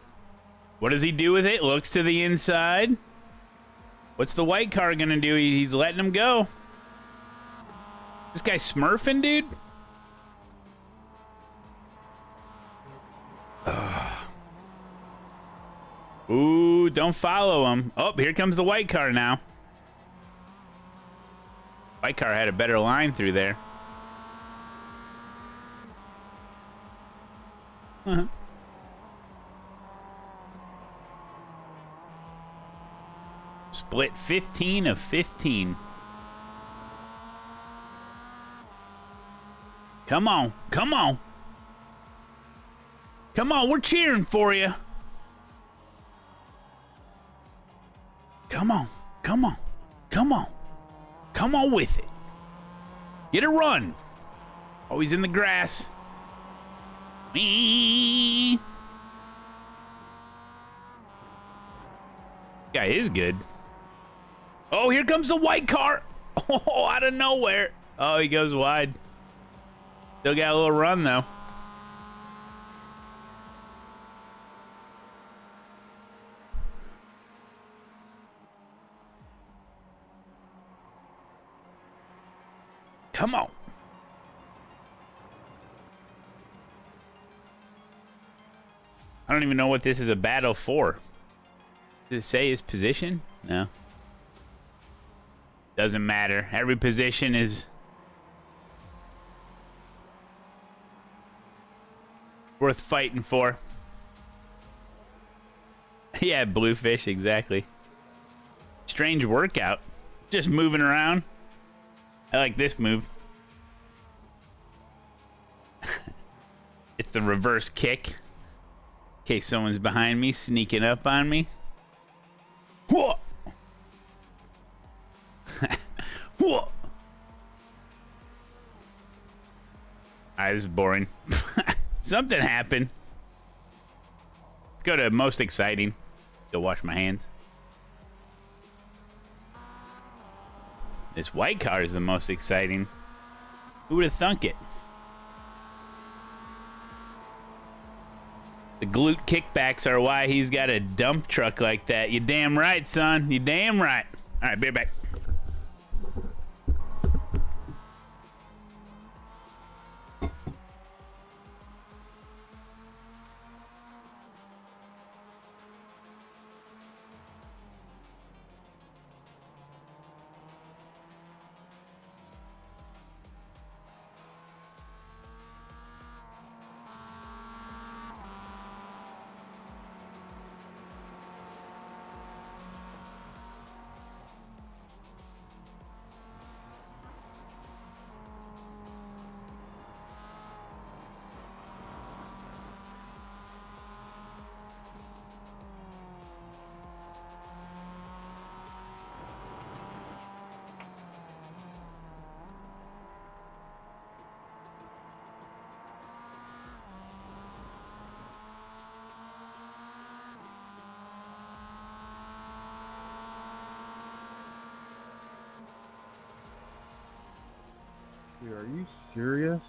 What does he do with it? Looks to the inside. What's the white car gonna do? He's letting him go. This guy's smurfing, dude. Ooh, don't follow him. Oh, here comes the white car now. White car had a better line through there. Split 15 of 15. Come on, come on. Come on, we're cheering for you. Come on, come on, come on. Come on with it. Get a run. Oh, he's in the grass. Me. Guy is good. Oh, here comes the white car. Oh, out of nowhere. Oh, he goes wide. Still got a little run, though. Come on. I don't even know what this is a battle for. Does it say his position? No. Doesn't matter. Every position is worth fighting for. Yeah, bluefish, exactly. Strange workout. Just moving around. I like this move. It's the reverse kick. In case someone's behind me, sneaking up on me. Whoa! Whoa! Alright, this is boring. Something happened. Let's go to most exciting. Go wash my hands. This white car is the most exciting. Who would have thunk it? The glute kickbacks are why he's got a dump truck like that. You damn right, son. You damn right. All right, be right back. Dude, are you serious?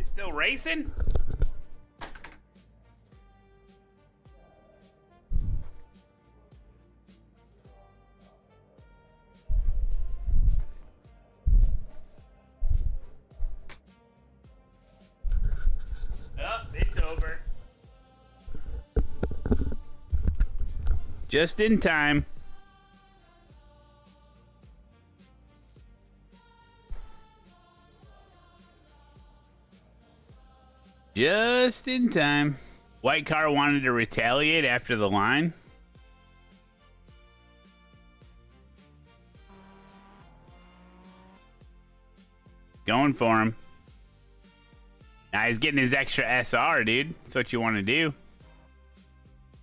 Still racing? Oh, it's over. Just in time. Just in time. White car wanted to retaliate after the line. Going for him. Now he's getting his extra SR, dude. That's what you want to do.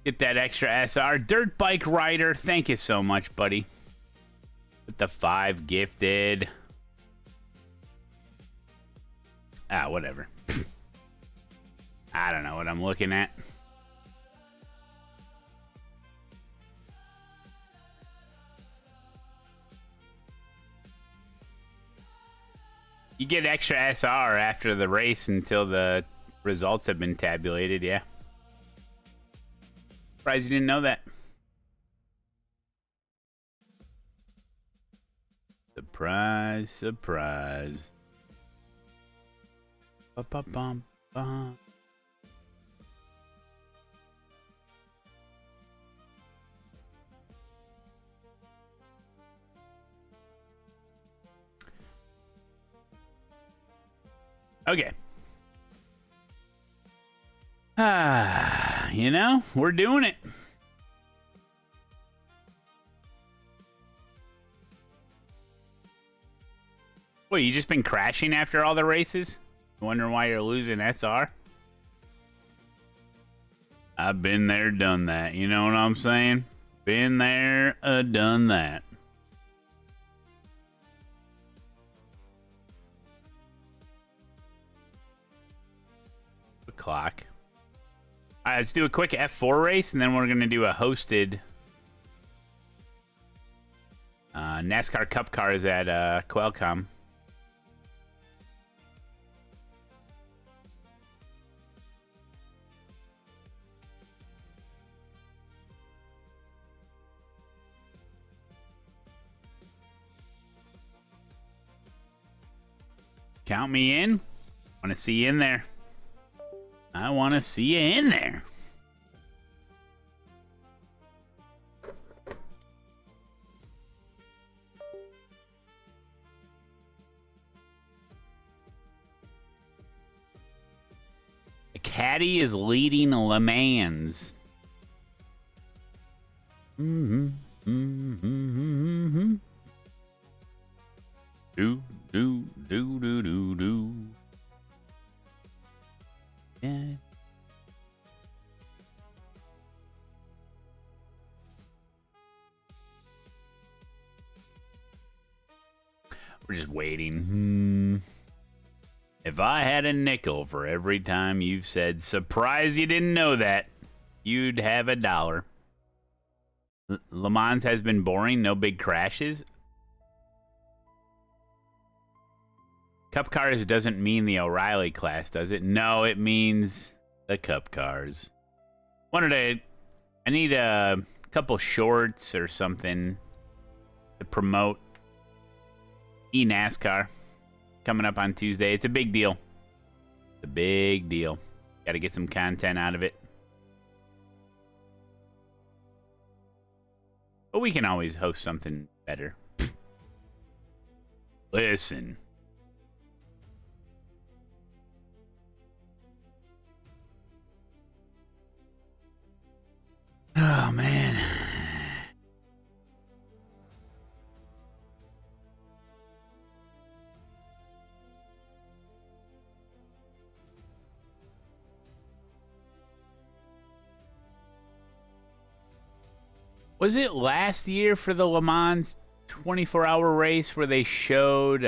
Get that extra SR. Dirt bike rider, thank you so much, buddy. With the 5 gifted. Ah, whatever. I don't know what I'm looking at. You get extra SR after the race until the results have been tabulated, yeah. Surprised you didn't know that. Surprise, surprise. Ba-ba-bum-bum. Okay. You know, we're doing it. What, you just been crashing after all the races? Wondering why you're losing SR? I've been there, done that. You know what I'm saying? Been there, done that. Clock. All right, let's do a quick F4 race, and then we're going to do a hosted NASCAR Cup Cars at Qualcomm. Count me in. Want to see you in there. I want to see you in there. A caddy is leading Le Mans. Do. Yeah. We're just waiting. If I had a nickel for every time you've said, surprise you didn't know that, you'd have $1. Le Mans has been boring, no big crashes. Cup Cars doesn't mean the O'Reilly class, does it? No, it means the Cup Cars. I need a couple shorts or something to promote eNASCAR coming up on Tuesday. It's a big deal. It's a big deal. Got to get some content out of it. But we can always host something better. Listen. Oh, man. Was it last year for the Le Mans 24-hour race where they showed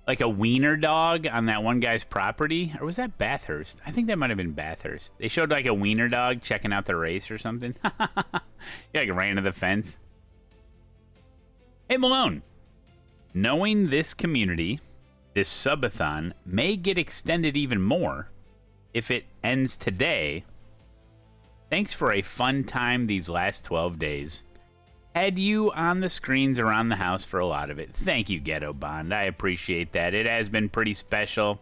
like a wiener dog on that one guy's property? Or was that Bathurst? I think that might have been Bathurst. They showed like a wiener dog checking out the race or something. He like ran to the fence. Hey, Malone. Knowing this community, this subathon may get extended even more if it ends today. Thanks for a fun time these last 12 days. Had you on the screens around the house for a lot of it. Thank you, Ghetto Bond. I appreciate that. It has been pretty special.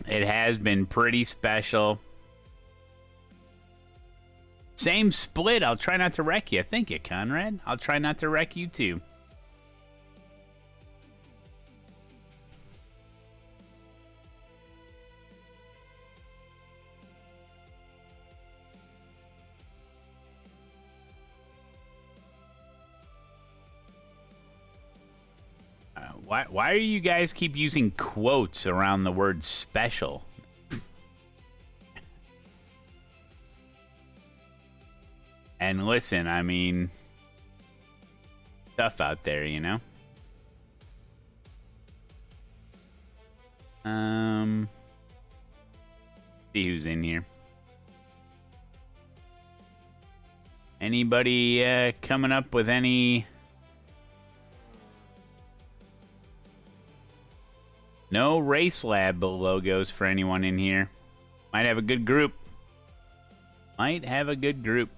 It has been pretty special. Same split. I'll try not to wreck you. Thank you, Conrad. I'll try not to wreck you, too. Why are you guys keep using quotes around the word special? And listen, I mean, stuff out there, you know? See who's in here. Anybody coming up with any... No RaceLab logos for anyone in here. Might have a good group. Might have a good group.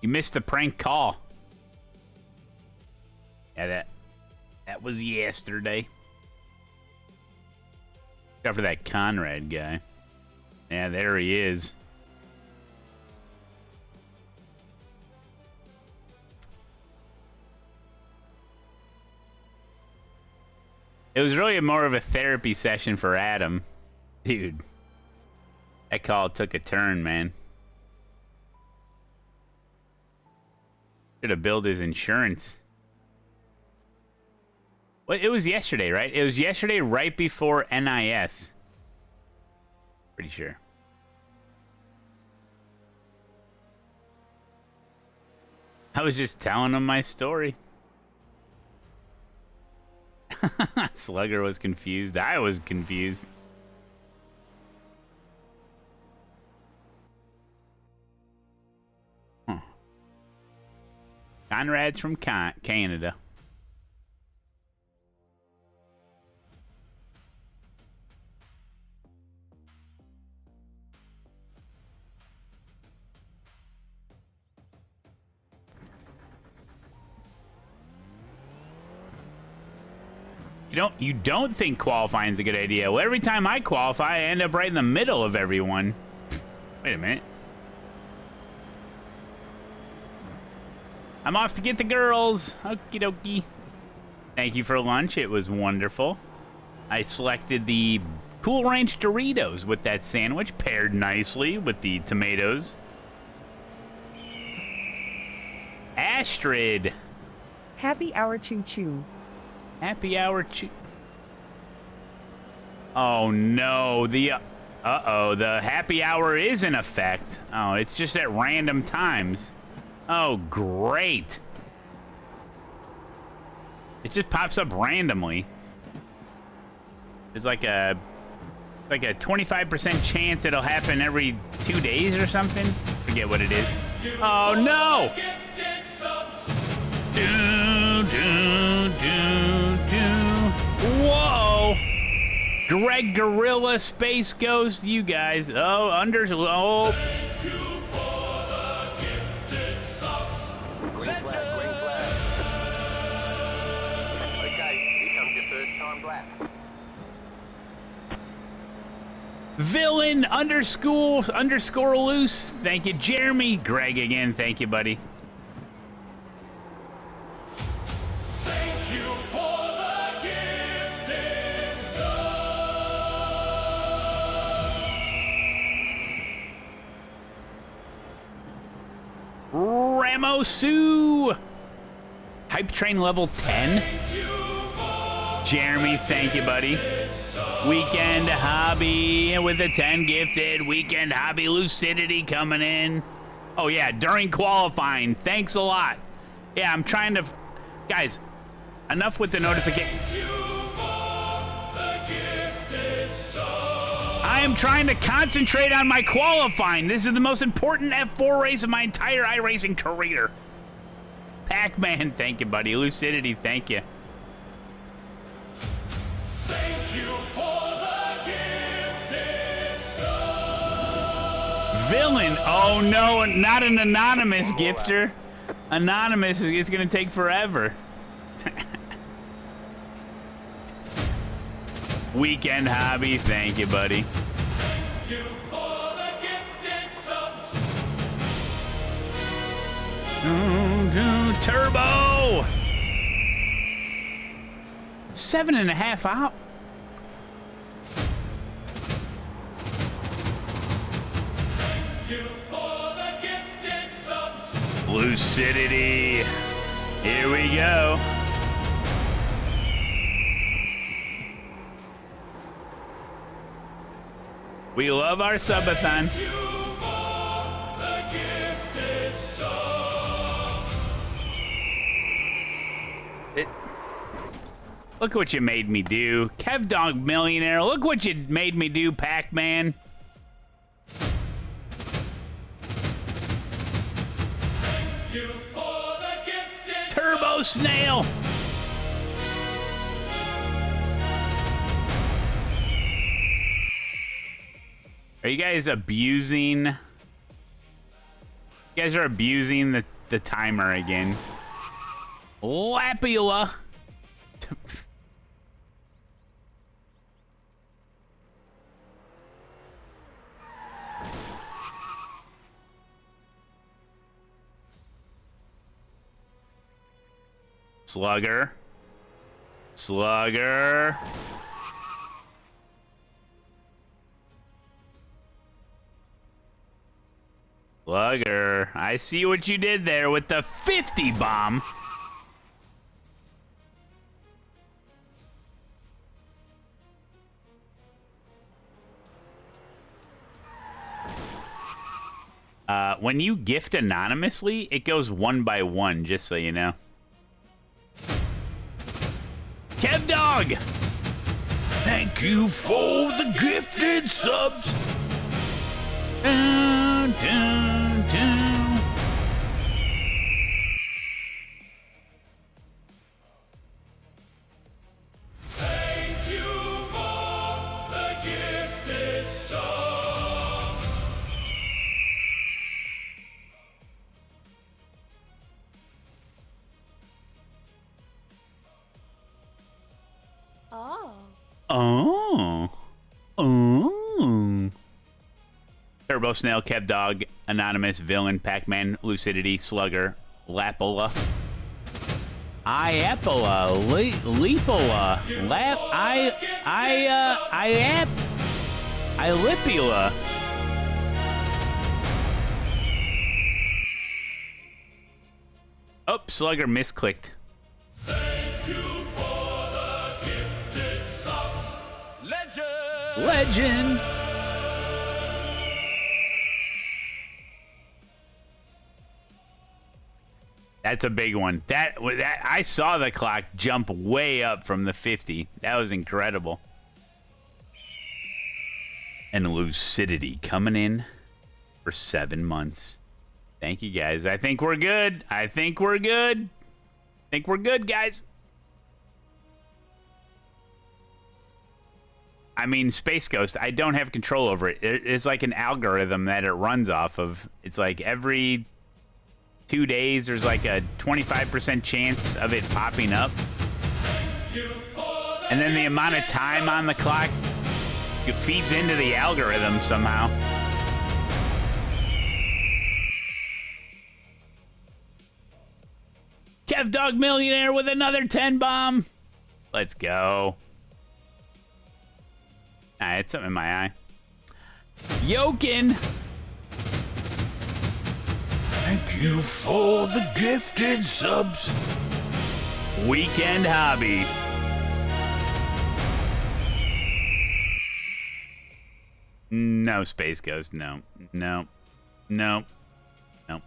You missed the prank call. Yeah, that was yesterday. Except for that Conrad guy. Yeah, there he is. It was really more of a therapy session for Adam. Dude, that call took a turn, man. Should have billed his insurance. Well, it was yesterday, right? It was yesterday right before NIS. Pretty sure. I was just telling him my story. Slugger was confused. I was confused. Huh. Conrad's from Canada. You don't think qualifying is a good idea. Well, every time I qualify, I end up right in the middle of everyone. Wait a minute. I'm off to get the girls. Okie dokie. Thank you for lunch. It was wonderful. I selected the Cool Ranch Doritos with that sandwich, paired nicely with the tomatoes. Astrid. Happy hour choo-choo. Happy hour choo... Oh no, the... Uh-oh, the happy hour is in effect. Oh, it's just at random times. Oh, great. It just pops up randomly. There's like a 25% chance it'll happen every 2 days or something. Forget what it is. Oh no! Whoa! Greg Gorilla, Space Ghost, you guys. Oh, oh. Green flag. Okay, here comes your first time lap. Villain underscore loose. Thank you, Jeremy. Greg again. Thank you, buddy. Ramosu! Hype Train level 10? Jeremy, thank you, buddy. Weekend Hobby with the 10 gifted. Weekend Hobby Lucidity coming in. Oh, yeah, during qualifying. Thanks a lot. Yeah, I'm trying to... Guys, enough with the notification. I am trying to concentrate on my qualifying. This is the most important F4 race of my entire iRacing career. Pac-Man, thank you, buddy. Lucidity, thank you. Thank you for the gifted sub. Villain. Oh, no, not an anonymous gifter. Anonymous is going to take forever. Weekend hobby, thank you, buddy. Thank you for the gifted subs. Turbo. 7.5 out. Thank you for the gifted subs. Lucidity. Here we go. We love our subathon. Thank you for the gifted subs. Look what you made me do. Kev Dog Millionaire, look what you made me do, Pac-Man. Thank you for the gifted Turbo Snail. Are you guys abusing? You guys are abusing the timer again. Lapula. Slugger. Slugger. Slugger. I see what you did there with the 50 bomb. When you gift anonymously, it goes 1 by 1, just so you know. Kev Dog! Thank you for the gifted subs! Dun, dun, dun. Thank you for the gifted subs. Oh. Oh. Oh. Turbo Snail, Kev Dog, Anonymous, Villain, Pac-Man, Lucidity, Slugger, Lapula, Iapula, Lepola, Ilipula. Oh, Slugger misclicked. Thank you for the gifted subs. Legend. That's a big one. That I saw the clock jump way up from the 50. That was incredible. And Lucidity coming in for 7 months. Thank you, guys. I think we're good. I think we're good. I think we're good, guys. I mean, Space Ghost, I don't have control over it. It's like an algorithm that it runs off of. It's like every 2 days, there's like a 25% chance of it popping up. And then the amount of time on the clock, it feeds into the algorithm somehow. Kev Dog Millionaire with another 10 bomb. Let's go. I had something in my eye. Yokin. Thank you for the gifted subs. Weekend hobby. No, Space Ghost. No. No. No. No.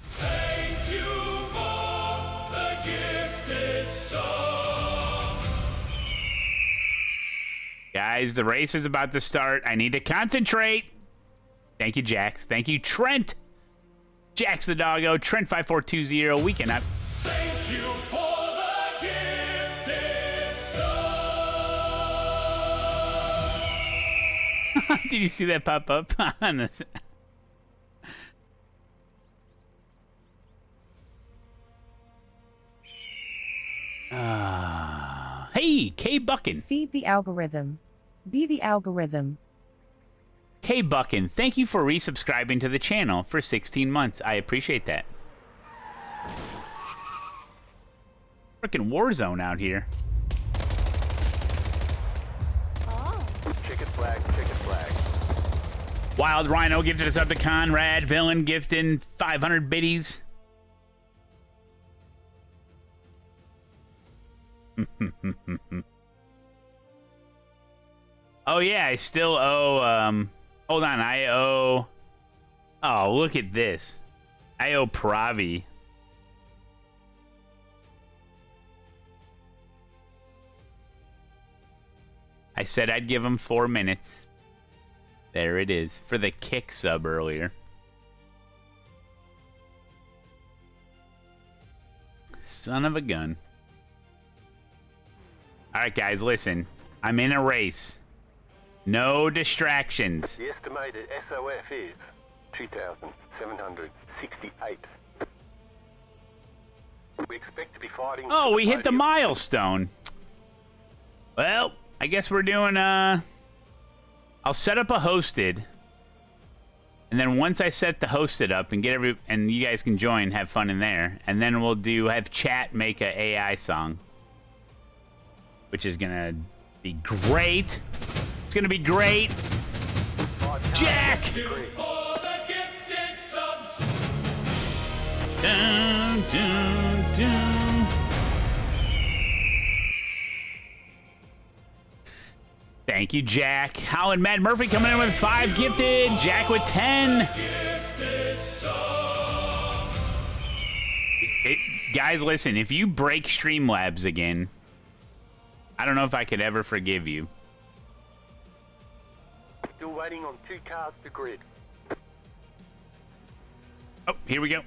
Thank you for the gifted subs. Guys, guys. The race is about to start. I need to concentrate. Thank you, Jax. Thank you, Trent. Jax the doggo. Trent5420. We cannot. Thank you for the gifted sub. Did you see that pop up on this? Hey, K Buckin. Feed the algorithm. Be the algorithm. K Buckin, thank you for resubscribing to the channel for 16 months. I appreciate that. Freaking war zone out here. Chicken flag, chicken flag. Wild Rhino gifted us up to Conrad. Villain gifting 500 biddies. Oh yeah, I still owe hold on, I owe oh, look at this. I owe Pravi. I said I'd give him 4 minutes. There it is for the kick sub earlier. Son of a gun. All right, guys, listen. I'm in a race. No distractions. The estimated SOF is 2,768. We expect to be fighting. Oh, we hit the milestone. Well, I guess we're doing I'll set up a hosted. And then once I set the hosted up and get and you guys can join, have fun in there, and then we'll have chat make a AI song. Which is gonna be great. It's gonna be great. Jack! Dun, dun, dun. Thank you, Jack. Howland Matt Murphy coming in with 5 gifted. Jack with 10. Guys, listen. If you break Streamlabs again, I don't know if I could ever forgive you. Still waiting on 2 cars to grid. Oh, here we go.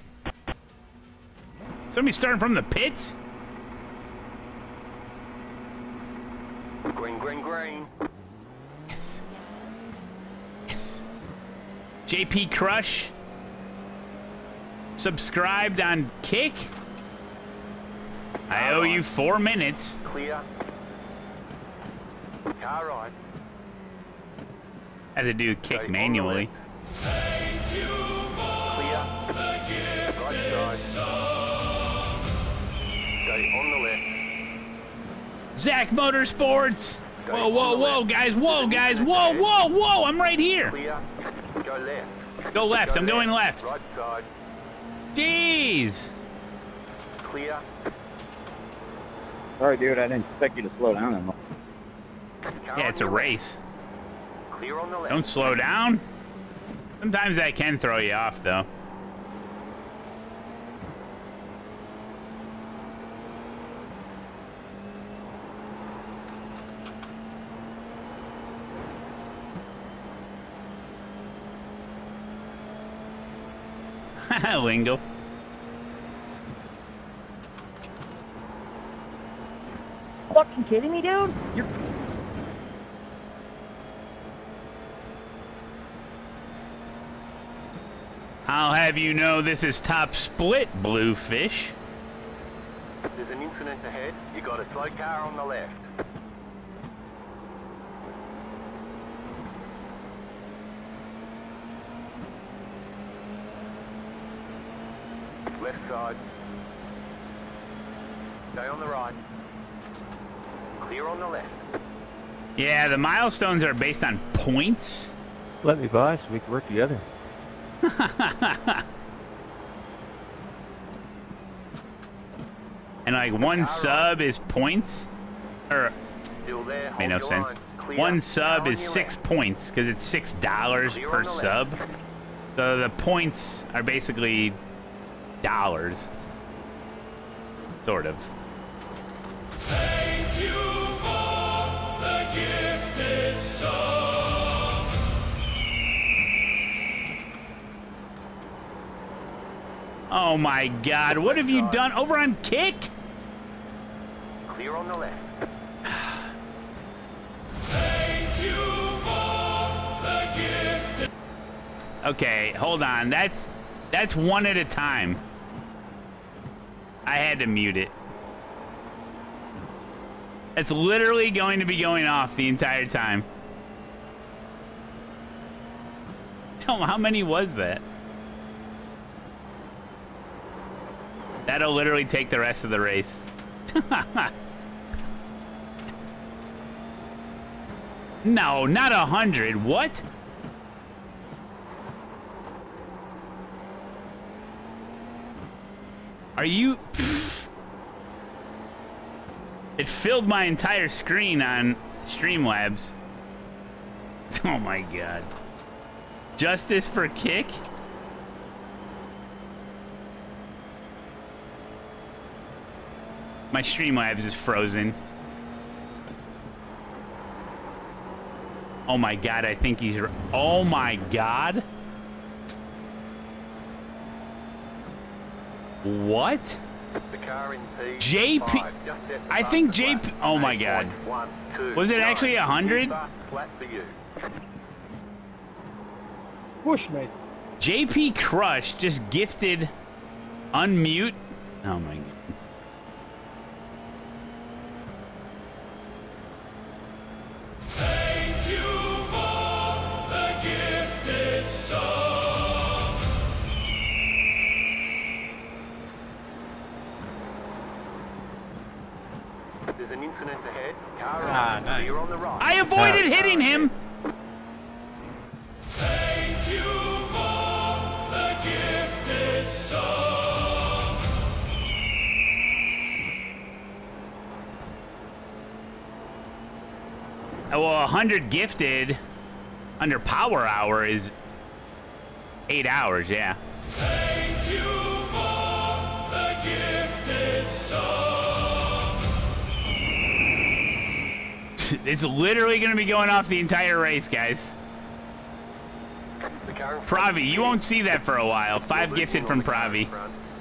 Somebody starting from the pits? Green, green, green. Yes. Yes. JP Crush. Subscribed on Kick. I owe you 4 minutes. Clear. Car ride. I had to do Kick manually. Clear. Right side. Stay on the left. Zach Motorsports. Whoa, whoa, whoa, guys. Whoa, guys. Whoa, whoa, whoa. I'm right here. Clear. Go left. Go left. I'm going left. Right side. Jeez. Clear. Sorry, dude. I didn't expect you to slow down that much. Yeah, it's a race. Clear on the left. Don't slow down. Sometimes that can throw you off, though. Lingo. Fucking kidding me, dude? You're... I'll have you know this is top split, Bluefish. There's an incident ahead. You got a slow car on the left. Left side. Stay on the right. Clear on the left. Yeah, the milestones are based on points. Let me by so we can work together. And like one sub is points? Or, made no sense. One sub is 6 points because it's $6 per sub. So the points are basically dollars. Sort of. Thank you for the gifted Oh my God! What have you done over on kick? Clear on the left. Thank you for the gift. Okay, hold on. That's one at a time. I had to mute it. It's literally going to be going off the entire time. Tell me, how many was that? That'll literally take the rest of the race. No, not 100. What? Are you... It filled my entire screen on Streamlabs. Oh my God. Justice for kick? My Streamlabs is frozen. Oh my God, I think he's... Oh my God. What? The car in P5, JP... I think JP... Oh my God. Was it actually 100? Flat for you. Push me. JP Crush just gifted unmute. Oh my God. Thank you for the gifted song. There's an incident ahead. Car right, clear on the right. I avoided hitting him. Thank you for the gifted song. Oh, well, 100 gifted under power hour is 8 hours, yeah. Thank you for the gifted song. It's literally going to be going off the entire race, guys. Pravi, you won't see that for a while. 5 gifted from Pravi.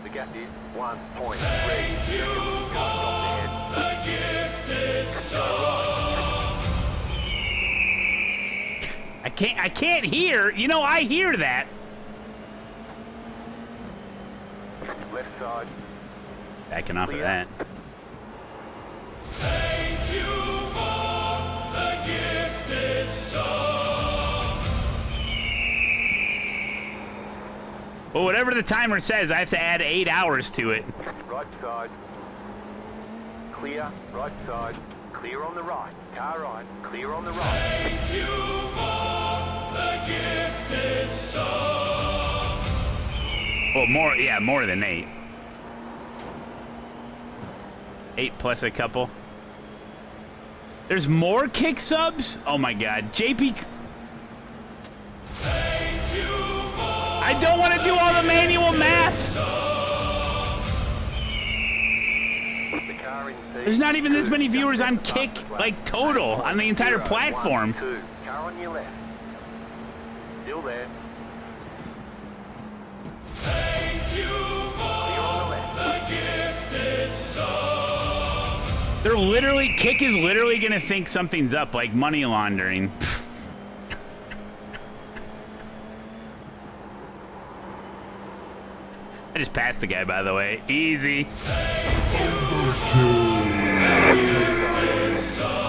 The gap is 1 point. Thank you for the gifted song. I can't hear. You know, I hear that. Left side. Backing off of that. Thank you for the gifted song. Well, whatever the timer says, I have to add 8 hours to it. Right side. Clear. Right side. Clear on the right. Car right. Clear on the right. Thank you for the gifted song. Well, more, yeah, more than 8. 8 plus a couple. There's more kick subs? Oh my God. JP. Thank you for I don't want to do all the manual math. The car in P. There's not even this many viewers on kick, like total, on the entire platform. 2. Car on your left. Still there. Thank you for the gifted song. They're literally, kick is literally gonna think something's up, like money laundering. I just passed the guy, by the way. Easy. Thank you for the gifted song.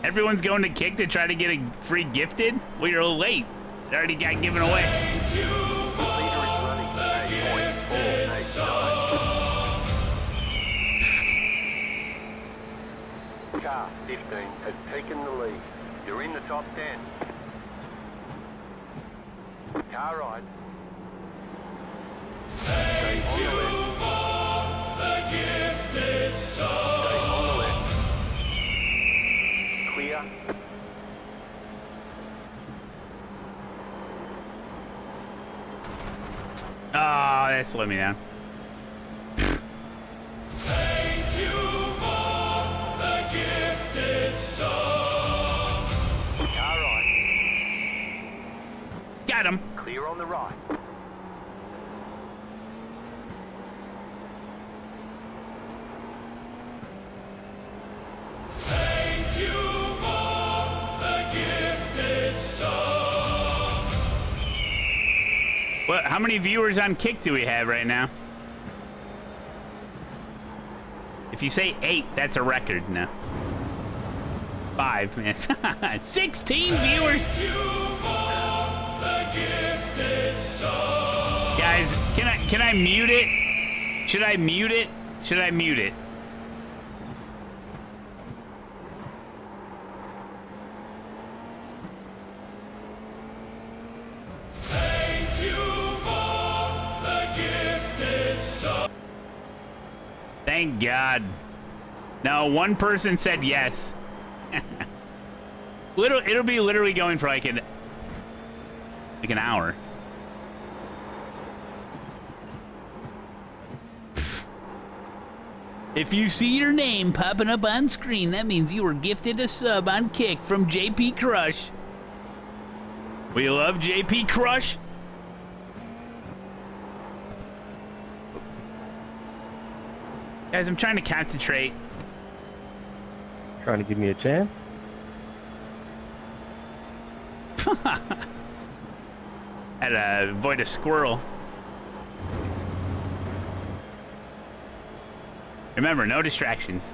Everyone's going to kick to try to get a free gifted? Well, you're late. It already got given away. Thank you for the gifted song. Car 15 has taken the lead. You're in the top 10. Car right. Thank you for the gifted song. Clear. Oh, that slowed me down. Thank you for the gifted song. Car right. Got him. Clear on the right. Thank you for the gifted song. What? How many viewers on Kick do we have right now? If you say 8, that's a record. No. 5, man. 16 viewers. Guys, can I mute it? Should I mute it? Should I mute it? Thank you for the gifted song. Thank God. No, one person said yes. It'll be literally going for like an hour. If you see your name popping up on screen, that means you were gifted a sub on Kick from JP Crush. We love JP Crush. Guys, I'm trying to concentrate. Trying to give me a chance? Had to avoid a squirrel. Remember, no distractions.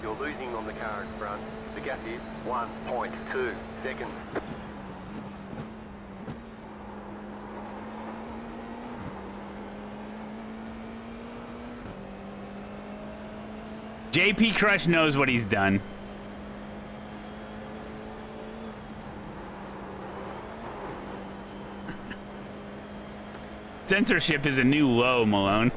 You're losing on the car in front. The gap is 1.2 seconds. JP Crush knows what he's done. Censorship is a new low, Malone.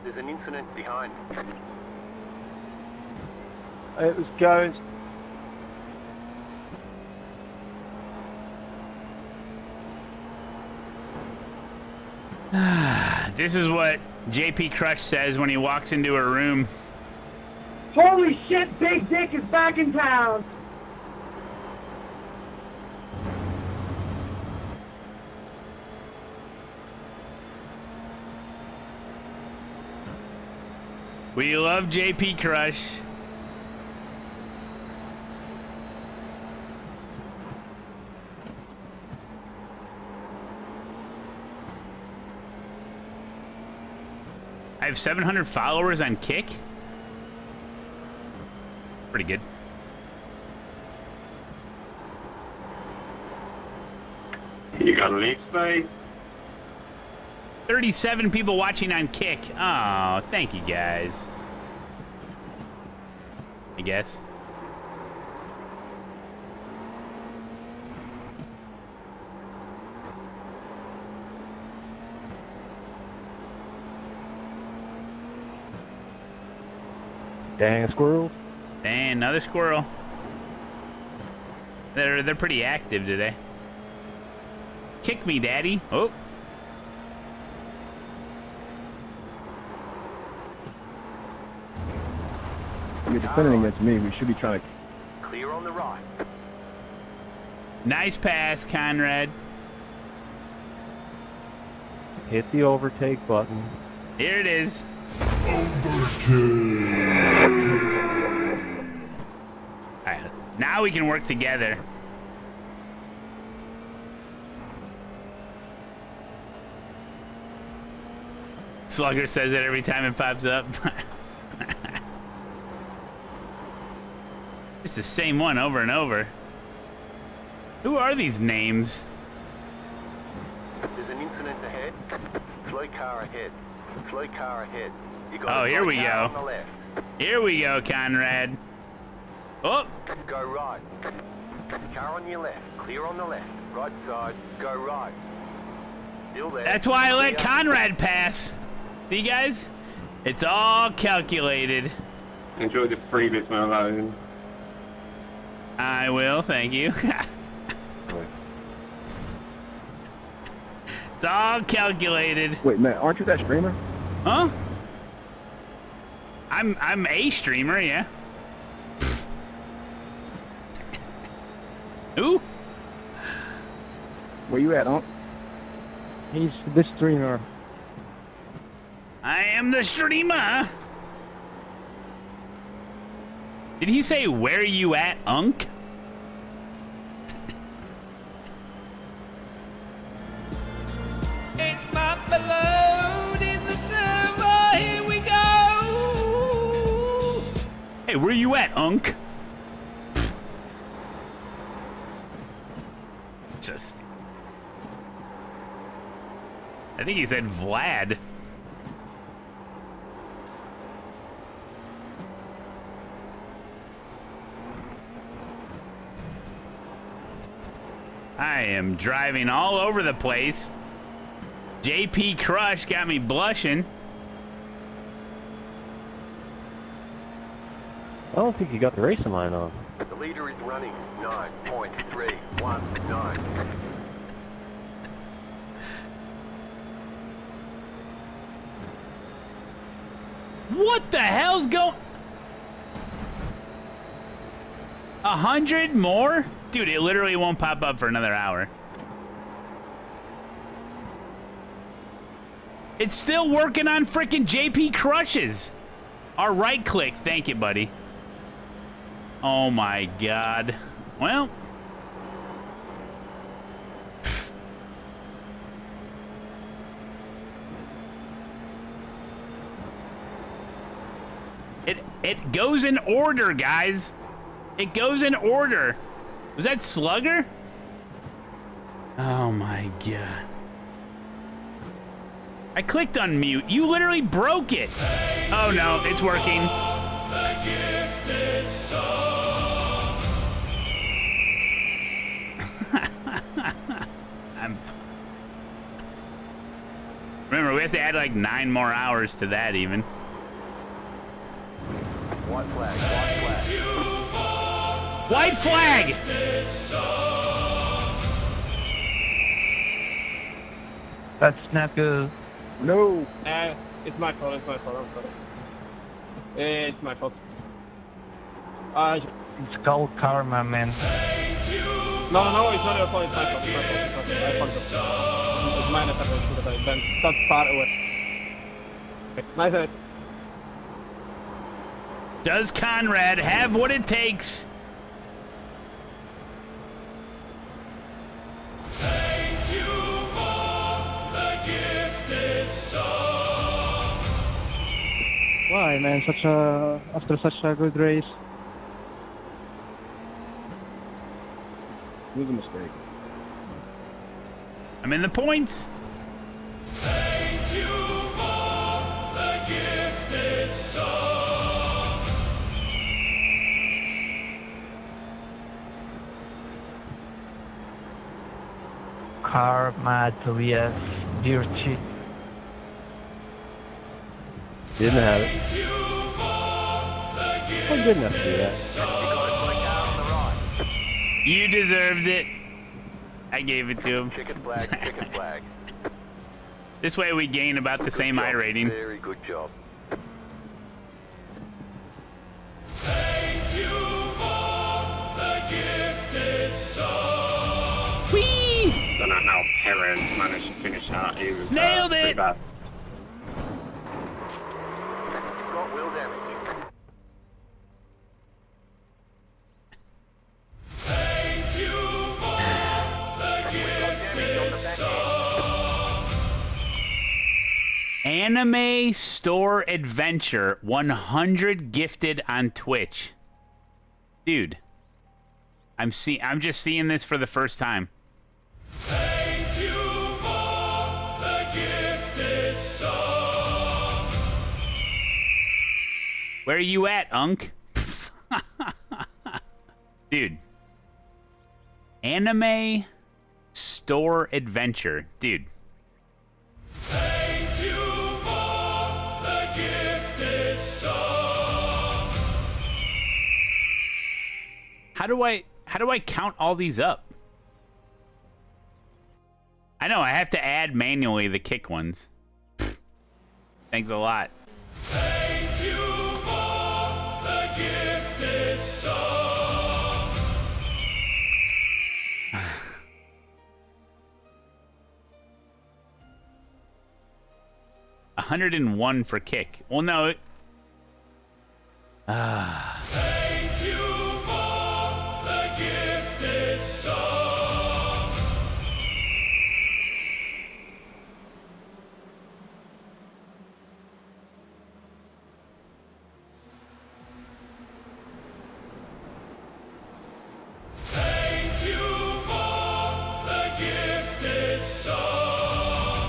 There's an incident behind. It was going. This is what JP Crush says when he walks into a room. Holy shit, Big Dick is back in town! We love JP Crush. I have 700 followers on Kick. Pretty good. You got a leak space? 37 people watching on Kick. Oh, thank you guys. I guess. Dang squirrel. Dang, another squirrel. They're pretty active today. Kick me, daddy. Oh. You're defending against me. We should be trying to. Clear on the right. Nice pass, Conrad. Hit the overtake button. Here it is. Alright, now we can work together. Slugger says it every time it pops up. It's the same one over and over. Who are these names? There's an incident ahead. Slow car ahead. Slow car ahead. You got Oh, a here slow we car go. on the left. Here we go, Conrad. Oh, Go right. Car on your left. Clear on the left. Right side. Go right. Still there. That's why I let Conrad pass. See, guys? It's all calculated. Enjoy the freebies, Malone. I will, thank you. It's all calculated. Wait, Matt, aren't you that streamer? Huh? I'm a streamer, yeah. Who? Where you at, Unc? He's the streamer. I am the streamer. Did he say, where you at, Unc? It's my Malone in the server, here we go. Hey, where you at, Unc? Just... I think he said Vlad. I am driving all over the place. JP Crush got me blushing. I don't think you got the racing line on. The leader is running 9.319. What the hell's going... 100 more? Dude, it literally won't pop up for another hour. It's still working on frickin' JP Crushes. Our right click. Thank you, buddy. Oh my god. Well. It goes in order, guys. It goes in order. Was that Slugger? Oh my god. I clicked on mute. You literally broke it. Oh no, it's working. Remember, we have to add like 9 more hours to that even. White flag, white flag. White flag! That's not good. No. It's my fault, I'm sorry. It's my fault. It's called karma, man. No, it's not your fault, it's my fault. I fucked up. It's my fault, should have been stop far away. My bad. Does Conrad have what it takes? Why, man? After such a good race. It was a mistake. I'm in the points. Thank you for the gifted song. Karma to yes, dirty. Didn't have it. Wasn't good enough to do that. You deserved it. I gave it to him. Chicken flag, chicken flag. This way we gain about the same I rating. Very good job. Thank you for the gifted song. Whee! Don't know how Perez managed to finish that. He was Nailed pretty it! bad. Got wheel damage. Thank you for the gifted song. Anime Store Adventure 100 gifted on Twitch. Dude. I'm just seeing this for the first time. Thank you for the gifted song. Where are you at, Unc? Dude. Anime store adventure. Dude. Thank you for the gifted song. How do I count all these up? I know I have to add manually the kick ones. Thanks a lot. Thank you for the gifted song. 101 for kick. Well, no. Thank you for the gifted song. Thank you for the gifted song.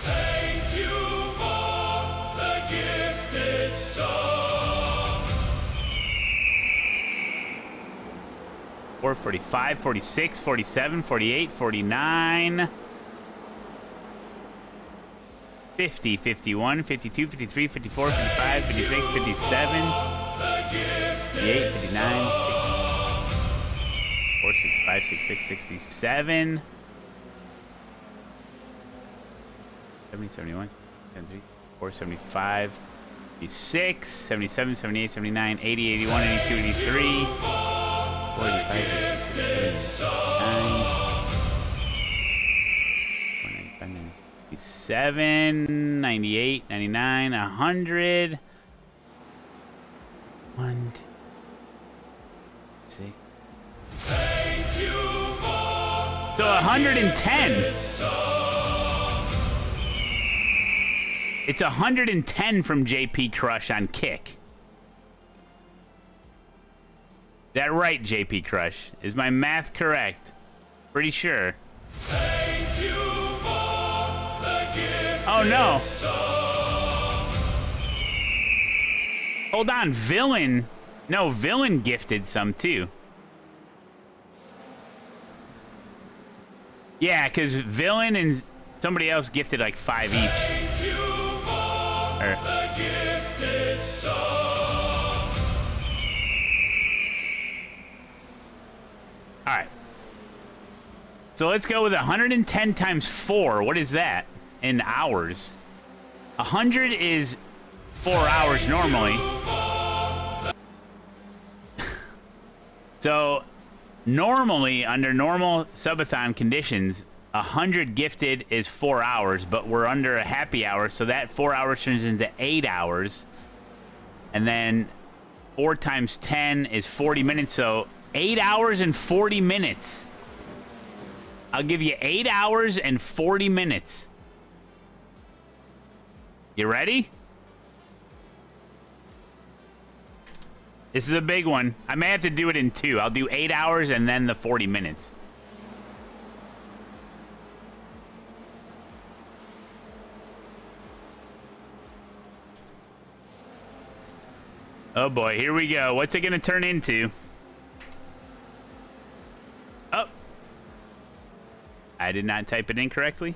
Thank you for the gifted song. 445, 46, 47, 48, 49, 50, 51, 52, 53, 54, 55, 56, 57, 58, 59, 60, 4, 65, 66, 67, 70, 71, 73, 475, 76, 77, 78, 79, 80, 81, 82, 83, 45, 86, 87, 97, 98, 99, 100, 1, 2, 6. Thank you for So 110. It's 110 from JP Crush on kick. Is that right, JP Crush? Is my math correct? Pretty sure. Thank you for the gifted Oh no. song. Hold on, Villain. No, Villain gifted some too. Yeah, because Villain and somebody else gifted like 5 each. Thank you for the gifted song. All right. So let's go with 110 times 4. What is that in hours? 100 is 4 hours normally. So normally, under normal subathon conditions, 100 gifted is 4 hours, but we're under a happy hour, so that 4 hours turns into 8 hours. And then 4 times 10 is 40 minutes, so 8 hours and 40 minutes. I'll give you 8 hours and 40 minutes. You ready? This is a big one. I may have to do it in 2. I'll do 8 hours and then the 40 minutes. Oh boy, here we go. What's it gonna turn into? Oh. I did not type it in correctly.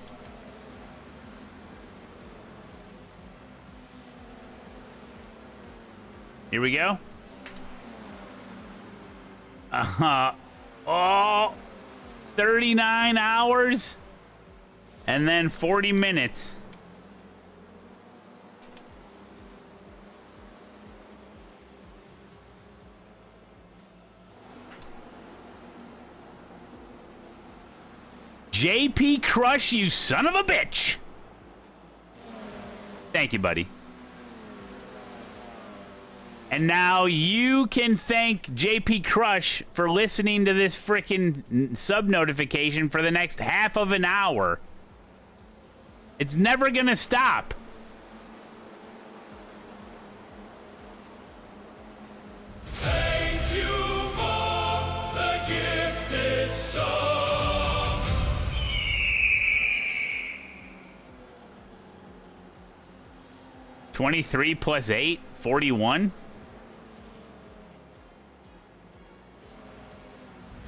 Here we go. Oh, 39 hours and then 40 minutes. JP Crush, you son of a bitch. Thank you, buddy. And now you can thank JP Crush for listening to this frickin' sub notification for the next half of an hour. It's never gonna stop. Thank you for the gifted song. 23 plus 8, 41.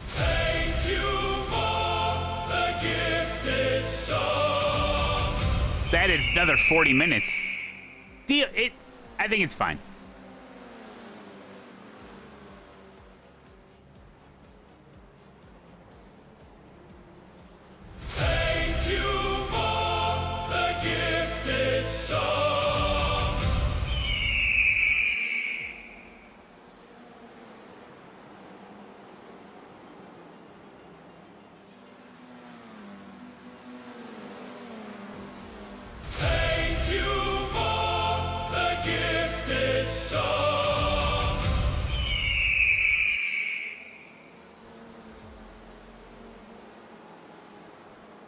Thank you for the gifted song. It's added another 40 minutes. I think it's fine. Thank you for the gifted song. Thank you for the gifted song.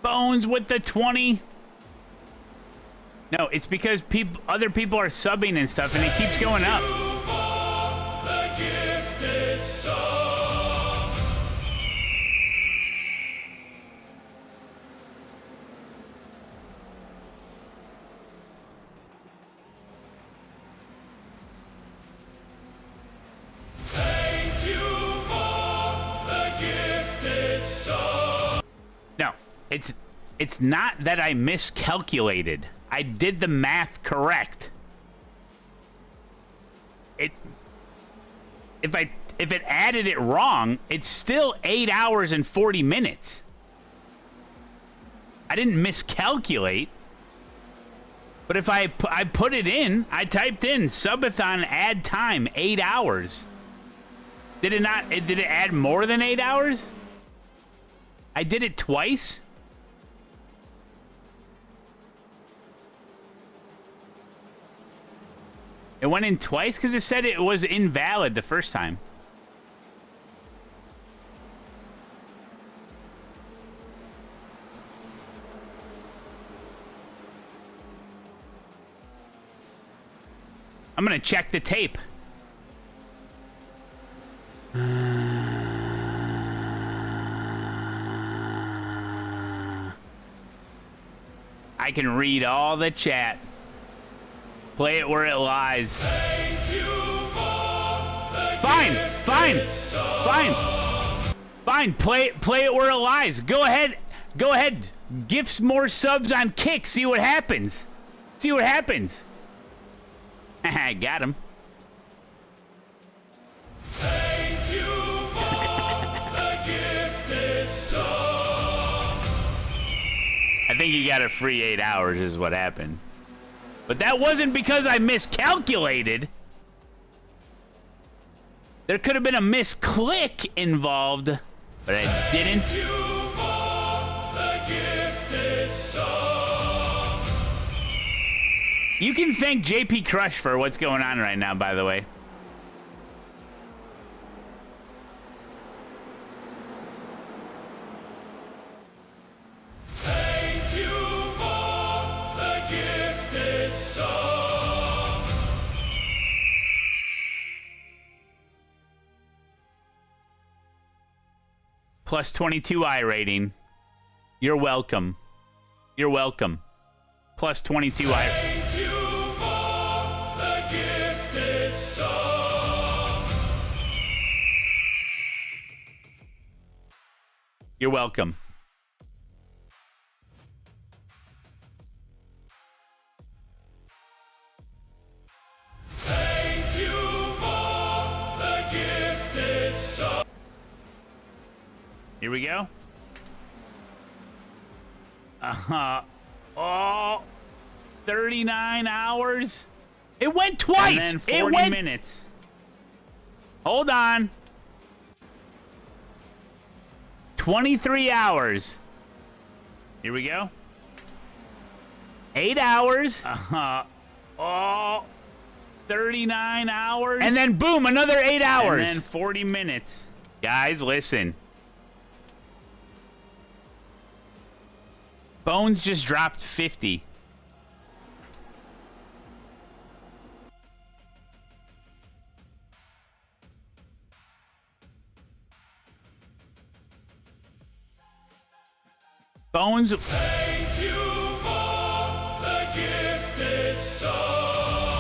Bones with the 20. No, it's because other people are subbing and stuff, and it keeps going up. The gifted song. Thank you for the gifted song. No, it's not that I miscalculated. I did the math correct. If it added it wrong, it's still 8 hours and 40 minutes. I didn't miscalculate. But if I put it in, I typed in subathon add time 8 hours. Did it not? Did it add more than 8 hours? I did it twice. It went in twice because it said it was invalid the first time. I'm going to check the tape. I can read all the chat. Play it where it lies. Thank you for the Fine, fine, gifted song. fine. Play it where it lies. Go ahead. Give more subs on Kick. See what happens. I got him. Thank you for the gifted song. I think you got a free 8 hours is what happened. But that wasn't because I miscalculated. There could have been a misclick involved, but I didn't. Thank you for the gifted song. You can thank JP Crush for what's going on right now, by the way. Thank you for the gifted song. Plus 22 iRating. You're welcome. Plus 22 I. Thank you for the gifted song. You're welcome. Thank you for the gifted song. Here we go. Oh, 39 hours. It went twice. And then 40 minutes. Hold on. 23 hours. Here we go. 8 hours. Oh, 39 hours. And then boom, another 8 hours. And then 40 minutes. Guys, listen. Bones just dropped 50. Bones. Thank you for the gifted song.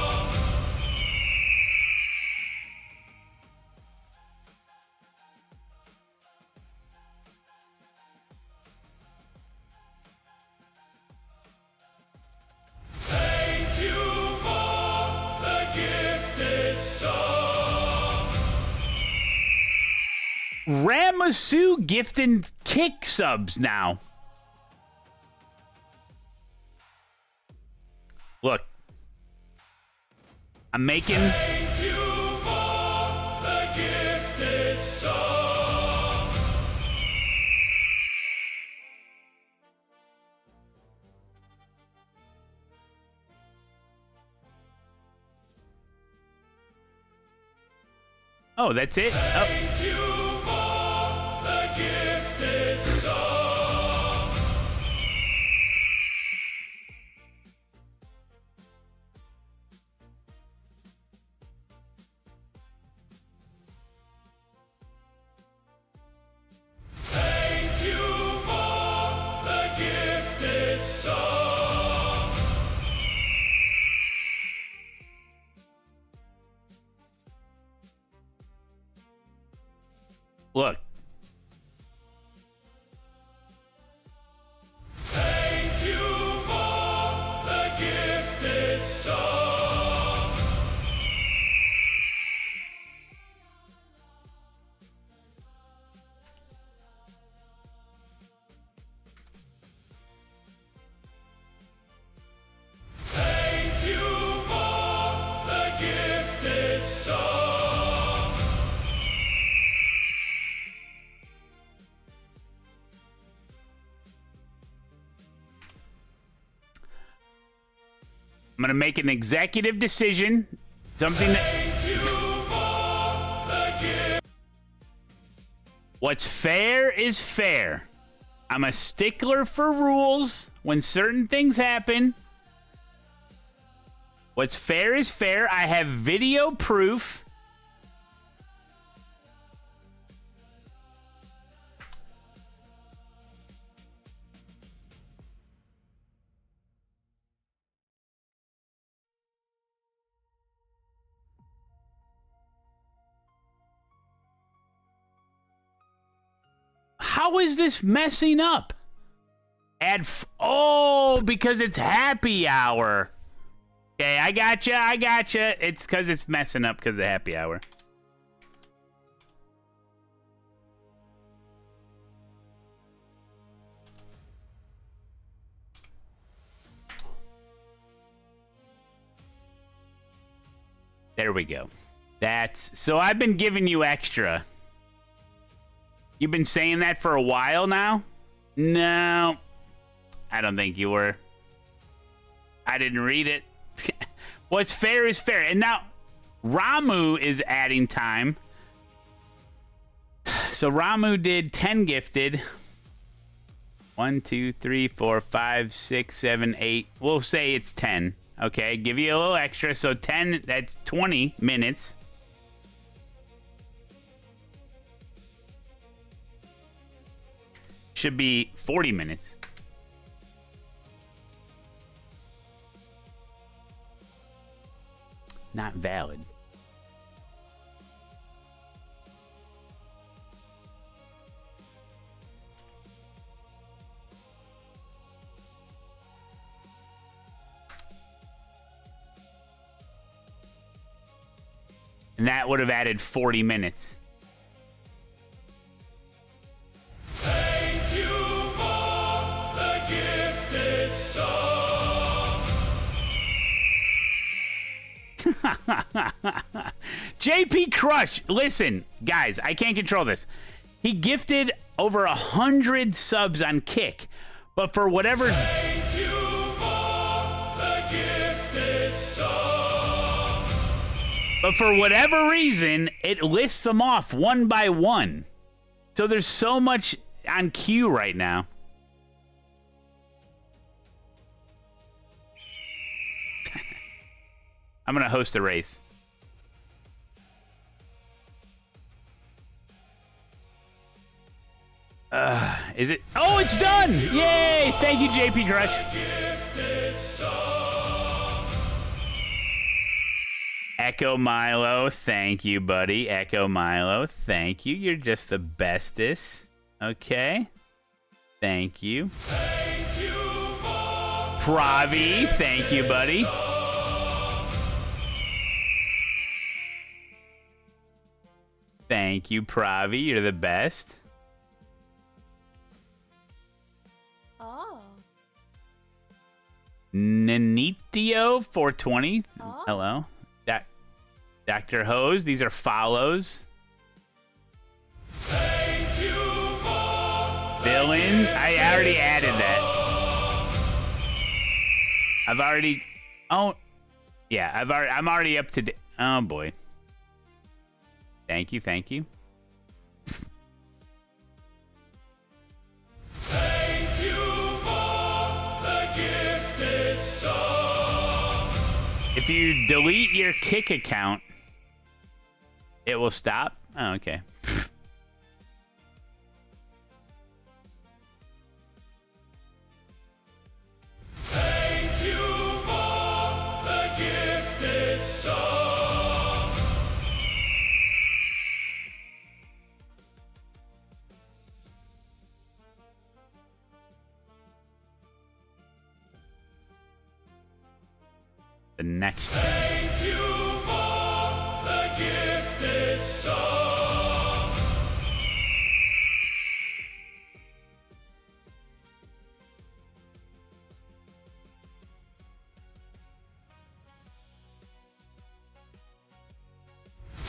Mama Sue gifting kick subs now. Look. I'm making... Thank you for the gifted song. Oh, that's it? Oh. Thank you for the gifted song. Thank you for the gifted song. Look. Thank you for the gifted song. Thank you for the gifted song. I'm going to make an executive decision. Something that... What's fair is fair. I'm a stickler for rules when certain things happen. What's fair is fair. I have video proof. How is this messing up? Oh, because it's happy hour. Okay, I gotcha. It's because it's messing up because of happy hour. There we go. So I've been giving you extra. You've been saying that for a while now? No. I don't think you were. I didn't read it. What's fair is fair. And now Ramu is adding time. So Ramu did 10 gifted. 1, 2, 3, 4, 5, 6, 7, 8. We'll say it's 10. Okay, give you a little extra. So 10, that's 20 minutes. Should be 40 minutes. Not valid. And that would have added 40 minutes. Thank you for the gifted song. JP Crush, listen, guys, I can't control this. He gifted over 100 subs on Kick, but for whatever... Thank you for the gifted song. But for whatever reason, it lists them off one by one. So there's so much on queue right now. I'm going to host a race. Is it? Oh, it's done! Yay! Thank you, JP Crush. Echo Milo, thank you, buddy. Echo Milo, thank you. You're just the bestest. Okay. Thank you. Thank you for Pravi, thank you, buddy. Thank you, Pravi. You're the best. Nanitio 420. Hello. Dr. Hose. These are follows. Thank you for Villain. I already added that. I've already. Oh, yeah. I'm already up to date. Oh boy. Thank you. Thank you. Thank you for the gifted song. If you delete your Kick account, it will stop. Oh, okay. Thank you for the gifted song. The next. Thank you for the gifted song.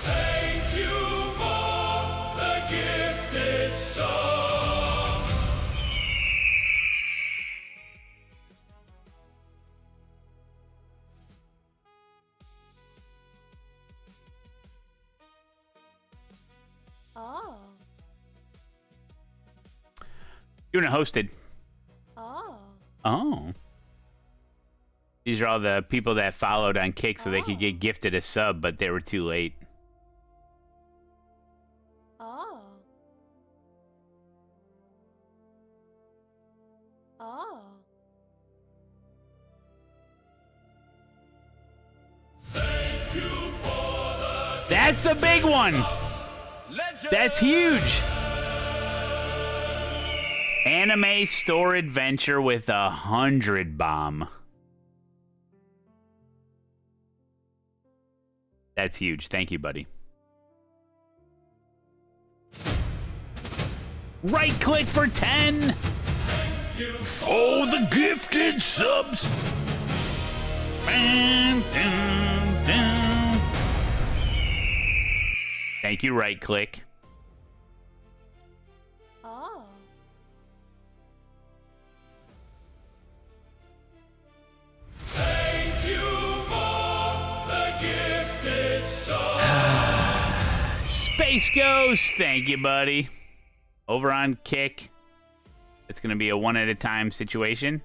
Thank you for the gifted song. Oh. Doing it hosted. Oh. Oh. These are all the people that followed on Kick so they could get gifted a sub, but they were too late. Oh. Oh. Thank you for the That's a big one. That's huge. Anime store adventure with 100 bomb. That's huge. Thank you, buddy. Right click for 10. Oh, the gifted subs. Dun, dun, dun. Thank you, right click. Oh. Thank you for the gifted song. Space Ghost, thank you, buddy. Over on Kick. It's going to be a one at a time situation.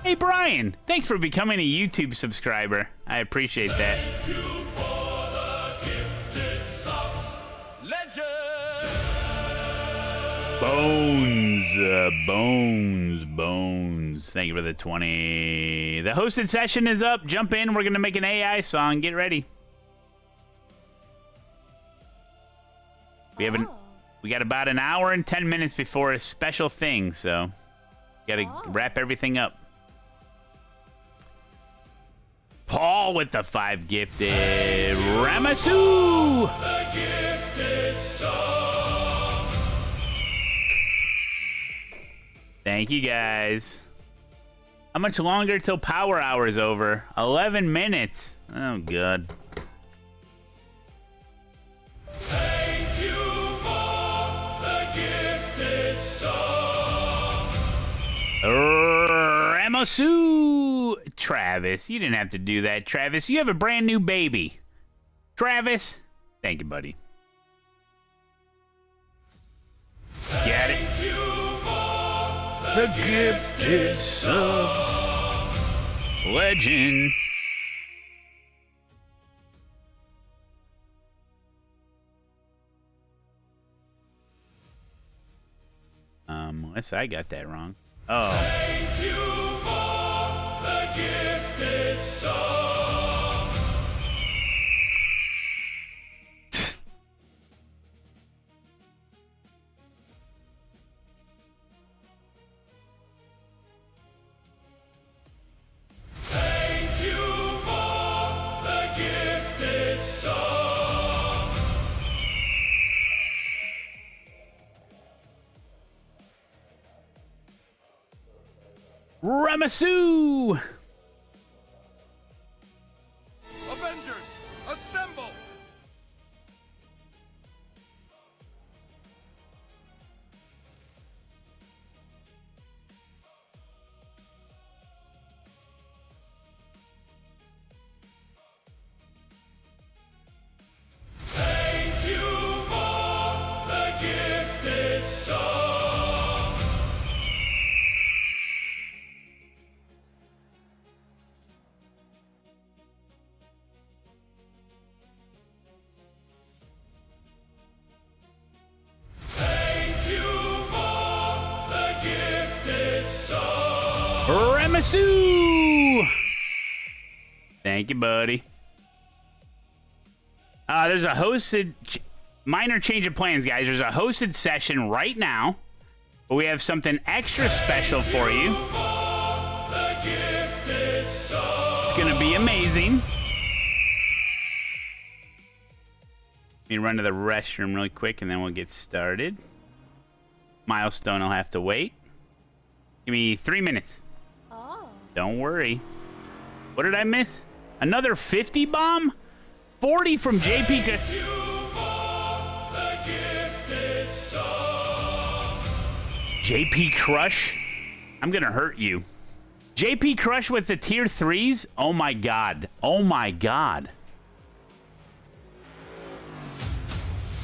Hey, Brian, thanks for becoming a YouTube subscriber. I appreciate that. Thank you for the gifted subs. Legend. Bones. Thank you for the 20. The hosted session is up. Jump in. We're going to make an AI song. Get ready. We got about an hour and 10 minutes before a special thing, so got to wrap everything up. Paul with the 5 gifted. Ramasu. The gifted song. Thank you, guys. How much longer till Power Hour is over? 11 minutes. Oh, God. Thank you for the gifted song. Ramasu. Travis, you didn't have to do that. Travis, you have a brand new baby. Travis, thank you, buddy. Got it. Thank you for The gifted subs. Legend. Unless I got that wrong. Oh. Thank you for the gifted song. Thank you for the gifted song. Ramasu! Avengers, assemble! Thank you for the gifted song. Thank you for the gifted song. Ramasu! Thank you, buddy. There's a hosted... minor change of plans, guys. There's a hosted session right now. But we have something extra special for you. It's going to be amazing. Let me run to the restroom really quick, and then we'll get started. Milestone will have to wait. Give me 3 minutes. Oh. Don't worry. What did I miss? Another 50 bomb? 40 from JP. JP Crush? I'm gonna hurt you. JP Crush with the tier 3s? Oh my god. Oh my god.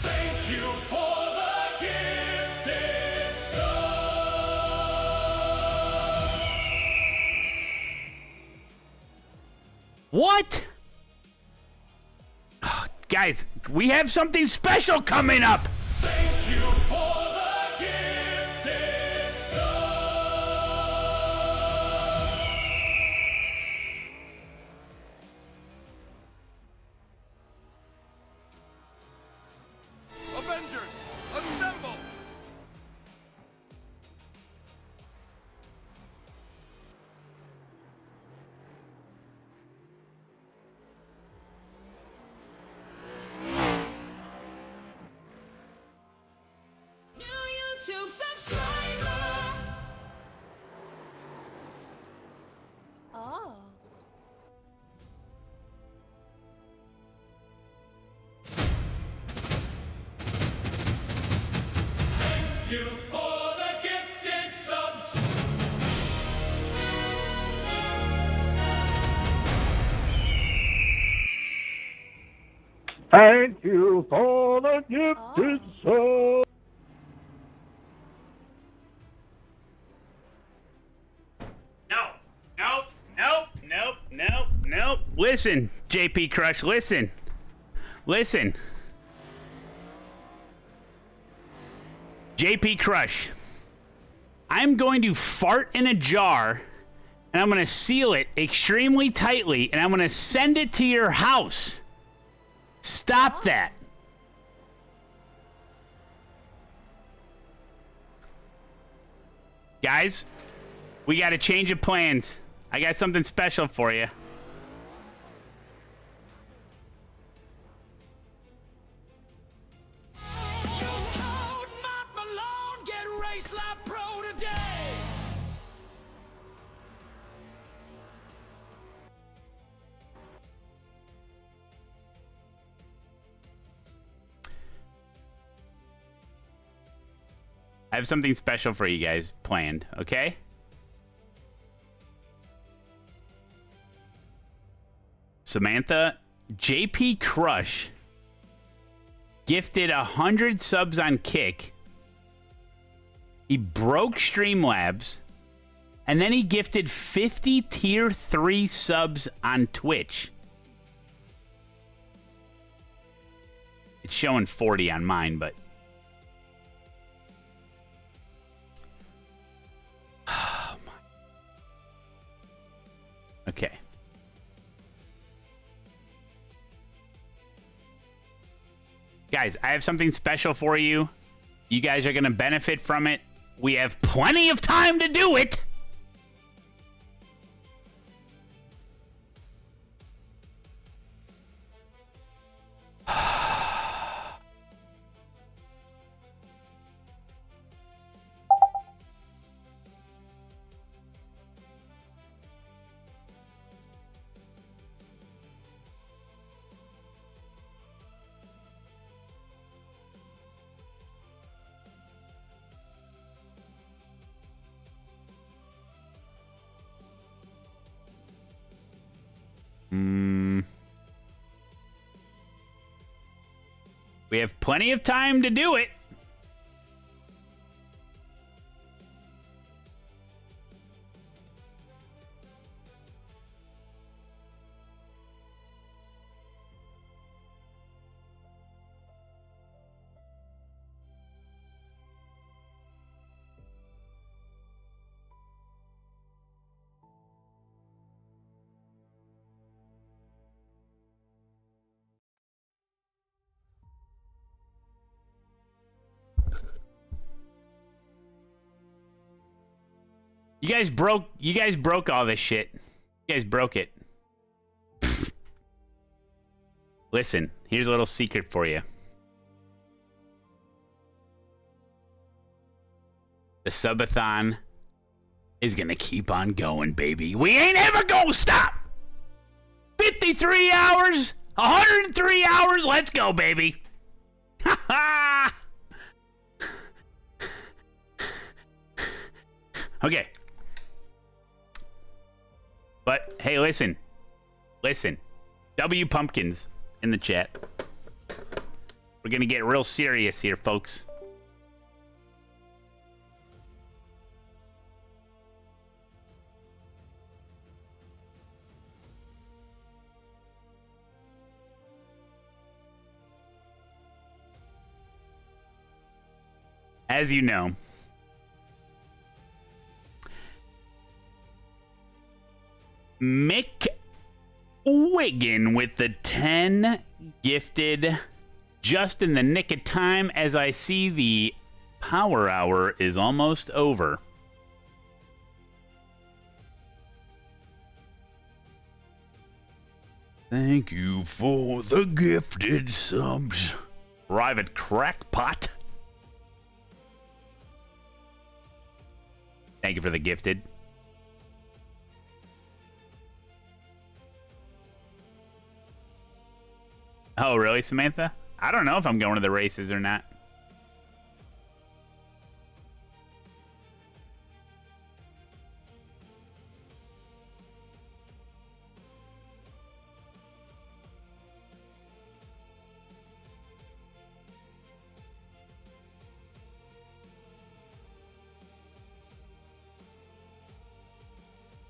Thank you for the gifted song. What? Guys, we have something special coming up. Thank you for the gifted song. Avengers, assemble! New YouTube subscriber! Oh. Thank you for the gifted subs! Thank you for the gifted soul. Nope. Listen, JP Crush, listen. Listen. JP Crush. I'm going to fart in a jar, and I'm going to seal it extremely tightly, and I'm going to send it to your house. Stop that. Guys, we got a change of plans. I got something special for you. Use code mattmalone, get RACELAB Pro today! I have something special for you guys planned, okay? Samantha, JP Crush gifted 100 subs on Kick. He broke Streamlabs, and then he gifted 50 tier 3 subs on Twitch. It's showing 40 on mine, but okay. Guys, I have something special for you. You guys are going to benefit from it. We have plenty of time to do it. We have plenty of time to do it. You guys broke all this shit. You guys broke it. Listen, here's a little secret for you. The subathon is gonna keep on going, baby. We ain't ever gonna stop. 53 hours, 103 hours, let's go, baby. Ha ha! Okay. But, hey, listen. Listen. W Pumpkins in the chat. We're gonna get real serious here, folks. As you know, Mick Wiggin with the 10 gifted, just in the nick of time as I see the power hour is almost over. Thank you for the gifted subs. Private Crackpot. Thank you for the gifted. Oh, really, Samantha? I don't know if I'm going to the races or not.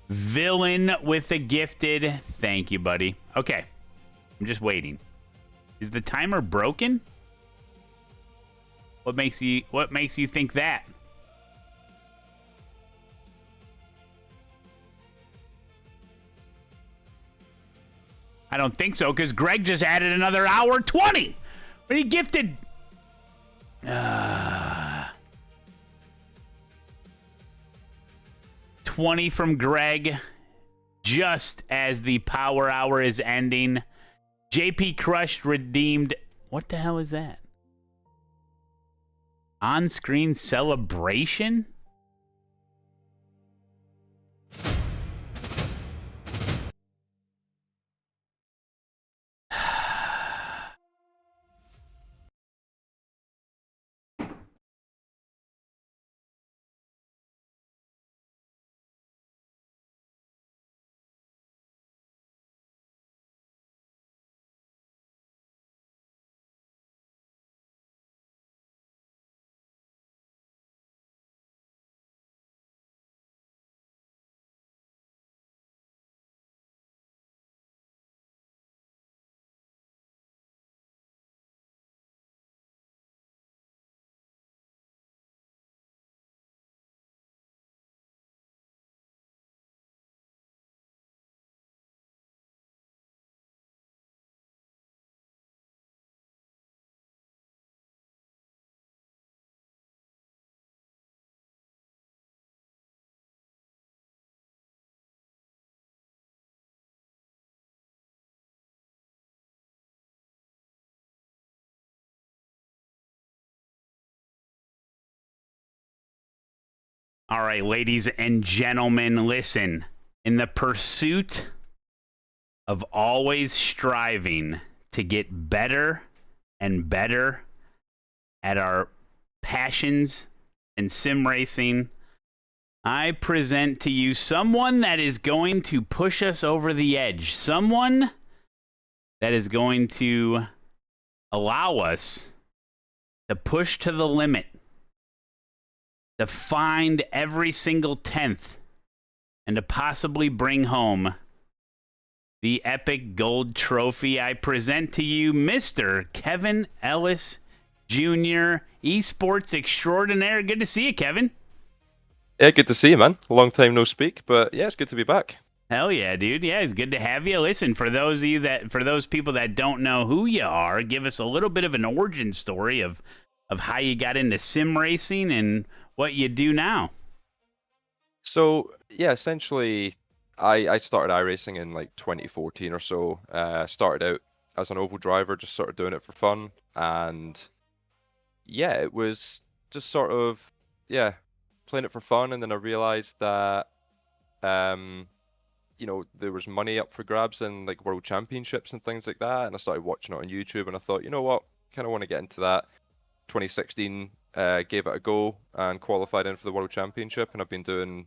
Villain with the gifted. Thank you, buddy. Okay. I'm just waiting. Is the timer broken? What makes you think that? I don't think so, because Greg just added another hour 20. What he gifted? 20 from Greg, just as the power hour is ending. JP Crush redeemed. What the hell is that? On-screen celebration? All right, ladies and gentlemen, listen. In the pursuit of always striving to get better and better at our passions and sim racing, I present to you someone that is going to push us over the edge. Someone that is going to allow us to push to the limit, to find every single 10th, and to possibly bring home the epic gold trophy, I present to you Mr. Kevin Ellis Jr., esports extraordinaire. Good to see you, Kevin. Yeah, good to see you, man. Long time no speak, but yeah, it's good to be back. Hell yeah, dude. Yeah, it's good to have you. Listen, for those people that don't know who you are, give us a little bit of an origin story of how you got into sim racing and what you do now. So yeah, essentially, I started iRacing in like 2014 or so. Started out as an oval driver, just sort of doing it for fun, and yeah, it was just sort of playing it for fun, and then I realized that you know, there was money up for grabs in like world championships and things like that, and I started watching it on YouTube, and I thought, you know what, kind of want to get into that. 2016, gave it a go and qualified in for the world championship, and I've been doing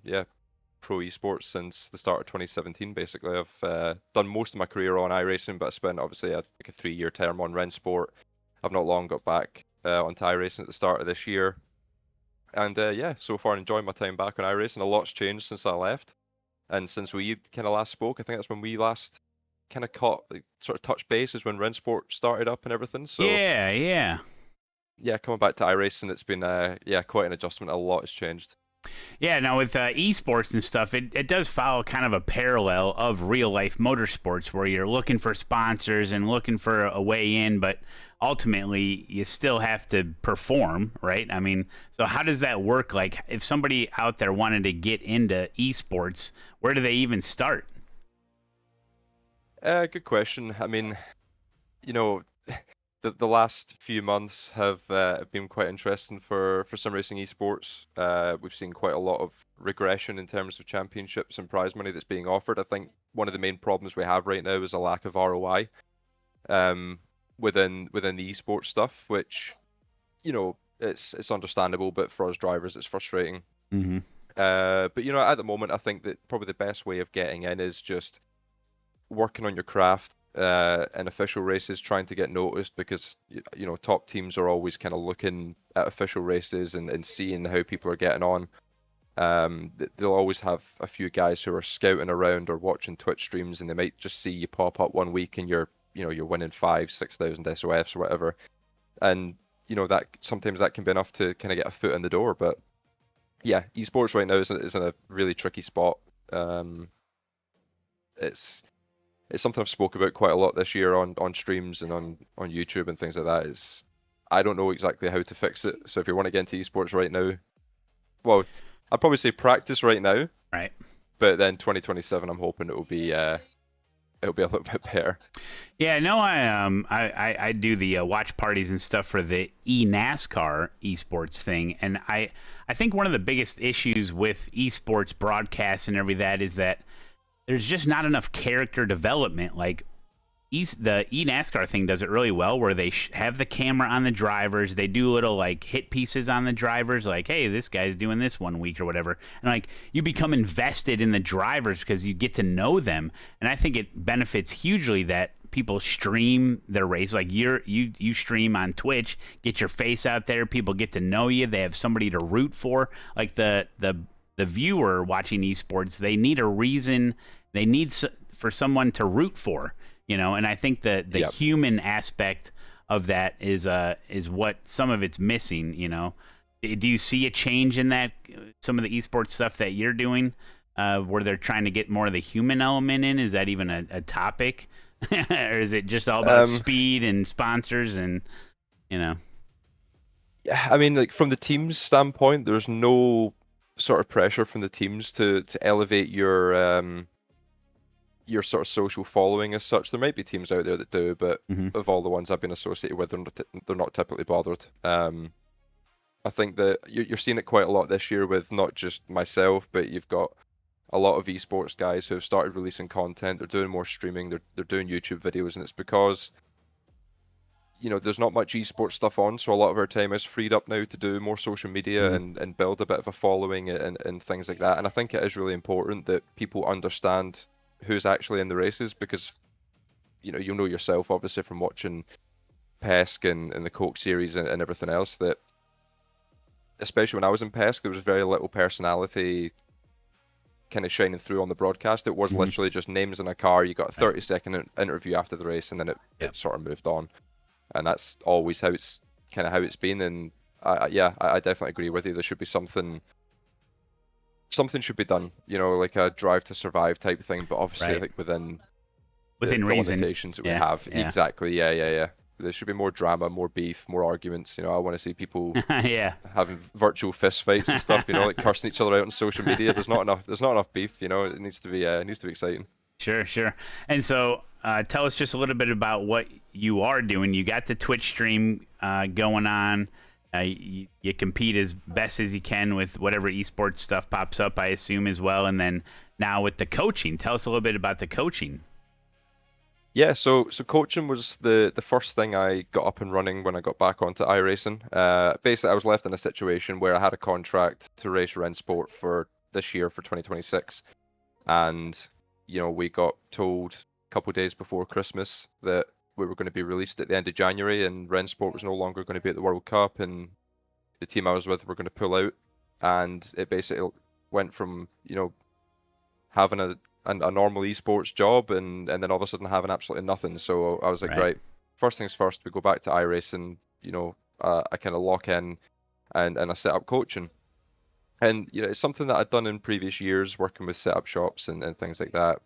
pro esports since the start of 2017. Basically, I've done most of my career on iRacing, but I spent obviously like a 3-year term on Rensport. I've not long got back onto iRacing at the start of this year, and yeah, so far enjoying my time back on iRacing. A lot's changed since I left, and since we kind of last spoke. I think that's when we last kind of caught, like, sort of touch base, is when Rensport started up and everything. So yeah, coming back to iRacing, it's been quite an adjustment. A lot has changed. Yeah, now with esports and stuff, it does follow kind of a parallel of real life motorsports, where you're looking for sponsors and looking for a way in, but ultimately you still have to perform, right? I mean, so how does that work? Like, if somebody out there wanted to get into esports, where do they even start? Good question. I mean, you know, the last few months have been quite interesting for sim racing esports. We've seen quite a lot of regression in terms of championships and prize money that's being offered. I think one of the main problems we have right now is a lack of ROI within the esports stuff, which, you know, it's understandable, but for us drivers, it's frustrating. Mm-hmm. But you know, at the moment, I think that probably the best way of getting in is just working on your craft. In official races, trying to get noticed, because you know, top teams are always kind of looking at official races and seeing how people are getting on. They'll always have a few guys who are scouting around or watching Twitch streams, and they might just see you pop up one week and you're winning 5,000-6,000 SOFs or whatever, and you know, that sometimes that can be enough to kind of get a foot in the door. But yeah, esports right now is in a really tricky spot. It's something I've spoke about quite a lot this year on streams and on YouTube and things like that. I don't know exactly how to fix it. So if you want to get into esports right now, well, I'd probably say practice right now. Right. But then 2027, I'm hoping it'll be a little bit better. Yeah, no, I do the watch parties and stuff for the NASCAR esports thing, and I think one of the biggest issues with esports broadcasts and every that is that there's just not enough character development. Like, the NASCAR thing does it really well, where they have the camera on the drivers. They do little, like, hit pieces on the drivers, like, hey, this guy's doing this one week or whatever. And, like, you become invested in the drivers because you get to know them. And I think it benefits hugely that people stream their race. Like, you stream on Twitch, get your face out there. People get to know you. They have somebody to root for. Like, the viewer watching esports, they need a reason. They need for someone to root for, you know, and I think that the human aspect of that is what some of it's missing, you know. Do you see a change in that, some of the esports stuff that you're doing, where they're trying to get more of the human element in? Is that even a topic? Or is it just all about speed and sponsors and, you know? Yeah, I mean, like, from the team's standpoint, there's no sort of pressure from the teams to elevate your sort of social following as such. There might be teams out there that do, but of all the ones I've been associated with, they're not typically bothered. I think that you're seeing it quite a lot this year with not just myself, but you've got a lot of esports guys who have started releasing content. They're doing more streaming. They're doing YouTube videos, and it's because, you know, there's not much esports stuff on, so a lot of our time is freed up now to do more social media and build a bit of a following and things like that. And I think it is really important that people understand who's actually in the races, because, you know, you'll know yourself, obviously, from watching PESC and the Coke series and everything else, that especially when I was in PESC, there was very little personality kind of shining through on the broadcast. It was literally just names in a car. You got a 30-second interview after the race, and then it sort of moved on. And that's always how it's been. And I definitely agree with you. There should be something should be done, you know, like a Drive to Survive type thing, but obviously like within reason, limitations that we have. Exactly. Yeah. There should be more drama, more beef, more arguments. You know, I want to see people having virtual fist fights and stuff. You know, like cursing each other out on social media. There's not enough beef. You know, it needs to be exciting. Sure. And so, tell us just a little bit about what you are doing. You got the Twitch stream going on. You compete as best as you can with whatever esports stuff pops up, I assume, as well. And then now with the coaching, tell us a little bit about the coaching. Yeah, so coaching was the first thing I got up and running when I got back onto iRacing. Basically, I was left in a situation where I had a contract to race Rennsport for this year, for 2026. And, you know, we got told a couple of days before Christmas that we were going to be released at the end of January, and Rennsport was no longer going to be at the World Cup, and the team I was with were going to pull out. And it basically went from, you know, having a normal esports job and then all of a sudden having absolutely nothing. So I was like, right, first things first, we go back to iRacing, you know, I kind of lock in and I set up coaching. And, you know, it's something that I'd done in previous years, working with setup shops and things like that.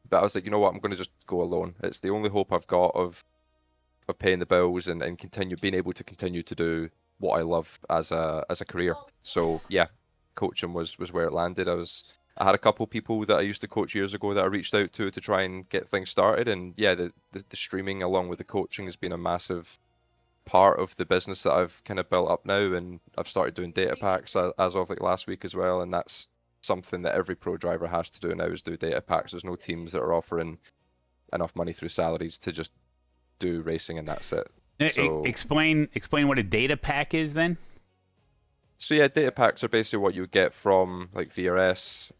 But I was like, you know what, I'm going to just go alone. It's the only hope I've got of paying the bills and being able to continue to do what I love as a career. So yeah, coaching was where it landed. I had a couple people that I used to coach years ago that I reached out to try and get things started. And yeah, the streaming along with the coaching has been a massive part of the business that I've kind of built up now. And I've started doing data packs as of like last week as well. And that's something that every pro driver has to do now, is do data packs. There's no teams that are offering enough money through salaries to just do racing, and that's it. So, explain what a data pack is then. So yeah, data packs are basically what you would get from like VRS,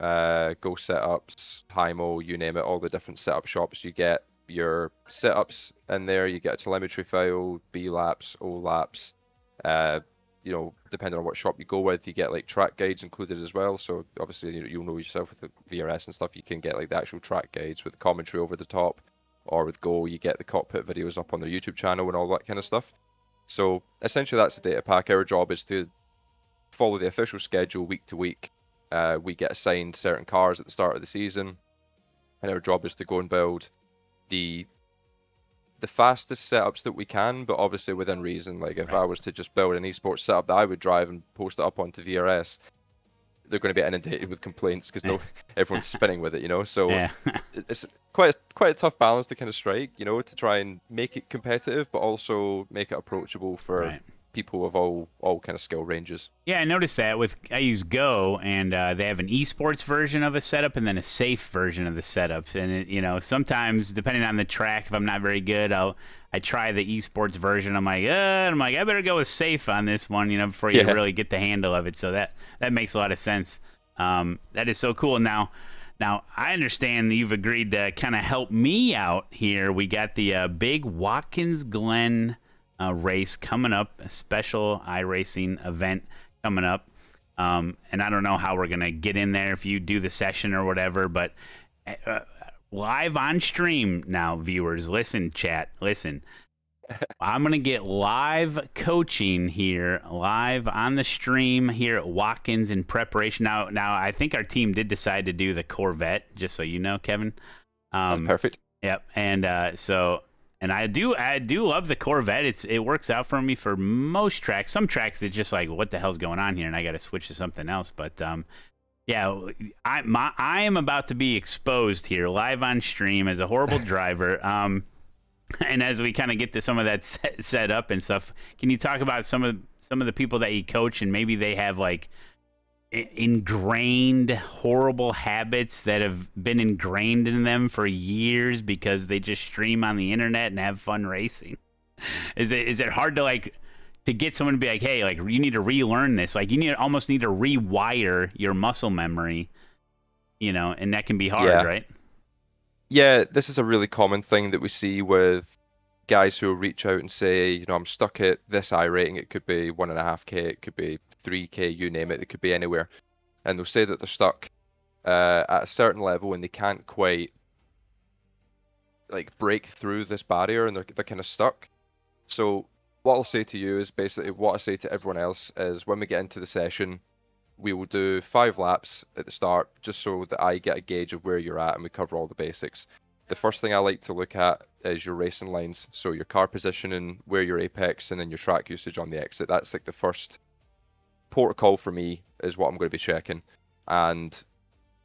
Go Setups, Hymo, you name it, all the different setup shops. You get your setups in there, you get a telemetry file, B laps, O laps. You know, depending on what shop you go with, you get like track guides included as well. So obviously you'll know yourself with the VRS and stuff, you can get like the actual track guides with commentary over the top. Or with Go, you get the cockpit videos up on their YouTube channel and all that kind of stuff. So essentially that's a data pack. Our job is to follow the official schedule week to week. We get assigned certain cars at the start of the season, and our job is to go and build the fastest setups that we can, but obviously within reason. Like if I was to just build an esports setup that I would drive and post it up onto VRS, they're going to be inundated with complaints because everyone's spinning with it, you know. So it's quite a tough balance to kind of strike, you know, to try and make it competitive, but also make it approachable for people of all kind of skill ranges. Yeah, I noticed that I use Go, and they have an esports version of a setup and then a safe version of the setup. And it, you know, sometimes depending on the track, if I'm not very good, I try the esports version. I'm like, I better go with safe on this one, you know, before you really get the handle of it. So that makes a lot of sense. That is so cool. Now I understand you've agreed to kind of help me out here. We got the big Watkins Glen race coming up, a special iRacing event coming up. And I don't know how we're going to get in there if you do the session or whatever, but live on stream now, viewers, listen, chat, listen. I'm going to get live coaching here, live on the stream here at Watkins in preparation. Now, I think our team did decide to do the Corvette, just so you know, Kevin. Perfect. Yep. And and I do love the Corvette. It works out for me for most tracks. Some tracks it's just like, what the hell's going on here, and I got to switch to something else. But yeah, I am about to be exposed here live on stream as a horrible driver. And as we kind of get to some of that set up and stuff, can you talk about some of the people that you coach, and maybe they have like ingrained horrible habits that have been ingrained in them for years because they just stream on the internet and have fun racing? Is it hard to get someone to be like, hey, like you need to relearn this, like you almost need to rewire your muscle memory, you know, and that can be hard, right? Yeah, this is a really common thing that we see with guys who will reach out and say, you know, I'm stuck at this I rating. It could be 1.5K, it could be 3K, you name it. It could be anywhere. And they'll say that they're stuck at a certain level and they can't quite like break through this barrier, and they're kind of stuck. So what I'll say to you is basically what I say to everyone else is when we get into the session, we will do 5 laps at the start just so that I get a gauge of where you're at and we cover all the basics. The first thing I like to look at is your racing lines. So your car positioning, where your apex, and then your track usage on the exit. That's like the first protocol for me is what I'm going to be checking. And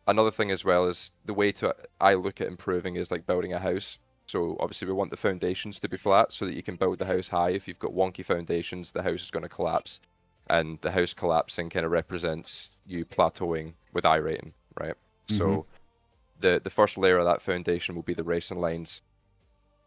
another thing as well is the way I look at improving is like building a house. So obviously we want the foundations to be flat so that you can build the house high. If you've got wonky foundations, the house is going to collapse. And the house collapsing kind of represents you plateauing with iRating, right? So the first layer of that foundation will be the racing lines.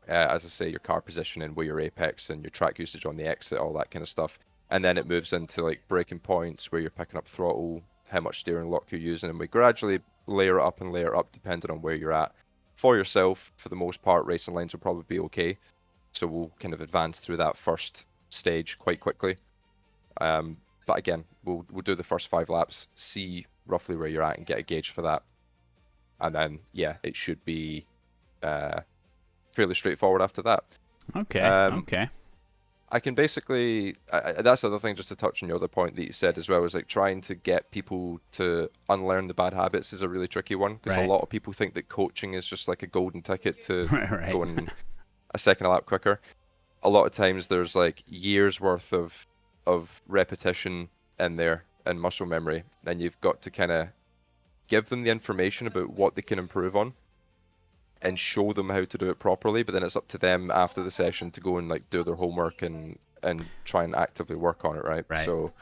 As I say, your car positioning, where your apex and your track usage on the exit, all that kind of stuff. And then it moves into like braking points, where you're picking up throttle, how much steering lock you're using, and we gradually layer it up and layer it up depending on where you're at. For yourself, for the most part, racing lines will probably be okay. So we'll kind of advance through that first stage quite quickly. But again, we'll do the first 5 laps, see roughly where you're at, and get a gauge for that. And then, yeah, it should be fairly straightforward after that. Okay. Okay. I can basically, that's the other thing, just to touch on your other point that you said as well, is like trying to get people to unlearn the bad habits is a really tricky one, because a lot of people think that coaching is just like a golden ticket to going a second a lap quicker. A lot of times there's like years worth of repetition in there and muscle memory, and you've got to kind of give them the information about what they can improve on and show them how to do it properly, but then it's up to them after the session to go and like do their homework and try and actively work on it, right? So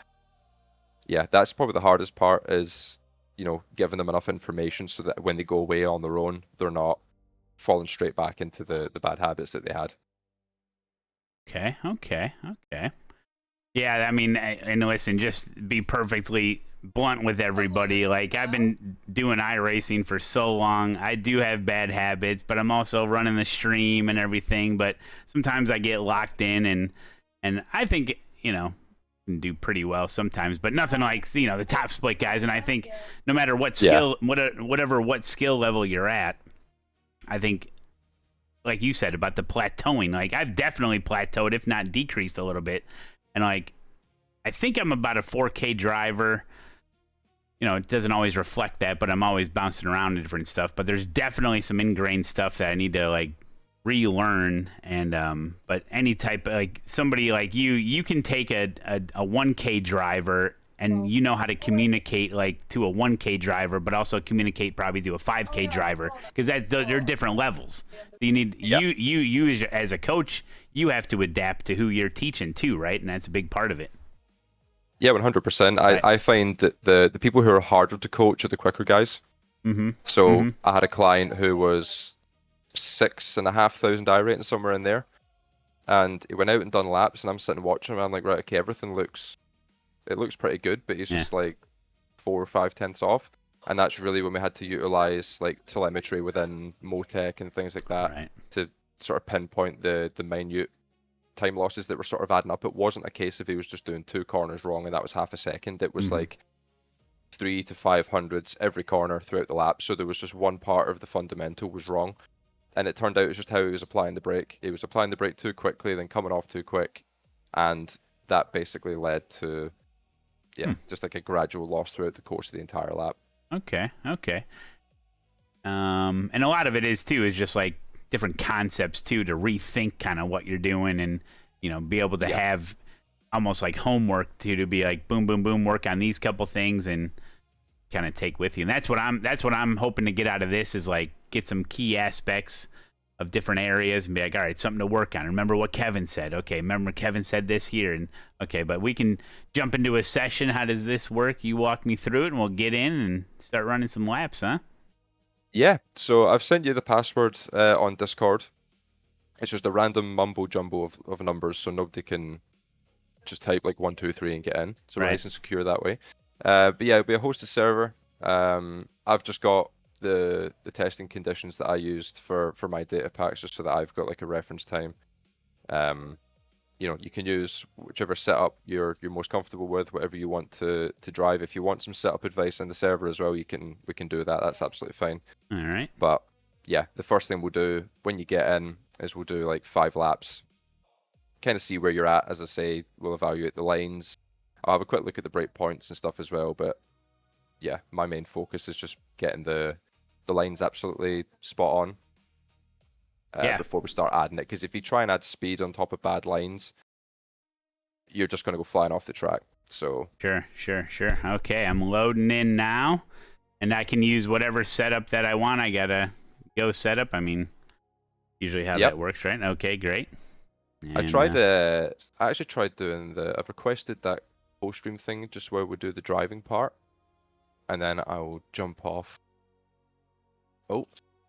yeah, that's probably the hardest part, is, you know, giving them enough information so that when they go away on their own, they're not falling straight back into the bad habits that they had. Okay. Yeah, I mean, and listen, just be perfectly blunt with everybody. Like, I've been doing iRacing for so long. I do have bad habits, but I'm also running the stream and everything. But sometimes I get locked in, and I think, you know, can do pretty well sometimes, but nothing like, you know, the top split guys. And I think no matter what skill, what skill level you're at, I think, like you said about the plateauing, like I've definitely plateaued, if not decreased a little bit. And like, I think I'm about a 4K driver. You know, it doesn't always reflect that, but I'm always bouncing around to different stuff. But there's definitely some ingrained stuff that I need to like relearn. And but any type of, like, somebody like you can take a 1K driver and you know how to communicate like to a 1K driver, but also communicate probably to a 5K driver, because they're different levels. So you need you as a coach, you have to adapt to who you're teaching too, right? And that's a big part of it. Yeah, 100%. I find that the people who are harder to coach are the quicker guys. So I had a client who was 6,500 I rating, somewhere in there, and he went out and done laps, and I'm sitting watching him, and I'm like, right, okay, everything looks pretty good, but he's just like 4 or 5 tenths off. And that's really when we had to utilize like telemetry within Motec and things like that to sort of pinpoint the minute time losses that were sort of adding up. It wasn't a case of he was just doing 2 corners wrong and that was half a second. It was like 3 to 500s every corner throughout the lap. So there was just one part of the fundamental was wrong. And it turned out it's just how he was applying the brake. He was applying the brake too quickly, then coming off too quick. And that basically led to, just like a gradual loss throughout the course of the entire lap. Okay. And a lot of it is just like different concepts too, to rethink kind of what you're doing, and, you know, be able to have almost like homework to be like boom, boom, boom, work on these couple things and kind of take with you. And that's what I'm hoping to get out of this, is like get some key aspects of different areas and be like, all right, something to work on. Remember what Kevin said. Okay, remember Kevin said this here, and okay, but we can jump into a session. How does this work? You walk me through it, and we'll get in and start running some laps, huh? Yeah, so I've sent you the password on Discord. It's just a random mumbo jumbo of numbers, so nobody can just type like 1, 2, 3 and get in. So we're nice and secure that way. But yeah, it'll be a hosted server. I've just got the testing conditions that I used for my data packs, just so that I've got like a reference time. You know, you can use whichever setup you're most comfortable with, whatever you want to drive. If you want some setup advice on the server as well, we can do that. That's absolutely fine. All right. But yeah, the first thing we'll do when you get in is we'll do like 5 laps, kind of see where you're at. As I say, we'll evaluate the lines. I'll have a quick look at the break points and stuff as well. But yeah, my main focus is just getting the lines absolutely spot on before we start adding it. Because if you try and add speed on top of bad lines, you're just going to go flying off the track. So Sure. Okay, I'm loading in now, and I can use whatever setup that I want. I gotta go setup. I mean, usually how that works, right? Okay, great. And, I tried. I actually tried doing I've requested that co-stream thing, just where we do the driving part, and then I will jump off. Oh, what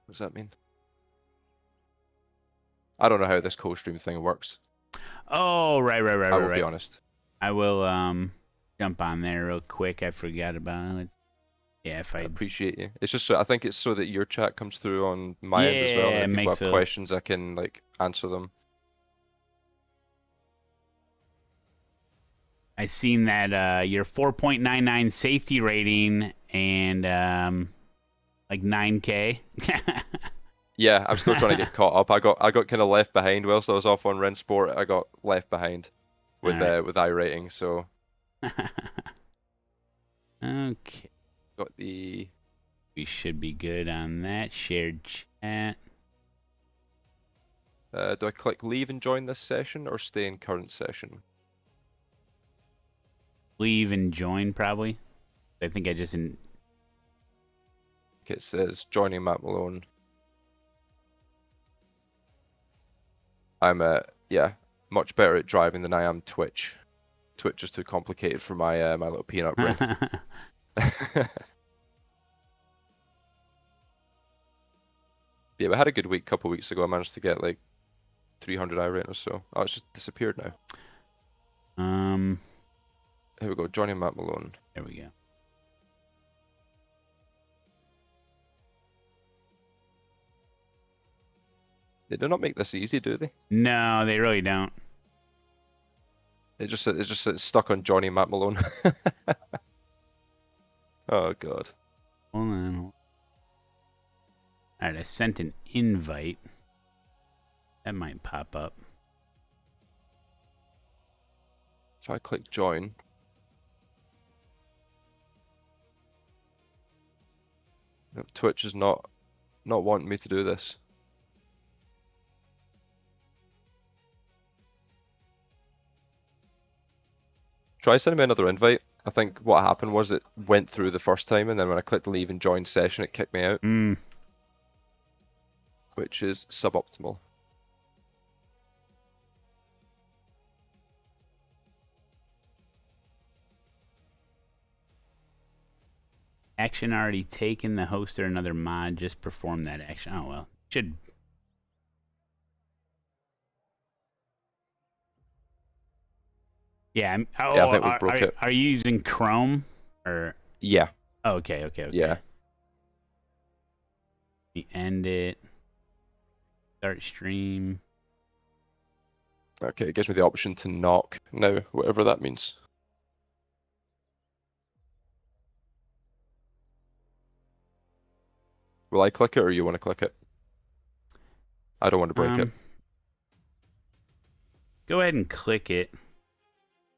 does that mean? I don't know how this co-stream thing works. Oh, right. I will be honest. I will jump on there real quick. I forgot about it. Yeah, if I appreciate you. It's just I think it's so that your chat comes through on my end as well. And if people have questions, I can like answer them. I seen that your 4.99 safety rating and like 9K. Yeah, I'm still trying to get caught up. I got kind of left behind whilst I was off on Rensport. I got left behind with iRating, so. Okay. Got the. We should be good on that. Shared chat. Do I click leave and join this session or stay in current session? Leave and join, probably. I think I just Okay, it says joining Matt Malone. I'm much better at driving than I am Twitch. Twitch is too complicated for my my little peanut brain. Yeah, but I had a good week a couple of weeks ago. I managed to get like 300 iRate or so. Oh, it's just disappeared now. Here we go, Johnny Matt Malone. There we go. They do not make this easy, do they? No, they really don't. It's just stuck on Johnny Matt Malone. Oh god. Hold on. Alright, I sent an invite. That might pop up. If I click join. No, Twitch is not wanting me to do this. Try sending me another invite. I think what happened was it went through the first time, and then when I clicked leave and join session, it kicked me out. Which is suboptimal. Action already taken. The host or another mod just perform that action. Oh well, should. Yeah. I think we broke it. Are you using Chrome or? Yeah. Oh, okay. Yeah. We end it. Start stream. Okay, it gives me the option to knock now, whatever that means. Will I click it or you want to click it? I don't want to break it. Go ahead and click it.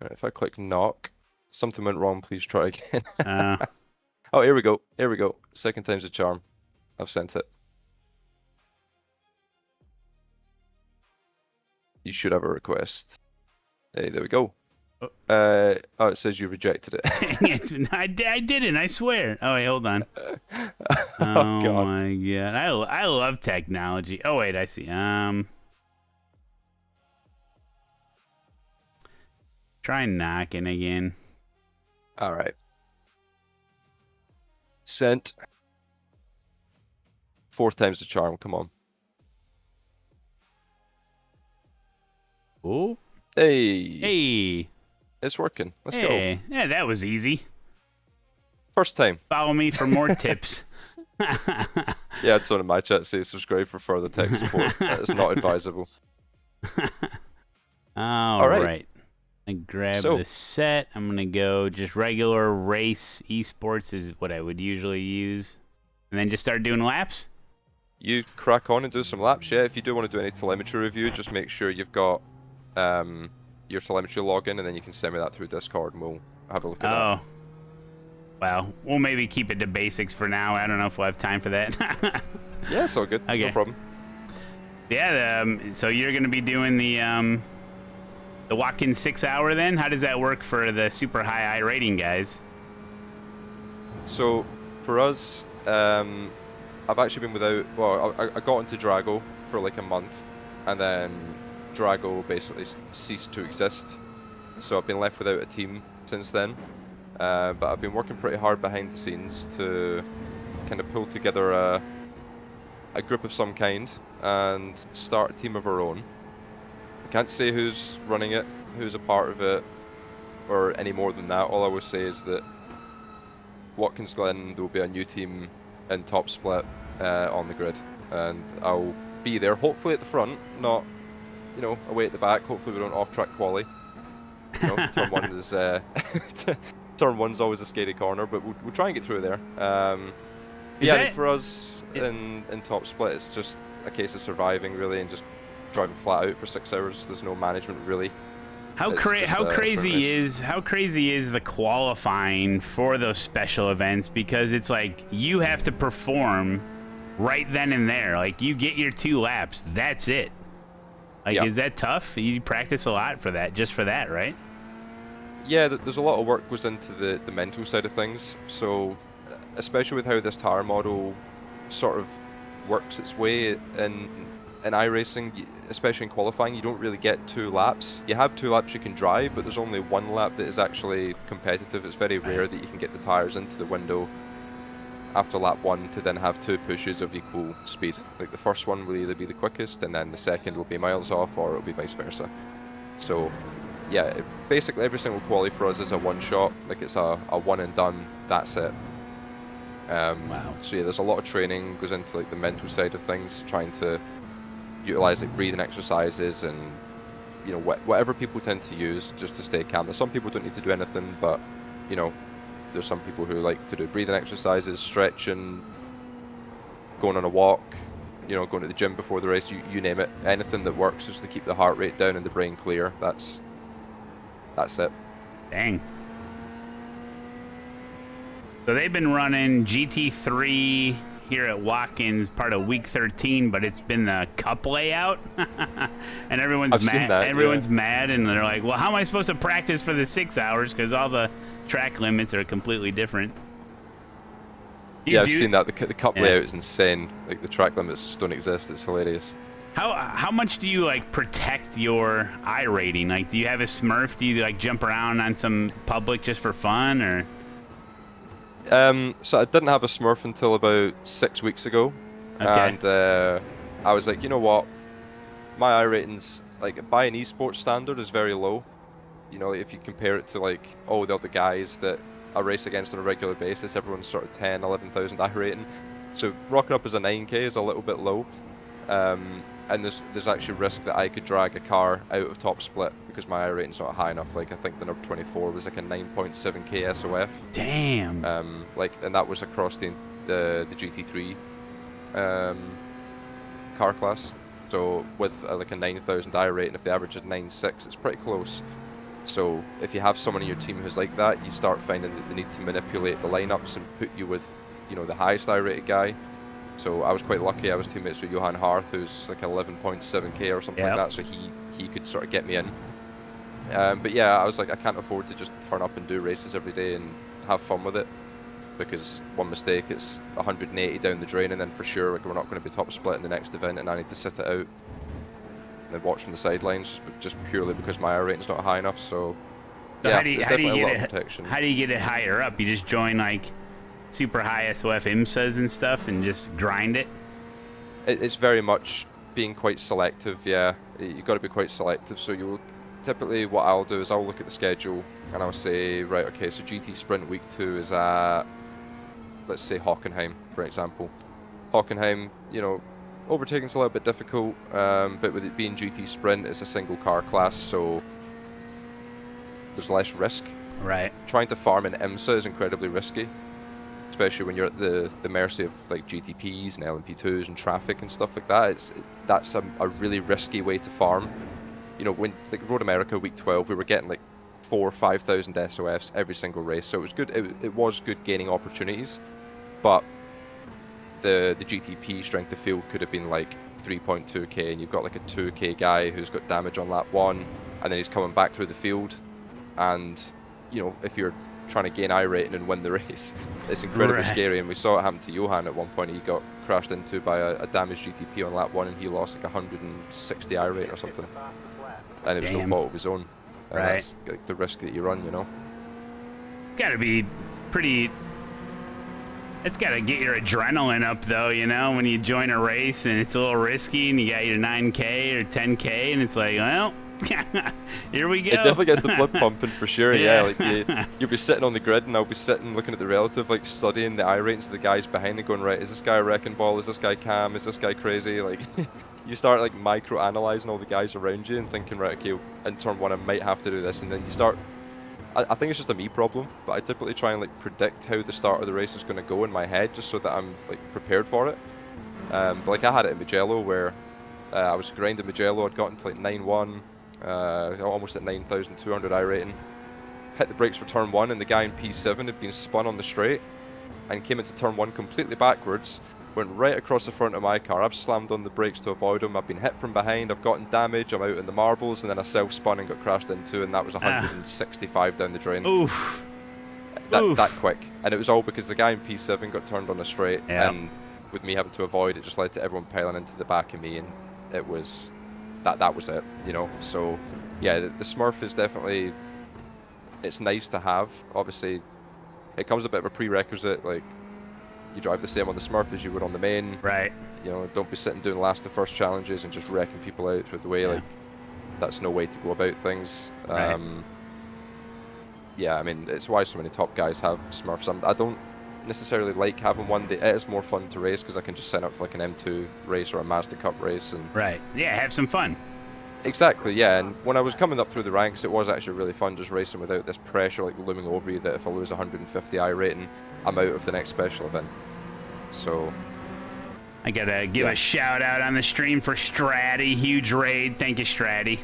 Right, if I click knock, something went wrong, please try again. Oh, here we go. Here we go. Second time's a charm. I've sent it. You should have a request. Hey, there we go. Oh, it says you rejected it. Dang it. I didn't, I swear. Oh, wait, hold on. Oh, God. My God. I love technology. Oh, wait, I see. Try knocking again. All right. Sent. Fourth time's the charm. Come on. Oh. Hey. Hey. It's working. Let's go. go. Yeah, that was easy. First time. Follow me for more tips. Yeah, it's on in my chat. Say subscribe for further tech support. That is not advisable. All right. I grab the set. I'm gonna go just regular race esports is what I would usually use, and then just start doing laps. You crack on and do some laps. Yeah, if you do want to do any telemetry review, just make sure you've got your telemetry login, and then you can send me that through Discord, and we'll have a look at that. Oh. Well, we'll maybe keep it to basics for now. I don't know if we'll have time for that. Yeah, it's all good. Okay. No problem. Yeah. So you're gonna be doing the Watkins 6 hour then? How does that work for the super high iRating guys? So for us, I've actually been without. Well, I got into Drago for like a month, and then Drago basically ceased to exist. So I've been left without a team since then. But I've been working pretty hard behind the scenes to kind of pull together a group of some kind and start a team of our own. I can't say who's running it, who's a part of it, or any more than that. All I will say is that Watkins Glen, there will be a new team in top split on the grid, and I'll be there, hopefully at the front, not, you know, away at the back. Hopefully we don't off-track quali. You know, turn one is turn one's always a scary corner, but we'll try and get through there. Yeah, I mean, for us in top split, it's just a case of surviving really, and just driving flat out for 6 hours. There's no management really. How crazy is the qualifying for those special events? Because it's like you have to perform right then and there. Like you get your 2 laps, that's it. Like, is that tough? You practice a lot for that, just for that, right? Yeah, there's a lot of work goes into the mental side of things. So, especially with how this tire model sort of works its way in iRacing, especially in qualifying, you don't really get 2 laps. You have 2 laps you can drive, but there's only 1 lap that is actually competitive. It's very rare that you can get the tires into the window after lap 1 to then have 2 pushes of equal speed. Like the first one will either be the quickest, and then the second will be miles off, or it'll be vice versa. So yeah, basically every single quali for us is a one-shot. Like it's a one and done, that's it. Wow. So yeah, there's a lot of training goes into like the mental side of things, trying to utilize like breathing exercises and, you know, whatever people tend to use just to stay calm. Some people don't need to do anything, but you know, there's some people who like to do breathing exercises, stretching, going on a walk, you know, going to the gym before the race, you name it. Anything that works just to keep the heart rate down and the brain clear. That's it. Dang. So they've been running GT3 here at Watkins, part of week 13, but it's been the cup layout, and everyone's mad. Everyone's mad, and they're like, "Well, how am I supposed to practice for the 6 hours? Because all the track limits are completely different." Yeah, I've seen that. The cup layout is insane. Like the track limits just don't exist. It's hilarious. How much do you like protect your iRating? Like, do you have a Smurf? Do you like jump around on some public just for fun, or? So I didn't have a Smurf until about 6 weeks ago, and I was like, you know what, my iRating's like by an esports standard is very low. You know, if you compare it to like all the other guys that I race against on a regular basis, everyone's sort of 10, 11,000 iRating. So rocking up as a 9K is a little bit low, and there's actually risk that I could drag a car out of top split because my iRating's not high enough. Like I think the number 24 was like a 9.7k SOF. Damn. Like, and that was across the GT3 car class. So with like a 9,000 iRating, if the average is 9.6, it's pretty close. So if you have someone in your team who's like that, you start finding that they need to manipulate the lineups and put you with, you know, the highest iRated guy. So I was quite lucky. I was teammates with Johan Harth, who's like 11.7k or something like that. So he could sort of get me in. But yeah, I was like, I can't afford to just turn up and do races every day and have fun with it, because one mistake, it's 180 down the drain, and then for sure like, we're not going to be top split in the next event, and I need to sit it out and watch from the sidelines just purely because my iRating's not high enough. So yeah, there's definitely a lot of protection. How do you get it higher up? You just join like super high SOF IMSAs and stuff and just grind it? It's very much being quite selective. Yeah, you've got to be quite selective. So you will typically, what I'll do is I'll look at the schedule and I'll say, right, okay, so GT Sprint week 2 is at, let's say, Hockenheim, for example. Hockenheim, you know, overtaking's a little bit difficult, but with it being GT Sprint, it's a single car class, so there's less risk. Right. Trying to farm in IMSA is incredibly risky, especially when you're at the mercy of like GTPs and LMP2s and traffic and stuff like that. That's a really risky way to farm. You know, when like Road America Week 12, we were getting like 4,000 or 5,000 SOFs every single race, so it was good. It was good gaining opportunities, but the GTP strength of field could have been like 3.2k, and you've got like a 2k guy who's got damage on lap 1, and then he's coming back through the field, and you know, if you're trying to gain I rating and win the race, it's incredibly scary. And we saw it happen to Johan at one point. He got crashed into by a damaged GTP on lap 1, and he lost like 160 I rating or something, and it was no fault of his own. And that's like the risk that you run, you know. Gotta be pretty. It's gotta get your adrenaline up, though, you know, when you join a race and it's a little risky and you got your 9K or 10K, and it's like, well, here we go. It definitely gets the blood pumping for sure. Yeah, like you'll be sitting on the grid, and I'll be sitting looking at the relative, like studying the I ratings of the guys behind me, going, right, is this guy a wrecking ball? Is this guy Cam? Is this guy crazy? Like, you start like micro analyzing all the guys around you and thinking, right, okay, in turn 1 I might have to do this, and then you start. I think it's just a me problem, but I typically try and like predict how the start of the race is going to go in my head, just so that I'm like prepared for it. But like I had it in Mugello, where I was grinding Mugello. I'd gotten to like 9-1, almost at 9,200 I rating. Hit the brakes for turn 1, and the guy in P7 had been spun on the straight and came into turn 1 completely backwards. Went right across the front of my car. I've slammed on the brakes to avoid him. I've been hit from behind. I've gotten damage. I'm out in the marbles, and then I self-spun and got crashed into, and that was 165 down the drain. Oof. That quick. And it was all because the guy in P7 got turned on a straight, and with me having to avoid, it just led to everyone piling into the back of me, and it was that was it, you know. So yeah, the Smurf is definitely, it's nice to have. Obviously, it comes a bit of a prerequisite, like. You drive the same on the Smurf as you would on the main. Right. You know, don't be sitting doing last to first challenges and just wrecking people out through the way. Like, that's no way to go about things. Right. Yeah, I mean, it's why so many top guys have Smurfs. I don't necessarily like having one. It is more fun to race because I can just sign up for like an M2 race or a Mazda Cup race. And right. Yeah, have some fun. Exactly, yeah. And when I was coming up through the ranks, it was actually really fun just racing without this pressure like looming over you that if I lose 150 I rating, I'm out of the next special event. So I gotta give a shout out on the stream for Stratty. Huge raid. Thank you, Stratty.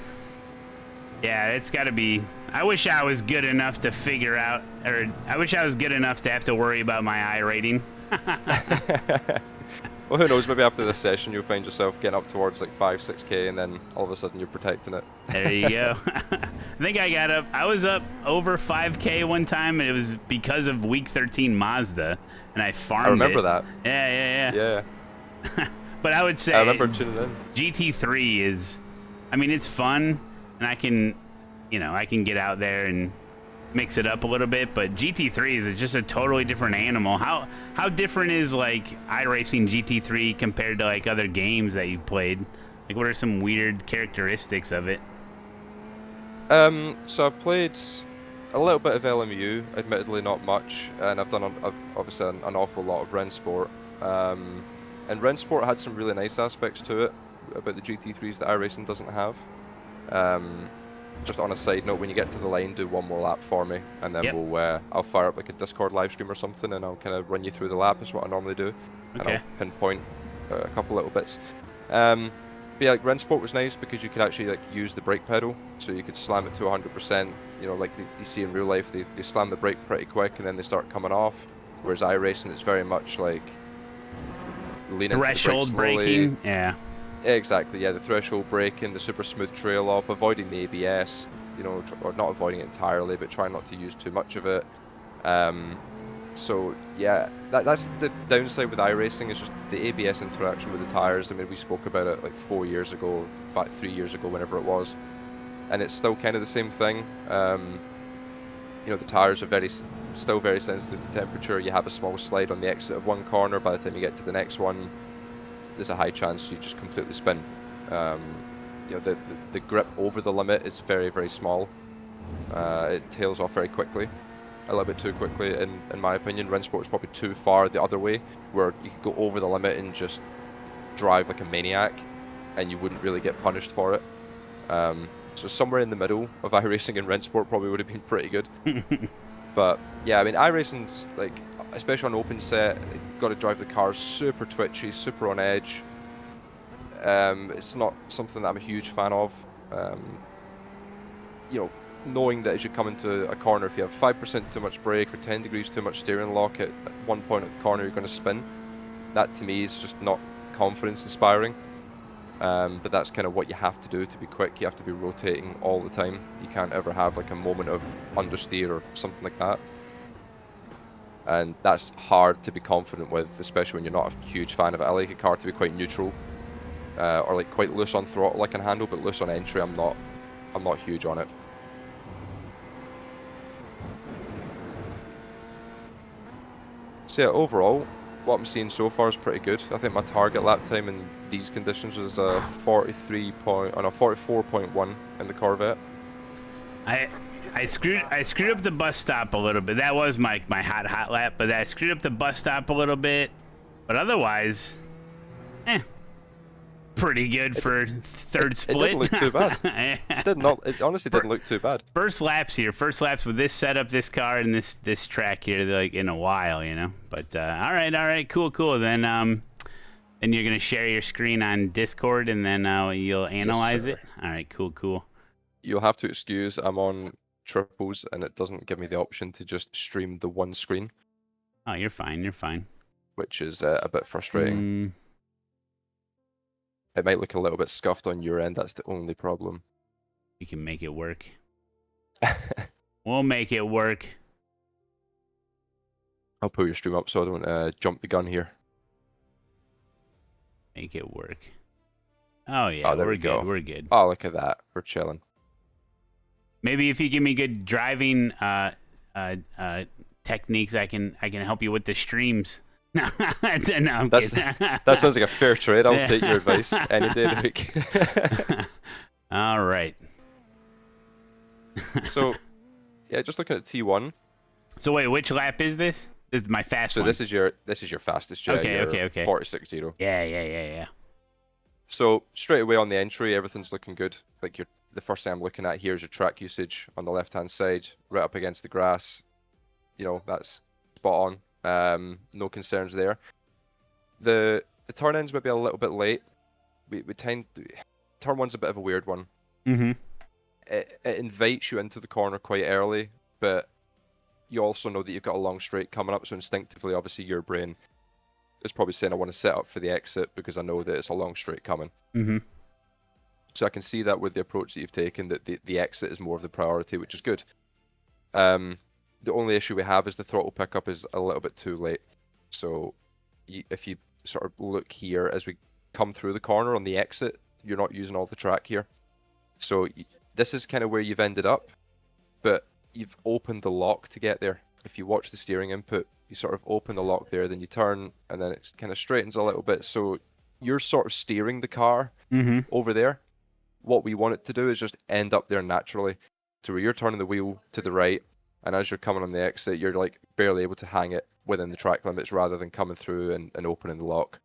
Yeah, it's gotta be. I wish I was good enough to figure out, or I wish I was good enough to have to worry about my I rating. Well, who knows? Maybe after this session, you'll find yourself getting up towards like 5-6K, and then all of a sudden you're protecting it. There you go. I think I was up over 5K one time, and it was because of week 13 Mazda, and I farmed it. I remember that. Yeah. But I would say I remember tuning in. GT3 is, I mean, it's fun, and I can get out there and mix it up a little bit, but GT3 is just a totally different animal. How different is like iRacing GT3 compared to like other games that you've played? Like, what are some weird characteristics of it? So I've played a little bit of LMU, admittedly not much, and I've done obviously an awful lot of Rennsport. And Rennsport had some really nice aspects to it about the GT3s that iRacing doesn't have. Just on a side note, when you get to the line, do one more lap for me, and then I'll fire up like a Discord live stream or something, and I'll kind of run you through the lap. Is what I normally do. And I'll pinpoint a couple little bits. But yeah, like Rennsport was nice because you could actually like use the brake pedal, so you could slam it to 100%. You know, like you see in real life, they slam the brake pretty quick and then they start coming off. Whereas iRacing, it's very much like leaning threshold braking. Yeah. Exactly, yeah, the threshold braking, the super smooth trail off, avoiding the ABS, you know, or not avoiding it entirely, but trying not to use too much of it. So yeah, that's the downside with iRacing, is just the ABS interaction with the tires. I mean, we spoke about it like 4 years ago, in fact 3 years ago, whenever it was, and it's still kind of the same thing. You know, the tires are still very sensitive to temperature. You have a small slide on the exit of one corner. By the time you get to the next one, there's a high chance you just completely spin. You know, the grip over the limit is very, very small. It tails off very quickly, a little bit too quickly, in my opinion. Rennsport is probably too far the other way, where you could go over the limit and just drive like a maniac, and you wouldn't really get punished for it. So somewhere in the middle of iRacing and Rennsport probably would have been pretty good. But yeah, I mean, iRacing's like, especially on open set, got to drive the cars super twitchy, super on edge. It's not something that I'm a huge fan of. You know, knowing that as you come into a corner, if you have 5% too much brake or 10 degrees too much steering lock at one point of the corner, you're going to spin. That to me is just not confidence inspiring. But that's kind of what you have to do to be quick. You have to be rotating all the time. You can't ever have like a moment of understeer or something like that. And that's hard to be confident with, especially when you're not a huge fan of it. I like a car to be quite neutral, or like quite loose on throttle I can handle, but loose on entry I'm not huge on it. So yeah, overall, what I'm seeing so far is pretty good. I think my target lap time in these conditions was 44.1 in the Corvette. I screwed up the bus stop a little bit. That was my hot lap, but I screwed up the bus stop a little bit. But otherwise, pretty good for third split. It didn't look too bad. It honestly didn't look too bad. First laps with this setup, this car, and this track here, like in a while, you know. But all right, cool. Then you're gonna share your screen on Discord, and then you'll analyze it. All right, cool. You'll have to excuse I'm on triples, and it doesn't give me the option to just stream the one screen. Oh, you're fine. Which is a bit frustrating. It might look a little bit scuffed on your end. That's the only problem. We can make it work. We'll make it work. I'll pull your stream up so I don't jump the gun here. Make it work. Oh yeah, there we go. We're good. Oh, look at that. We're chilling. Maybe if you give me good driving techniques, I can help you with the streams. No, I'm kidding. That sounds like a fair trade. I'll take your advice any day of the week. All right. So, yeah, just looking at T1. So wait, which lap is this? This is my fast one. So this is your fastest jet. Okay. 46.0. Yeah. So straight away on the entry, everything's looking good. Like the first thing I'm looking at here is your track usage on the left-hand side, right up against the grass. You know, that's spot on. No concerns there. The turn ends maybe a little bit late. We tend to, turn one's a bit of a weird one. Mm-hmm. It invites you into the corner quite early, but you also know that you've got a long straight coming up, so instinctively, obviously, your brain is probably saying, I want to set up for the exit because I know that it's a long straight coming. Mm-hmm. So I can see that with the approach that you've taken, that the exit is more of the priority, which is good. The only issue we have is the throttle pickup is a little bit too late. So if you sort of look here as we come through the corner on the exit, you're not using all the track here. So this is kind of where you've ended up, but you've opened the lock to get there. If you watch the steering input, you sort of open the lock there, then you turn, and then it kind of straightens a little bit. So you're sort of steering the car over there. What we want it to do is just end up there naturally, to where you're turning the wheel to the right, and as you're coming on the exit, you're like barely able to hang it within the track limits rather than coming through and opening the lock.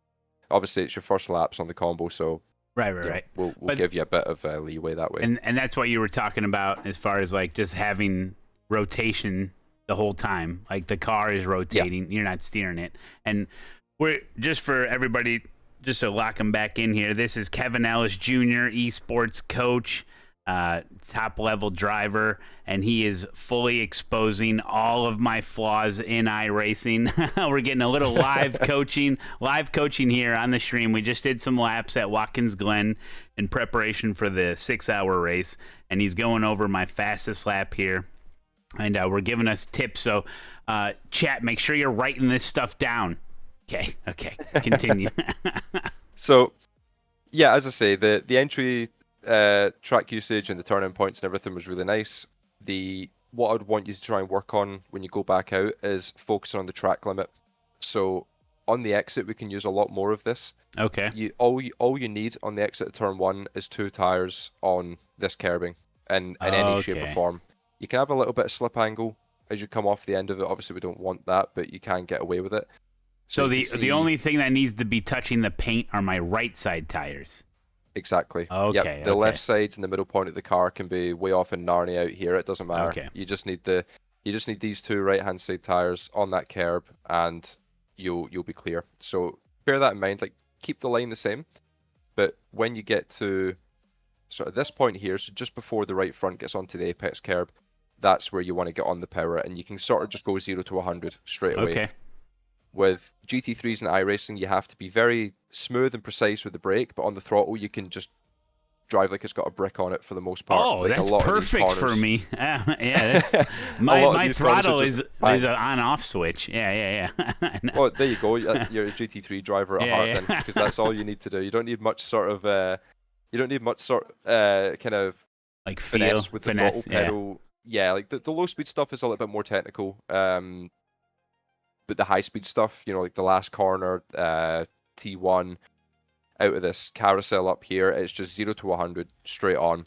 Obviously, it's your first laps on the combo, so right. We'll give you a bit of leeway that way. And that's what you were talking about as far as like just having rotation the whole time. Like the car is rotating, you're not steering it. And we're just for everybody, just to lock them back in here. This is Kevin Ellis Jr., esports coach, top level driver, and he is fully exposing all of my flaws in iRacing. We're getting a little live coaching here on the stream. We just did some laps at Watkins Glen in preparation for the 6-hour race, and he's going over my fastest lap here, and we're giving us tips. So chat, make sure you're writing this stuff down. Okay, continue. So yeah, as I say, the entry track usage and the turn-in points and everything was really nice. What I'd want you to try and work on when you go back out is focusing on the track limit. So on the exit, we can use a lot more of this. Okay. All you need on the exit of turn 1 is 2 tires on this curbing in any shape or form. You can have a little bit of slip angle as you come off the end of it. Obviously, we don't want that, but you can get away with it. So you can the see- only thing that needs to be touching the paint are my right side tires. Exactly. Okay. Yep. The left sides and the middle point of the car can be way off in Narnia out here. It doesn't matter. Okay. You just need these two right-hand side tires on that curb, and you'll be clear. So bear that in mind. Like, keep the line the same, but when you get to sort of this point here, so just before the right front gets onto the apex curb, that's where you want to get on the power, and you can sort of just go 0 to 100 straight away. Okay. With GT3s and iRacing, you have to be very smooth and precise with the brake, but on the throttle, you can just drive like it's got a brick on it for the most part. Oh, like that's a lot perfect of these for corners. me. Yeah, that's, my throttle is an on-off switch. Yeah. Well, there you go. You're a GT3 driver at heart, then, because that's all you need to do. You don't need much sort of, kind of like finesse with the throttle yeah. pedal. Yeah, like the low speed stuff is a little bit more technical. But the high speed stuff, like the last corner, T1, out of this carousel up here, it's just 0 to 100 straight on,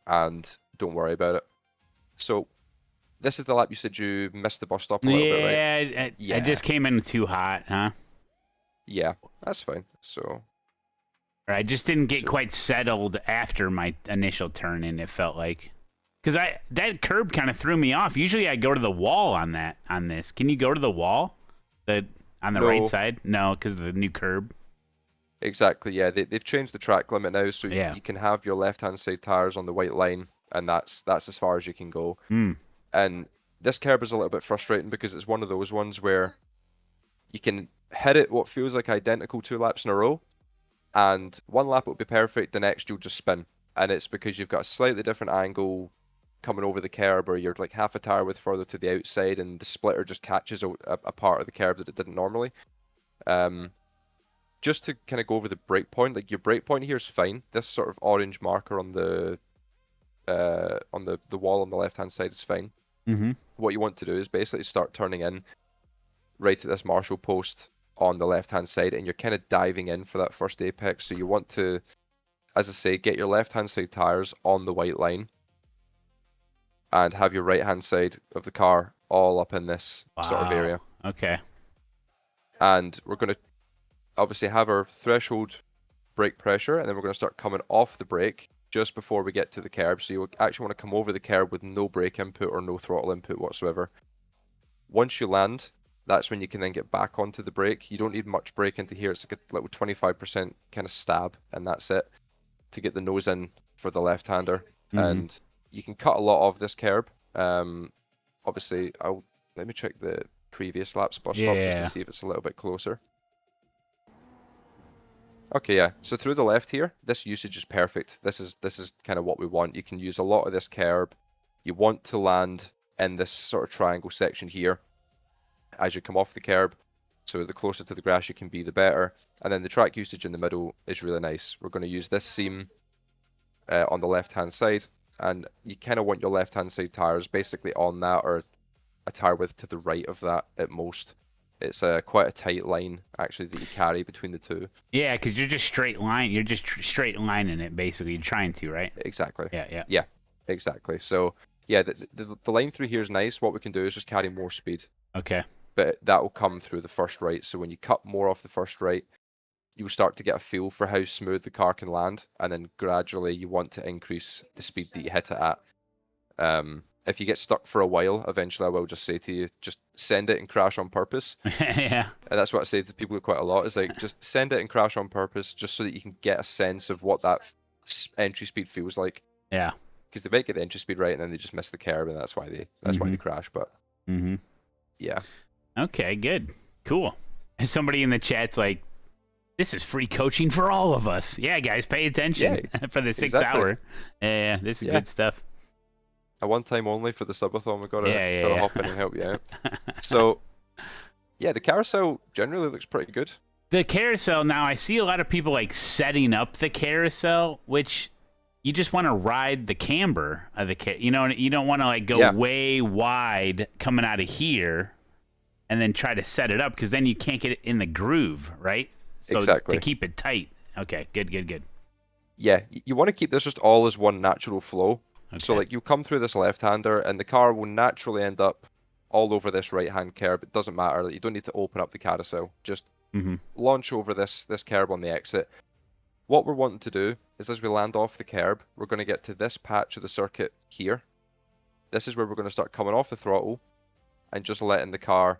and don't worry about it. So this is the lap you said you missed the bus stop a little bit, right? Yeah, I just came in too hot, huh? Yeah, that's fine. So, or I just didn't get quite settled after my initial turn in. It felt like. Because that curb kind of threw me off. Usually I go to the wall on this. Can you go to the wall? On the right side? No, because of the new curb. Exactly, yeah. They've changed the track limit now, so you can have your left-hand side tires on the white line, and that's as far as you can go. And this curb is a little bit frustrating because it's one of those ones where you can hit it what feels like identical 2 laps in a row, and one lap will be perfect, the next you'll just spin. And it's because you've got a slightly different angle coming over the curb, or you're like half a tire width further to the outside, and the splitter just catches a part of the curb that it didn't normally. Just to kind of go over the brake point, like your brake point here is fine. This sort of orange marker on the wall on the left hand side is fine. What you want to do is basically start turning in right at this Marshall post on the left hand side, and you're kind of diving in for that first apex. So you want to, as I say, get your left hand side tires on the white line, and have your right-hand side of the car all up in this sort of area. Okay. And we're going to obviously have our threshold brake pressure, and then we're going to start coming off the brake just before we get to the curb. So you actually want to come over the curb with no brake input or no throttle input whatsoever. Once you land, that's when you can then get back onto the brake. You don't need much brake into here. It's like a little 25% kind of stab, and that's it, to get the nose in for the left-hander. And you can cut a lot of this curb. Obviously, let me check the previous lap's bus stop just to see if it's a little bit closer. Okay, yeah. So through the left here, this usage is perfect. This is kind of what we want. You can use a lot of this curb. You want to land in this sort of triangle section here as you come off the curb. So the closer to the grass you can be, the better. And then the track usage in the middle is really nice. We're going to use this seam on the left-hand side. And you kind of want your left-hand side tires basically on that, or a tire width to the right of that at most. It's quite a tight line, actually, that you carry between the two. Yeah, because you're just straight line. You're just straight lining it, basically. You're trying to, right? Exactly. Yeah, exactly. So, yeah, the line through here is nice. What we can do is just carry more speed. Okay. But that will come through the first right. So when you cut more off the first right, you'll start to get a feel for how smooth the car can land, and then gradually you want to increase the speed that you hit it at. If you get stuck for a while, eventually I will just say to you, just send it and crash on purpose. Yeah. And that's what I say to people quite a lot, is like, just send it and crash on purpose, just so that you can get a sense of what that entry speed feels like. Yeah. Because they might get the entry speed right, and then they just miss the curb, and that's why they crash. But yeah. Okay, good. Cool. And somebody in the chat's like, this is free coaching for all of us. Yeah, guys, pay attention for the 6 hour. Yeah, this is good stuff. A one-time only for the subathon. We've got to hop in and help you out. So, yeah, the carousel generally looks pretty good. The carousel, now I see a lot of people like setting up the carousel, which you just want to ride the camber of the you don't want to like go way wide coming out of here and then try to set it up, because then you can't get it in the groove, right? So exactly. To keep it tight. Okay, good. Yeah, you want to keep this just all as one natural flow. Okay. So like you come through this left-hander, and the car will naturally end up all over this right-hand curb. It doesn't matter. Like, you don't need to open up the carousel. Just launch over this curb on the exit. What we're wanting to do is as we land off the curb, we're going to get to this patch of the circuit here. This is where we're going to start coming off the throttle and just letting the car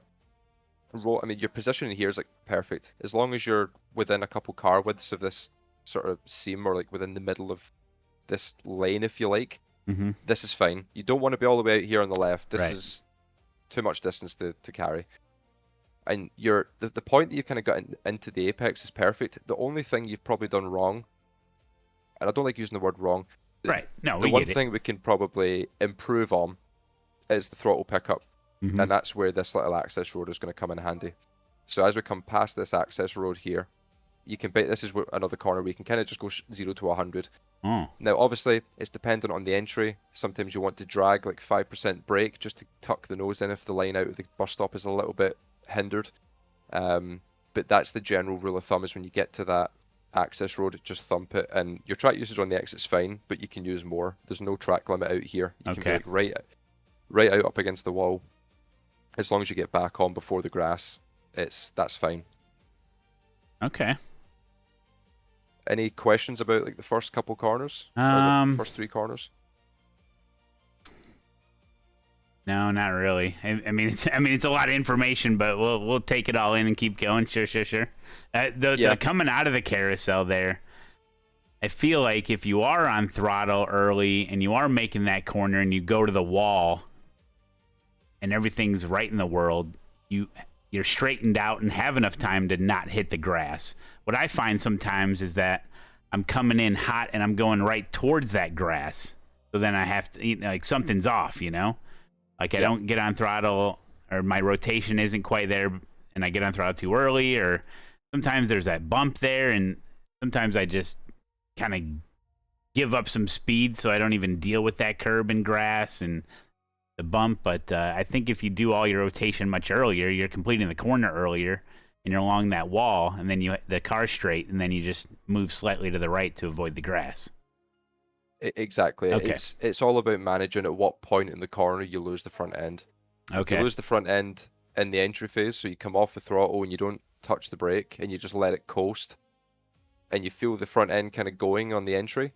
roll. I mean, your positioning here is like perfect. As long as you're within a couple car widths of this sort of seam, or like within the middle of this lane, if you like, this is fine. You don't want to be all the way out here on the left. This is too much distance to carry. And the point that you kind of got into the apex is perfect. The only thing you've probably done wrong, and I don't like using the word wrong. No, the one thing we can probably improve on is the throttle pickup. And that's where this little access road is going to come in handy. So as we come past this access road here, you can this is another corner where you can kind of just go 0 to 100. Now, obviously, it's dependent on the entry. Sometimes you want to drag like 5% brake just to tuck the nose in if the line out of the bus stop is a little bit hindered. But that's the general rule of thumb, is when you get to that access road, just thump it. And your track usage on the exit's fine, but you can use more. There's no track limit out here. You can be like right out up against the wall. As long as you get back on before the grass, that's fine. Okay. Any questions about like the first couple corners? Or the first 3 corners? No, not really. I mean, it's a lot of information, but we'll take it all in and keep going. Sure. The coming out of the carousel there, I feel like if you are on throttle early and you are making that corner and you go to the wall and everything's right in the world, you're straightened out and have enough time to not hit the grass. What I find sometimes is that I'm coming in hot and I'm going right towards that grass. So then I have to, like, something's off, you know? Like I don't get on throttle, or my rotation isn't quite there, and I get on throttle too early, or sometimes there's that bump there, and sometimes I just kind of give up some speed so I don't even deal with that curb and grass and the bump. But I think if you do all your rotation much earlier, you're completing the corner earlier, and you're along that wall, and then the car's straight, and then you just move slightly to the right to avoid the grass. Exactly. Okay. It's all about managing at what point in the corner you lose the front end. If you lose the front end in the entry phase, so you come off the throttle and you don't touch the brake and you just let it coast, and you feel the front end kind of going on the entry,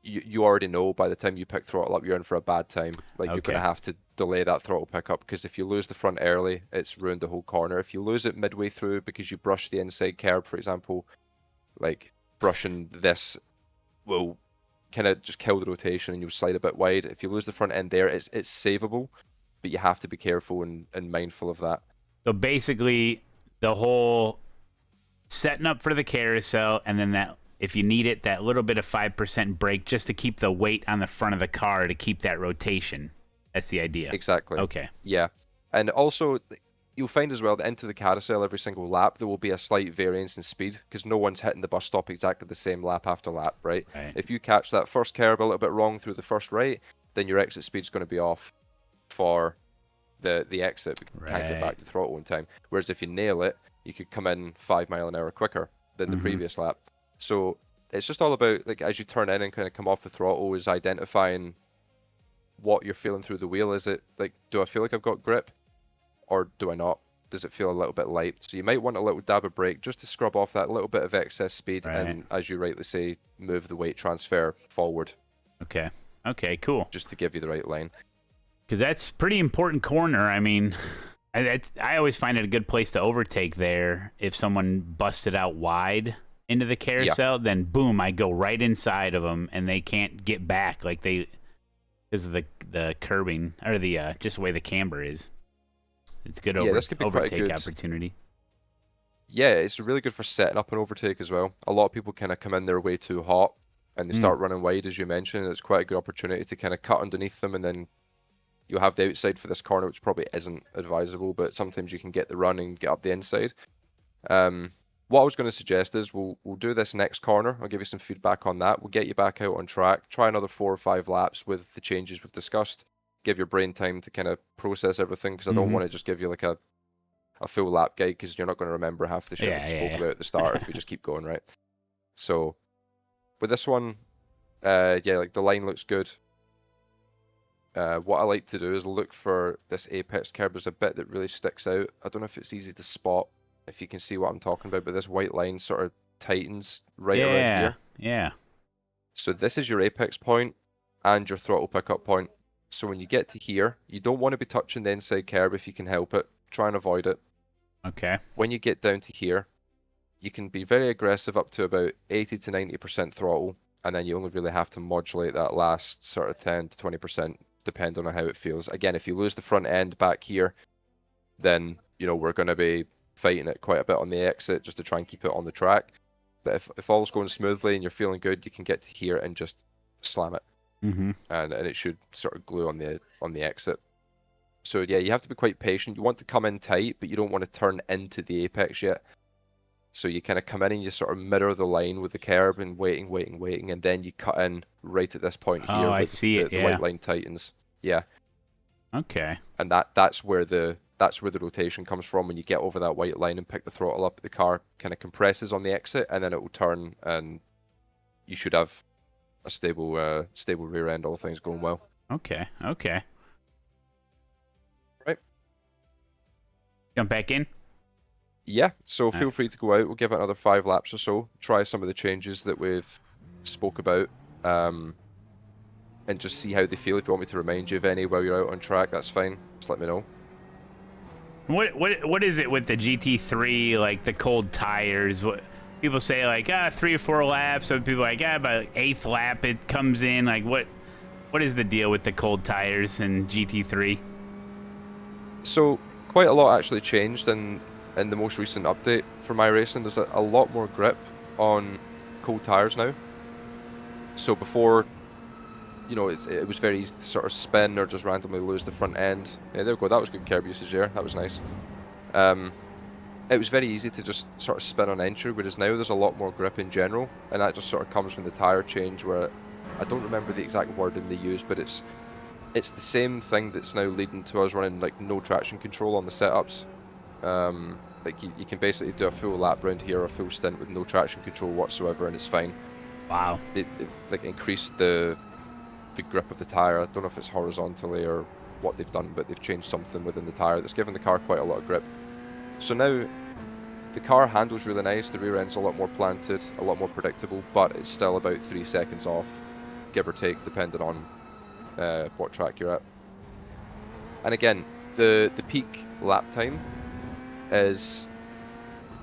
you already know by the time you pick throttle up, you're in for a bad time. Like you're going to have to delay that throttle pickup, because if you lose the front early, it's ruined the whole corner. If you lose it midway through because you brush the inside curb, for example, like brushing this will kind of just kill the rotation and you'll slide a bit wide. If you lose the front end there, it's savable, but you have to be careful and mindful of that. So basically, the whole setting up for the carousel, and then that, if you need it, that little bit of 5% brake just to keep the weight on the front of the car to keep that rotation. That's the idea. Exactly. Okay. Yeah. And also, you'll find as well that into the carousel every single lap, there will be a slight variance in speed, because no one's hitting the bus stop exactly the same lap after lap, right? If you catch that first curb a little bit wrong through the first right, then your exit speed's going to be off for the exit. You can't get back to throttle in time. Whereas if you nail it, you could come in 5 miles an hour quicker than the previous lap. So it's just all about, like, as you turn in and kind of come off the throttle, is identifying what you're feeling through the wheel. Is it like, do I feel like I've got grip, or do I not? Does it feel a little bit light? So you might want a little dab of brake just to scrub off that little bit of excess speed, and, as you rightly say, move the weight transfer forward. Okay, cool. Just to give you the right line. Because that's pretty important corner. I mean, I always find it a good place to overtake there. If someone busted out wide into the carousel, then boom, I go right inside of them, and they can't get back, like because of the curbing, or the just the way the camber is. It's good overtake opportunity. Yeah, it's really good for setting up an overtake as well. A lot of people kind of come in their way too hot, and they start running wide, as you mentioned. It's quite a good opportunity to kind of cut underneath them, and then you'll have the outside for this corner, which probably isn't advisable, but sometimes you can get the run and get up the inside. What I was going to suggest is we'll do this next corner. I'll give you some feedback on that. We'll get you back out on track. Try another 4 or 5 laps with the changes we've discussed. Give your brain time to kind of process everything, because I don't want to just give you like a full lap guide, because you're not going to remember half the shit we spoke about at the start if we just keep going, right? So with this one, like the line looks good. what I like to do is look for this apex curb. There's a bit that really sticks out. I don't know if it's easy to spot, if you can see what I'm talking about, but this white line sort of tightens right around here. Yeah. So this is your apex point and your throttle pickup point. So when you get to here, you don't want to be touching the inside curb if you can help it. Try and avoid it. Okay. When you get down to here, you can be very aggressive up to about 80 to 90% throttle, and then you only really have to modulate that last sort of 10 to 20% depending on how it feels. Again, if you lose the front end back here, then, you know, we're going to be fighting it quite a bit on the exit just to try and keep it on the track. But if all's going smoothly and you're feeling good, you can get to here and just slam it. Mm-hmm. And it should sort of glue on the exit. So yeah, you have to be quite patient. You want to come in tight, but you don't want to turn into the apex yet. So you kind of come in and you sort of mirror the line with the curb and waiting, and then you cut in right at this point here. Oh, I see it. The white line tightens. Yeah. Okay. And that's where the rotation comes from. When you get over that white line and pick the throttle up, the car kind of compresses on the exit, and then it will turn, and you should have a stable rear end, all things going well. Okay. Okay. Right. Jump back in. Yeah, so feel free to go out. We'll give it another 5 laps or so. Try some of the changes that we've spoke about, and just see how they feel. If you want me to remind you of any while you're out on track, that's fine. Just let me know. What is it with the GT3, like the cold tires? What people say, like 3 or 4 laps. Some people are like about 8th lap it comes in. Like what is the deal with the cold tires and GT3? So quite a lot actually changed in the most recent update for iRacing. There's a lot more grip on cold tires now. So before, you know, it was very easy to sort of spin or just randomly lose the front end. Yeah, there we go. That was good curb usage there. That was nice. It was very easy to just sort of spin on entry, whereas now there's a lot more grip in general, and that just sort of comes from the tire change, where I don't remember the exact wording they use, but it's the same thing that's now leading to us running like no traction control on the setups. Like you can basically do a full lap round here or a full stint with no traction control whatsoever, and it's fine. Wow. They've like increased the grip of the tire. I don't know if it's horizontally or what they've done, but they've changed something within the tire that's given the car quite a lot of grip. So now the car handles really nice. The rear end's a lot more planted, a lot more predictable, but it's still about 3 seconds off, give or take, depending on what track you're at. And again, the peak lap time is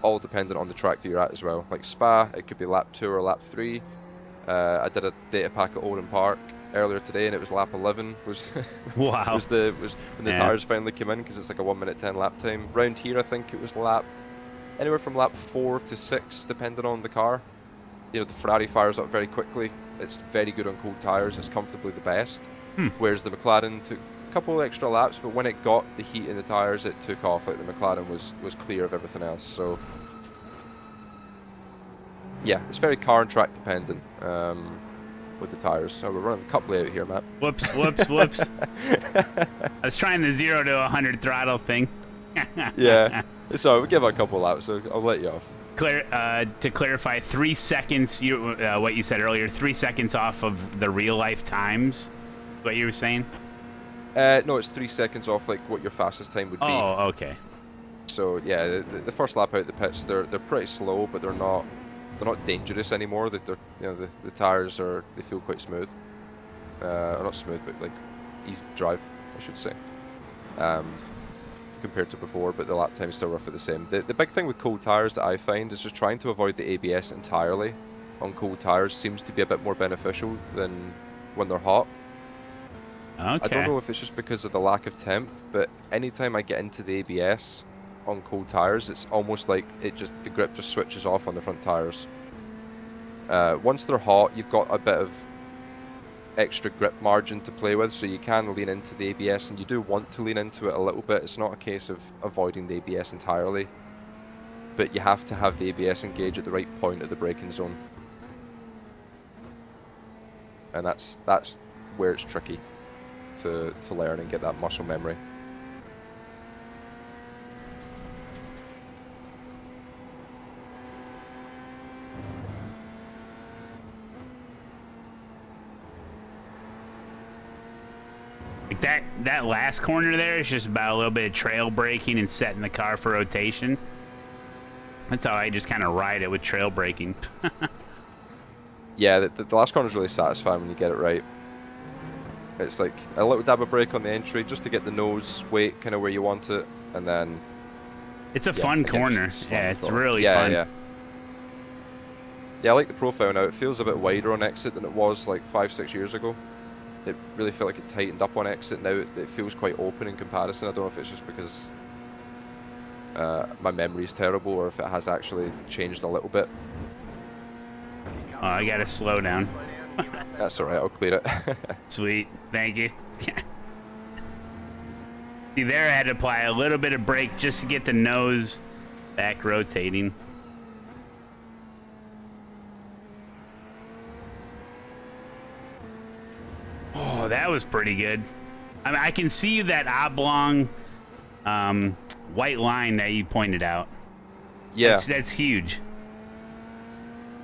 all dependent on the track that you're at as well. Like Spa, it could be lap 2 or lap 3. I did a data pack at Open Park earlier today, and it was lap 11 was wow. was when the tires finally came in, because it's like a 1:10 lap time. Round here, I think it was anywhere from lap 4 to 6, depending on the car. You know, the Ferrari fires up very quickly. It's very good on cold tires. It's comfortably the best. Whereas the McLaren took a couple of extra laps, but when it got the heat in the tires, it took off. Like the McLaren was clear of everything else. So yeah, it's very car and track dependent with the tires. So we're running a couple out here, Matt. Whoops. I was trying the 0 to 100 throttle thing. Yeah. So we'll give it a couple laps, so I'll let you off. To clarify, 3 seconds, what you said earlier, 3 seconds off of the real life times, what you were saying? No, it's 3 seconds off like what your fastest time would be. Oh, okay. So yeah, the first lap out the pits, they're pretty slow, but they're not dangerous anymore. They're you know, the tires they feel quite smooth. Not smooth, but like easy to drive, I should say. Compared to before, but the lap time is still roughly the same. The big thing with cold tires that I find is just trying to avoid the ABS entirely on cold tires seems to be a bit more beneficial than when they're hot. Okay. I don't know if it's just because of the lack of temp, but anytime I get into the ABS on cold tires, it's almost like the grip just switches off on the front tires. Once they're hot, you've got a bit of extra grip margin to play with, so you can lean into the ABS, and you do want to lean into it a little bit. It's not a case of avoiding the ABS entirely, but you have to have the ABS engage at the right point of the braking zone, and that's where it's tricky to learn and get that muscle memory. that last corner there is just about a little bit of trail braking and setting the car for rotation. That's how I just kind of ride it, with trail braking. Yeah, the last corner is really satisfying when you get it right. It's like a little dab of brake on the entry just to get the nose weight kind of where you want it, and then... It's a fun corner. Yeah, it's really fun. Yeah, I like the profile now. It feels a bit wider on exit than it was like 5-6 years ago. It really felt like it tightened up on exit. Now it feels quite open in comparison. I don't know if it's just because my memory's terrible or if it has actually changed a little bit. Oh, I gotta slow down. That's alright, I'll clear it. Sweet, thank you. See, there I had to apply a little bit of brake just to get the nose back rotating. Oh, that was pretty good. I mean, I can see that oblong white line that you pointed out. Yeah. That's huge.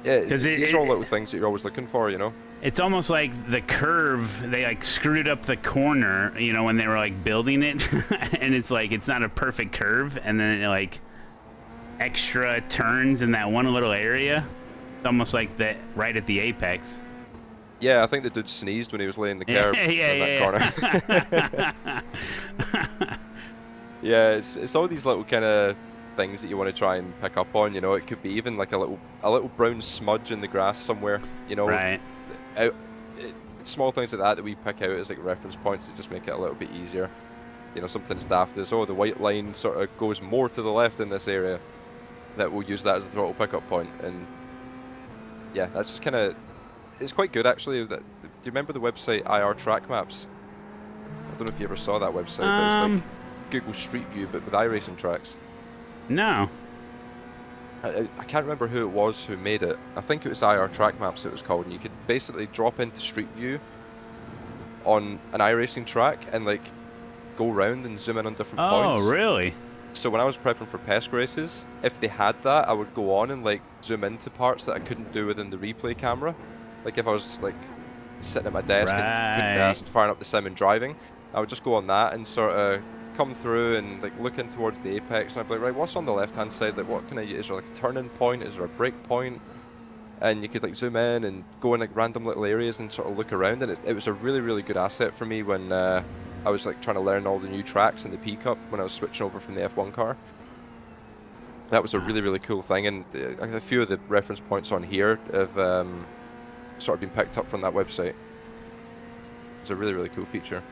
Yeah, these are all little things that you're always looking for, you know? It's almost like the curve, they like screwed up the corner, you know, when they were like building it. And it's like, it's not a perfect curve. And then it like extra turns in that one little area. It's almost like that right at the apex. Yeah, I think the dude sneezed when he was laying the curb in that corner. Yeah, it's all these little kind of things that you want to try and pick up on, you know. It could be even like a little brown smudge in the grass somewhere, you know. Right. Small things like that we pick out as like reference points that just make it a little bit easier. You know, something daft is, oh, the white line sort of goes more to the left in this area. That we'll use that as a throttle pickup point, and yeah, that's just kind of, it's quite good actually. Do you remember the website IR Track Maps? I don't know if you ever saw that website, but it's like Google Street View but with iRacing tracks. No. I can't remember who it was who made it. I think it was IR Track Maps it was called, and you could basically drop into Street View on an iRacing track and like go around and zoom in on different points. Oh, really? So when I was prepping for PESC races, if they had that, I would go on and like zoom into parts that I couldn't do within the replay camera. Like if I was like sitting at my desk and couldn't firing up the sim and driving, I would just go on that and sort of come through and like looking towards the apex, and I'd be like, right, what's on the left hand side? Like, what can I use? Is there like a turning point? Is there a brake point? And you could like zoom in and go in like random little areas and sort of look around, and it was a really, really good asset for me when I was like trying to learn all the new tracks in the P Cup when I was switching over from the F1 car. That was a really, really cool thing, and a few of the reference points on here have sort of been picked up from that website. It's a really, really cool feature.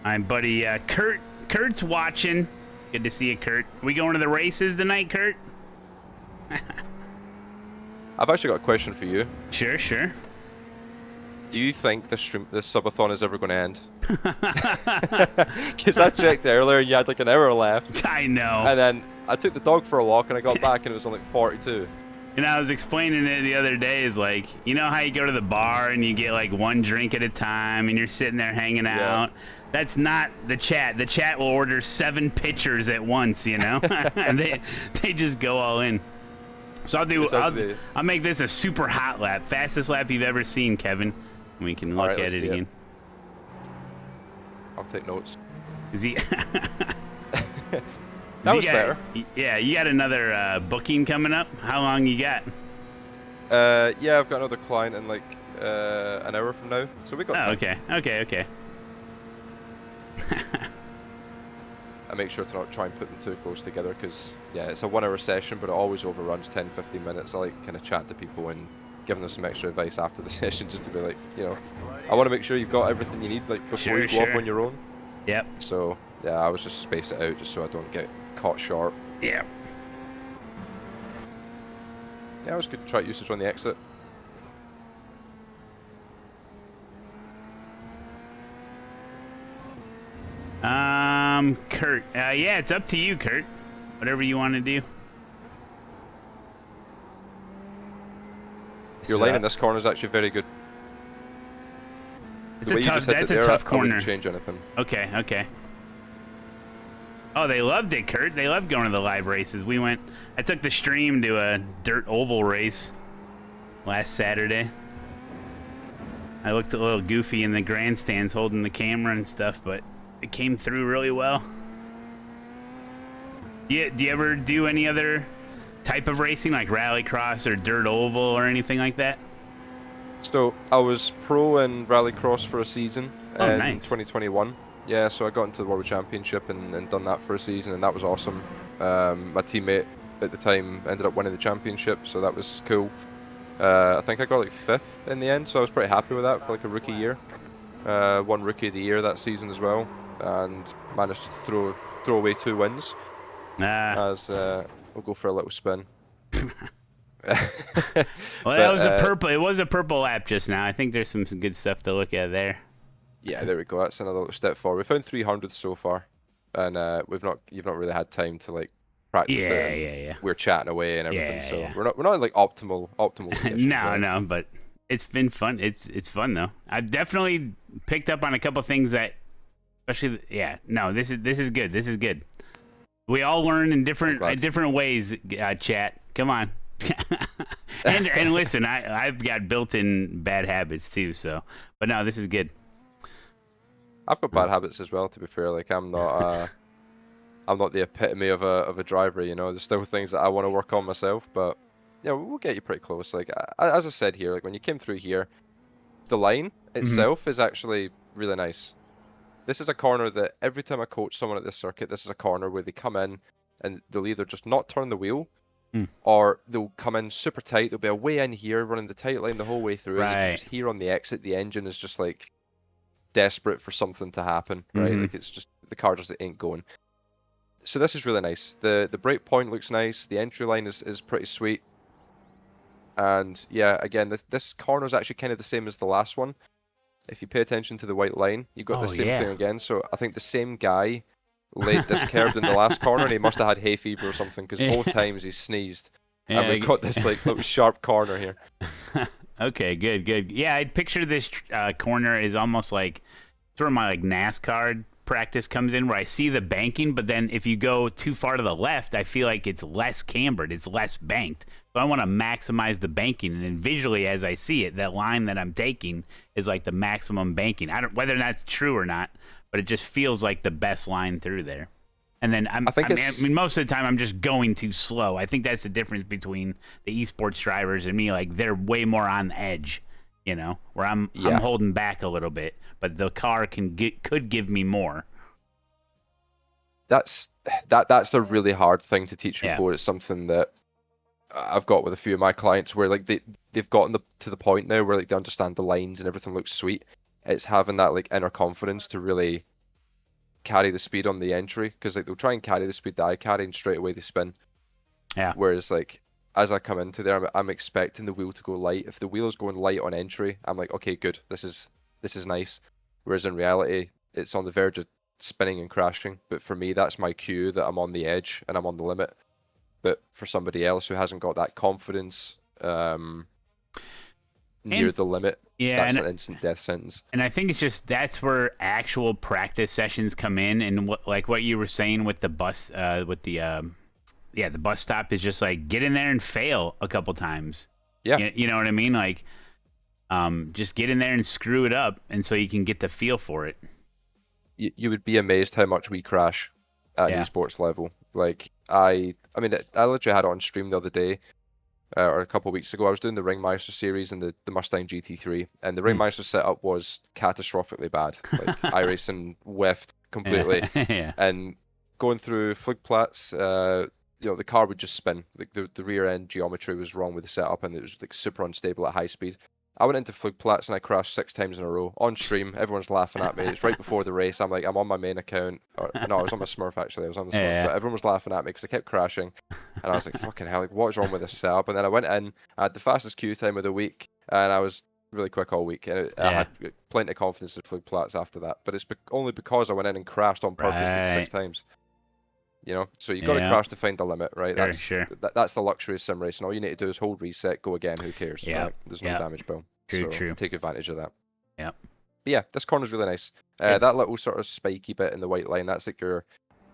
My buddy Kurt's watching. Good to see you, Kurt. We going to the races tonight, Kurt? I've actually got a question for you. Sure, sure. Do you think this subathon is ever going to end? Because I checked earlier and you had like an hour left. I know. And then I took the dog for a walk and I got back and it was on like 42. And I was explaining it the other day, is like, you know how you go to the bar and you get like one drink at a time and you're sitting there hanging out? That's not the chat. The chat will order 7 pitchers at once, you know? And they just go all in. So I'll make this a super hot lap. Fastest lap you've ever seen, Kevin. We can look at it again. I'll take notes. Is he... That was better. Yeah, you got another booking coming up? How long you got? Yeah, I've got another client in like an hour from now. So we got time. Okay. I make sure to not try and put them too close together because, yeah, it's a 1 hour session, but it always overruns 10-15 minutes. I like kind of chat to people and giving them some extra advice after the session just to be like, you know, I want to make sure you've got everything you need like before you go off on your own. Yep. So, yeah, I was just space it out just so I don't get caught short. Yeah. Yeah, it was good track usage on the exit. Kurt. Yeah, it's up to you, Kurt. Whatever you want to do. Your lane in this corner is actually very good. It's a tough. That's a tough corner. I wouldn't change anything. Okay. Oh, they loved it, Kurt. They loved going to the live races. I took the stream to a dirt oval race last Saturday. I looked a little goofy in the grandstands holding the camera and stuff, but it came through really well. Do you ever do any other type of racing, like Rallycross or Dirt Oval or anything like that? So I was pro in Rallycross for a season in nice. 2021. Yeah, so I got into the World Championship and done that for a season, and that was awesome. My teammate at the time ended up winning the championship, so that was cool. I think I got like 5th in the end, so I was pretty happy with that for like a rookie year. Won Rookie of the Year that season as well, and managed to throw away 2 wins. As we'll go for a little spin. Well, that was a purple. It was a purple lap just now. I think there's some good stuff to look at there. Yeah, there we go. That's another little step forward. We found 300 so far, and you've not really had time to like practice it. Yeah. We're chatting away and everything, so yeah. we're not in like optimal conditions. No, but it's been fun. It's fun though. I've definitely picked up on a couple things that, especially this is good. This is good. We all learn in different ways. Chat, come on. and listen, I've got built-in bad habits too. So, but no, this is good. I've got bad habits as well. To be fair, like I'm not the epitome of a driver. You know, there's still things that I want to work on myself, but yeah, we'll get you pretty close. Like as I said here, like when you came through here, the line itself is actually really nice. This is a corner that every time I coach someone at this circuit, this is a corner where they come in and they'll either just not turn the wheel, or they'll come in super tight. They'll be away in here running the tight line the whole way through. Right. And you can just hear on the exit, the engine is just like desperate for something to happen, right? Like it's just the car just ain't going. So this is really nice. The brake point looks nice. The entry line is pretty sweet. And yeah, again, this corner is actually kind of the same as the last one. If you pay attention to the white line, you've got the same thing again. So I think the same guy laid this curve in the last corner, and he must have had hay fever or something, because both times he sneezed. Yeah, and we've got this like little sharp corner here. Okay, good. Yeah, I'd picture this corner is almost like sort of my like NASCAR practice comes in, where I see the banking, but then if you go too far to the left, I feel like it's less cambered, it's less banked. So I want to maximize the banking, and then visually as I see it, that line that I'm taking is like the maximum banking. I don't whether that's true or not, but it just feels like the best line through there. And then I mean, most of the time I'm just going too slow. I think that's the difference between the esports drivers and me. Like they're way more on the edge, you know, where I'm holding back a little bit, but the car could give me more. That's a really hard thing to teach people. It's something that I've got with a few of my clients, where like they've gotten to the point now where like they understand the lines and everything looks sweet. It's having that like inner confidence to really carry the speed on the entry, because like they'll try and carry the speed that I carry and straight away they spin. Yeah. Whereas like as I come into there, I'm expecting the wheel to go light. If the wheel is going light on entry, I'm like, okay, good, this is nice. Whereas in reality, it's on the verge of spinning and crashing. But for me, that's my cue that I'm on the edge and I'm on the limit. But for somebody else who hasn't got that confidence near the limit, that's an instant death sentence. And I think it's just that's where actual practice sessions come in, and what you were saying with the bus, the bus stop is just like get in there and fail a couple times. Yeah, you know what I mean? Like, just get in there and screw it up, and so you can get the feel for it. You would be amazed how much we crash at an esports level. Like I mean, I literally had it on stream the other day, or a couple of weeks ago. I was doing the Ringmeister series and the Mustang GT3, and the Ringmeister setup was catastrophically bad. Like iRacing whiffed completely, and going through Flugplatz, you know, the car would just spin. Like the rear end geometry was wrong with the setup, and it was like super unstable at high speed. I went into Flugplatz and I crashed 6 times in a row on stream. Everyone's laughing at me. It's right before the race. I'm like, I'm on my main account. No, I was on my Smurf actually. I was on the Smurf, but everyone was laughing at me because I kept crashing. And I was like, fucking hell, like what's wrong with this setup? And then I went in. I had the fastest queue time of the week, and I was really quick all week. And I had plenty of confidence in Flugplatz after that. But it's only because I went in and crashed on purpose 6 times. You know, so you got to crash to find the limit, right? That's the luxury of sim racing. All you need to do is hold reset, go again. Who cares? Right? There's no damage bill. True. Take advantage of that. Yeah. But yeah, this corner's really nice. That little sort of spiky bit in the white line, that's like your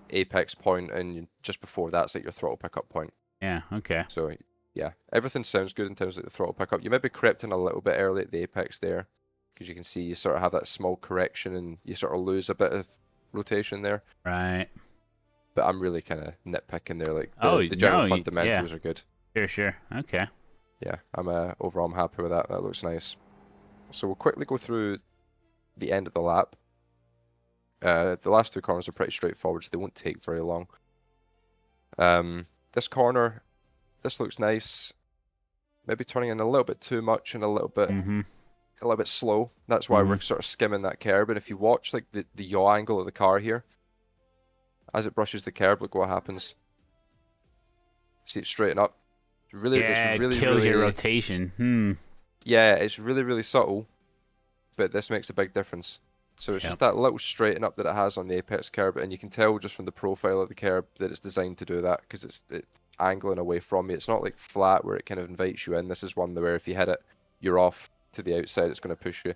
apex point, and just before that's like your throttle pickup point. Yeah. Okay. So yeah, everything sounds good in terms of the throttle pickup. You maybe crept in a little bit early at the apex there. because you can see you sort of have that small correction and you sort of lose a bit of rotation there. Right. But I'm really kind of nitpicking there. Like the no, general fundamentals yeah. are good. Sure. Okay. Yeah, overall I'm happy with that. That looks nice. So we'll quickly go through the end of the lap. The last 2 corners are pretty straightforward, so they won't take very long. This corner, this looks nice. Maybe turning in a little bit too much and a little bit slow. That's why we're sort of skimming that curb. And if you watch like the yaw angle of the car here, as it brushes the curb, look what happens. See it straighten up. It's really, it kills your rotation. Yeah, it's really, really subtle, but this makes a big difference. So it's just that little straighten up that it has on the apex curb, and you can tell just from the profile of the curb that it's designed to do that, because it's angling away from me. It's not like flat where it kind of invites you in. This is one where if you hit it, you're off to the outside, it's going to push you.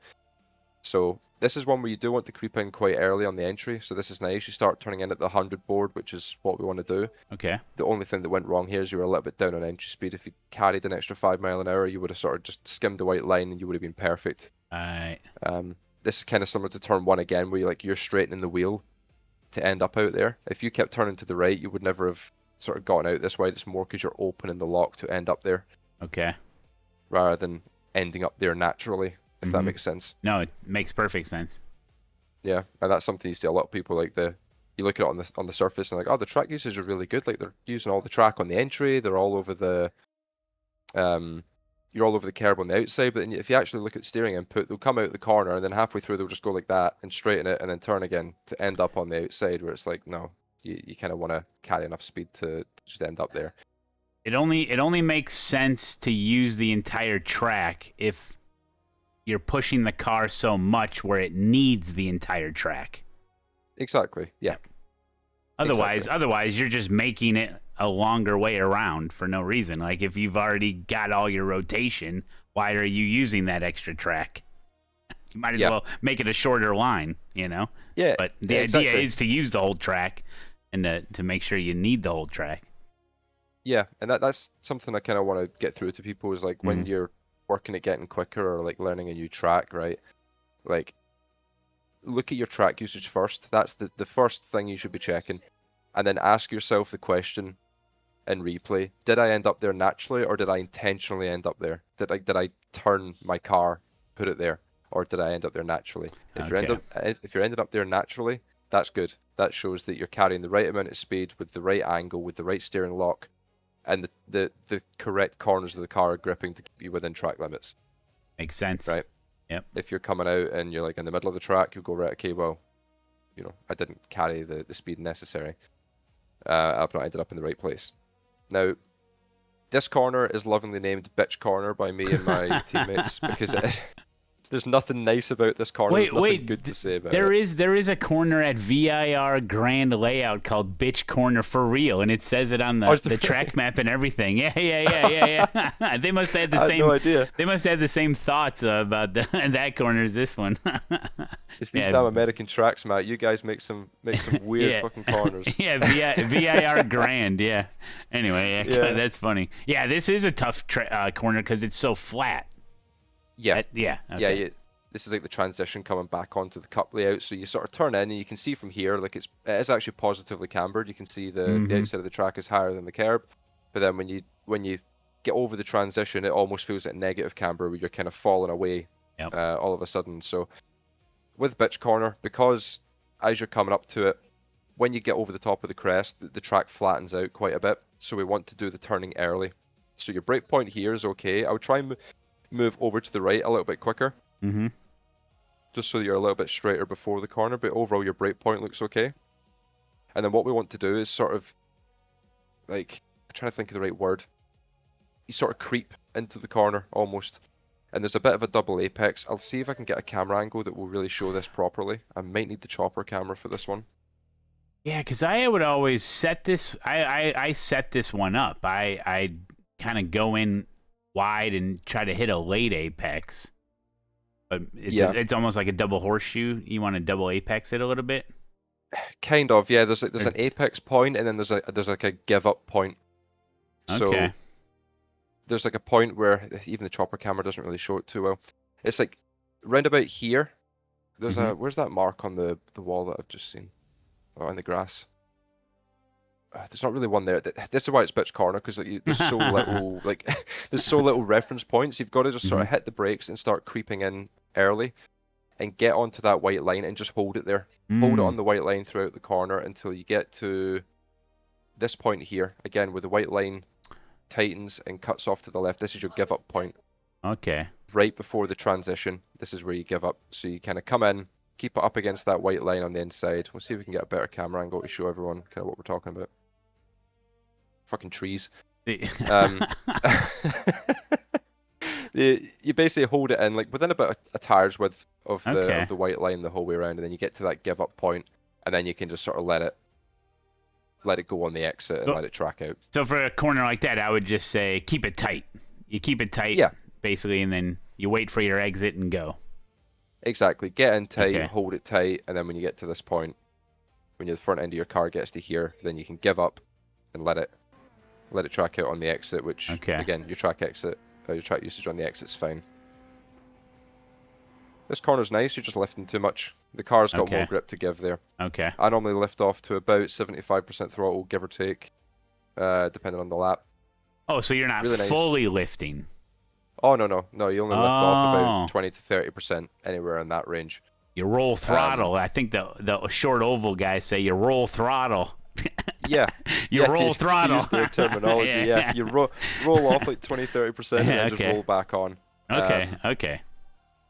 So this is one where you do want to creep in quite early on the entry, so this is nice. You start turning in at the 100 board, which is what we want to do. Okay. The only thing that went wrong here is you were a little bit down on entry speed. If you carried an extra 5 mile an hour, you would have sort of just skimmed the white line and you would have been perfect. Right. This is kind of similar to turn 1 again, where you're straightening the wheel to end up out there. If you kept turning to the right, you would never have sort of gotten out this wide. It's more because you're opening the lock to end up there. Okay. Rather than ending up there naturally, if that makes sense. No, it makes perfect sense. Yeah, and that's something you see a lot of people like you look at it on the surface and like, oh, the track usage are really good. Like they're using all the track on the entry, they're all over the you're all over the curb on the outside, but then if you actually look at steering input, they'll come out the corner and then halfway through they'll just go like that and straighten it and then turn again to end up on the outside, where it's like, no, you kind of want to carry enough speed to just end up there. It only makes sense to use the entire track if you're pushing the car so much where it needs the entire track. Exactly. Yeah. Otherwise you're just making it a longer way around for no reason. Like if you've already got all your rotation, why are you using that extra track? You might as well make it a shorter line, you know? Yeah. But the idea is to use the whole track and to make sure you need the whole track. Yeah, and that's something I kind of want to get through to people is like when you're working at getting quicker or like learning a new track, right? Like look at your track usage first. That's the first thing you should be checking. And then ask yourself the question in replay, did I end up there naturally or did I intentionally end up there? Did I turn my car, put it there, or did I end up there naturally? If you're ended up there naturally, that's good. That shows that you're carrying the right amount of speed with the right angle, with the right steering lock, and the correct corners of the car are gripping to keep you within track limits. Makes sense. Right? Yep. If you're coming out and you're like in the middle of the track, you'll go, right, okay, well, you know, I didn't carry the speed necessary. I've not ended up in the right place. Now, this corner is lovingly named Bitch Corner by me and my teammates because there's nothing nice about this corner. There's nothing good to say about it. There is a corner at VIR Grand Layout called Bitch Corner for real, and it says it on the track map and everything. Yeah. They must have had the same. No idea. They must have the same thoughts about that corner as this one. It's these damn American tracks, Matt. You guys make some weird fucking corners. Yeah, VIR Grand. Yeah. Anyway, that's funny. Yeah, this is a tough corner because it's so flat. Yeah. Okay. Yeah. This is like the transition coming back onto the cup layout. So you sort of turn in and you can see from here, like it is actually positively cambered. You can see the outside of the track is higher than the curb. But then when you get over the transition, it almost feels like negative camber where you're kind of falling away all of a sudden. So with Bitch Corner, because as you're coming up to it, when you get over the top of the crest, the track flattens out quite a bit. So we want to do the turning early. So your brake point here is okay. I would try and move over to the right a little bit quicker. Just so that you're a little bit straighter before the corner, but overall your brake point looks okay. And then what we want to do is sort of, like, I'm trying to think of the right word. You sort of creep into the corner, almost. And there's a bit of a double apex. I'll see if I can get a camera angle that will really show this properly. I might need the chopper camera for this one. Yeah, because I would always set this, I set this one up. I kind of go in wide and try to hit a late apex. But it's almost like a double horseshoe. You want to double apex it a little bit? Kind of, yeah. There's an apex point and then there's like a give up point. Okay. So there's like a point where even the chopper camera doesn't really show it too well. It's like round about here, there's a where's that mark on the wall that I've just seen? Oh, in the grass. There's not really one there. This is why it's bitch corner, because like, there's so little there's so little reference points. You've got to just sort of hit the brakes and start creeping in early, and get onto that white line and just hold it there. Hold it on the white line throughout the corner until you get to this point here again, where the white line tightens and cuts off to the left. This is your give up point. Okay. Right before the transition, this is where you give up. So you kind of come in, keep it up against that white line on the inside. We'll see if we can get a better camera angle to show everyone kind of what we're talking about. Fucking trees. You basically hold it in like within about a tire's width of the white line the whole way around, and then you get to that give up point, and then you can just sort of let it go on the exit and let it track out. So for a corner like that, I would just say keep it tight. You keep it tight, basically, and then you wait for your exit and go. Exactly. Get in tight, hold it tight, and then when you get to this point, when the front end of your car gets to here, then you can give up and let it track out on the exit, which again, your track usage on the exit's fine. This corner's nice, you're just lifting too much. The car's got more grip to give there. Okay. I normally lift off to about 75% throttle, give or take, depending on the lap. Oh, so you're not really nice. fully lifting? Oh, no. You only lift off about 20 to 30%, anywhere in that range. You roll throttle. I think the short oval guys say you roll throttle. Yeah. You roll throttle. Use their terminology, yeah. You roll off like 20, 30% and then just roll back on. Okay.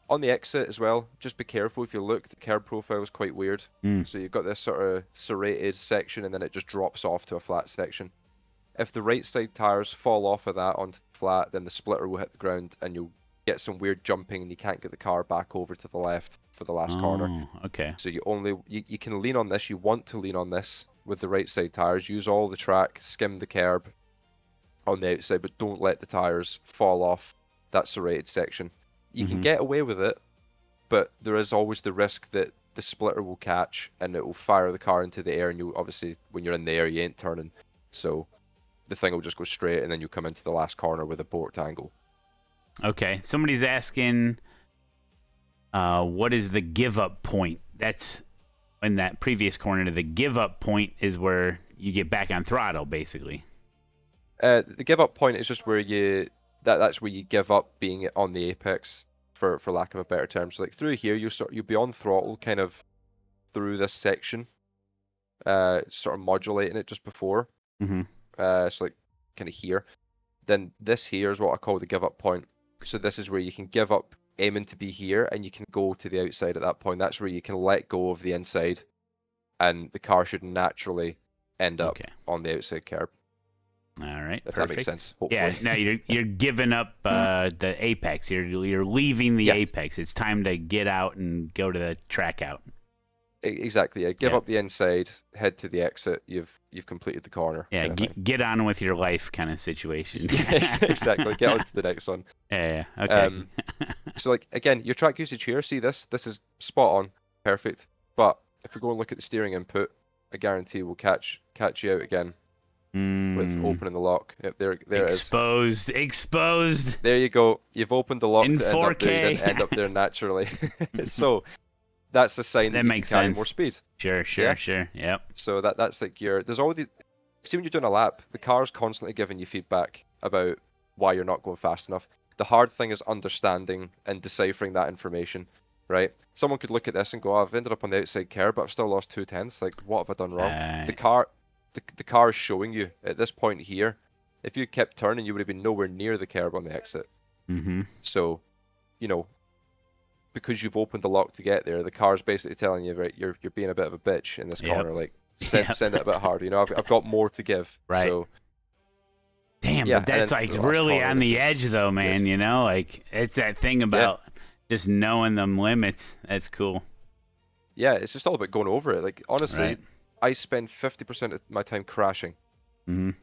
On the exit as well, just be careful. If you look, the curb profile is quite weird. So you've got this sort of serrated section, and then it just drops off to a flat section. If the right side tires fall off of that onto the flat, then the splitter will hit the ground, and you'll get some weird jumping, and you can't get the car back over to the left for the last corner. Okay. So you can lean on this. You want to lean on this with the right side tires. Use all the track, skim the curb on the outside, but don't let the tires fall off that serrated section. You can get away with it, but there is always the risk that the splitter will catch and it will fire the car into the air, and you obviously, when you're in the air, you ain't turning. So the thing will just go straight, and then you come into the last corner with a port angle. Okay. Somebody's asking, what is the give up point? That's in that previous corner. The give up point is where you get back on throttle, basically. The give up point is just where that's where you give up being on the apex, for lack of a better term. So like through here, you'll be on throttle kind of through this section, sort of modulating it just before. So like kind of here. Then this here is what I call the give up point. So this is where you can give up aiming to be here, and you can go to the outside at that point. That's where you can let go of the inside, and the car should naturally end up on the outside curb. All right, if that makes sense. Hopefully. Yeah, no, you're giving up the apex. You're leaving the apex. It's time to get out and go to the track out. Exactly. Yeah. Give up the inside, head to the exit. You've completed the corner. Yeah, get on with your life kind of situation. Exactly. Get on to the next one. Yeah. Okay. So like again, your track usage here. See this? This is spot on, perfect. But if we go and look at the steering input, I guarantee we'll catch you out again. With opening the lock. Yep, there it is. Exposed. There you go. You've opened the lock in to 4K. End up there naturally. So that's a sign that makes you can carry sense. more speed. Sure. Yep. So that's like there's all these. See, when you're doing a lap, the car's constantly giving you feedback about why you're not going fast enough. The hard thing is understanding and deciphering that information, right? Someone could look at this and go, I've ended up on the outside curb, but I've still lost 2/10. Like, what have I done wrong? The car is showing you at this point here. If you kept turning, you would have been nowhere near the curb on the exit. So, because you've opened the lock to get there, the car's basically telling you, right, you're being a bit of a bitch in this corner. Like, send it a bit harder. I've got more to give. Right. So, damn, but that's like really on the edge, though, man. Good. Like it's that thing about just knowing them limits. That's cool. Yeah, it's just all about going over it. Like, honestly, I spend 50% of my time crashing. You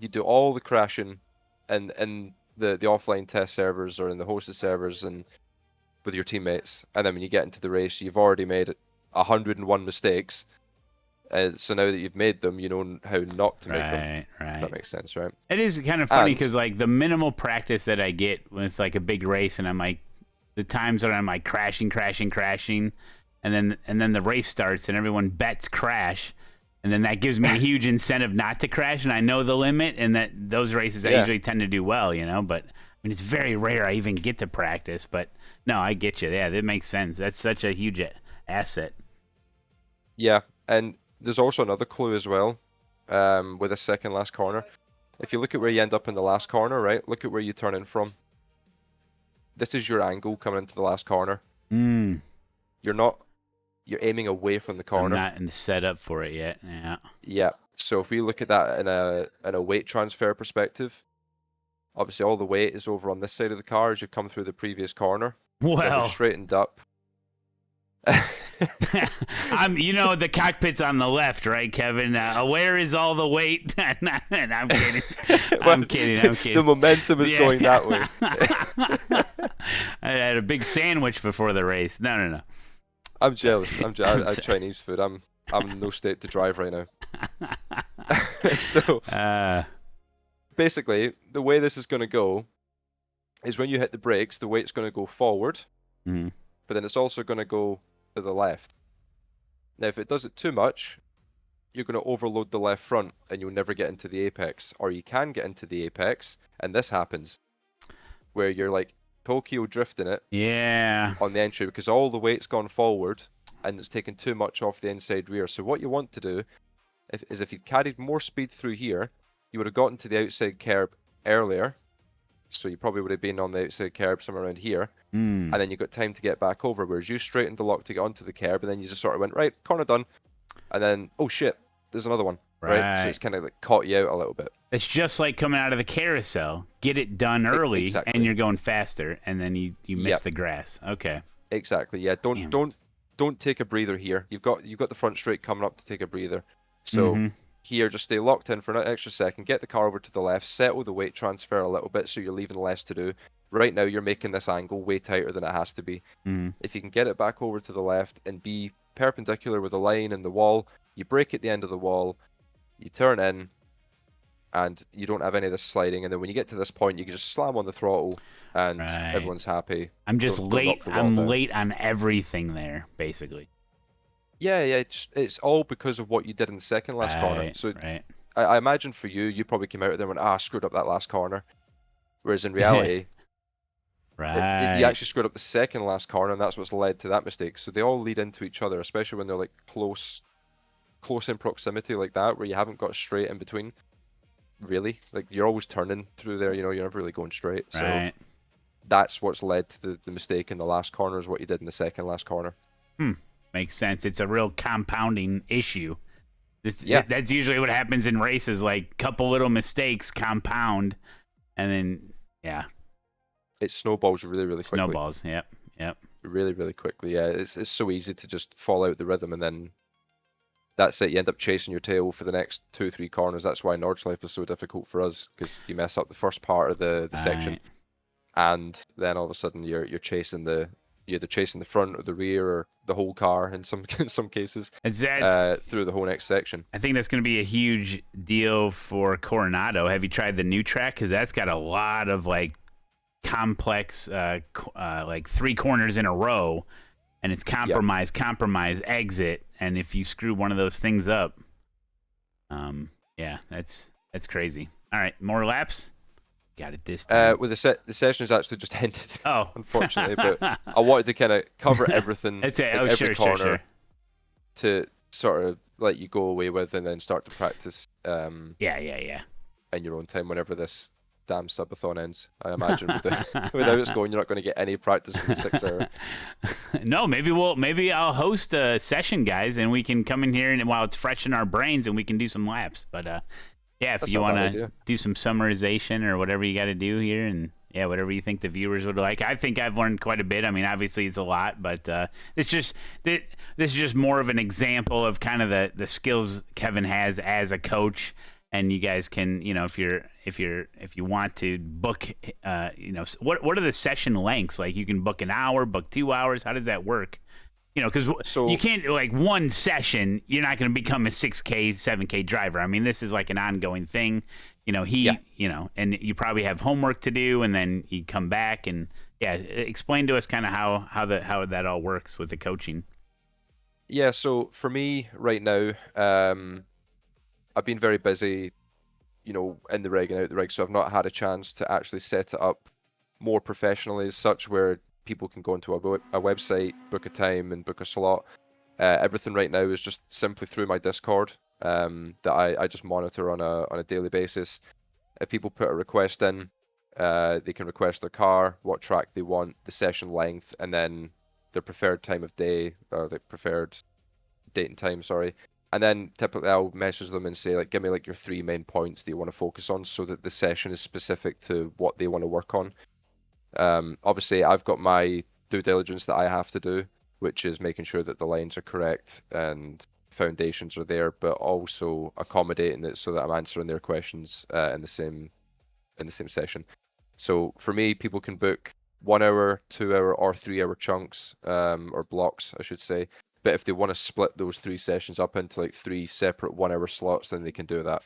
do all the crashing and the offline test servers or in the hosted servers and with your teammates, and then when you get into the race, you've already made 101 mistakes. So now that you've made them, you know how not to make them. Right. If that makes sense, right? It is kind of funny because like the minimal practice that I get with like a big race, and I'm like the times that I'm like crashing, and then the race starts and everyone bets crash, and then that gives me a huge incentive not to crash, and I know the limit, and that those races I usually tend to do well, you know. But I mean, it's very rare I even get to practice. But no, I get you. Yeah, that makes sense. That's such a huge asset. Yeah, and there's also another clue as well, with a second last corner. If you look at where you end up in the last corner, right? Look at where you turn in from. This is your angle coming into the last corner. You're aiming away from the corner. I'm not in the setup for it yet. Yeah. Yeah. So if we look at that in a weight transfer perspective, obviously all the weight is over on this side of the car as you come through the previous corner. Well, straightened up. You know, the cockpit's on the left, right, Kevin? Where is all the weight? I'm kidding. I'm kidding. The momentum is going that way. I had a big sandwich before the race. No. I'm jealous. I had Chinese food. I'm in no state to drive right now. So basically, the way this is going to go is when you hit the brakes, the weight's going to go forward, but then it's also going to go to the left. Now, if it does it too much, you're going to overload the left front and you'll never get into the apex. Or you can get into the apex, and this happens, where you're like Tokyo drifting it on the entry because all the weight's gone forward and it's taken too much off the inside rear. So what you want to do is if you carried more speed through here, you would have gotten to the outside curb earlier. So you probably would have been on the outside curb somewhere around here. And then you got time to get back over, whereas you straightened the lock to get onto the curb, and then you just sort of went, right, corner done. And then, oh shit, there's another one. Right? So it's kind of like caught you out a little bit. It's just like coming out of the carousel. Get it done early, and you're going faster, and then you miss the grass. Okay. Exactly, yeah. Don't take a breather here. You've got the front straight coming up to take a breather. So here, just stay locked in for an extra second, get the car over to the left, settle the weight transfer a little bit so you're leaving less to do. Right now, you're making this angle way tighter than it has to be. If you can get it back over to the left and be perpendicular with the line and the wall, you brake at the end of the wall, you turn in, and you don't have any of this sliding. And then when you get to this point, you can just slam on the throttle, and everyone's happy. I'm just late. I'm late on everything there, basically. Yeah, it's all because of what you did in the second last corner. So I imagine for you, you probably came out of there and went, I screwed up that last corner. Whereas in reality, you actually screwed up the second last corner, and that's what's led to that mistake. So they all lead into each other, especially when they're like close in proximity like that, where you haven't got straight in between. Really, like you're always turning through there. You know, you're never really going straight. So that's what's led to the mistake in the last corner, is what you did in the second last corner. Makes sense. It's a real compounding issue. That's usually what happens in races. Like, couple little mistakes compound, and then it snowballs really quickly. Snowballs. Yep. Really quickly. Yeah, it's so easy to just fall out the rhythm, and then that's it. You end up chasing your tail for the next 2-3 corners. That's why Nordschleife is so difficult for us, because you mess up the first part of the section, and then all of a sudden you're chasing you're either chasing the front or the rear or the whole car in some cases through the whole next section. I think that's going to be a huge deal for Coronado. Have you tried the new track? Because that's got a lot of like complex, like 3 corners in a row, and it's compromise, exit. And if you screw one of those things up, that's crazy. All right, more laps. Got it this time. Well, the session is actually just ended. Unfortunately, but I wanted to kind of cover everything, every corner, to sort of let you go away with, and then start to practice. In your own time, whenever this damn subathon ends. I imagine without it's going, you're not going to get any practice for the 6 hours. No, maybe I'll host a session, guys, and we can come in here and while it's fresh in our brains, and we can do some laps. But if you want to do some summarization or whatever you got to do here, and whatever you think the viewers would like. I think I've learned quite a bit. I mean, obviously it's a lot, but this is just more of an example of kind of the skills Kevin has as a coach. And you guys can, if you want to book, what are the session lengths? Like, you can book an hour, book 2 hours. How does that work? Because you can't, like, one session, you're not going to become a 6K, 7K driver. I mean, this is like an ongoing thing. And you probably have homework to do, and then you come back and yeah, explain to us kind of how that all works with the coaching. Yeah, so for me right now, I've been very busy, you know, in the rig and out the rig, so I've not had a chance to actually set it up more professionally as such, where people can go into a website, book a time, and book a slot. Everything right now is just simply through my Discord that I just monitor on a daily basis. If people put a request in, they can request their car, what track they want, the session length, and then their preferred time of day, or the preferred date and time, sorry. And then typically I'll message them and say, like, give me like your 3 main points that you want to focus on, so that the session is specific to what they want to work on. Obviously I've got my due diligence that I have to do, which is making sure that the lines are correct and foundations are there, but also accommodating it so that I'm answering their questions in the same session. So for me, people can book 1 hour, 2 hour, or 3 hour chunks, or blocks, I should say. But if they want to split those 3 sessions up into like 3 separate 1 hour slots, then they can do that.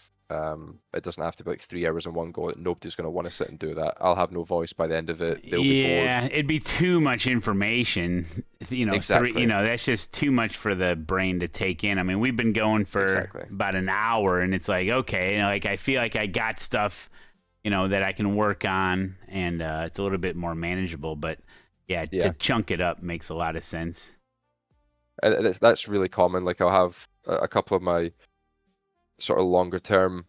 It doesn't have to be like 3 hours in one go. Nobody's going to want to sit and do that. I'll have no voice by the end of it. They'll be bored. It'd be too much information. You know, Exactly. That's just too much for the brain to take in. I mean, we've been going for about an hour, and it's like, okay, like I feel like I got stuff, you know, that I can work on, and it's a little bit more manageable. But yeah, to chunk it up makes a lot of sense. And that's really common. Like I'll have a couple of my sort of longer term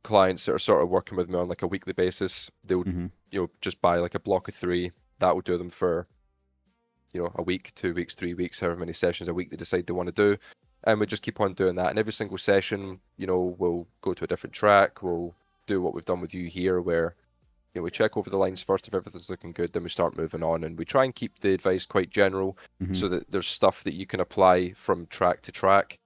clients that are sort of working with me on like a weekly basis. They would, you know, just buy like a block of 3. That will do them for, you know, a week, 2 weeks, 3 weeks, however many sessions a week they decide they want to do. And we just keep on doing that. And every single session, you know, we'll go to a different track. We'll do what we've done with you here, where, you know, we check over the lines first. If everything's looking good, then we start moving on. And we try and keep the advice quite general, so that there's stuff that you can apply from track to track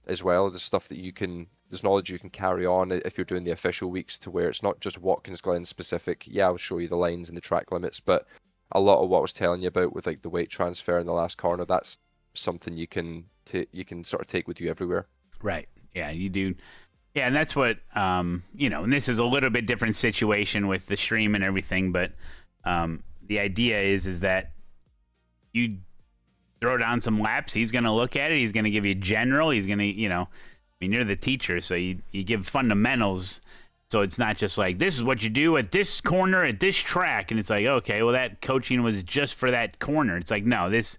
as well. There's stuff that there's knowledge you can carry on if you're doing the official weeks, to where it's not just Watkins Glen specific. Yeah, I'll show you the lines and the track limits, but a lot of what I was telling you about with like the weight transfer in the last corner, that's something you can sort of take with you everywhere. Right. Yeah, you do. Yeah, and that's what, you know, and this is a little bit different situation with the stream and everything, but the idea is that you throw down some laps, he's going to look at it, he's going to give you general, he's going to, you know, I mean, you're the teacher, so you give fundamentals, so it's not just like, this is what you do at this corner at this track, and it's like, okay, well, that coaching was just for that corner. It's like, no, this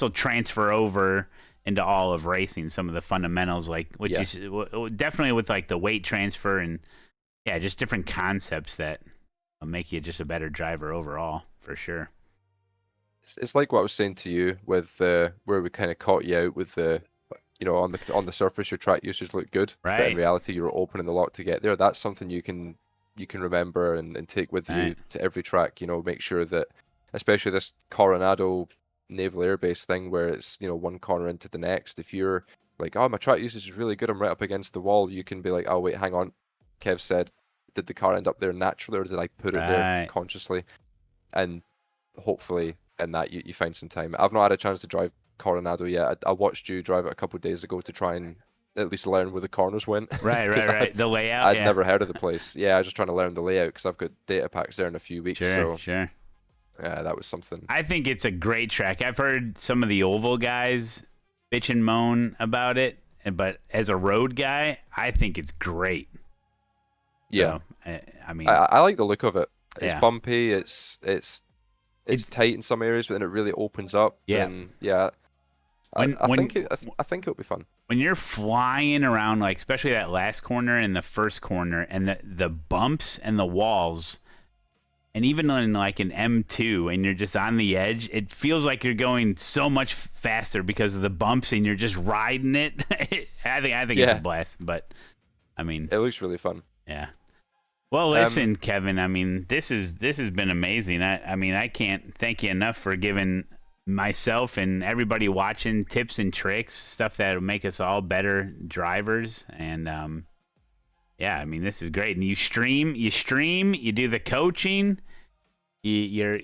will transfer over into all of racing, some of the fundamentals, like what you definitely with like the weight transfer and just different concepts that will make you just a better driver overall, for sure. It's like what I was saying to you with where we kind of caught you out with the, you know, on the surface your track usage looked good, right? But in reality you were opening the lot to get there. That's something you can remember and take with you to every track. You know, make sure that, especially this Coronado Naval Air Base thing, where it's, you know, one corner into the next, if you're like, oh, my track usage is really good, I'm right up against the wall, you can be like, oh wait, hang on, Kev said, did the car end up there naturally, or did I put it there consciously? And hopefully in that you find some time. I've not had a chance to drive Coronado yet. I watched you drive it a couple of days ago to try and at least learn where the corners went. Right. The layout. I'd never heard of the place. Yeah, I was just trying to learn the layout because I've got data packs there in a few weeks. Sure. Yeah, that was something. I think it's a great track. I've heard some of the oval guys bitch and moan about it, but as a road guy, I think it's great. Yeah, so, I mean, I like the look of it. It's bumpy. It's tight in some areas, but then it really opens up. Yeah, and I think it'll be fun. When you're flying around, like especially that last corner and the first corner, and the bumps and the walls. And even in like an M2 and you're just on the edge, it feels like you're going so much faster because of the bumps and you're just riding it. I think it's a blast, but I mean, it looks really fun. Yeah. Well, listen, Kevin, I mean, this has been amazing. I mean, I can't thank you enough for giving myself and everybody watching tips and tricks, stuff that will make us all better drivers. And I mean, this is great. And you stream, you do the coaching. You're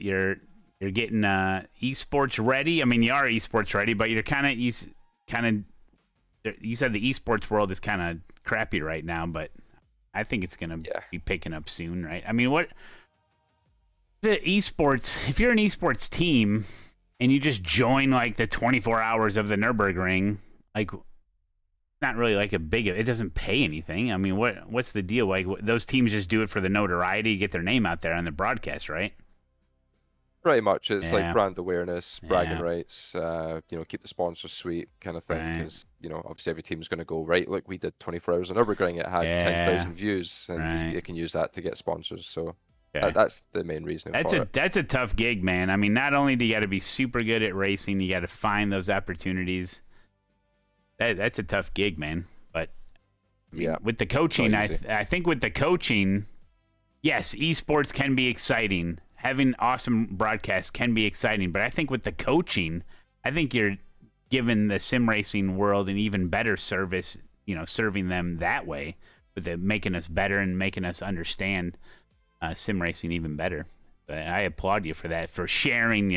getting esports ready. I mean, you are esports ready, but you're kind of you said the esports world is kind of crappy right now, but I think it's gonna be picking up soon, right? I mean, the esports, if you're an esports team and you just join like the 24 hours of the Nürburgring, like not really like it doesn't pay anything. I mean, what's the deal? Like those teams just do it for the notoriety, get their name out there on the broadcast, right? Pretty much, it's like brand awareness, bragging rights, keep the sponsors sweet kind of thing. Because obviously every team's going to go right. Like we did 24 hours on Nürburgring, it had 10,000 views, and you can use that to get sponsors. So that's the main reason. That's a tough gig, man. I mean, not only do you got to be super good at racing, you got to find those opportunities. That's a tough gig, man. But I mean, with the coaching, I think with the coaching, yes, esports can be exciting. Having awesome broadcasts can be exciting, but I think with the coaching, I think you're giving the sim racing world an even better service, serving them that way, with it making us better and making us understand sim racing even better. But I applaud you for that, for sharing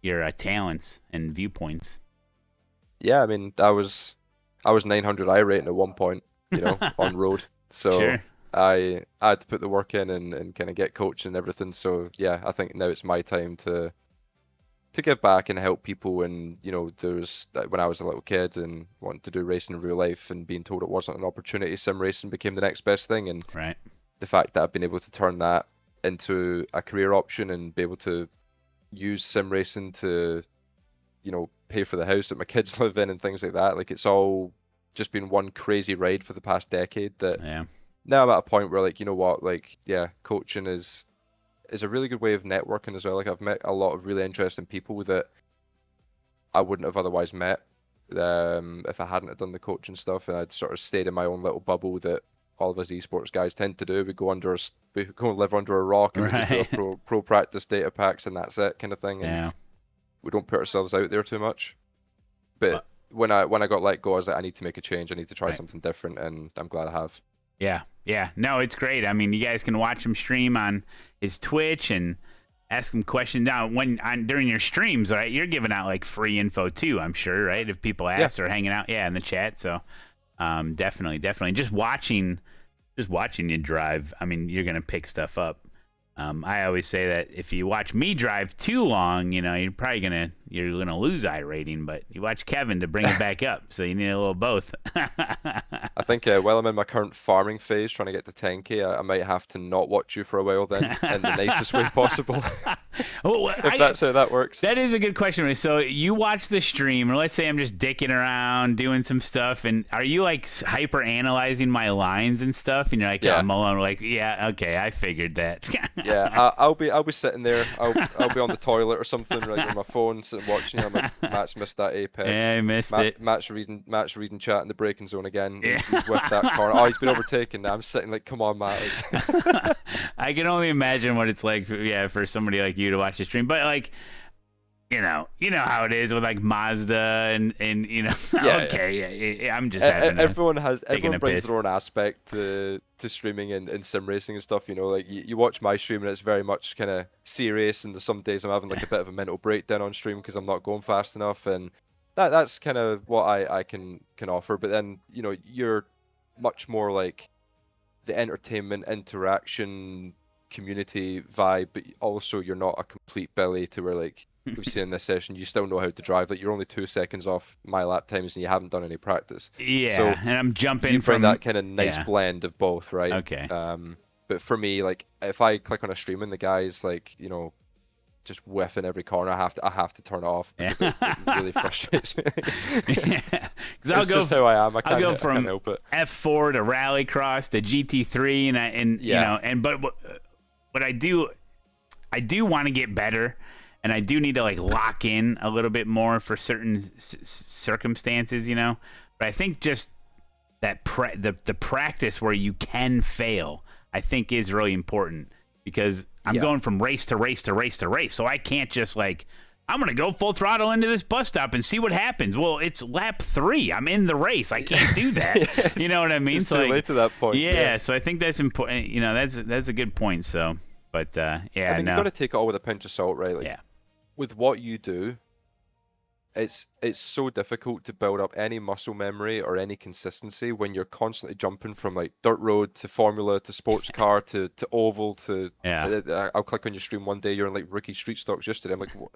your talents and viewpoints. Yeah, I mean, I was 900 iRating at one point, on road. So sure. I had to put the work in and kind of get coaching and everything. So yeah, I think now it's my time to give back and help people. And there's when I was a little kid and wanted to do racing in real life and being told it wasn't an opportunity, sim racing became the next best thing. And the fact that I've been able to turn that into a career option and be able to use sim racing to pay for the house that my kids live in and things like that, like it's all just been one crazy ride for the past decade that now I'm at a point where, like, coaching is a really good way of networking as well. Like, I've met a lot of really interesting people that I wouldn't have otherwise met if I hadn't have done the coaching stuff, and I'd sort of stayed in my own little bubble that all of us esports guys tend to do. We go and live under a rock and we just do pro practice data packs and that's it kind of thing. And we don't put ourselves out there too much. But when I got let go, I was like, I need to make a change. I need to try something different, and I'm glad I have. Yeah. No, it's great. I mean, you guys can watch him stream on his Twitch and ask him questions. Now, during your streams, right, you're giving out like free info too, I'm sure, right? If people ask or hanging out, in the chat. So, definitely, just watching you drive. I mean, you're gonna pick stuff up. I always say that if you watch me drive too long, you're probably gonna lose iRating, but you watch Kevin to bring it back up. So you need a little both. I think while I'm in my current farming phase, trying to get to 10K, I might have to not watch you for a while then, in the nicest way possible. If that's how that works. That is a good question. So you watch the stream, or let's say I'm just dicking around doing some stuff, and are you like hyper analyzing my lines and stuff? And you're like, oh, Malone, like, okay, I figured that. Yeah, I'll be sitting there. I'll be on the toilet or something, like on my phone, sitting watching. I'm like, Matt's missed that apex. Yeah, I missed it. Matt's reading chat in the braking zone again. He's with that car. Oh, he's been overtaken. I'm sitting like, come on, Matt. Like... I can only imagine what it's like, for somebody like you to watch the stream. But like, you know how it is with like Mazda and I'm just having everyone brings their own aspect to streaming and sim racing and stuff. Like you watch my stream and it's very much kind of serious, and there's some days I'm having like a bit of a mental breakdown on stream because I'm not going fast enough, and that's kind of what I can offer. But then you're much more like the entertainment, interaction, community vibe, but also you're not a complete Billy to where, like we've seen in this session, you still know how to drive. Like you're only 2 seconds off my lap times and you haven't done any practice. So and I'm jumping you bring that kind of nice blend of both, right? Okay. But for me, like if I click on a stream and the guy's like, just whiffing every corner, I have to turn it off because it really frustrates me. Because I'll go how I am. I go from F4 to Rallycross to GT3, but I do want to get better, and I do need to like lock in a little bit more for certain circumstances, But I think just that the practice where you can fail, I think is really important, because I'm going from race to race to race to race. So I can't just like, I'm going to go full throttle into this bus stop and see what happens. Well, it's lap 3. I'm in the race. I can't do that. You know what I mean? It's too late to that point. Yeah, so I think that's important. That's a good point. So, but I mean, you've got to take it all with a pinch of salt, right? Like, with what you do, it's so difficult to build up any muscle memory or any consistency when you're constantly jumping from like dirt road to formula to sports car to oval to I'll click on your stream one day, you're in like rookie street stocks yesterday. I'm like, what?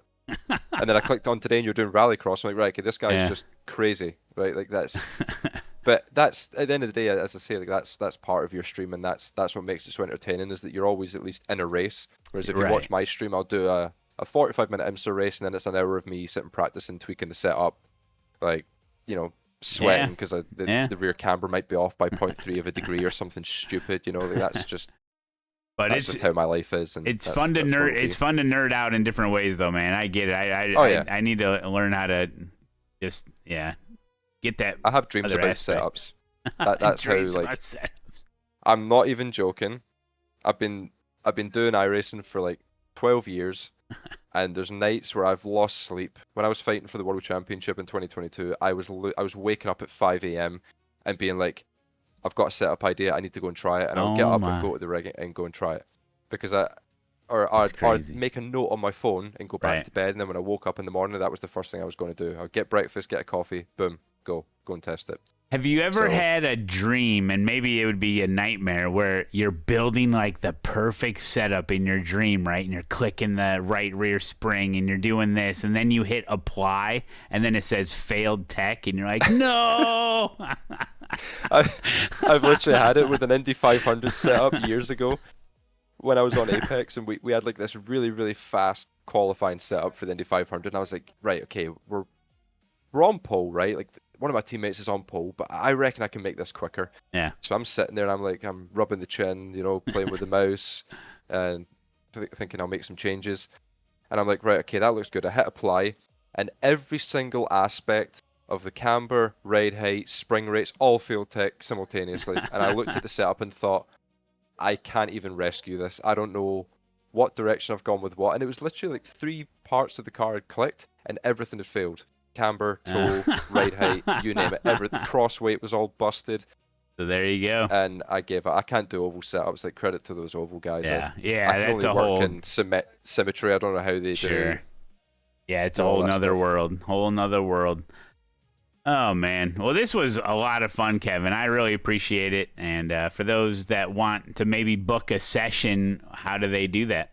And then I clicked on today and you're doing Rallycross. I'm like, right, okay, this guy's just crazy, right? Like that's but that's at the end of the day, as I say, like that's part of your stream, and that's what makes it so entertaining, is that you're always at least in a race. Whereas if you watch my stream, I'll do a 45-minute IMSA race, and then it's an hour of me sitting practicing, tweaking the setup, like, you know, sweating because the rear camber might be off by 0.3 of a degree or something stupid, you know, like that's just. But that's just how my life is, and it's fun to nerd. It's fun to nerd out in different ways, though, man. I get it. I need to learn how to just get that. I have dreams about setups. That's how like. I'm not even joking. I've been doing iRacing for like 12 years. And there's nights where I've lost sleep. When I was fighting for the World Championship in 2022, I was waking up at 5 a.m. and being like, I've got a setup idea, I need to go and try it, and I'll get up and go to the rig and go and try it. Because I'd make a note on my phone and go back to bed, and then when I woke up in the morning, that was the first thing I was going to do. I'd get breakfast, get a coffee, boom, go and test it. Have you ever had a dream, and maybe it would be a nightmare, where you're building like the perfect setup in your dream, right? And you're clicking the right rear spring and you're doing this, and then you hit apply, and then it says failed tech, and you're like, no! I've literally had it with an Indy 500 setup years ago when I was on Apex, and we had like this really, really fast qualifying setup for the Indy 500, and I was like, right, okay, we're on pole, right? Like, one of my teammates is on pole, but I reckon I can make this quicker. Yeah. So I'm sitting there and I'm rubbing the chin, you know, playing with the mouse and thinking I'll make some changes. And I'm like, right, okay, that looks good. I hit apply, and every single aspect of the camber, ride height, spring rates, all failed tech simultaneously. And I looked at the setup and thought, I can't even rescue this. I don't know what direction I've gone with what. And it was literally like 3 parts of the car had clicked and everything had failed. Camber, toe, ride height, you name it. Everything. Cross weight was all busted. So there you go. And I gave up. I can't do oval setups. Like, credit to those oval guys. Yeah, I can that's only a work whole in symmetry. I don't know how they do. Yeah, it's a whole nother world. Whole nother world. Oh man. Well, this was a lot of fun, Kevin. I really appreciate it. And for those that want to maybe book a session, how do they do that?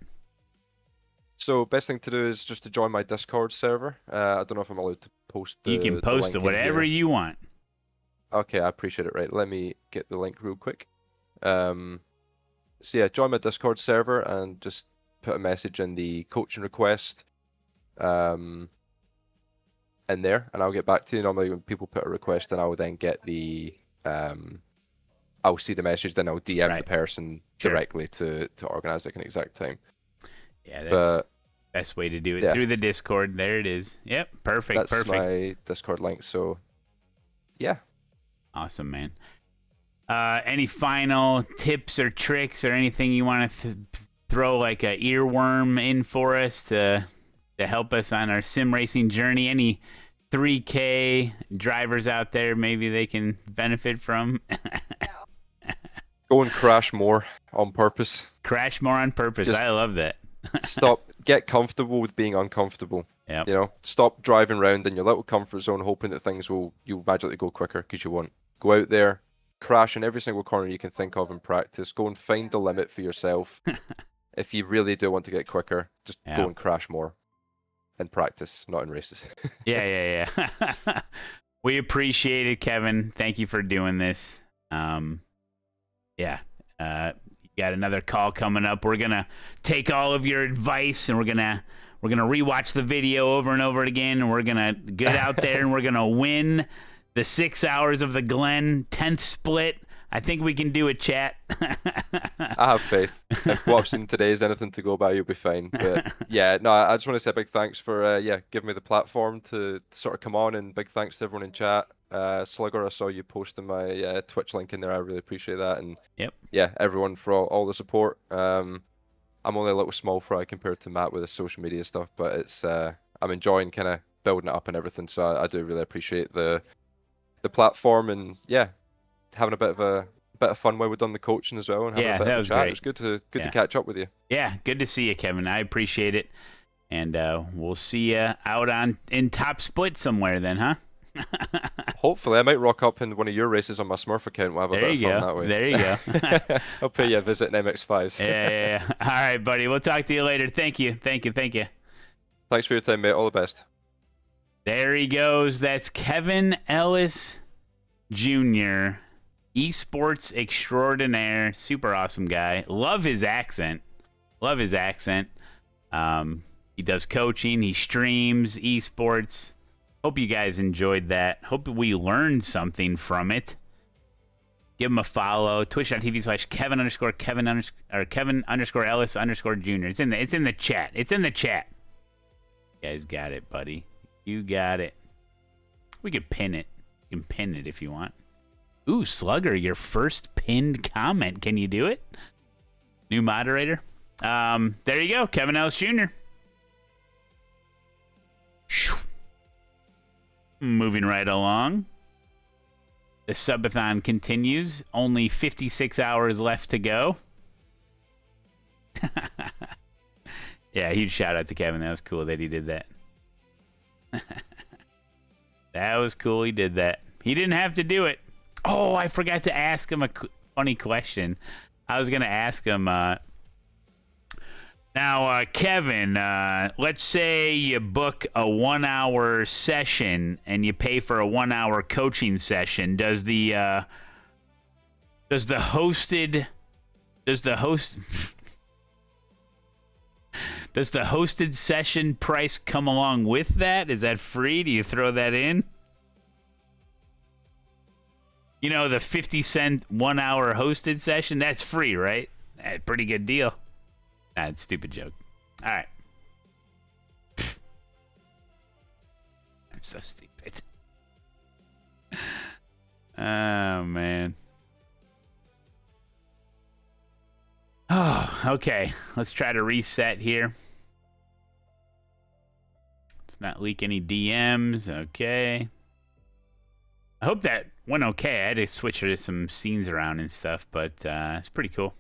So best thing to do is just to join my Discord server. I don't know if I'm allowed to post the You can post it whatever you want. Okay, I appreciate it. Right, let me get the link real quick. So yeah, join my Discord server and just put a message in the coaching request in there, and I'll get back to you. Normally when people put a request, and I will then get the I'll see the message, then I'll DM the person directly to organize like an exact time. Yeah, that's best way to do it, through the Discord. There it is. Yep, perfect. That's my Discord link. So yeah, awesome, man. Any final tips or tricks or anything you want to throw like a earworm in for us to help us on our sim racing journey? Any 3K drivers out there maybe they can benefit from? Go and crash more on purpose. Crash more on purpose. I love that. Get comfortable with being uncomfortable. Yeah. You know, stop driving around in your little comfort zone hoping that you'll magically go quicker, because you won't. Go out there, crash in every single corner you can think of in practice. Go and find the limit for yourself. If you really do want to get quicker, just go and crash more in practice, not in races. Yeah. We appreciate it, Kevin. Thank you for doing this. You got another call coming up. We're gonna take all of your advice, and we're gonna rewatch the video over and over again, and we're gonna get out there and we're gonna win the 6 hours of the Glen 10th split. I think we can do it, chat. I have faith. If what I've seen today is anything to go by, you'll be fine. But yeah, no, I just want to say a big thanks for giving me the platform to sort of come on, and big thanks to everyone in chat. Slugger, I saw you posting my Twitch link in there. I really appreciate that. And everyone for all the support. I'm only a little small fry compared to Matt with his social media stuff, but it's I'm enjoying kind of building it up and everything. So I do really appreciate the platform, and having a bit of fun while we've done the coaching as well, and having a bit of a chat. Great. It was good to catch up with you. Yeah, good to see you, Kevin. I appreciate it. And we'll see you out in Top Split somewhere then, huh? Hopefully, I might rock up in one of your races on my Smurf account. We'll have a There bit you of fun go. that way. There you go. I'll pay you a visit in MX5s. Yeah. All right, buddy. We'll talk to you later. Thank you. Thank you. Thank you. Thanks for your time, mate. All the best. There he goes. That's Kevin Ellis Jr., esports extraordinaire. Super awesome guy. Love his accent. Love his accent. He does coaching. He streams esports. Hope you guys enjoyed that. Hope we learned something from it. Give him a follow. Twitch.tv/Kevin_Ellis_Jr. It's in the chat. It's in the chat. You guys got it, buddy. You got it. We could pin it. You can pin it if you want. Ooh, Slugger, your first pinned comment. Can you do it? New moderator. There you go, Kevin Ellis Jr. Moving right along. The subathon continues. Only 56 hours left to go. Yeah, huge shout out to Kevin. That was cool that he did that. That was cool he did that. He didn't have to do it. Oh, I forgot to ask him a funny question. I was going to ask him... Now, Kevin, let's say you book a 1-hour session and you pay for a 1-hour coaching session. Does the hosted session price come along with that? Is that free? Do you throw that in? You know, the 50-cent 1-hour hosted session, that's free, right? Pretty good deal. Nah, it's a stupid joke. All right. I'm so stupid. Oh, man. Oh, okay. Let's try to reset here. Let's not leak any DMs. Okay. I hope that went okay. I had to switch some scenes around and stuff, but it's pretty cool.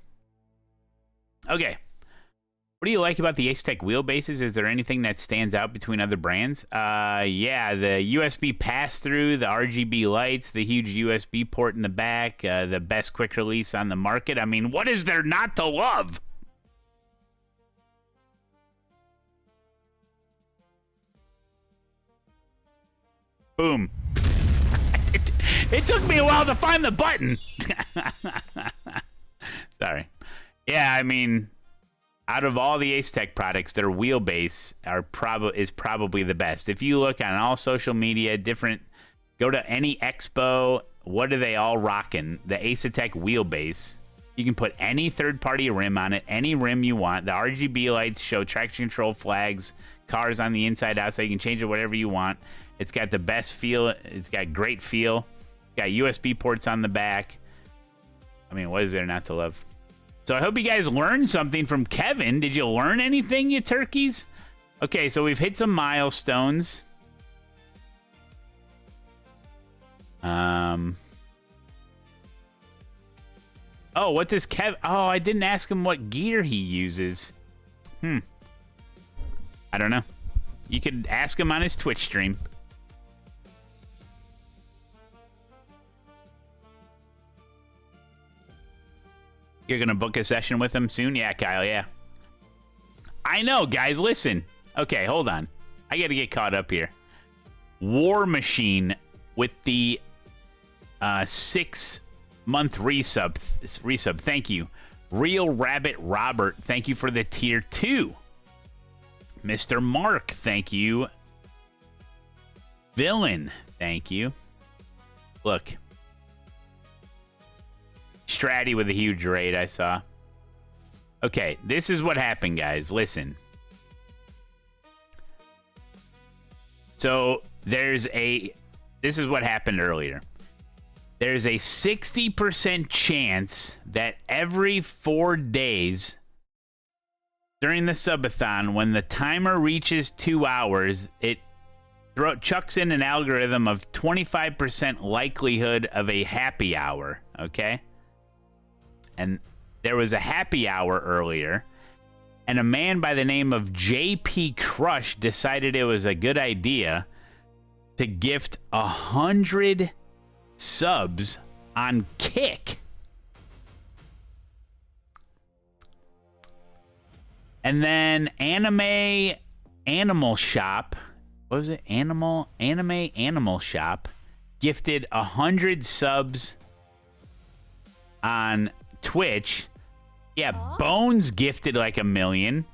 Okay. What do you like about the ASETEK wheelbases? Is there anything that stands out between other brands? Yeah, the USB pass-through, the RGB lights, the huge USB port in the back, the best quick release on the market. I mean, what is there not to love? Boom. It took me a while to find the button. Sorry. Yeah, I mean... Out of all the ASETEK products, their wheelbase is probably the best. If you look on all social media, go to any expo, what are they all rocking? The ASETEK wheelbase. You can put any third-party rim on it, any rim you want. The RGB lights show traction control flags, cars on the inside, outside. You can change it whatever you want. It's got the best feel. It's got great feel. Got USB ports on the back. I mean, what is there not to love? So I hope you guys learned something from Kevin. Did you learn anything, you turkeys? Okay, so we've hit some milestones. Oh, what does Kev... Oh, I didn't ask him what gear he uses. I don't know. You could ask him on his Twitch stream. You're going to book a session with him soon? Yeah, Kyle, yeah. I know, guys, listen. Okay, hold on. I got to get caught up here. War Machine with the 6-month resub. Thank you. Real Rabbit Robert, thank you for the tier 2. Mr. Mark, thank you. Villain, thank you. Look. Stratty with a huge raid, I saw. Okay, this is what happened, guys. Listen. So, this is what happened earlier. There's a 60% chance that every 4 days during the subathon, when the timer reaches 2 hours, it chucks in an algorithm of 25% likelihood of a happy hour, okay? And there was a happy hour earlier, and a man by the name of JP Crush decided it was a good idea to gift 100 subs on Kick. And then Anime Animal Shop, what was it? Anime Animal Shop gifted 100 subs on Twitch. Yeah, Bones gifted like 1 million.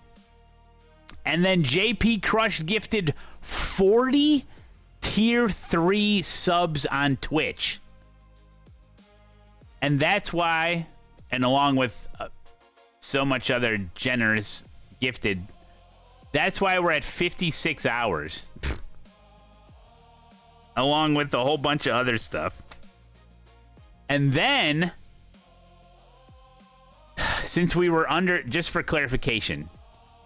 And then JP Crush gifted 40 tier 3 subs on Twitch. And that's why, and along with so much other generous gifted, that's why we're at 56 hours. Along with a whole bunch of other stuff. And then, since we were under, just for clarification,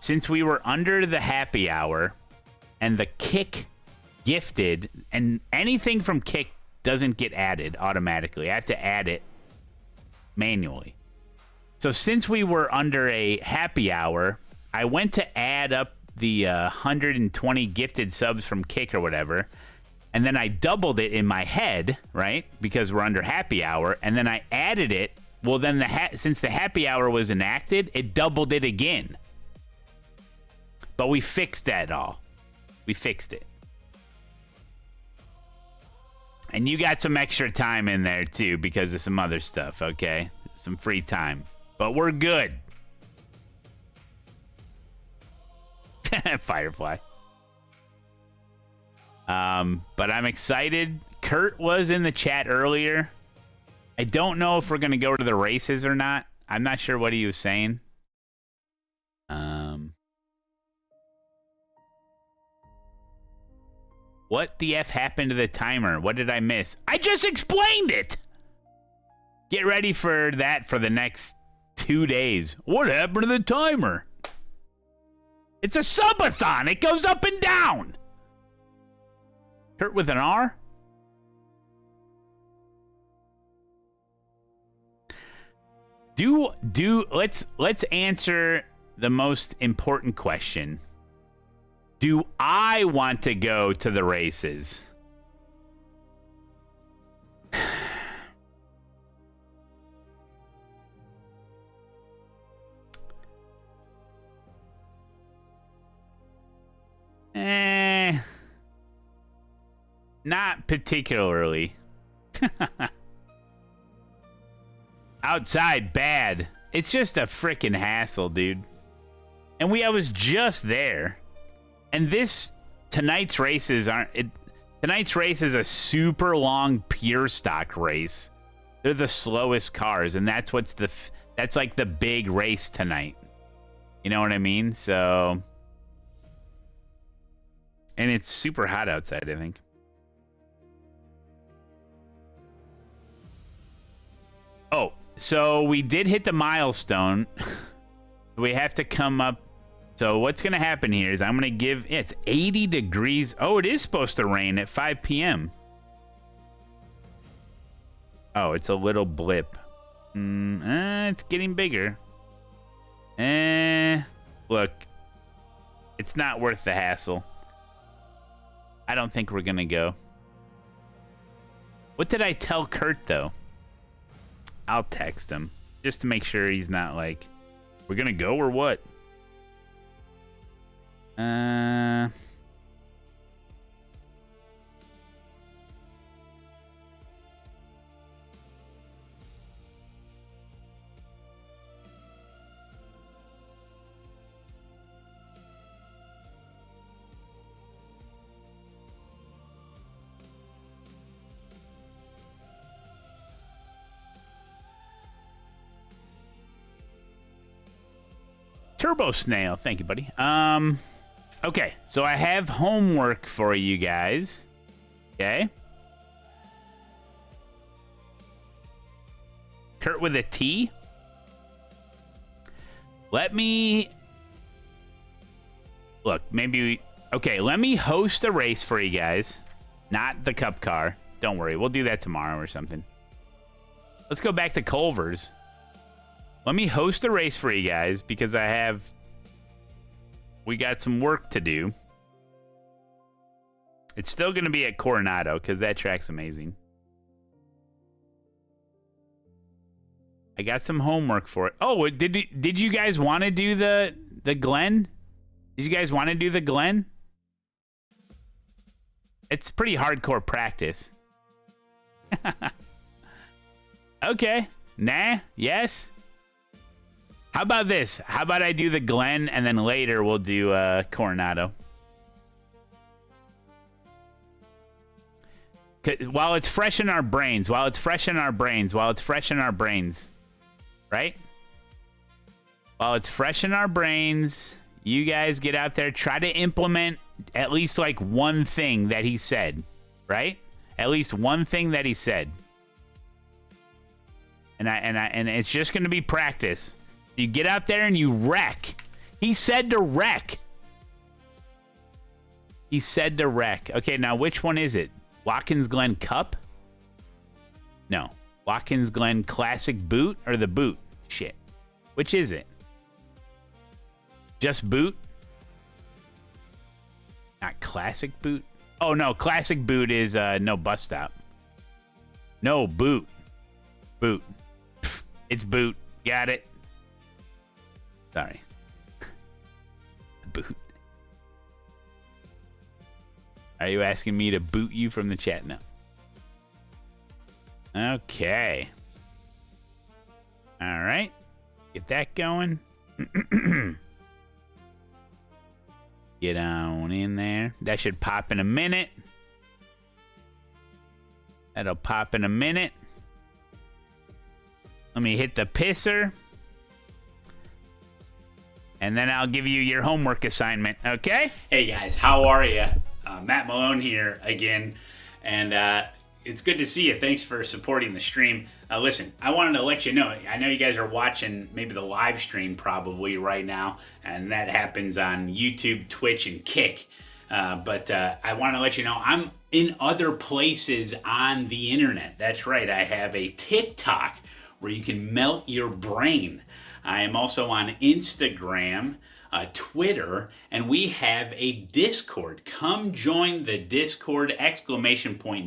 since we were under the happy hour and the Kick gifted, and anything from Kick doesn't get added automatically. I have to add it manually. So since we were under a happy hour, I went to add up the 120 gifted subs from Kick or whatever, and then I doubled it in my head, right? Because we're under happy hour, and then I added it. Well, then since the happy hour was enacted, it doubled it again. But we fixed that all. We fixed it. And you got some extra time in there, too, because of some other stuff, okay? Some free time. But we're good. Firefly. But I'm excited. Kurt was in the chat earlier. I don't know if we're going to go to the races or not. I'm not sure what he was saying. What the F happened to the timer? What did I miss? I just explained it! Get ready for that for the next 2 days. What happened to the timer? It's a subathon. It goes up and down. Kurt with an R? Let's answer the most important question. Do I want to go to the races? Not particularly. Outside, bad. It's just a freaking hassle, dude. And I was just there. And tonight's races aren't... Tonight's race is a super long pure stock race. They're the slowest cars, and that's that's like the big race tonight. You know what I mean? So... And it's super hot outside, I think. Oh, so we did hit the milestone. We have to come up. So what's going to happen here is I'm going to give... Yeah, it's 80 degrees. Oh, it is supposed to rain at 5 p.m. Oh, it's a little blip. It's getting bigger. Look. It's not worth the hassle. I don't think we're going to go. What did I tell Kurt, though? I'll text him. Just to make sure he's not like, we're going to go or what? Turbo Snail, thank you, buddy. Okay, so I have homework for you guys. Okay. Kurt with a T. Let me... Look, maybe... Okay, let me host a race for you guys. Not the Cup car. Don't worry, we'll do that tomorrow or something. Let's go back to Culver's. Let me host a race for you guys because I have we got some work to do. It's still going to be at Coronado because that track's amazing. I got some homework for it. Oh, did you guys want to do the Glen? Did you guys want to do the Glen? It's pretty hardcore practice. Okay. Nah. Yes. How about this? How about I do the Glen and then later we'll do Coronado. While it's fresh in our brains. While it's fresh in our brains. While it's fresh in our brains. Right? While it's fresh in our brains, you guys get out there, try to implement at least like one thing that he said. Right? At least one thing that he said. And it's just going to be practice. You get out there and you wreck. He said to wreck. He said to wreck. Okay, now which one is it? Watkins Glen Cup? No. Watkins Glen Classic Boot or the Boot? Shit. Which is it? Just Boot? Not Classic Boot? Oh, no. Classic Boot is no bus stop. No, Boot. Boot. It's Boot. Got it. Sorry. Boot. Are you asking me to boot you from the chat? No. Okay. All right. Get that going. Get on in there. That should pop in a minute. That'll pop in a minute. Let me hit the pisser. And then I'll give you your homework assignment, okay? Hey guys, how are you? Matt Malone here again, and it's good to see you. Thanks for supporting the stream. Listen, I wanted to let you know, I know you guys are watching maybe the live stream probably right now, and that happens on YouTube, Twitch, and Kick. But I want to let you know I'm in other places on the internet. That's right, I have a TikTok where you can melt your brain. I am also on Instagram, Twitter, and we have a Discord. Come join the Discord, !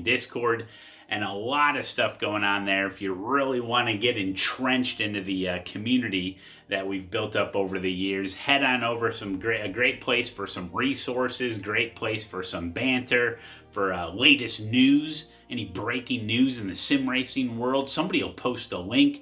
Discord, and a lot of stuff going on there if you really want to get entrenched into the community that we've built up over the years. Head on over, a great place for some resources, great place for some banter, for latest news, any breaking news in the sim racing world. Somebody will post a link.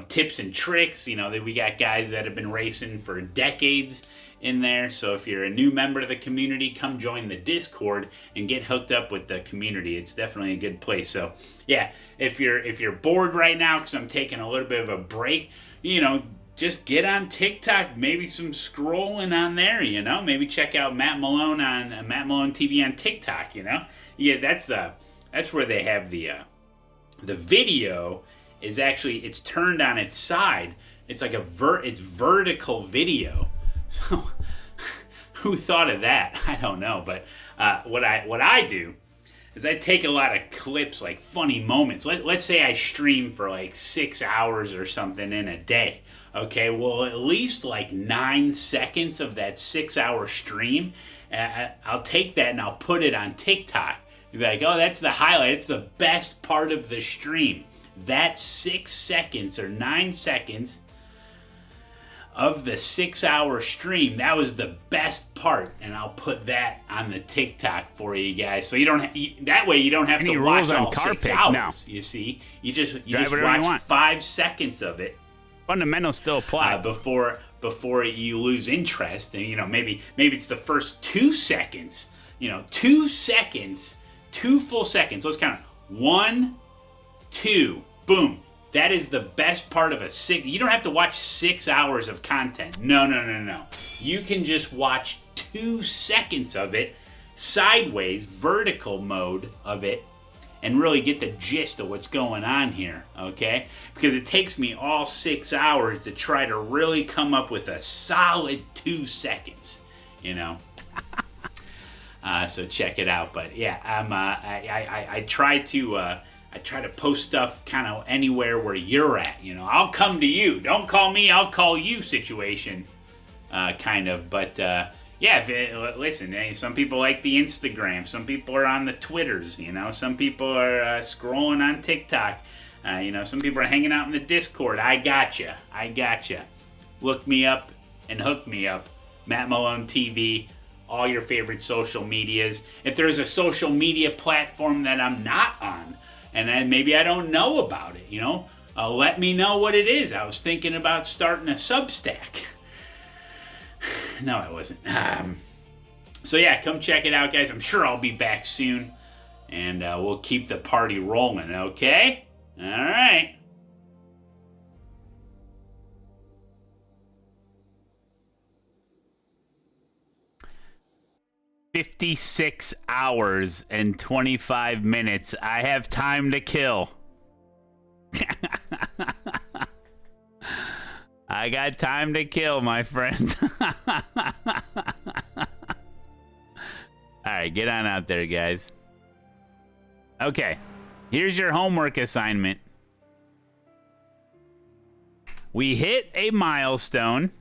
Tips and tricks. That we got guys that have been racing for decades in there. So if you're a new member of the community, come join the Discord and get hooked up with the community. It's definitely a good place. So yeah, if you're bored right now because I'm taking a little bit of a break, just get on TikTok, maybe some scrolling on there. Maybe check out Matt Malone on Matt Malone TV on TikTok. Yeah, that's where they have the video. Is actually, it's turned on its side. It's like it's vertical video. So who thought of that? I don't know. But what I do is I take a lot of clips, like funny moments. Let's say I stream for like 6 hours or something in a day. Okay, well, at least like 9 seconds of that 6-hour stream, I'll take that and I'll put it on TikTok. You'll be like, oh, that's the highlight. It's the best part of the stream. That 6 seconds or 9 seconds of the 6-hour stream, that was the best part, and I'll put that on the TikTok for you guys. So you don't that way you don't have to watch all 6 hours. No. You see, you just watch 5 seconds of it. Fundamentals still apply before you lose interest, and maybe it's the first 2 seconds. 2 seconds, 2 full seconds. Let's count it. 1, 2, boom. That is the best part of you don't have to watch 6 hours of content. No. You can just watch 2 seconds of it, sideways, vertical mode of it, and really get the gist of what's going on here, okay? Because it takes me all 6 hours to try to really come up with a solid 2 seconds, So check it out. But yeah, I try to post stuff kind of anywhere where you're at. I'll come to you. Don't call me, I'll call you situation. kind of. But yeah, listen, some people like the Instagram. Some people are on the Twitters, you know. Some people are scrolling on TikTok. You know, some people are hanging out in the Discord. I gotcha. Look me up and hook me up. Matt Malone TV, all your favorite social medias. If there's a social media platform that I'm not on, and then maybe I don't know about it, you know, let me know what it is. I was thinking about starting a Substack. No, I wasn't. So yeah, come check it out, guys. I'm sure I'll be back soon, and we'll keep the party rolling, okay? All right. "56 hours and 25 minutes. I have time to kill." I got time to kill, my friend. All right, get on out there, guys. Okay, here's your homework assignment. We hit a milestone.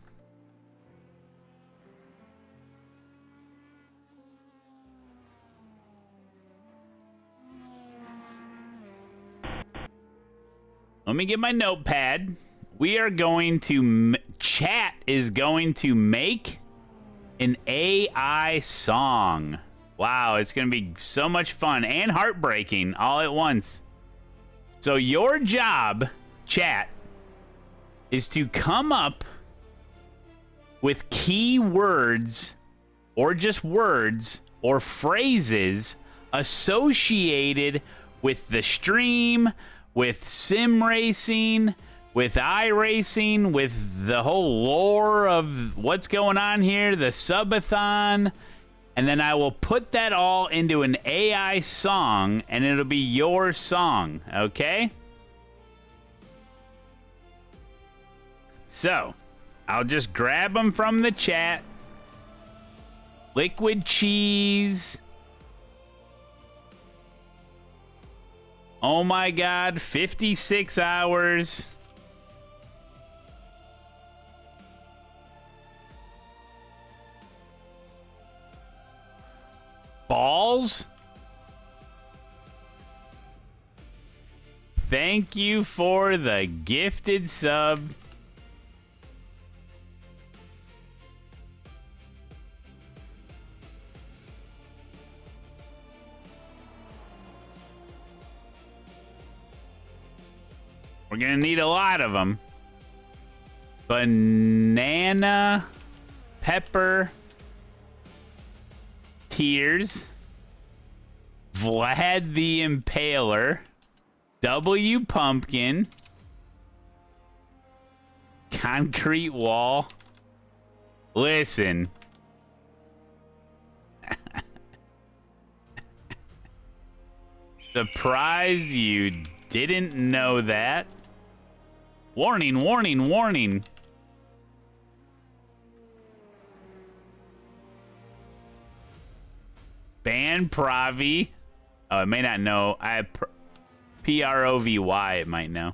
Let me get my notepad. We are going to, chat is going to make an AI song. Wow, it's going to be so much fun and heartbreaking all at once. So your job, chat, is to come up with keywords or just words or phrases associated with the stream, with sim racing, with iRacing, with the whole lore of what's going on here, the subathon, and then I will put that all into an AI song, and it'll be your song, okay? So, I'll just grab them from the chat. Liquid cheese. Oh my God, 56 hours. Balls? Thank you for the gifted sub. We're gonna need a lot of them. Banana, pepper, tears, Vlad the Impaler, W Pumpkin, concrete wall. Listen. Surprised you didn't know that. Warning, warning, warning. Ban Pravi. Oh, it may not know. Provy, it might know.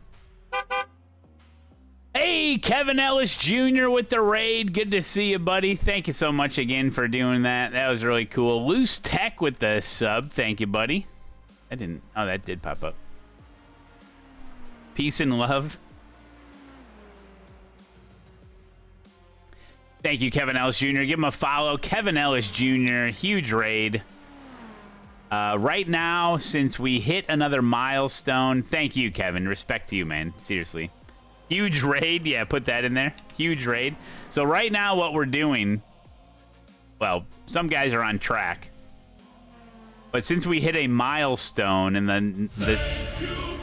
Hey, Kevin Ellis Jr. with the raid. Good to see you, buddy. Thank you so much again for doing that. That was really cool. Loose Tech with the sub. Thank you, buddy. I didn't. Oh, that did pop up. Peace and love. Thank you, Kevin Ellis Jr. Give him a follow. Kevin Ellis Jr. Huge raid. Right now, since we hit another milestone, thank you, Kevin. Respect to you, man. Seriously. Huge raid. Yeah, put that in there. Huge raid. So right now what we're doing, well, some guys are on track. But since we hit a milestone and then the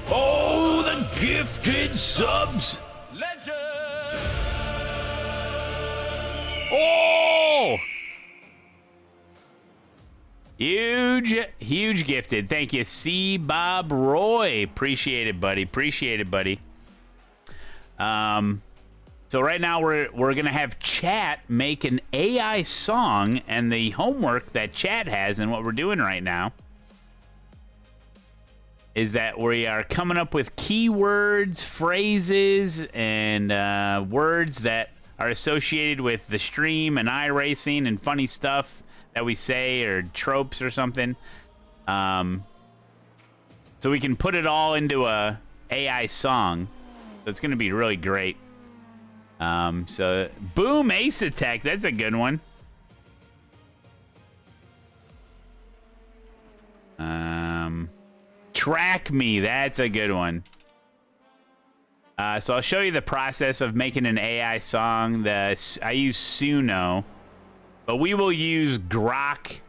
oh, the gifted subs. Legend. Oh! Huge gifted. Thank you, C. Bob Roy. Appreciate it, buddy. Appreciate it, buddy. So right now we're gonna have chat make an AI song, and the homework that chat has and what we're doing right now is that we are coming up with keywords, phrases, and words that are associated with the stream and iRacing and funny stuff that we say or tropes or something. So we can put it all into a AI song. So it's going to be really great. So boom, ASETEK. That's a good one. Track Me. That's a good one. So I'll show you the process of making an AI song. I use Suno, but we will use Grok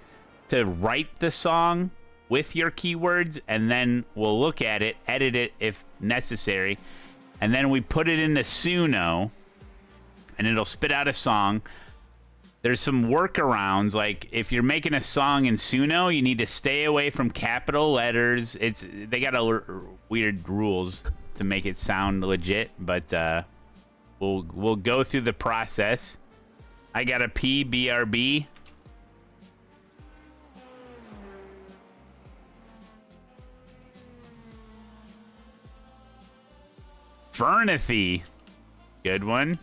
to write the song with your keywords, and then we'll look at it, edit it if necessary, and then we put it into Suno, and it'll spit out a song. There's some workarounds, like if you're making a song in Suno, you need to stay away from capital letters. They got weird rules to make it sound legit, but we'll go through the process. I got a P, BRB. Fernathy. Good one.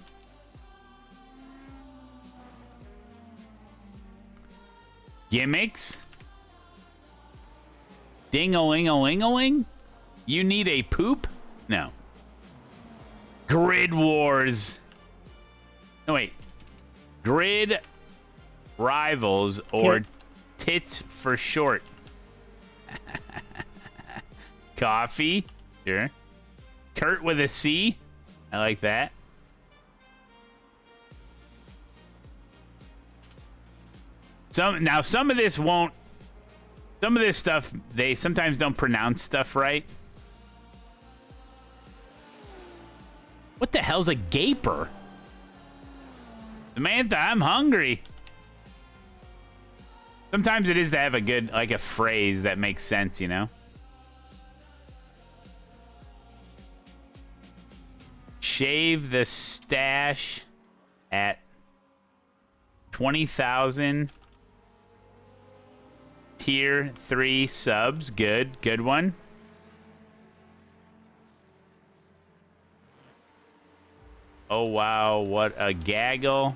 Gimmicks. Ding-a-ling-a-ling-a-ling? You need a poop? No. Grid Wars. No, wait. Grid Rivals or Tits for short. Coffee. Sure. Kurt with a C. I like that. Some of this won't. Some of this stuff, they sometimes don't pronounce stuff right. What the hell's a gaper? Samantha, I'm hungry. Sometimes it is to have a good, like a phrase that makes sense, you know? Shave the stash at 20,000. Tier 3 subs. Good one. Oh, wow. What a gaggle.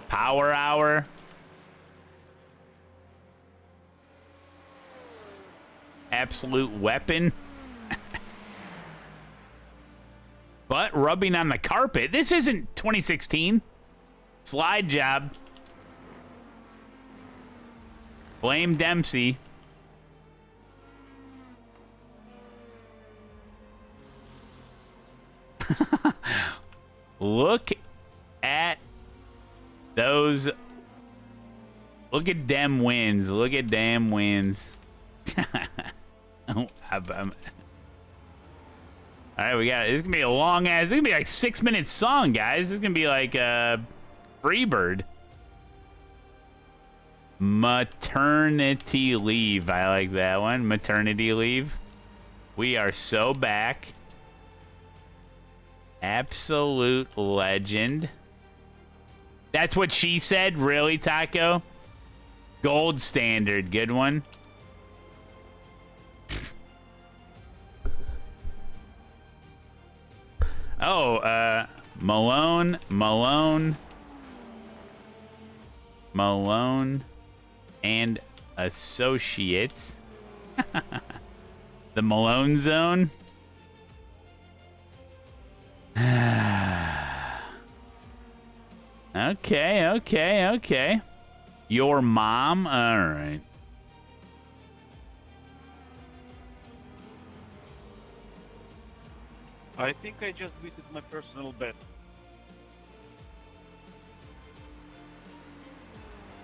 Power Hour. Absolute Weapon. Butt rubbing on the carpet. This isn't 2016. Slide job. Blame Dempsey. Look at those. Look at them wins. Look at damn wins. All right, we got it. This is gonna be a long ass. This is gonna be like 6-minute song, guys. This is gonna be like Freebird. Maternity leave. I like that one. Maternity leave. We are so back. Absolute legend. That's what she said? Really, Taco? Gold standard. Good one. Oh, Malone and Associates. The Malone Zone. Okay. Your mom? All right. I think I just beat my personal bet.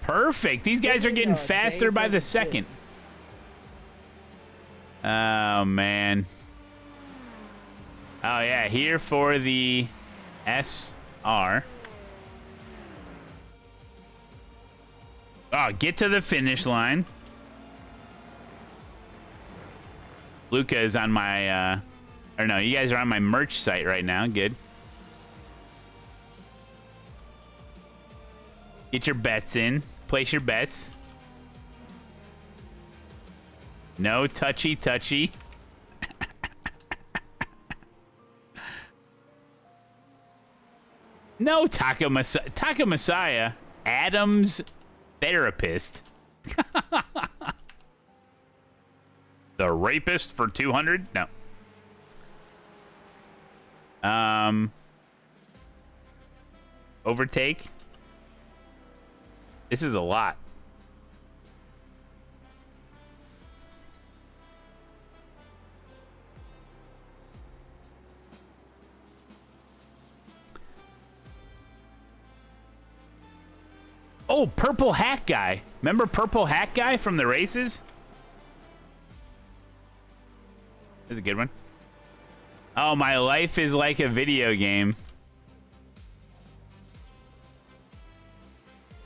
Perfect. These guys are getting faster by the second. Oh, man. Oh, yeah. Here for the SR. Oh, get to the finish line. Luca is on my... Or no, you guys are on my merch site right now. Good. Get your bets in. Place your bets. No touchy. No, Taka Messiah, Adam's therapist. The rapist for 200? No. Overtake. This is a lot. Oh, Purple Hat Guy. Remember Purple Hat Guy from the races? That's a good one. Oh, my life is like a video game.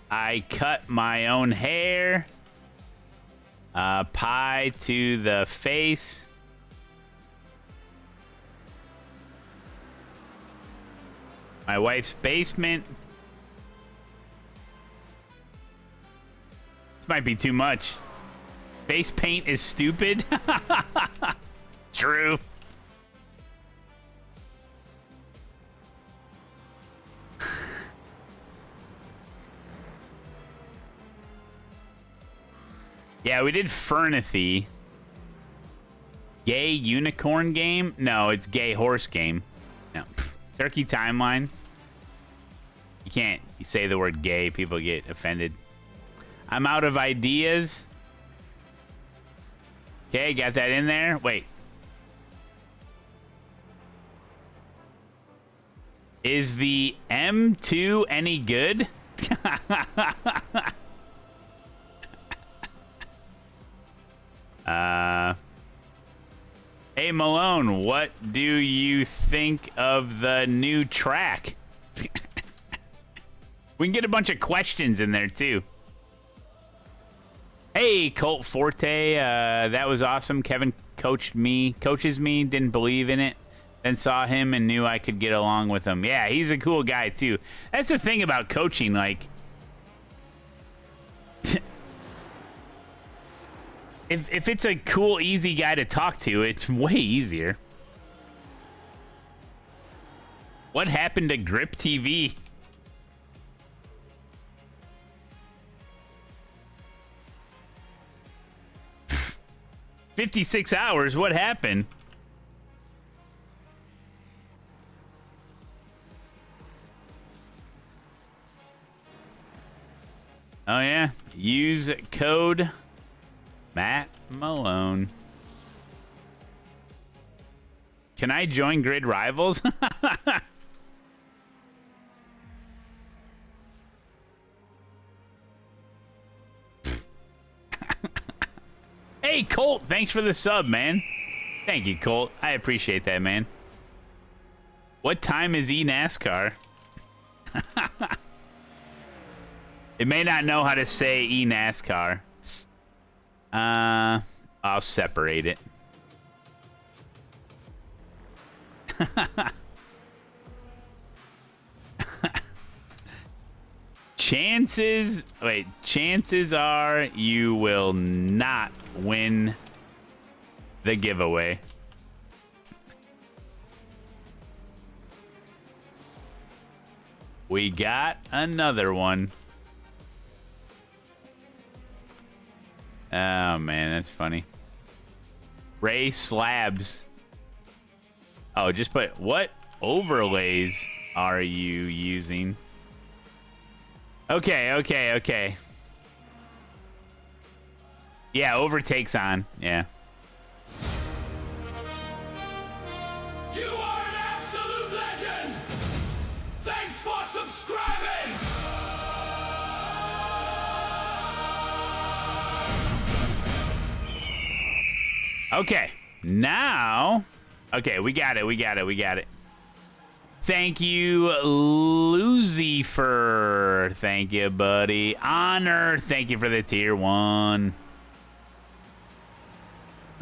I cut my own hair. Pie to the face. My wife's basement. This might be too much. Face paint is stupid. True. Yeah, we did Fernathy. Gay unicorn game? No, it's gay horse game. No. Turkey timeline. You can't say the word gay, people get offended. I'm out of ideas. Okay, got that in there. Wait. Is the M2 any good? Hey Malone, what do you think of the new track? We can get a bunch of questions in there too. Hey Colt Forte, that was awesome. Kevin coaches me, didn't believe in it, then saw him and knew I could get along with him. Yeah, he's a cool guy too. That's the thing about coaching, like If it's a cool, easy guy to talk to, it's way easier. What happened to Grip TV? $56 hours, what happened? Oh yeah, use code Matt Malone. Can I join Grid Rivals? Hey, Colt, thanks for the sub, man. Thank you, Colt. I appreciate that, man. What time is eNASCAR? It may not know how to say eNASCAR. I'll separate it. Chances are you will not win the giveaway. We got another one. Oh man, that's funny. RACELAB. Oh, just put, what overlays are you using? Okay. Yeah, overtake's on. Yeah. You are an absolute legend. Thanks for subscribing. Okay, now, okay, we got it. Thank you, Lucifer. Thank you, buddy. Honor, thank you for the tier 1.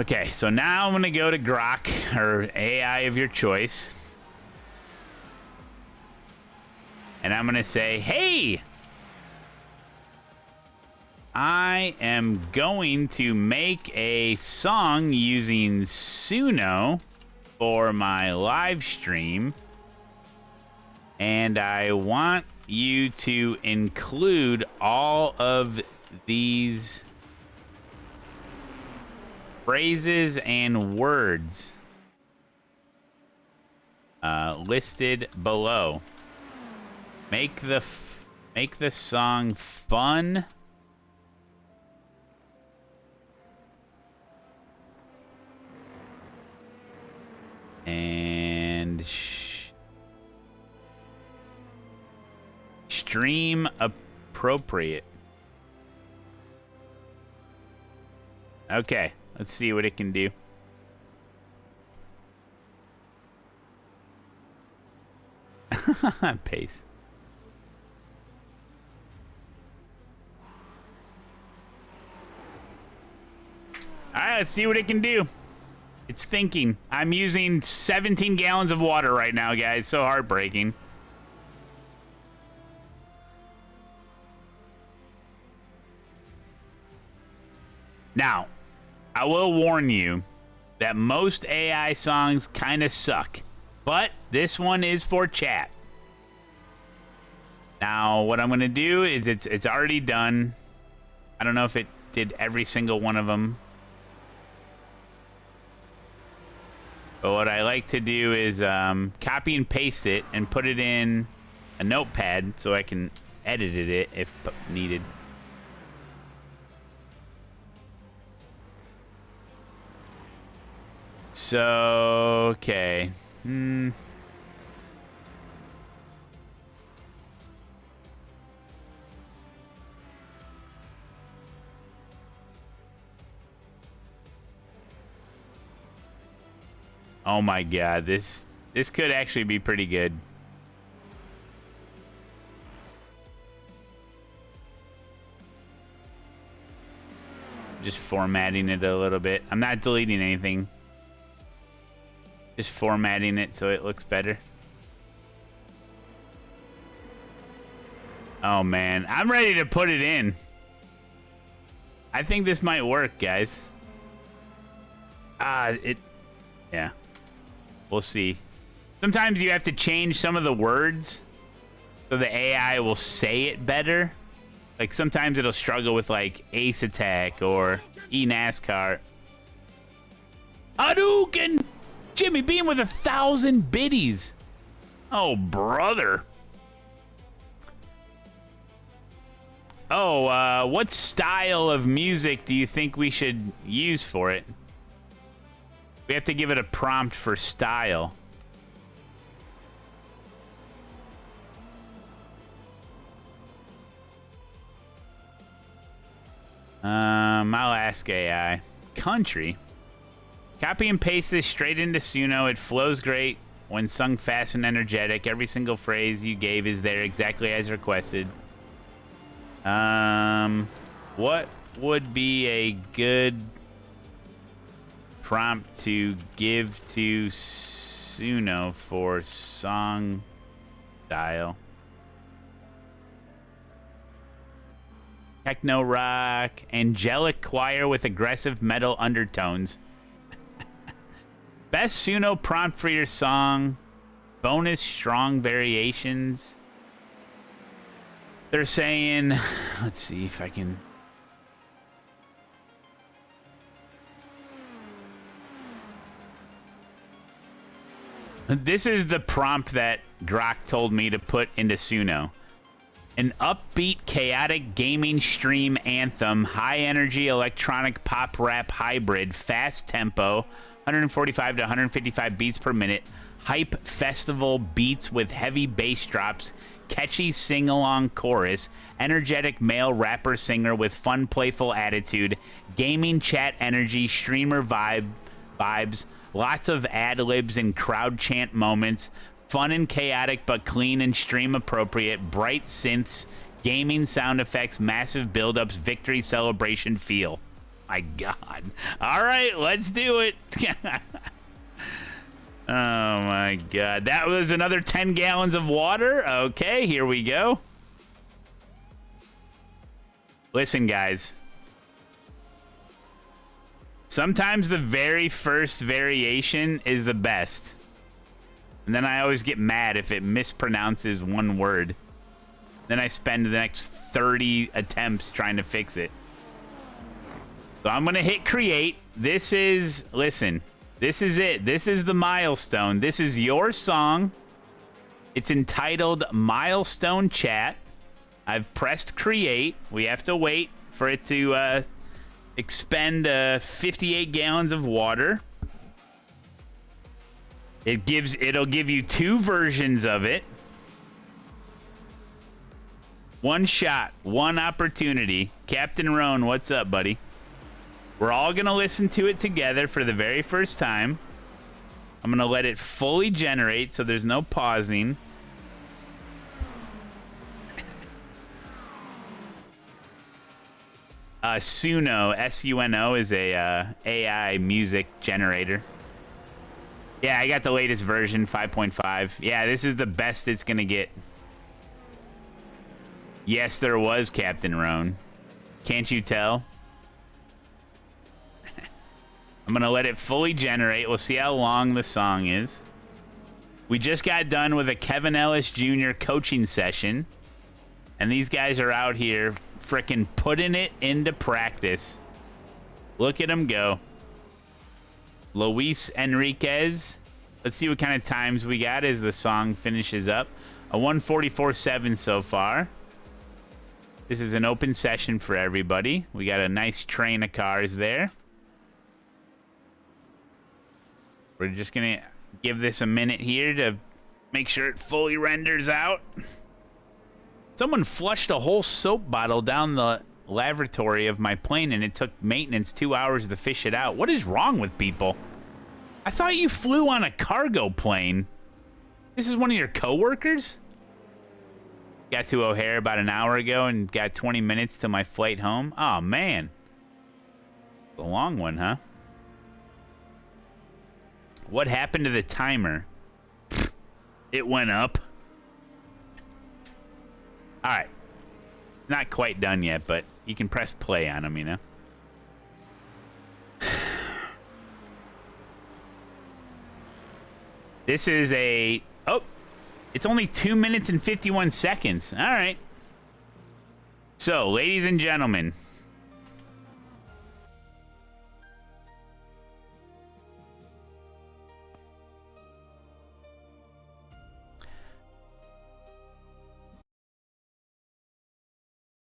Okay, so now I'm gonna go to Grok, or AI of your choice. And I'm gonna say, hey, I am going to make a song using Suno for my live stream. And I want you to include all of these phrases and words listed below. Make the song fun and stream appropriate. Okay, let's see what it can do. Pace. All right, let's see what it can do. It's thinking. I'm using 17 gallons of water right now, guys. So heartbreaking. Now, I will warn you that most AI songs kind of suck, but this one is for chat. Now, what I'm going to do is it's already done. I don't know if it did every single one of them. But what I like to do is copy and paste it and put it in a notepad so I can edit it if needed. So, okay. Oh my god, this could actually be pretty good. Just formatting it a little bit. I'm not deleting anything. Just formatting it so it looks better. Oh man, I'm ready to put it in. I think this might work, guys. Yeah. We'll see. Sometimes you have to change some of the words so the AI will say it better. Like sometimes it'll struggle with like ASETEK or eNASCAR. Hadouken! Jimmy Beam with 1,000 biddies. Oh, brother. Oh, what style of music do you think we should use for it? We have to give it a prompt for style. I'll ask AI. Country. Copy and paste this straight into Suno. It flows great when sung fast and energetic. Every single phrase you gave is there exactly as requested. What would be a good prompt to give to Suno for song style? Techno rock, angelic choir with aggressive metal undertones. Best Suno prompt for your song. Bonus strong variations. They're saying, let's see if I can. This is the prompt that Grok told me to put into Suno. An upbeat, chaotic gaming stream anthem, high-energy electronic pop rap hybrid, fast tempo, 145 to 155 beats per minute, hype festival beats with heavy bass drops, catchy sing-along chorus, energetic male rapper-singer with fun, playful attitude, gaming chat energy, streamer vibes, lots of ad-libs and crowd chant moments, fun and chaotic but clean and stream appropriate, bright synths, gaming sound effects, massive buildups, victory celebration feel. My God. All right, let's do it. Oh my God. That was another 10 gallons of water. Okay, here we go. Listen, guys. Sometimes the very first variation is the best. And then I always get mad if it mispronounces one word. Then I spend the next 30 attempts trying to fix it. So I'm going to hit create. This is, listen, this is it. This is the milestone. This is your song. It's entitled Milestone Chat. I've pressed create. We have to wait for it to expend 58 gallons of water. It'll give you 2 versions of it. One shot, one opportunity. Captain Roan, what's up, buddy? We're all going to listen to it together for the very first time. I'm going to let it fully generate so there's no pausing. Suno, S-U-N-O, is a AI music generator. Yeah, I got the latest version, 5.5. Yeah, this is the best it's going to get. Yes, there was, Captain Roan. Can't you tell? I'm going to let it fully generate. We'll see how long the song is. We just got done with a Kevin Ellis Jr. coaching session. And these guys are out here frickin' putting it into practice. Look at them go. Luis Enriquez. Let's see what kind of times we got as the song finishes up. A 1:44.7 so far. This is an open session for everybody. We got a nice train of cars there. We're just going to give this a minute here to make sure it fully renders out. Someone flushed a whole soap bottle down the lavatory of my plane, and it took maintenance 2 hours to fish it out. What is wrong with people? I thought you flew on a cargo plane. This is one of your coworkers? Got to O'Hare about an hour ago and got 20 minutes to my flight home. Oh, man. It's a long one, huh? What happened to the timer? It went up. All right. Not quite done yet, but you can press play on them, you know? This is a... Oh, it's only 2 minutes and 51 seconds. All right. So, ladies and gentlemen.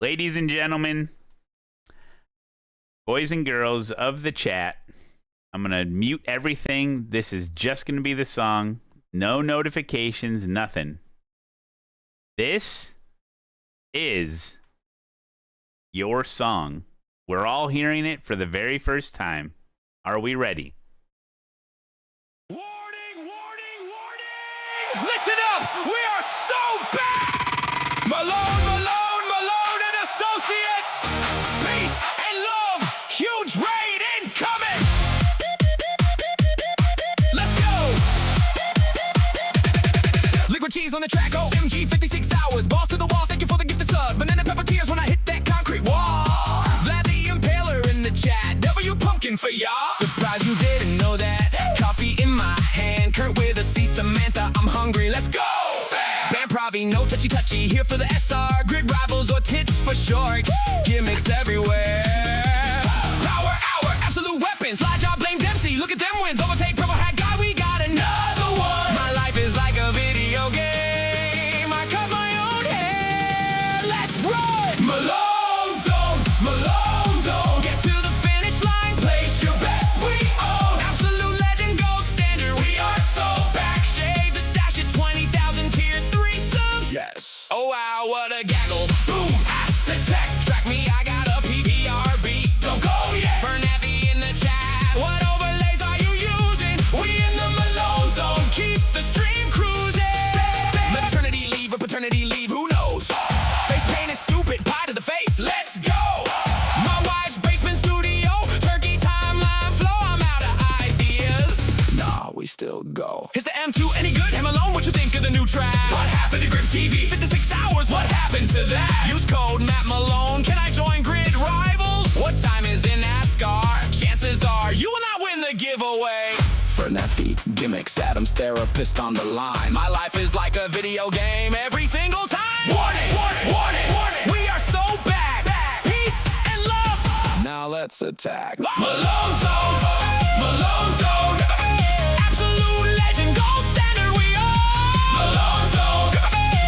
Ladies and gentlemen, boys and girls of the chat, I'm going to mute everything. This is just going to be the song. No notifications, nothing. This is your song. We're all hearing it for the very first time. Are we ready? Warning, warning, warning! Listen up! We are so bad! Malone! Associates, peace and love, huge raid incoming. Let's go. Liquid cheese on the track, OMG 56 hours, balls to the wall, thank you for the gift of sub. Banana pepper tears when I hit that concrete wall. Vlad the Impaler in the chat, W Pumpkin for y'all. Surprised you didn't know that. Coffee in my hand, Kurt with a C, Samantha, I'm hungry, let's go. Bam Pravi, no touchy, here for the SR. Grid rivals or tits for short. Gimmicks everywhere. Power hour, absolute weapons. Slide job, blame Dempsey. Look at them wins. Overtake, purple hat guy, we got another one. My life is like a video game. I cut my own hair. Let's run. Malone zone, Malone zone. Get to the finish line, place your bets, we own. Absolute legend, gold standard. We are so back. Shave the stash at 20,000 tier 3 subs. Yes. Oh wow, what a gaggle. Boom, ASETEK. Track me, I got a PPRB. Don't go yet. Bernavi in the chat. What overlays are you using? We in the Malone zone. Keep the stream cruising. Maternity leave or paternity leave, who knows? Face paint is stupid, pie to the face. Let's go. My wife's basement studio. Turkey timeline flow. I'm out of ideas. Nah, we still go. Is the M2 any good? Hey Malone, what you think of the new track? What happened to Grip TV? 56 hours, what happened to that? Use code mattmalone. Can I join Grid Rivals? What time is in NASCAR? Chances are you will not win the giveaway. For that feat, gimmicks, Adam. Adams, therapist on the line. My life is like a video game every single time. Warning, warning, warning, warning. We are so back. Peace and love. Now let's attack. Malone Zone, Malone Zone. Absolute legend, gold standard we are. Malone Zone,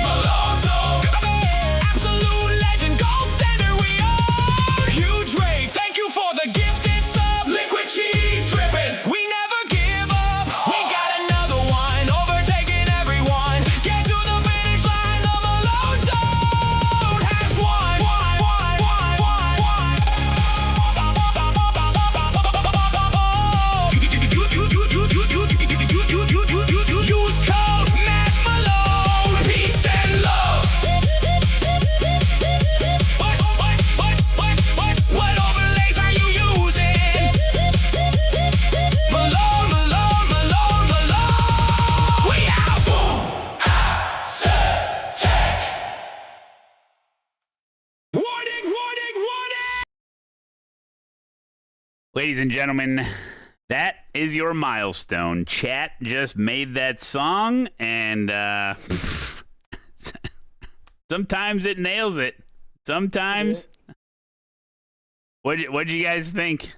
Malone Zone. Absolute legend, gold standard we are. Huge rate, thank you for the gifted sub. Liquid cheese dripping, we never give up. We got another one, overtaking everyone. Get to the finish line, the Malone Zone has won. Use code mattmalone, peace and love. What overlays are you using? Malone, Malone, Malone, Malone. We out. ASETEK. Warning, warning, warning. Ladies and gentlemen, that is your milestone. Chat just made that song, and sometimes it nails it. Sometimes. What'd you guys think?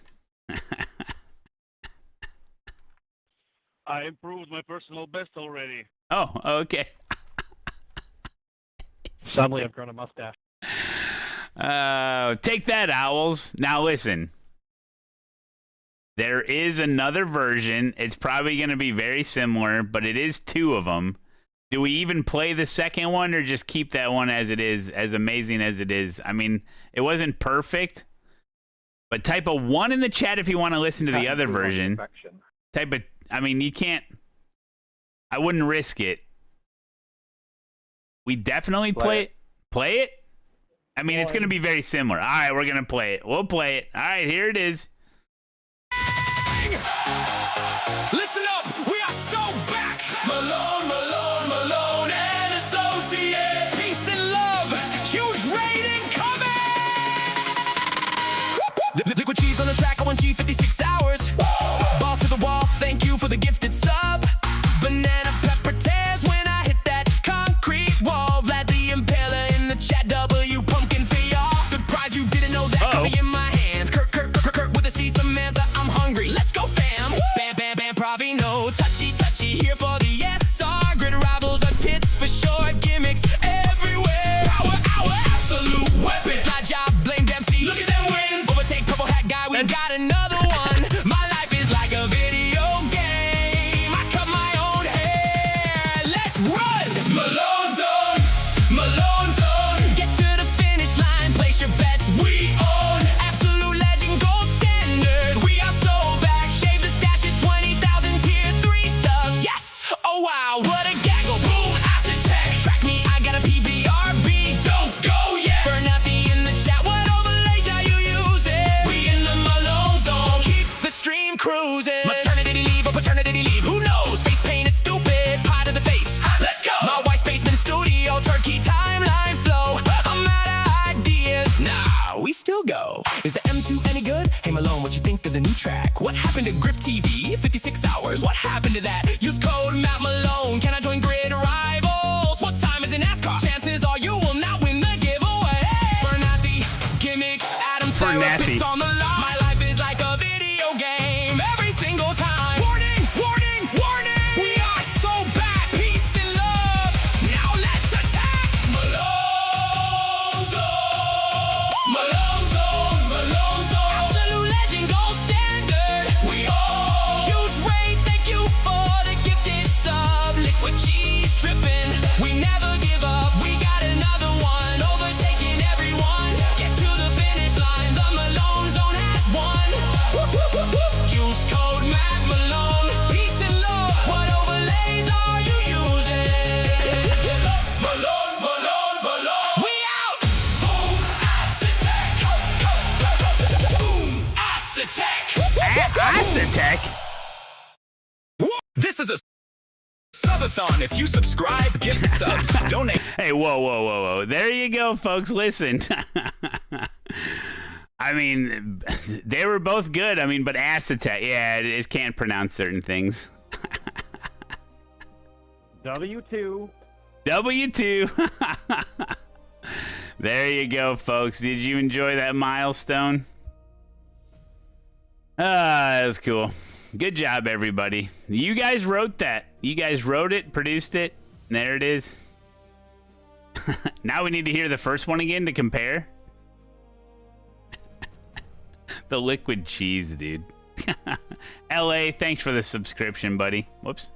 I improved my personal best already. Oh, okay. Suddenly I've grown a mustache. Take that, Owls. Now listen. There is another version. It's probably going to be very similar, but it is 2 of them. Do we even play the second one or just keep that one as it is, as amazing as it is? I mean, it wasn't perfect, but type a 1 in the chat if you want to listen to the other version. Type a, I mean, you can't, I wouldn't risk it. We definitely play it. Play it? I mean, it's going to be very similar. All right, we're going to play it. We'll play it. All right, here it is. Listen up, we are so back. Malone, Malone, Malone and Associates. Peace and love, huge rating coming. Liquid cheese on the track, 1G56 hours. Balls to the wall, thank you for the gifted sub. Banana pepper tears when I hit that concrete wall. Vlad the Impaler in the chat, W pumpkin for y'all. Surprised you didn't know that. Coffee in my hands, Kurt with a C, Samantha, I'm hungry. Let's go, fam. Bam, bam, bam, Pravino. Touchy, touchy, here for the SR. Grid rivals are tits for short gimmicks everywhere. Power hour, absolute weapons. Not job, blame Dempsey. Look at them wins. Overtake purple hat guy, we got another one. My life is like a video game. I cut my own hair. Let's run. Malone Zone, Malone Zone. Get to the finish line, place your bets. We own absolute legend, gold standard. We are so back. Shave the stash at 20,000 tier 3 subs. Yes. Oh wow, what a gaggle. Boom, ASETEK. Track me, I got a PBRB. Don't go yet. Burn out the in the chat. What overlays are you using? We in the Malone Zone. Keep the stream cruising. Maternity leave or paternity leave. Who knows? Face paint is stupid. Pie to the face. Let's go. My wife's basement studio. Turkey timeline flow. I'm out of ideas. Nah, we still go. Is the M2 any good? Hey Malone, what you think of the new track? What happened to Grip TV? 56 hours. What happened to that? Use code mattmalone. Can I join grid rivals? What time is in NASCAR? Chances are you will not win the giveaway. Burn out the gimmicks. Adam's therapist on the line. My life is like a video game every single time. Warning, warning, warning. We are so back. Peace and love. Now let's attack. Malone Zone. Malone Zone. Malone Zone. Absolute legend, gold standard. We all huge rate. Thank you for the gifted sub. Liquid cheese dripping. We never give up. We got another one. Overtaking everyone. Get to the finish line. The Malone Zone has won. Whoop, whoop, whoop, whoop. Use code mattmalone. Peace and love. What overlays are you using? Malone, Malone, Malone. We out. Boom, ASETEK. Boom, ASETEK. ASETEK? This is a subathon. If you subscribe, gift subs, donate. Hey, whoa, whoa, whoa, whoa. There you go, folks. Listen. I mean, they were both good. I mean, but ASETEK, yeah, it can't pronounce certain things. W2. W2. There you go, folks. Did you enjoy that milestone? That was cool. Good job, everybody. You guys wrote that. You guys wrote it, produced it. And there it is. Now we need to hear the first one again to compare. The liquid cheese, dude. LA, thanks for the subscription, buddy. Whoops.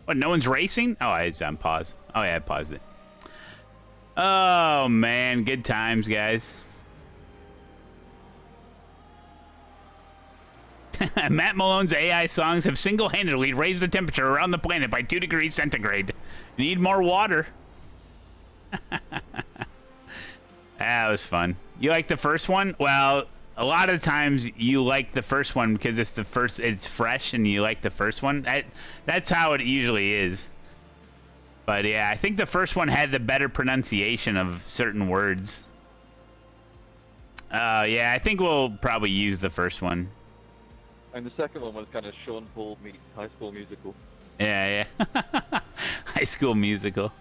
What, no one's racing? Oh, it's on pause. Oh, yeah, I paused it. Oh, man. Good times, guys. Matt Malone's AI songs have single-handedly raised the temperature around the planet by 2 degrees centigrade. Need more water. That was fun. You like the first one? Well, a lot of times you like the first one because it's the first, it's fresh and you like the first one. That's how it usually is. But yeah, I think the first one had the better pronunciation of certain words. Yeah, I think we'll probably use the first one. And the second one was kind of Sean Paul meets High School Musical. Yeah, yeah. High School Musical.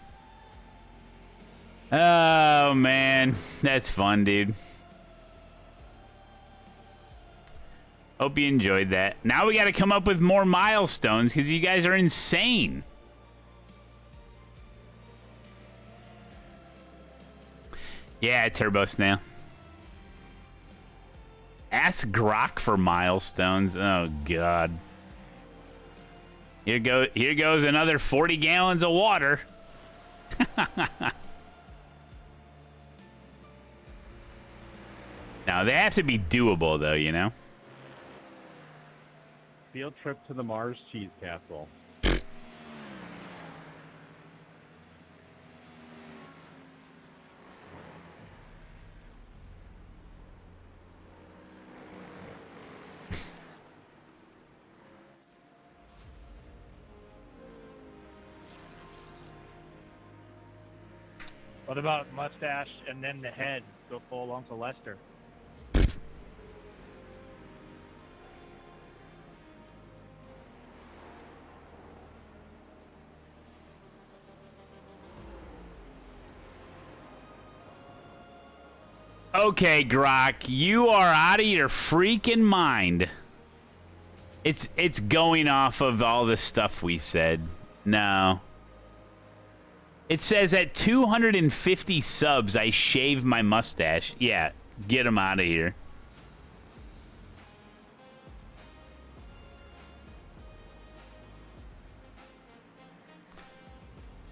Oh, man. That's fun, dude. Hope you enjoyed that. Now we got to come up with more milestones because you guys are insane. Yeah, Turbo Snail. Ask Grok for milestones. Oh, God. Here goes another 40 gallons of water. Now, they have to be doable, though, you know? Field trip to the Mars Cheese Castle. What about mustache and then the head? Go full Uncle Lester. Okay, Grok, you are out of your freaking mind. It's going off of all the stuff we said. No. It says at 250 subs, I shave my mustache. Yeah, get him out of here.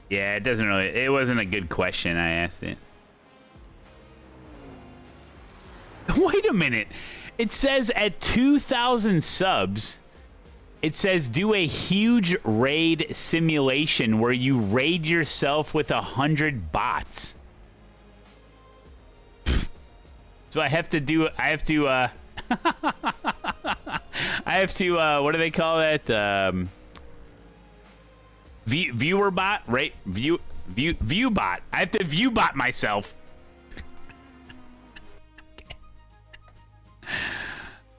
Yeah, it doesn't really... It wasn't a good question. I asked it. Wait a minute. It says at 2,000 subs, it says do a huge raid simulation where you raid yourself with 100 bots. So I have to do... I have to... I have to... what do they call that? Viewer bot, right? View bot. I have to view bot myself.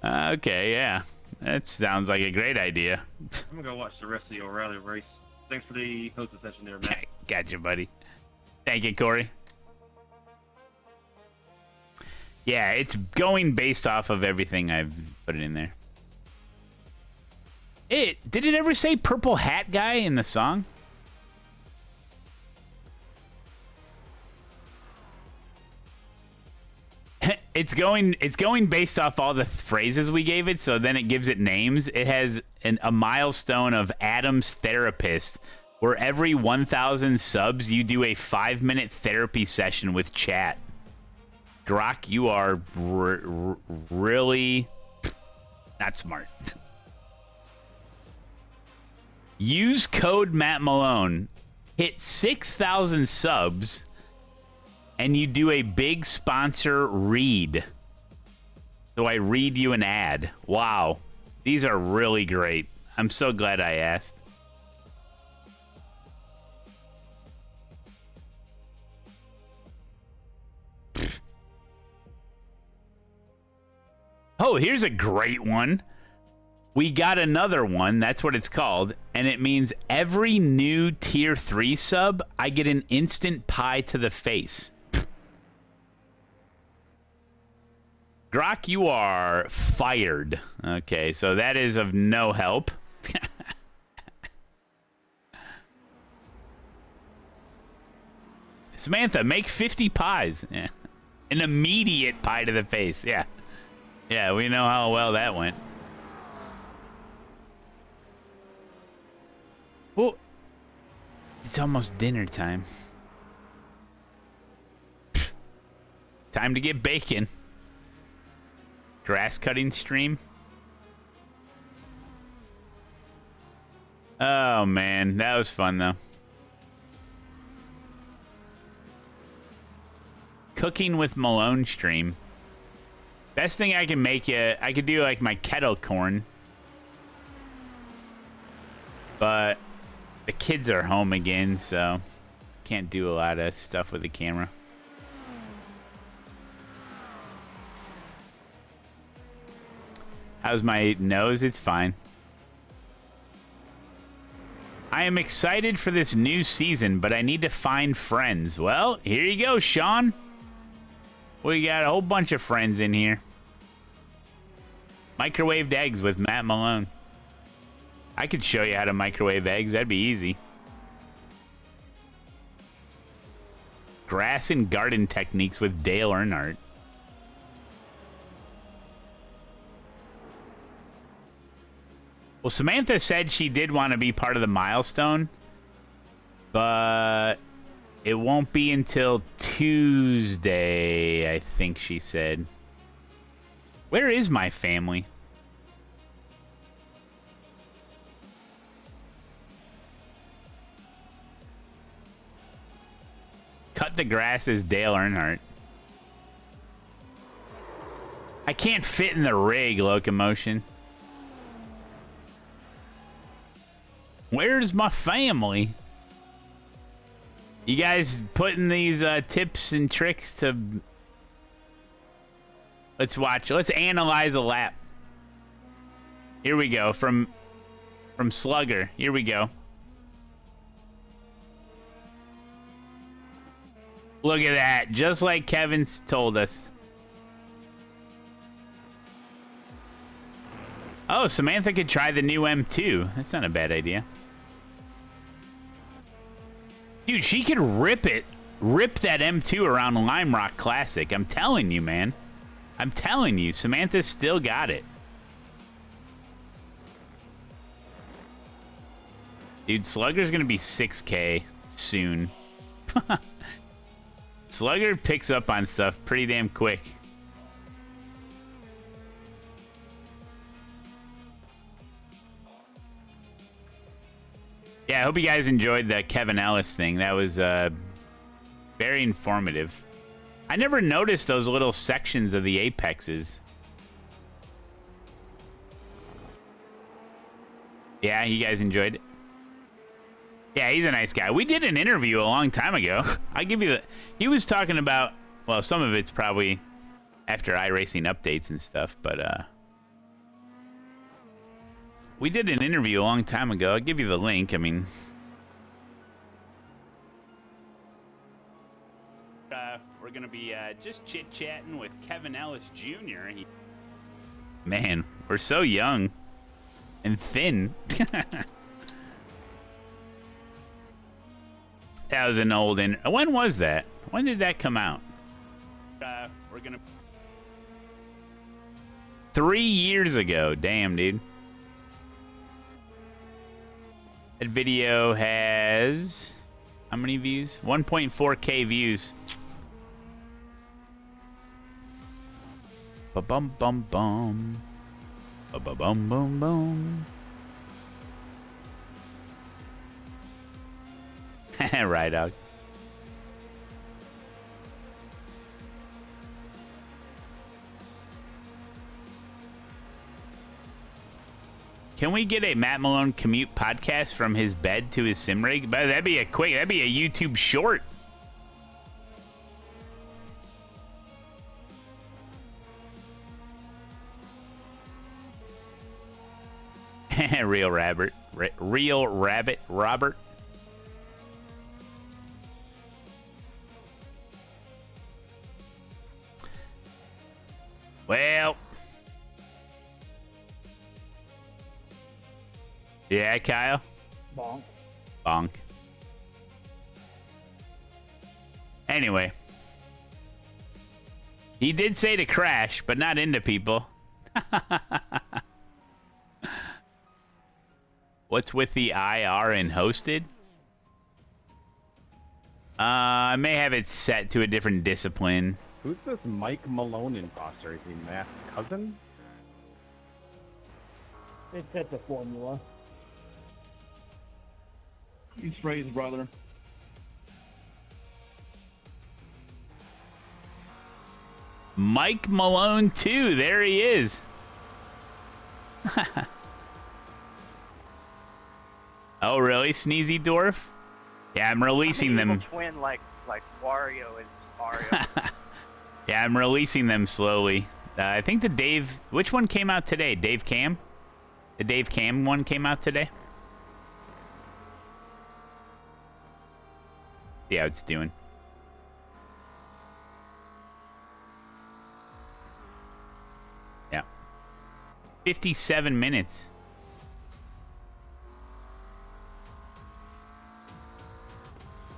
Okay, yeah. That sounds like a great idea. I'm gonna go watch the rest of the O'Reilly race. Thanks for the hosting session there, Matt. Gotcha, buddy. Thank you, Corey. Yeah, it's going based off of everything I've put it in there. Did it ever say purple hat guy in the song? It's going based off all the phrases we gave it, so then it gives it names. It has a milestone of Adam's Therapist, where every 1,000 subs, you do a 5-minute therapy session with chat. Grok, you are really not smart. Use code Matt Malone. Hit 6,000 subs, and you do a big sponsor read. So I read you an ad. Wow. These are really great. I'm so glad I asked. Oh, here's a great one. We got another one. That's what it's called. And it means every new tier 3 sub, I get an instant pie to the face. Grok, you are fired. Okay, so that is of no help. Samantha, make 50 pies. Yeah. An immediate pie to the face. Yeah. Yeah, we know how well that went. Well, it's almost dinner time. Time to get bacon. Grass cutting stream. Oh, man. That was fun, though. Cooking with Malone stream. Best thing I can make you, I could do like my kettle corn. But the kids are home again, so can't do a lot of stuff with the camera. How's my nose? It's fine. I am excited for this new season, but I need to find friends. Well, here you go, Sean. We got a whole bunch of friends in here. Microwaved eggs with Matt Malone. I could show you how to microwave eggs. That'd be easy. Grass and garden techniques with Dale Earnhardt. Well, Samantha said she did want to be part of the milestone, but it won't be until Tuesday, I think she said. Where is my family? Cut the grass is Dale Earnhardt. I can't fit in the rig, Locomotion. Where's my family? You guys putting these tips and tricks to... Let's watch. Let's analyze a lap. Here we go. From Slugger. Here we go. Look at that. Just like Kevin's told us. Oh, Samantha could try the new M2. That's not a bad idea. Dude, she could rip it. Rip that M2 around Lime Rock Classic. I'm telling you, man. I'm telling you, Samantha's still got it. Dude, Slugger's gonna be 6K soon. Slugger picks up on stuff pretty damn quick. Yeah, I hope you guys enjoyed the Kevin Ellis thing. That was very informative. I never noticed those little sections of the apexes. Yeah, you guys enjoyed it? Yeah, he's a nice guy. We did an interview a long time ago. I give you the... He was talking about... Well, some of it's probably after iRacing updates and stuff, but... We did an interview a long time ago. I'll give you the link. I mean... we're going to be just chit-chatting with Kevin Ellis Jr. Man, we're so young and thin. That was an old... When was that? When did that come out? We're going to... 3 years ago. Damn, dude. That video has... How many views? 1.4K views. Ba-bum-bum-bum. Ba-ba-bum-bum-bum. Right, dog. Can we get a Matt Malone commute podcast from his bed to his sim rig? But that'd be a YouTube short. Real rabbit. Real rabbit Robert. Well. Yeah, Kyle? Bonk. Bonk. Anyway. He did say to crash, but not into people. What's with the IR in hosted? I may have it set to a different discipline. Who's this Mike Malone imposter? Is he Matt's cousin? It's at the formula. He's Ray's brother. Mike Malone, too. There he is. Oh, really, Sneezy Dwarf? Yeah, I'm releasing them. Twin like Wario and Mario. Yeah, I'm releasing them slowly. I think the Dave... Which one came out today? Dave Cam? The Dave Cam one came out today? See how it's doing. Yeah. 57 minutes.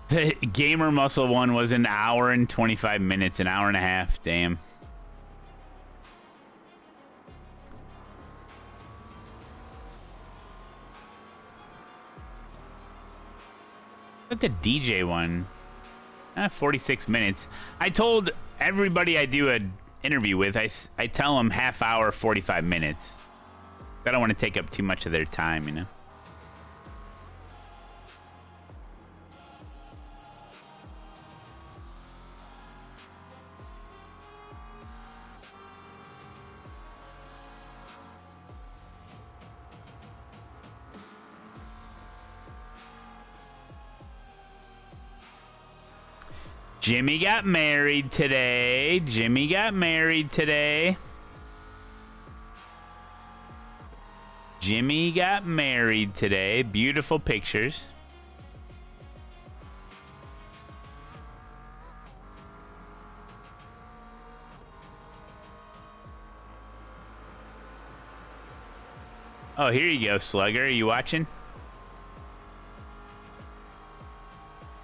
The Gamer Muscle one was an hour and 25 minutes, an hour and a half. Damn. But the DJ one, 46 minutes. I told everybody I do an interview with, I tell them half hour, 45 minutes. I don't want to take up too much of their time, you know. Jimmy got married today. Jimmy got married today. Jimmy got married today. Beautiful pictures. Oh, here you go, Slugger. Are you watching?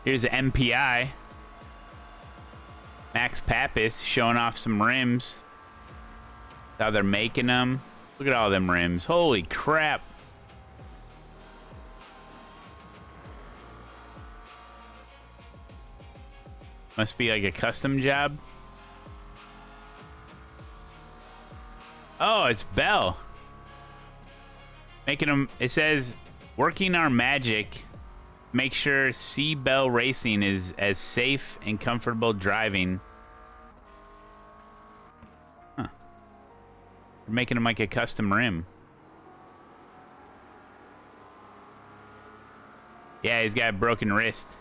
Here's the MPI. Max Pappas showing off some rims. How they're making them. Look at all them rims. Holy crap. Must be like a custom job. Oh, it's Bell. Making them, it says, working our magic. Make sure C Bell Racing is as safe and comfortable driving. Huh. We're making them like a custom rim. Yeah, he's got a broken wrist.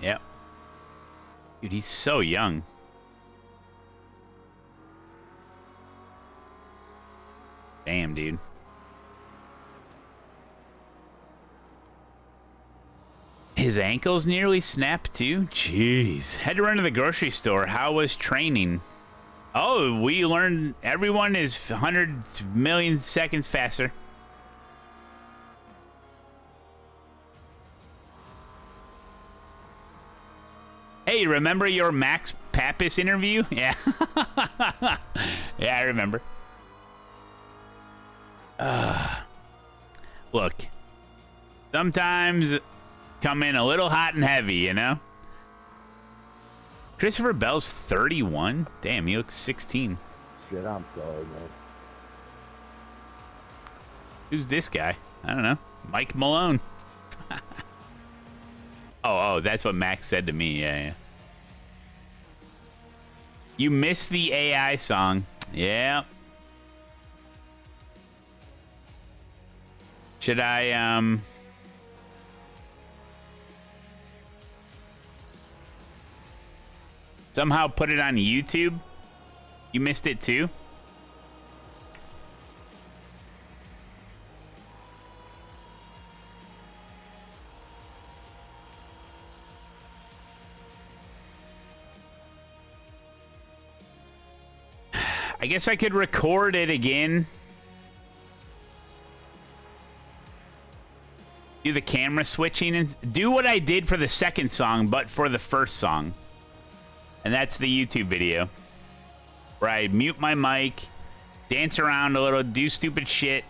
Yep. Dude, he's so young. Damn, dude. His ankles nearly snapped too? Jeez. Had to run to the grocery store. How was training? Oh, we learned everyone is 100 million seconds faster. Hey, remember your Max Pappas interview? Yeah. Yeah, I remember. Look. Sometimes come in a little hot and heavy, you know? Christopher Bell's 31? Damn, he looks 16. Shit, I'm sorry, man. Who's this guy? I don't know. Mike Malone. Oh, that's what Max said to me. Yeah. You missed the AI song. Yeah. Should I, somehow put it on YouTube? You missed it too? I guess I could record it again. Do the camera switching and do what I did for the second song, but for the first song. And that's the YouTube video. Where I mute my mic, dance around a little, do stupid shit,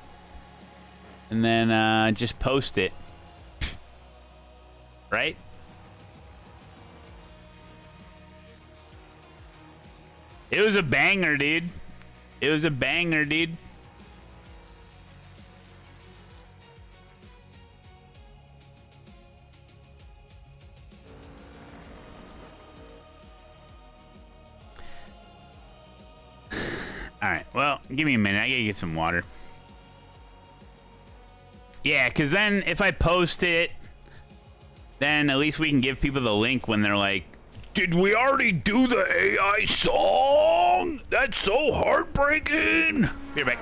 and then just post it. Right? It was a banger, dude. It was a banger, dude. Alright, well, give me a minute. I gotta get some water. Yeah, because then if I post it, then at least we can give people the link when they're like, did we already do the AI song? That's so heartbreaking. Be right back.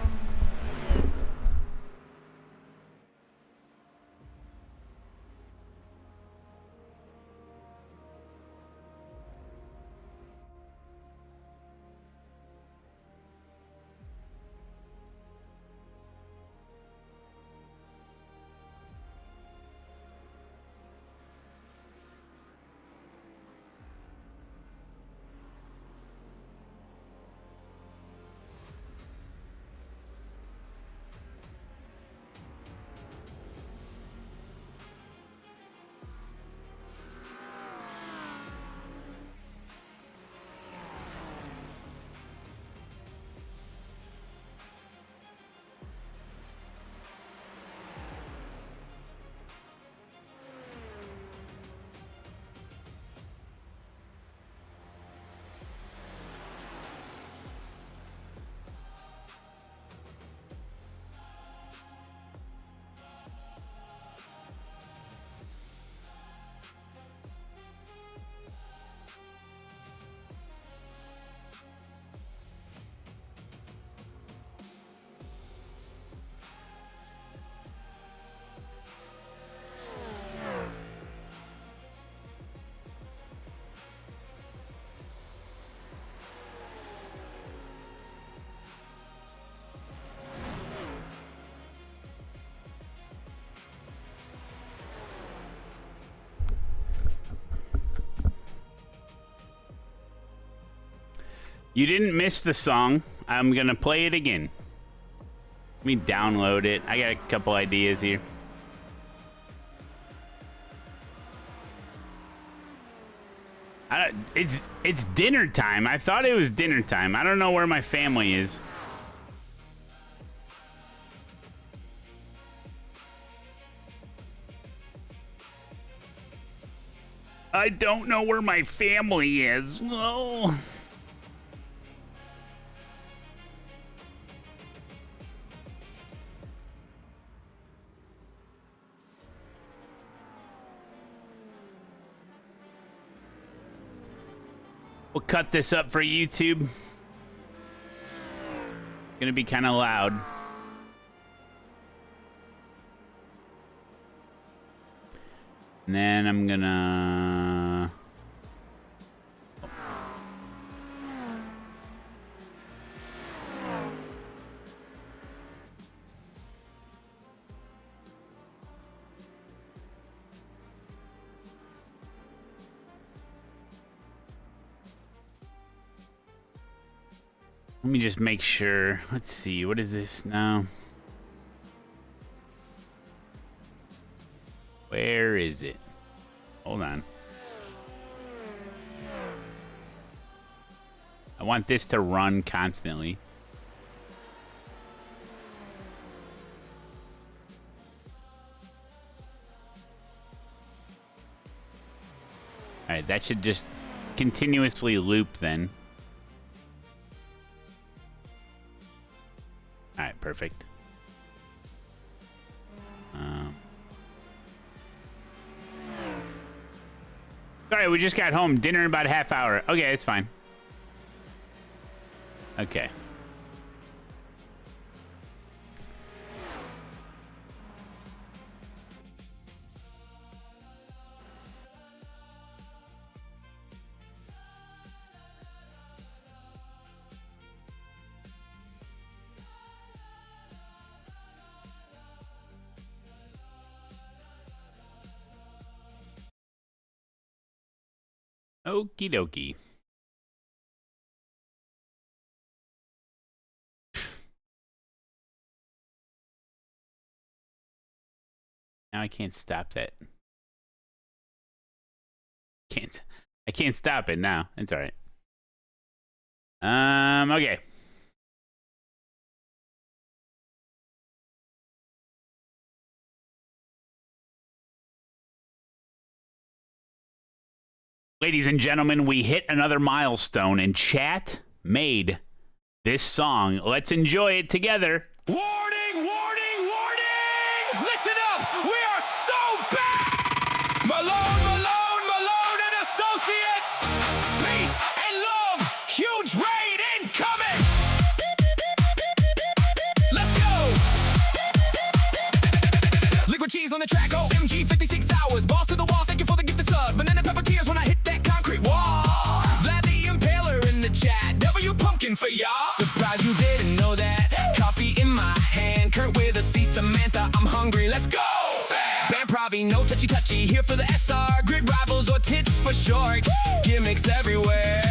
You didn't miss the song. I'm gonna play it again. Let me download it. I got a couple ideas here. It's dinner time. I thought it was dinner time. I don't know where my family is. I don't know where my family is. Oh. We'll cut this up for YouTube. Gonna be kind of loud. And then I'm gonna... Let me just make sure. Let's see. What is this now? Where is it? Hold on. I want this to run constantly. All right, that should just continuously loop then. All right, perfect. Sorry, we just got home. Dinner in about a half hour. Okay, it's fine. Okay. Okie dokie. Now I can't stop that. I can't stop it now. It's all right. Okay. Ladies and gentlemen, we hit another milestone, and chat made this song. Let's enjoy it together. Warning, warning, warning! Listen up! We are so back! Malone, Malone, Malone and Associates! Peace and love! Huge raid incoming! Let's go! Liquid cheese on the track, OMG, 56 hours. Balls to the wall, thank you for the gift of sub. Banana pepper tears when I hit that concrete wall. Vlad the Impaler in the chat. W Pumpkin for y'all. Surprised you didn't know that. Coffee in my hand, Kurt with a C, Samantha, I'm hungry, let's go! Bam Pravi, no touchy touchy, here for the SR. Grid rivals or tits for short. Gimmicks everywhere.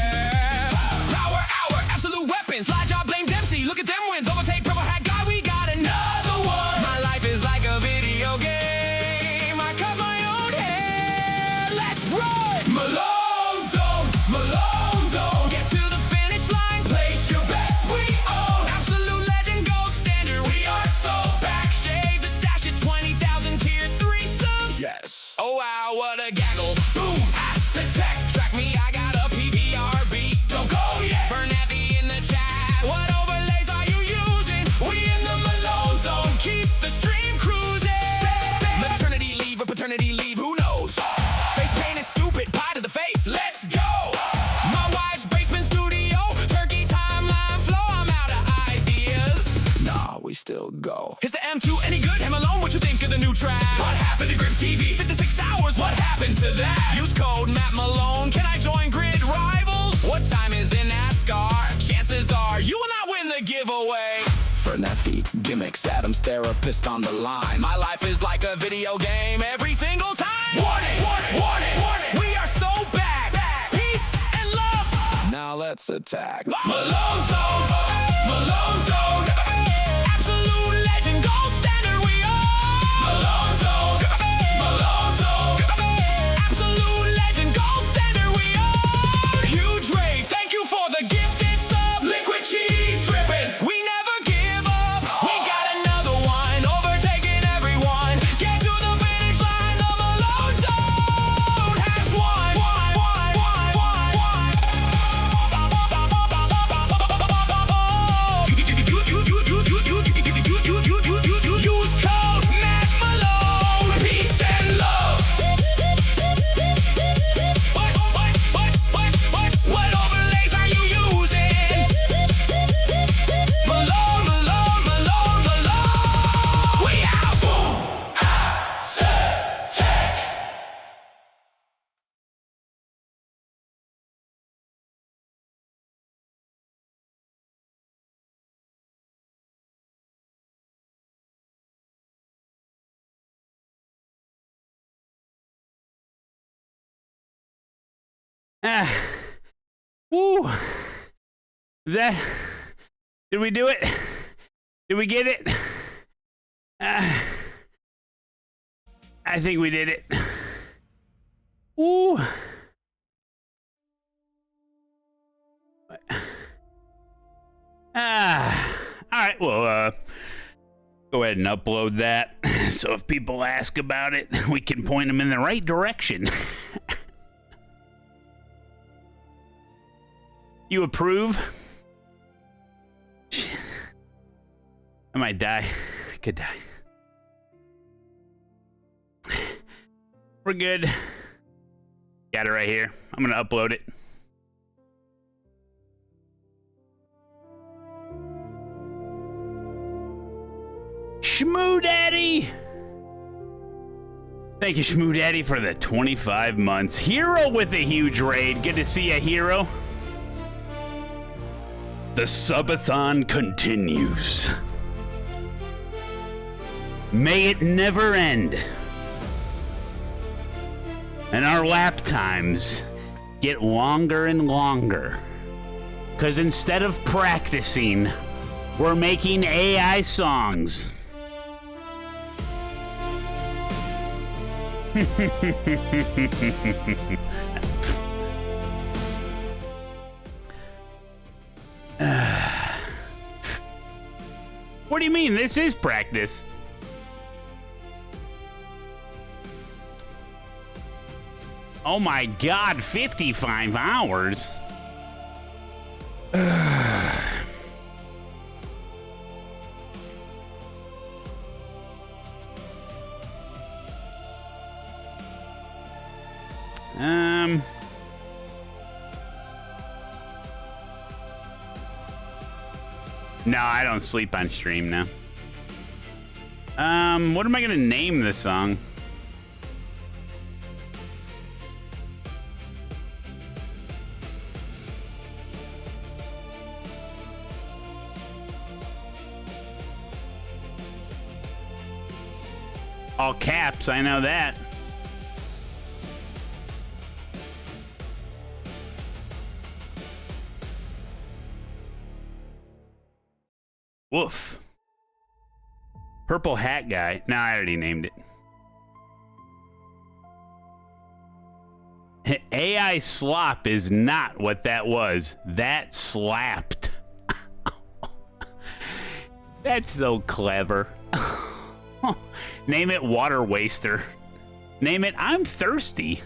Power hour, absolute weapons. Slide job, blame Dempsey, look at them wins. Overtake, purple hat guy, we got another one. My life is like a video game. I cut my own hair, let's run! Malone Zone, Malone Zone. Get to the finish line, place your bets, we own. Absolute legend, gold standard, we are so back. Shave the stash at 20,000 tier 3 subs. Yes. Oh wow, what a gaggle. Boom, ASETEK. Track me, I got a PVR beat. Don't go yet. Bernathi in the chat. What overlays are you using? We in the Malone Zone. Keep the stream cruising. Maternity leave or paternity leave, who knows? Face paint is stupid, pie to the face. Let's go. My wife's basement studio. Turkey timeline flow. I'm out of ideas. Nah, we still go. Is the M2 any good? Hey Malone, what you think of the new track? What happened to Grip TV? 56 hours, what happened to that? Use code mattmalone. Can I join Grid Rivals? What time is in NASCAR? Chances are you will not win the giveaway. Bernathi, gimmicks, Adam's therapist on the line. My life is like a video game every single time. Warning, warning, warning, warning. We are so back. Peace and love. Now let's attack. Malone Zone, Malone Zone. Absolute legend, gold standard, we are. Malone Zone, Malone Zone. Absolute legend, gold standard, we are. Huge raid, thank you for the gifted sub. Liquid cheese dripping, we never give up. We got another one, overtaking everyone. Get to the finish line, the Malone Zone has won. Use code mattmalone. Peace and love. What overlays are you using? Malone, Malone, Malone, Malone. We out. Boom. ASETEK. Woo. Was that? Did we do it? Did we get it? I think we did it. Woo. All right, well, go ahead and upload that. So if people ask about it, we can point them in the right direction. You approve? I might die. I could die. We're good. Got it right here. I'm gonna upload it. Shmoo Daddy! Thank you, Shmoo Daddy, for the 25 months. Hero with a huge raid. Good to see you, Hero. The subathon continues. May it never end. And our lap times get longer and longer. Because instead of practicing, we're making AI songs. What do you mean? This is practice. Oh my God, 55 hours. No, I don't sleep on stream now. What am I gonna name this song? All caps, I know that. Woof. Purple hat guy. No, I already named it. AI slop is not what that was. That slapped. That's so clever. Name it water waster. Name it I'm thirsty.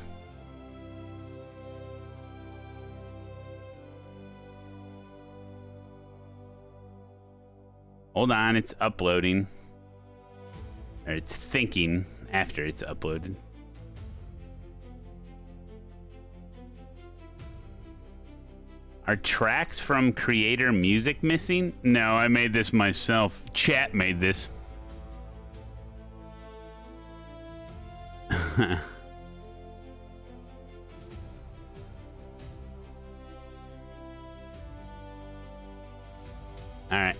Hold on, it's uploading. Or it's thinking after it's uploaded. Are tracks from creator music missing? No, I made this myself. Chat made this. All right.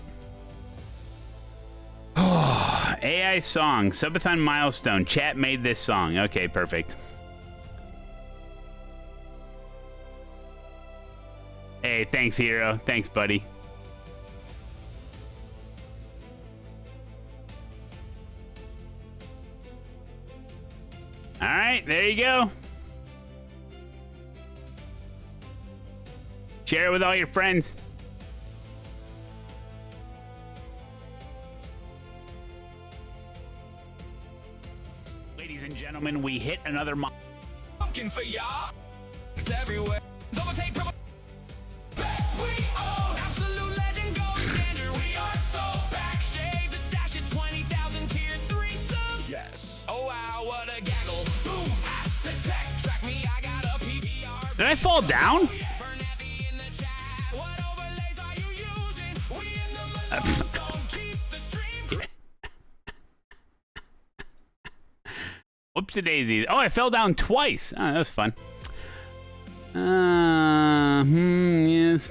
AI song, subathon milestone. Chat made this song. Okay, perfect. Hey, thanks, Hero. Thanks, buddy. All right, there you go. Share it with all your friends. Ladies and gentlemen, we hit another Pumpkin for y'all. It's everywhere. Overtake best we own. Absolute legend gold standard. We are so back. Shave the stash at 20,000 tier 3 subs. Yes. Oh wow, what a gaggle. Boom. ASETEK. Track me, I got a PBR. Did I fall down? Whoopsie daisy. Oh, I fell down twice. Oh, that was fun. Yes.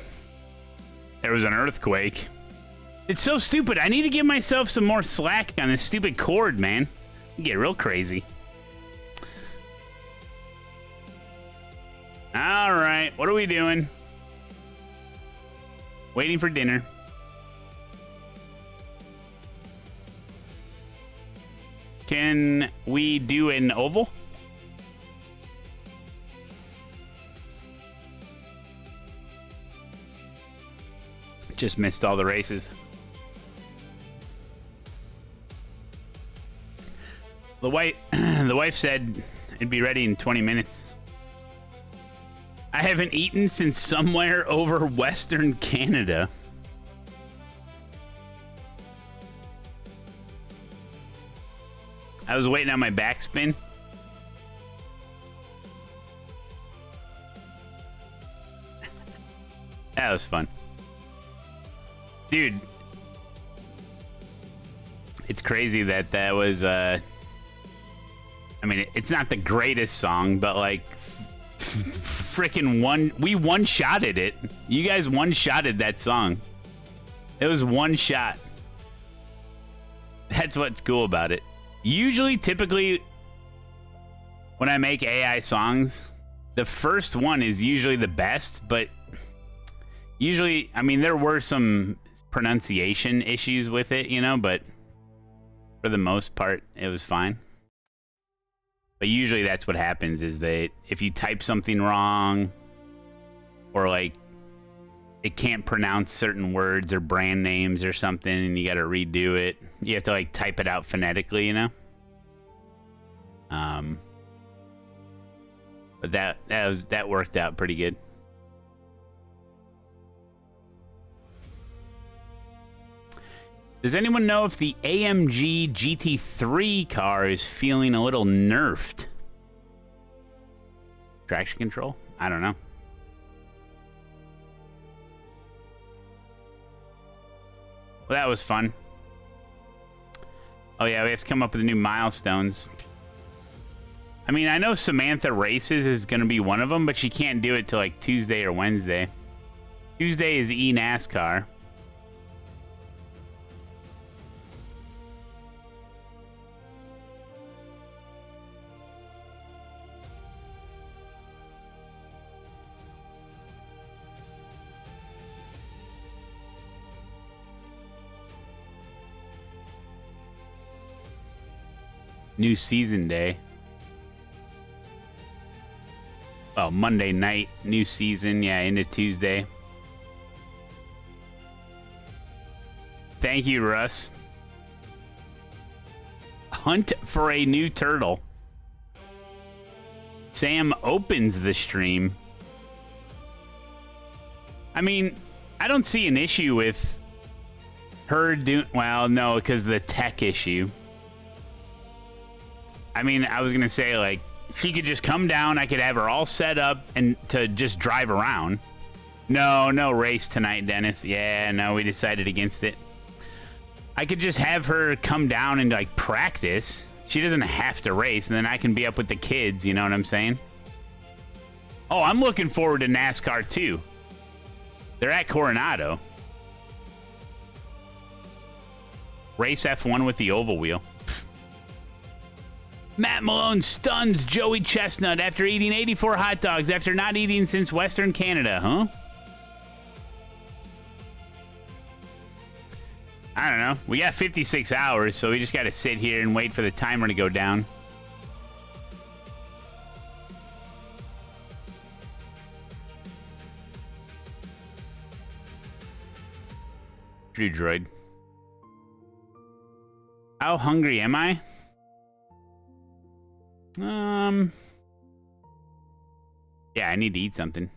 There was an earthquake. It's so stupid. I need to give myself some more slack on this stupid cord, man. You get real crazy. All right, what are we doing? Waiting for dinner. Can we do an oval? Just missed all the races. The wife said it'd be ready in 20 minutes. I haven't eaten since somewhere over Western Canada. I was waiting on my backspin. That was fun. Dude. It's crazy that that was, I mean, it's not the greatest song, but like, freaking we one-shotted it. You guys one-shotted that song. It was one shot. That's what's cool about it. Usually, typically, when I make AI songs, the first one is usually the best, but usually, I mean, there were some pronunciation issues with it, you know, but for the most part, it was fine. But usually that's what happens is that if you type something wrong or like it can't pronounce certain words or brand names or something and you got to redo it, you have to like type it out phonetically, you know? But that worked out pretty good. Does anyone know if the AMG GT3 car is feeling a little nerfed? Traction control? I don't know. Well, that was fun. Oh yeah, we have to come up with new milestones. I mean, I know Samantha Races is going to be one of them, but she can't do it till like Tuesday or Wednesday. Tuesday is eNASCAR. New season day. Oh, Monday night, new season, yeah, into Tuesday. Thank you, Russ. Hunt for a new turtle. Sam opens the stream. I mean, I don't see an issue with her doing... Well, no, because of the tech issue. I mean, I was going to say, like, she could just come down. I could have her all set up and to just drive around. No race tonight, Dennis. Yeah, no, we decided against it. I could just have her come down and, like, practice. She doesn't have to race, and then I can be up with the kids, you know what I'm saying? Oh, I'm looking forward to NASCAR, too. They're at Coronado. Race F1 with the oval wheel. Matt Malone stuns Joey Chestnut after eating 84 hot dogs after not eating since Western Canada, huh? I don't know. We got 56 hours, so we just got to sit here and wait for the timer to go down. Drew Droid. How hungry am I? Yeah, I need to eat something.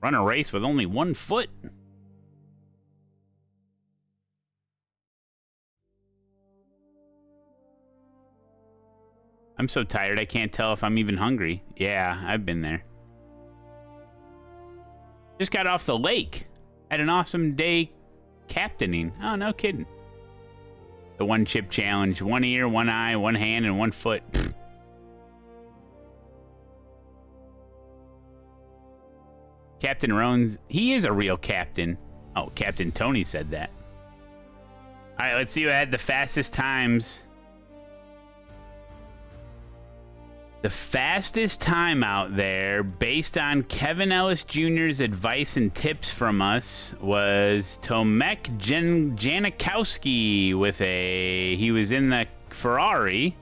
Run a race with only 1 foot. I'm so tired I can't tell if I'm even hungry. Yeah, I've been there. Just got off the lake. Had an awesome day captaining. Oh, no kidding. The 1 chip challenge. 1 ear, 1 eye, 1 hand, and 1 foot. Captain Roans, he is a real captain. Oh, Captain Tony said that. All right, let's see who had the fastest times. The fastest time out there, based on Kevin Ellis Jr.'s advice and tips from us, was Tomek Janikowski with he was in the Ferrari,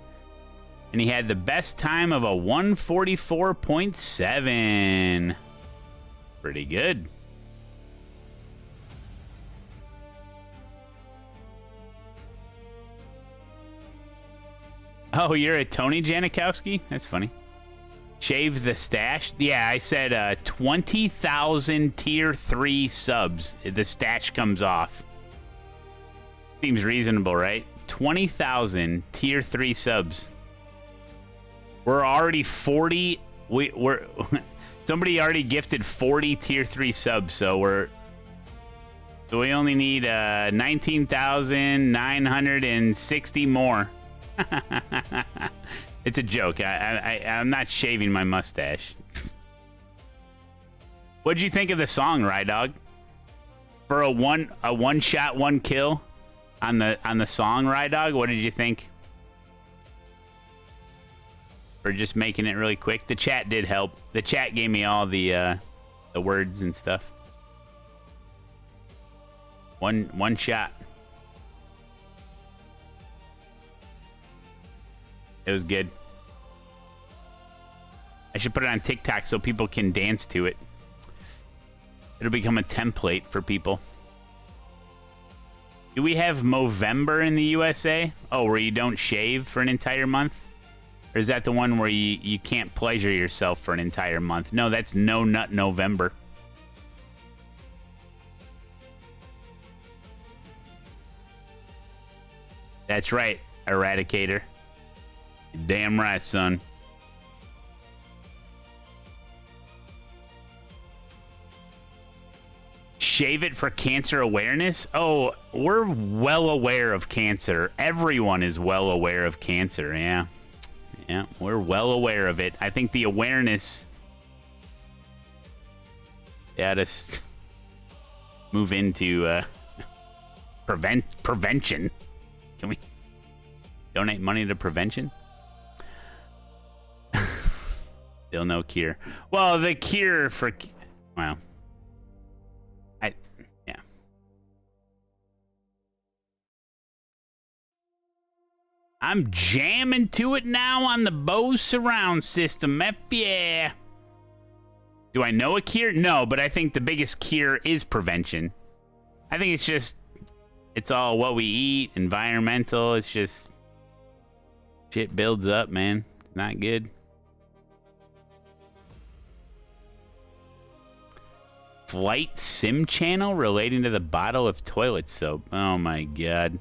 and he had the best time of a 144.7. Pretty good. Oh, you're a Tony Janikowski? That's funny. Shave the stash? Yeah, I said 20,000 tier 3 subs. The stash comes off. Seems reasonable, right? 20,000 tier 3 subs. We're already 40. We're somebody already gifted 40 tier 3 subs, so we only need 19,960 more. It's a joke. I'm not shaving my mustache. What'd you think of the song, Rye Dog? For a one shot, 1 kill on the song, Rye Dog. What did you think? for just making it really quick. The chat did help. The chat gave me all the words and stuff. One shot. It was good. I should put it on TikTok so people can dance to it. It'll become a template for people. Do we have Movember in the USA? Oh, where you don't shave for an entire month? Or is that the one where you can't pleasure yourself for an entire month? No, that's No Nut November. That's right, Eradicator. You're damn right, son. Shave it for cancer awareness? Oh, we're well aware of cancer. Everyone is well aware of cancer, yeah. Yeah, we're well aware of it. I think the awareness... Yeah, just move into prevention. Can we donate money to prevention? Still no cure. Well, the cure for... Well... Yeah. I'm jamming to it now on the Bose surround system. F yeah. Do I know a cure? No, but I think the biggest cure is prevention. I think it's just... It's all what we eat, environmental. It's just... Shit builds up, man. It's not good. Flight sim channel relating to the bottle of toilet soap. Oh my god.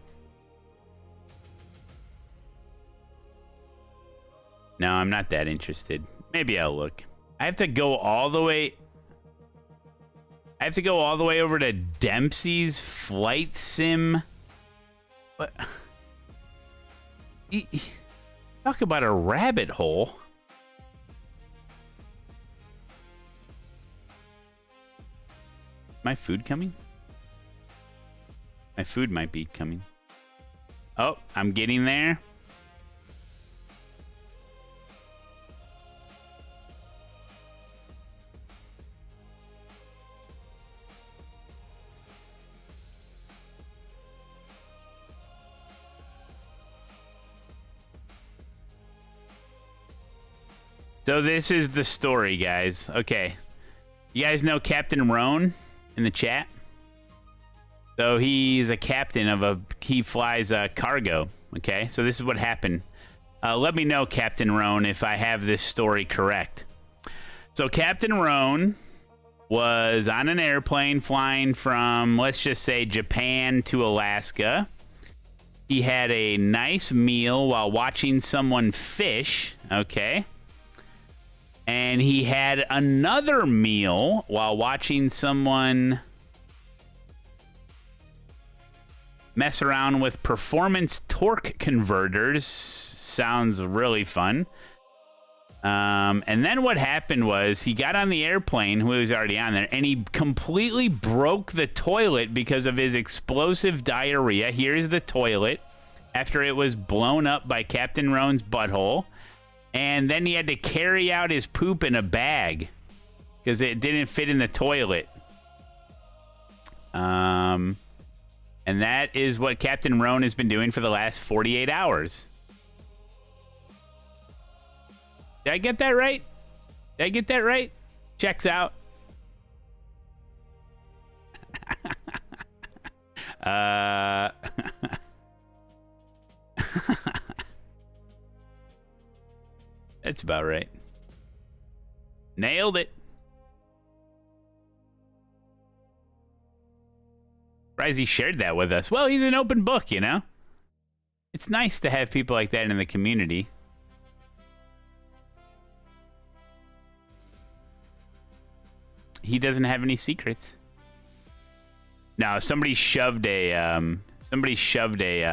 No, I'm not that interested. Maybe I'll look. I have to go all the way... I have to go all the way over to Dempsey's flight sim. What? Talk about a rabbit hole. My food coming? My food might be coming. Oh, I'm getting there. So this is the story, guys. Okay. You guys know Captain Roan in the chat? So he's a captain of a... He flies cargo. Okay? So this is what happened. Let me know, Captain Roan, if I have this story correct. So Captain Roan was on an airplane flying from, let's just say, Japan to Alaska. He had a nice meal while watching someone fish. Okay? And he had another meal while watching someone mess around with performance torque converters. Sounds really fun. And then what happened was he got on the airplane, who was already on there, and he completely broke the toilet because of his explosive diarrhea. Here's the toilet after it was blown up by Captain Roan's butthole. And then he had to carry out his poop in a bag because it didn't fit in the toilet. And that is what Captain Roan has been doing for the last 48 hours. Did I get that right? Did I get that right? Checks out. That's about right. Nailed it. Surprised he shared that with us. Well, he's an open book, you know? It's nice to have people like that in the community. He doesn't have any secrets. No, somebody shoved a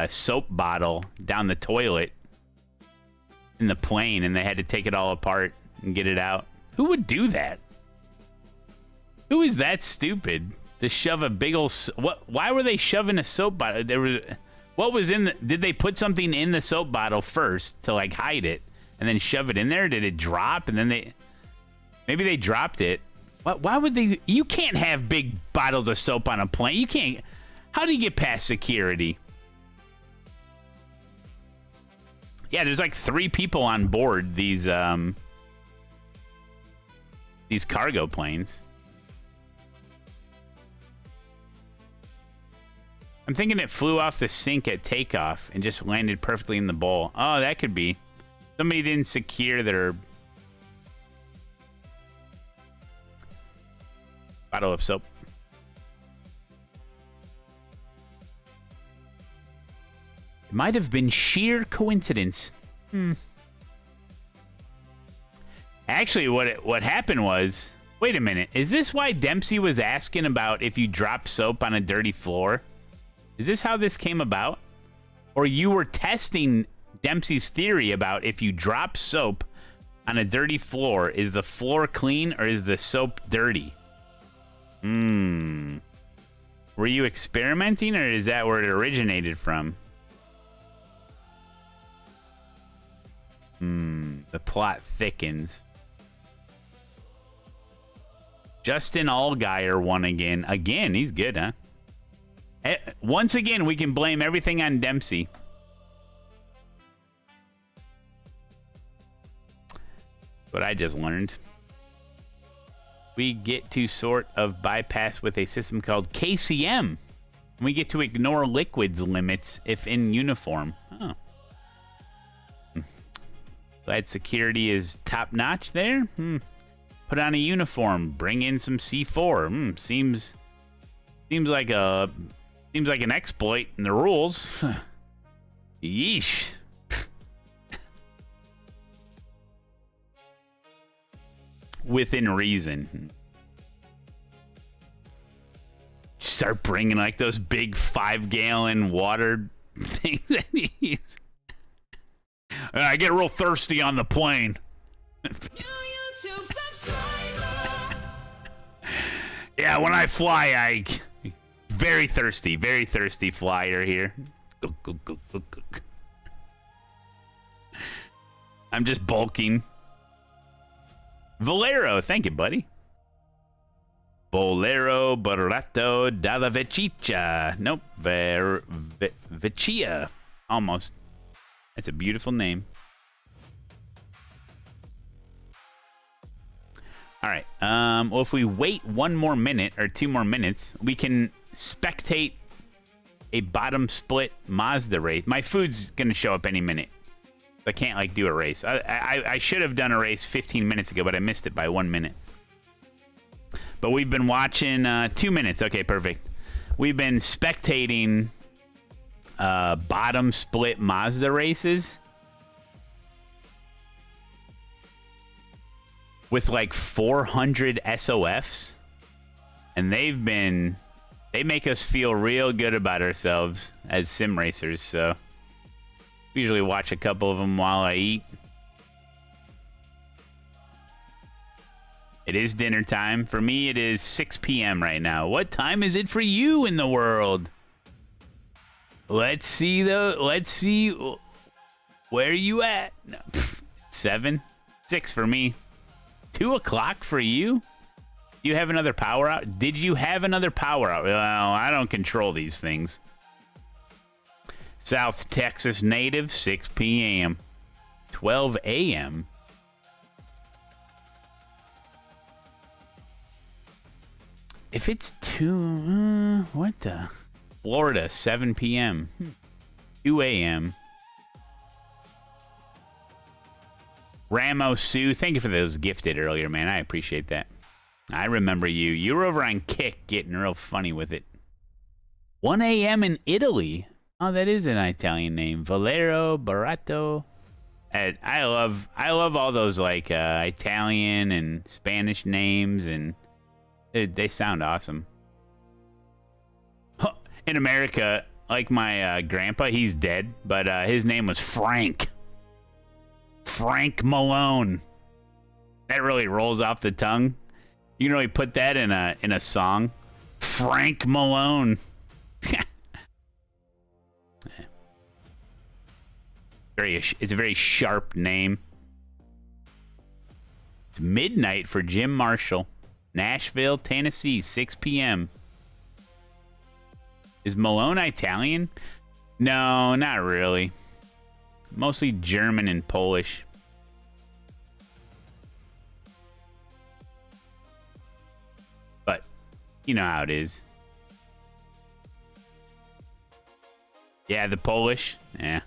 soap bottle down the toilet in the plane, and they had to take it all apart and get it out. Who would do that? Who is that stupid to shove a big old... What? Why were they shoving a soap bottle? What was in the... Did they put something in the soap bottle first to, like, hide it? and then shove it in there? Did it drop? And then maybe they dropped it. Why would they? You can't have big bottles of soap on a plane. You can't. How do you get past security? Yeah, there's like 3 people on board these cargo planes. I'm thinking it flew off the sink at takeoff and just landed perfectly in the bowl. Oh, that could be. Somebody didn't secure their bottle of soap. It might have been sheer coincidence. Actually, what happened was... Wait a minute. Is this why Dempsey was asking about if you drop soap on a dirty floor? Is this how this came about? Or you were testing Dempsey's theory about if you drop soap on a dirty floor, is the floor clean or is the soap dirty? Were you experimenting, or is that where it originated from? The plot thickens. Justin Allgaier won again. Again, he's good, huh? Once again, we can blame everything on Dempsey. What I just learned. We get to sort of bypass with a system called KCM. We get to ignore liquids limits if in uniform. Oh. Glad security is top notch there. Put on a uniform. Bring in some C4. Seems like an exploit in the rules. Yeesh. Within reason. Start bringing like those big 5-gallon water things that he uses. I get real thirsty on the plane. Yeah, when I fly, very thirsty flyer here. I'm just bulking. Valero, thank you, buddy. Bolero Barato dalla Vecchia. Nope, Vecchia. Almost. That's a beautiful name. All right. Well, if we wait 1 more minute or 2 more minutes, we can spectate a bottom split Mazda race. My food's gonna show up any minute. I can't like do a race. I should have done a race 15 minutes ago, but I missed it by 1 minute. But we've been watching 2 minutes. Okay, perfect. We've been spectating bottom split Mazda races with like 400 SOFs, and they make us feel real good about ourselves as sim racers. So usually watch a couple of them while I eat. It is dinner time. For me, it is 6 p.m. right now. What time is it for you in the world? Let's see where you at. No, 7, 6 for me. 2 o'clock for you? You have another power out? Did you have another power out? Well, I don't control these things. South Texas native, 6 p.m. 12 a.m. If it's 2, what the? Florida, 7 p.m. 2 a.m. Ramos Sue, thank you for those gifted earlier, man. I appreciate that. I remember you. You were over on Kick getting real funny with it. 1 a.m. in Italy. Oh, that is an Italian name. Valero Barato. I love all those like Italian and Spanish names, and they sound awesome. In America, like my grandpa, he's dead, but his name was Frank. Frank Malone. That really rolls off the tongue. You can really put that in a song. Frank Malone. It's a very sharp name. It's midnight for Jim Marshall. Nashville, Tennessee, 6 p.m. Is Malone Italian? No, not really. Mostly German and Polish. But you know how it is. Yeah, the Polish. Yeah.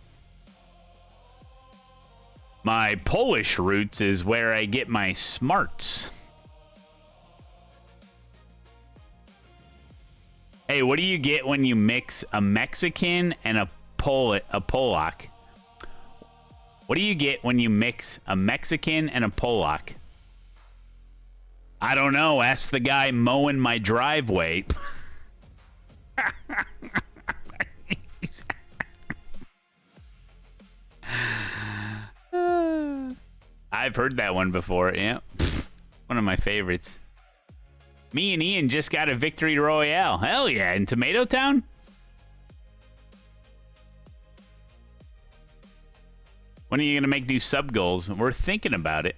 My Polish roots is where I get my smarts. Hey, what do you get when you mix a Mexican and a Polak? What do you get when you mix a Mexican and a Polak? I don't know. Ask the guy mowing my driveway. I've heard that one before. Yeah. One of my favorites. Me and Ian just got a victory royale. Hell yeah. In Tomato Town? When are you going to make new sub goals? We're thinking about it.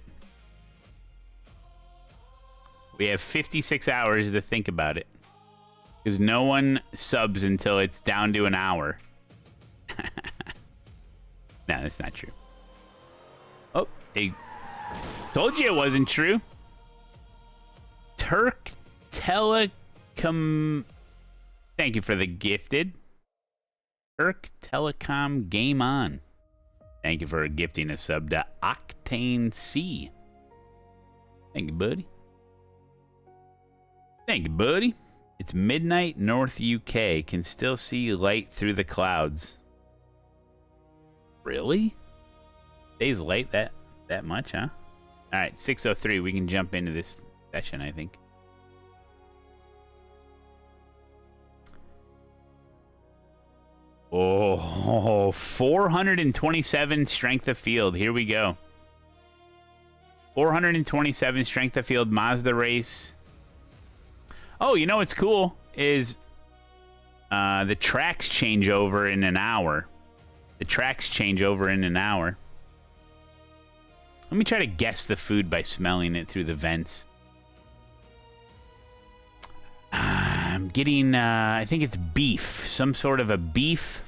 We have 56 hours to think about it. Because no one subs until it's down to an hour. No, that's not true. Oh, they told you it wasn't true. Turk Telecom. Thank you for the gifted. Turk Telecom Game On. Thank you for gifting a sub to Octane C. Thank you, buddy. Thank you, buddy. It's midnight, North UK. Can still see light through the clouds. Really? Stays late that much, huh? All right, 6:03. We can jump into this session, I think. Oh, 427 strength of field. Here we go. 427 strength of field Mazda race. Oh, you know what's cool is the tracks change over in an hour. The tracks change over in an hour. Let me try to guess the food by smelling it through the vents. I'm getting, I think it's beef. Some sort of a beef.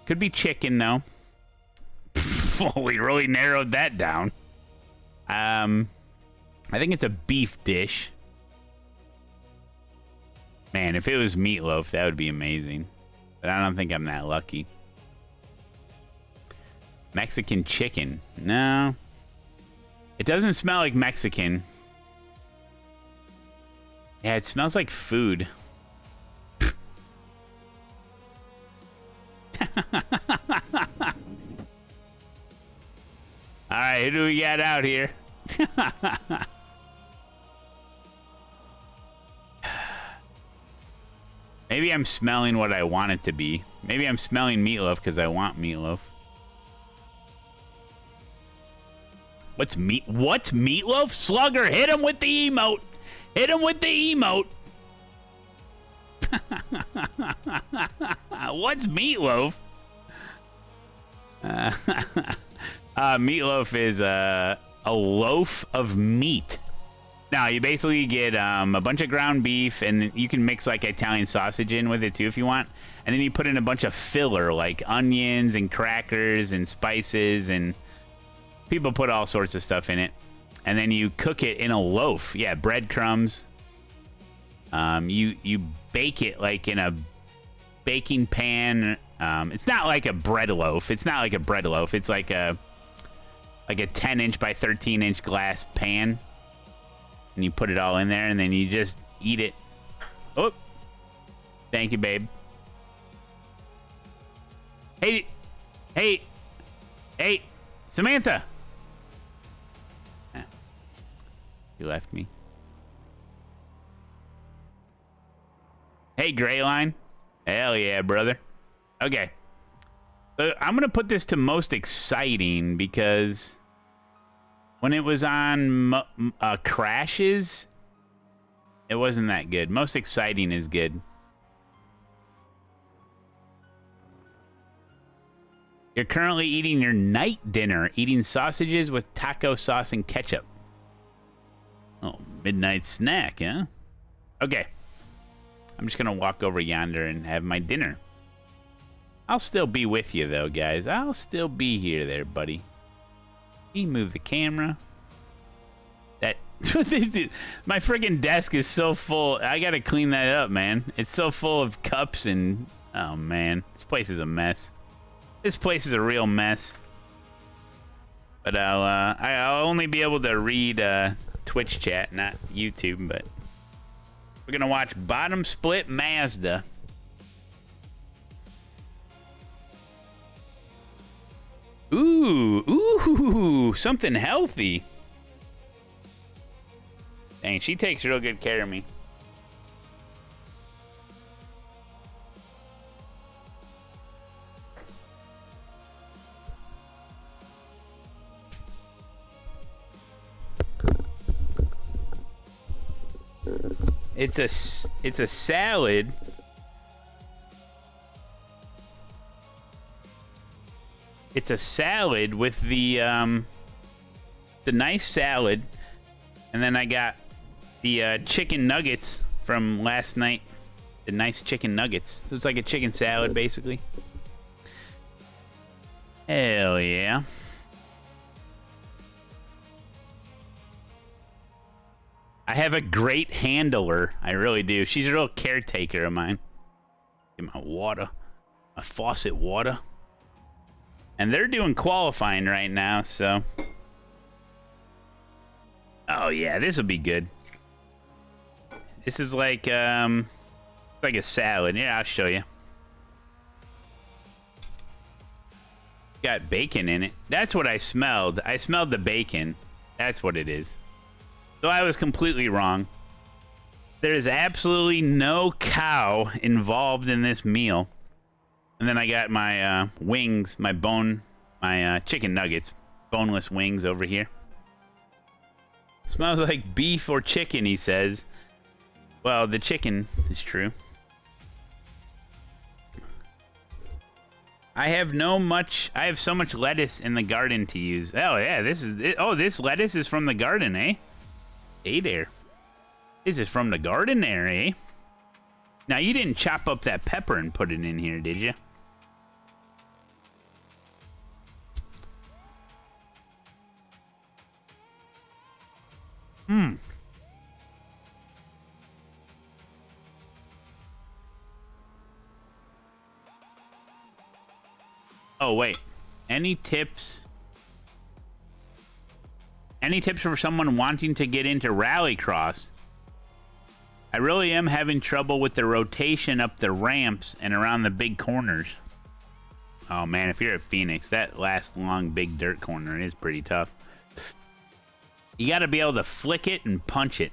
Could be chicken, though. Well, we really narrowed that down. I think it's a beef dish. Man, if it was meatloaf, that would be amazing. But I don't think I'm that lucky. Mexican chicken. No. It doesn't smell like Mexican. Yeah, it smells like food. Alright, who do we got out here? Maybe I'm smelling what I want it to be. Maybe I'm smelling meatloaf because I want meatloaf. What's meatloaf? Slugger, hit him with the emote. Hit him with the emote. What's meatloaf? Meatloaf is a loaf of meat. Now, you basically get a bunch of ground beef, and you can mix like Italian sausage in with it too if you want. And then you put in a bunch of filler like onions and crackers and spices, and people put all sorts of stuff in it. And then you cook it in a loaf. Yeah, breadcrumbs. You bake it like in a baking pan. It's not like a bread loaf. It's not like a bread loaf. It's like a 10-inch by 13-inch glass pan. And you put it all in there, and then you just eat it. Oh, thank you, babe. Hey, Samantha. You left me. Hey, Grayline. Hell yeah, brother. Okay. So I'm going to put this to most exciting because when it was on crashes, it wasn't that good. Most exciting is good. You're currently eating your night dinner, eating sausages with taco sauce and ketchup. Oh, midnight snack, huh? Okay. I'm just gonna walk over yonder and have my dinner. I'll still be with you, though, guys. I'll still be here there, buddy. You move the camera. That... My friggin' desk is so full. I gotta clean that up, man. It's so full of cups and... Oh, man. This place is a mess. This place is a real mess. But I'll only be able to read Twitch chat, not YouTube, but... We're gonna watch Bottom Split Mazda. Ooh, something healthy. Dang, she takes real good care of me. It's a salad. It's a salad with the it's a nice salad, and then I got the chicken nuggets from last night. The nice chicken nuggets. So it's like a chicken salad, basically. Hell yeah. I have a great handler. I really do. She's a real caretaker of mine. Get my water. My faucet water. And they're doing qualifying right now, so... Oh, yeah, this will be good. This is like a salad. Yeah, I'll show you. Got bacon in it. That's what I smelled. I smelled the bacon. That's what it is. So I was completely wrong. There is absolutely no cow involved in this meal. And then I got my wings, my chicken nuggets, boneless wings over here. Smells like beef or chicken, he says. Well, the chicken is true. I have so much lettuce in the garden to use. Oh yeah, this lettuce is from the garden, eh? Hey there. This is from the garden there, eh? Now, you didn't chop up that pepper and put it in here, did you? Oh, wait. Any tips? Any tips for someone wanting to get into Rallycross? I really am having trouble with the rotation up the ramps and around the big corners. Oh man, if you're at Phoenix, that last long big dirt corner is pretty tough. You got to be able to flick it and punch it.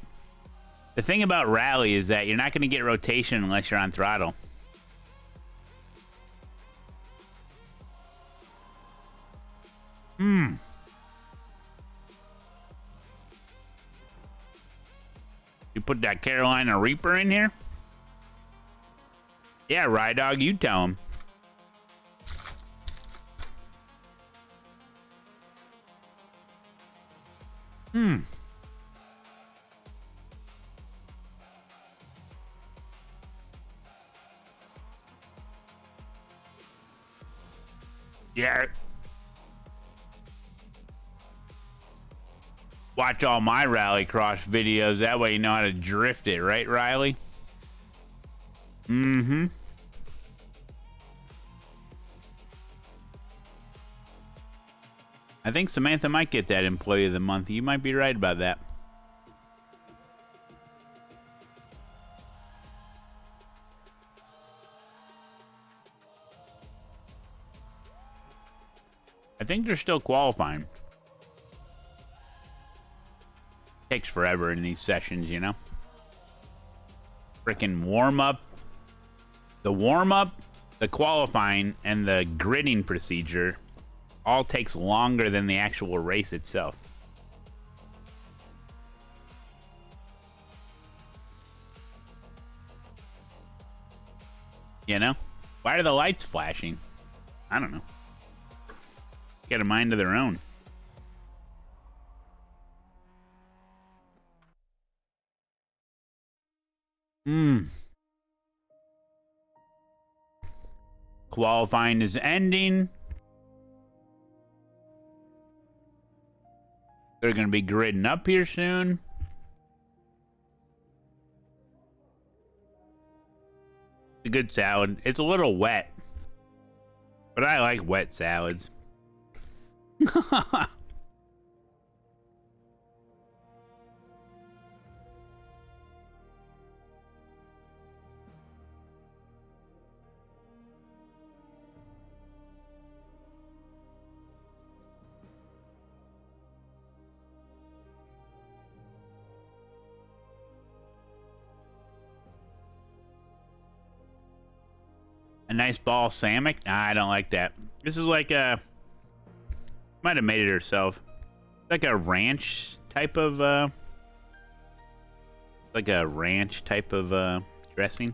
The thing about Rally is that you're not going to get rotation unless you're on throttle. You put that Carolina Reaper in here? Yeah, Ride Dog, you tell him. Yeah. Watch all my Rallycross videos. That way you know how to drift it, right, Riley? Mm-hmm. I think Samantha might get that Employee of the Month. You might be right about that. I think they're still qualifying. Takes forever in these sessions, you know? Freaking warm-up. The warm-up, the qualifying, and the gridding procedure all takes longer than the actual race itself. You know? Why are the lights flashing? I don't know. Got a mind of their own. Qualifying is ending. They're going to be gridding up here soon. It's a good salad. It's a little wet, but I like wet salads. A nice balsamic? Nah, I don't like that. This is like a... Might have made it herself. Like a ranch type of... Like a ranch type of dressing.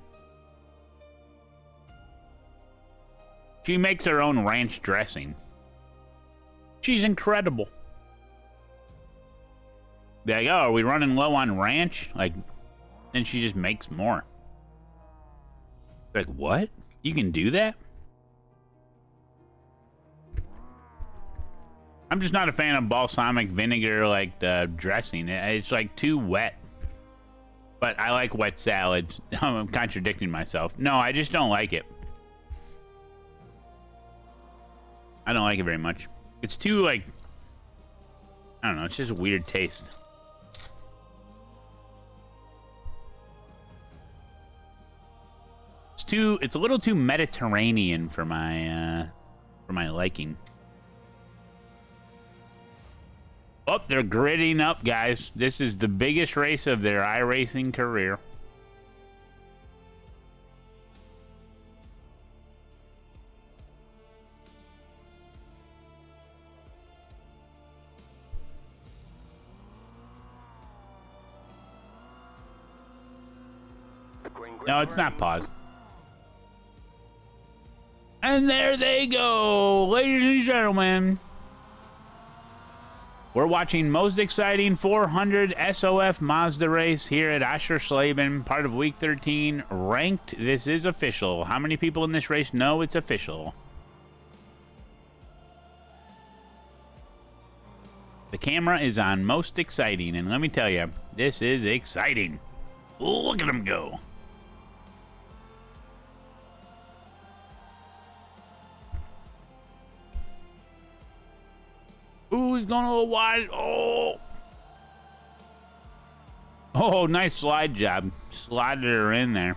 She makes her own ranch dressing. She's incredible. Be like, oh, are we running low on ranch? Like, then she just makes more. Like, what? You can do that? I'm just not a fan of balsamic vinegar, like the dressing. It's like too wet. But I like wet salads. I'm contradicting myself. No, I just don't like it. I don't like it very much. It's too, like, I don't know. It's just a weird taste. It's a little too Mediterranean for my liking. Oh, they're gridding up, guys. This is the biggest race of their iRacing career. No, it's not paused. And there they go, ladies and gentlemen. We're watching most exciting 400 SOF Mazda race here at Aschersleben, part of week 13, ranked. This is official. How many people in this race know it's official? The camera is on most exciting, and let me tell you, this is exciting. Look at them go. Ooh, he's going a little wide. Oh. Oh, nice slide job. Slided her in there.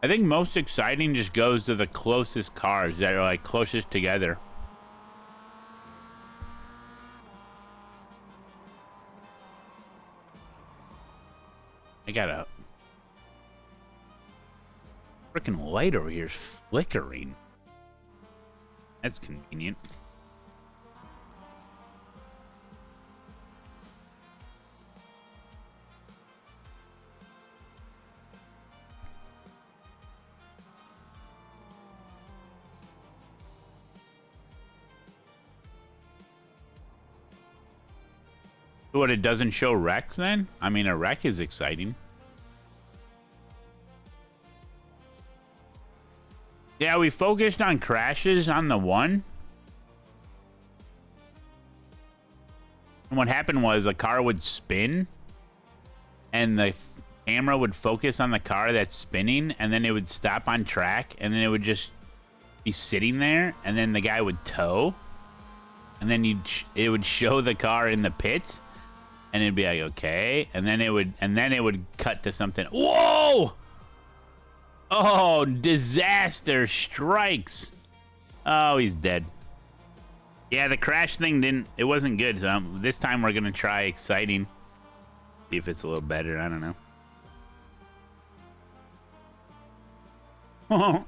I think most exciting just goes to the closest cars that are like closest together. I got a freaking light over here is flickering. That's convenient. What, it doesn't show wrecks then? I mean, a wreck is exciting. Yeah, we focused on crashes on the one. And what happened was a car would spin and the camera would focus on the car that's spinning, and then it would stop on track, and then it would just be sitting there, and then the guy would tow, and then it would show the car in the pits. And it'd be like, okay, and then it would cut to something. Whoa! Oh, disaster strikes. Oh, he's dead. Yeah, the crash thing it wasn't good. So this time we're gonna try exciting. See if it's a little better. I don't know.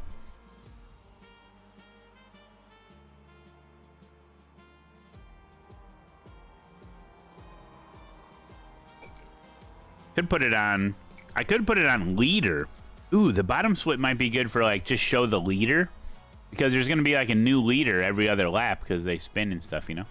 Could put it on. I could put it on leader. Ooh, the bottom split might be good for like just show the leader, because there's gonna be like a new leader every other lap because they spin and stuff, you know.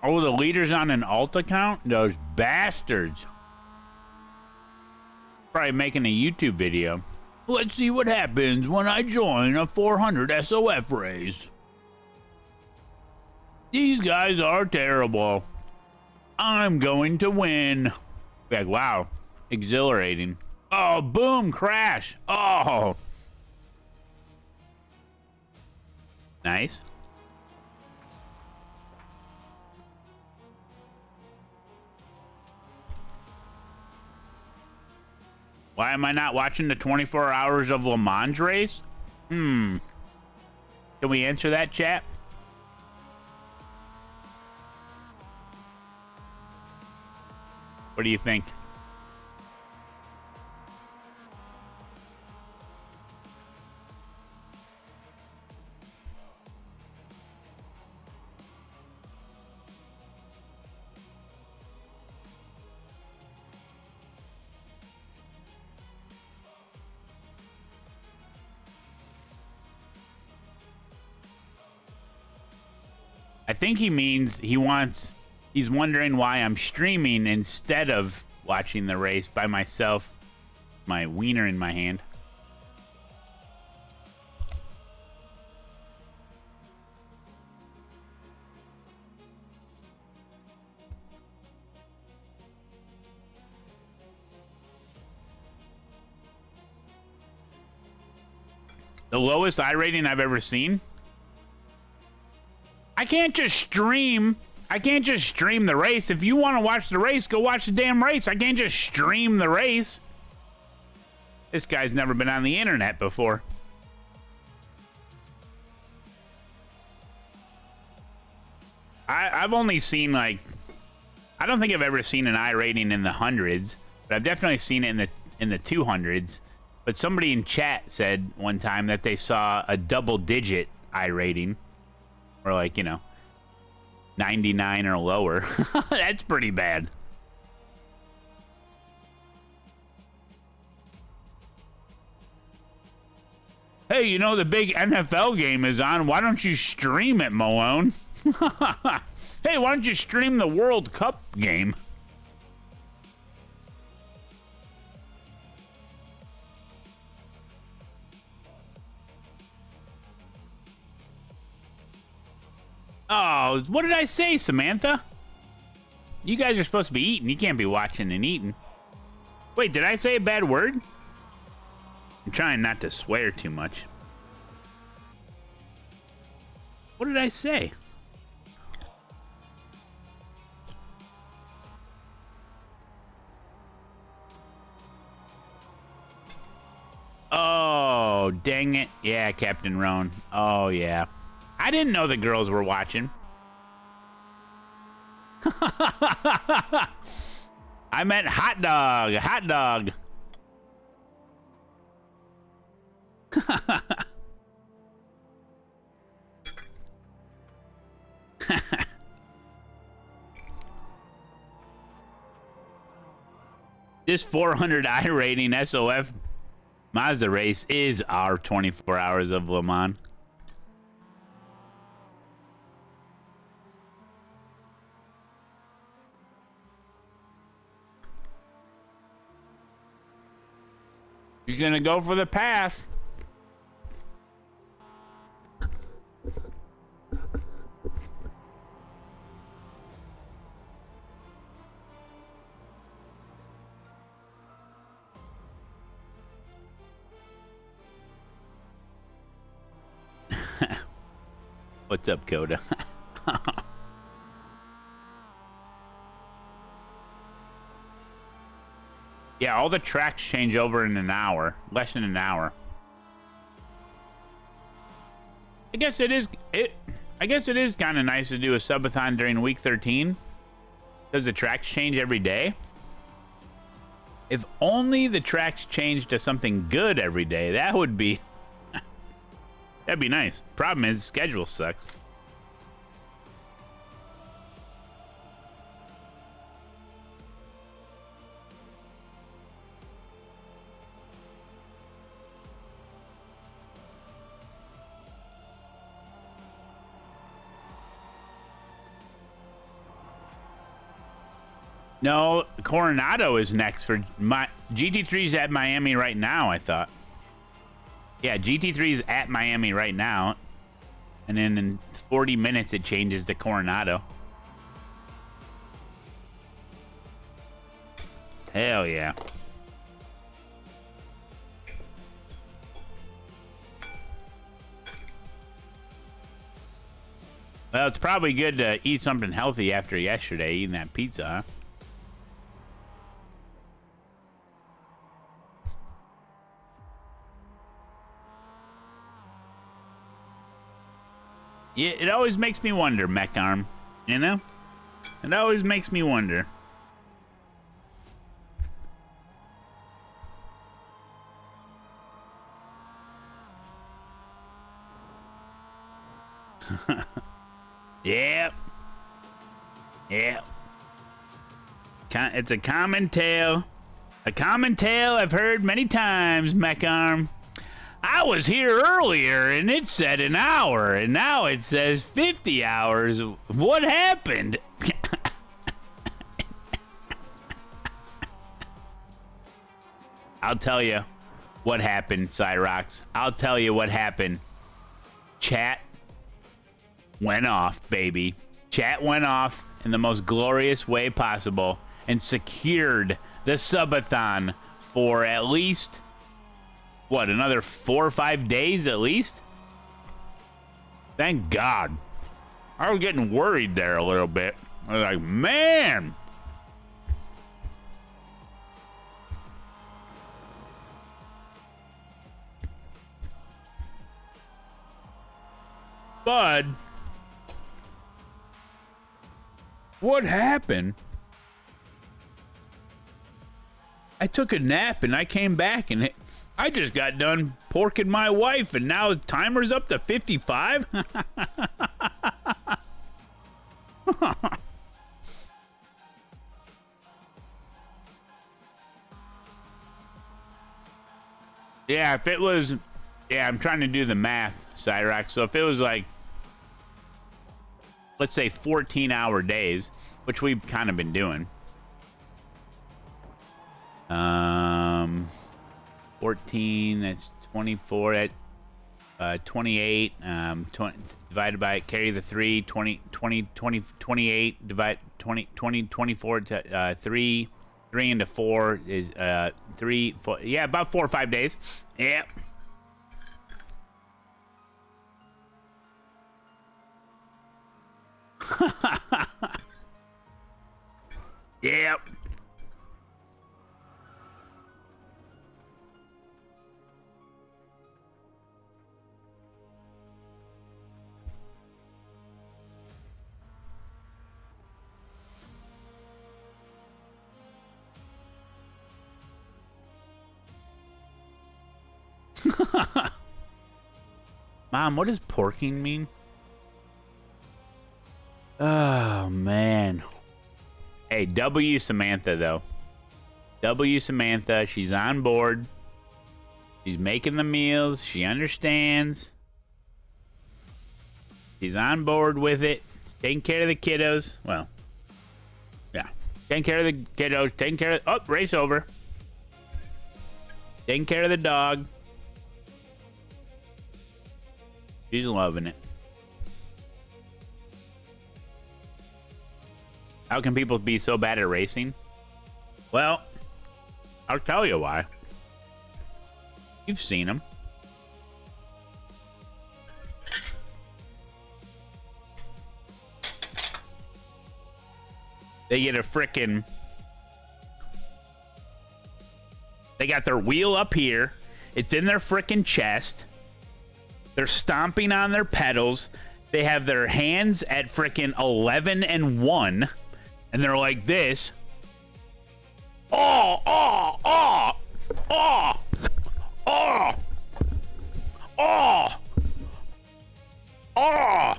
Oh, the leader's on an alt account? Those bastards. Probably making a YouTube video. Let's see what happens when I join a 400 SOF race. These guys are terrible. I'm going to win. Like, wow. Exhilarating. Oh, boom, crash. Oh. Nice. Why am I not watching the 24 hours of Le Mans race? Can we answer that, chat? What do you think? I think he means he's wondering why I'm streaming instead of watching the race by myself, my wiener in my hand. The lowest iRating I've ever seen? I can't just stream. I can't just stream the race. If you want to watch the race, go watch the damn race. I can't just stream the race. This guy's never been on the internet before. I've only seen like, I don't think I've ever seen an iRating in the hundreds, but I've definitely seen it in the 200s. But somebody in chat said one time that they saw a double-digit iRating. Or like, you know, 99 or lower. That's pretty bad. Hey, you know the big NFL game is on. Why don't you stream it, Malone? Hey, why don't you stream the World Cup game? Oh, what did I say, Samantha? You guys are supposed to be eating. You can't be watching and eating. Wait, did I say a bad word? I'm trying not to swear too much. What did I say? Oh, dang it. Yeah, Captain Roan. Oh, yeah. I didn't know the girls were watching. I meant hot dog. Hot dog. This 400 iRating SOF Mazda race is our 24 hours of Le Mans. He's gonna go for the pass. What's up, Coda? Yeah, all the tracks change over in an hour. Less than an hour. I guess it is kind of nice to do a subathon during week 13. Does the tracks change every day? If only the tracks changed to something good every day, that would be... that'd be nice. Problem is, schedule sucks. No, Coronado is next for my GT3's at Miami right now, I thought. Yeah, GT3's at Miami right now. And then in 40 minutes it changes to Coronado. Hell yeah. Well, it's probably good to eat something healthy after yesterday, eating that pizza, huh? Yeah, it always makes me wonder, Mech Arm. You know? It always makes me wonder. Yep. Yep. It's a common tale. A common tale I've heard many times, Mech Arm. I was here earlier and it said an hour, and now it says 50 hours. What happened? I'll tell you what happened, Cyrox. I'll tell you what happened. Chat went off, baby. Chat went off in the most glorious way possible and secured the subathon for at least... what, another 4 or 5 days at least? Thank God. I was getting worried there a little bit. I was like, man. Bud. What happened? I took a nap and I came back and I just got done porking my wife, and now the timer's up to 55? Yeah, if it was... yeah, I'm trying to do the math, Cyrax. So if it was like, let's say 14-hour days, which we've kind of been doing. 14, that's 24, at 28, 20, divided by, carry the 3, 20, 28, divide 20, 24 to 3 into 4 is 3, 4, yeah, about 4 or 5 days. Yep. Yep. Mom, what does porking mean? Oh, man. Hey, W Samantha, though. W Samantha, she's on board. She's making the meals. She understands. She's on board with it. Taking care of the kiddos. Well, yeah. Taking care of the kiddos. Taking care of... oh, race over. Taking care of the dog. She's loving it. How can people be so bad at racing? Well, I'll tell you why. You've seen them. They get a frickin'... they got their wheel up here. It's in their frickin' chest. They're stomping on their pedals. They have their hands at frickin' 11 and 1, and they're like this. Oh, oh, oh, oh, oh, oh, oh.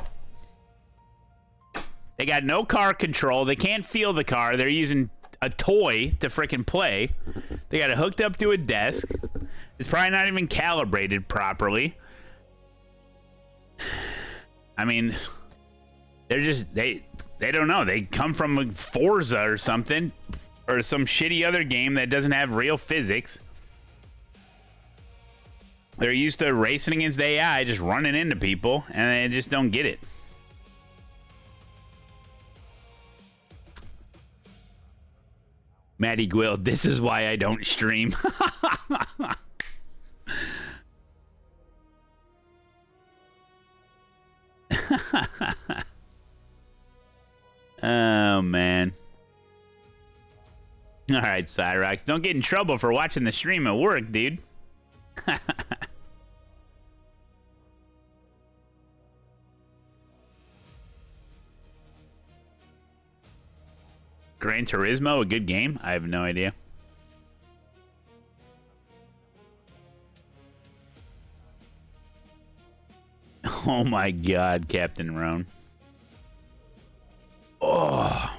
They got no car control. They can't feel the car. They're using a toy to frickin' play. They got it hooked up to a desk. It's probably not even calibrated properly. I mean, they're just, they don't know. They come from like Forza or something, or some shitty other game that doesn't have real physics. They're used to racing against AI, just running into people, and they just don't get it. Matty Gwill, this is why I don't stream. Oh, man. All right, Cyrox, don't get in trouble for watching the stream at work, dude. Gran Turismo, a good game? I have no idea. Oh my God, Captain Roan. Oh.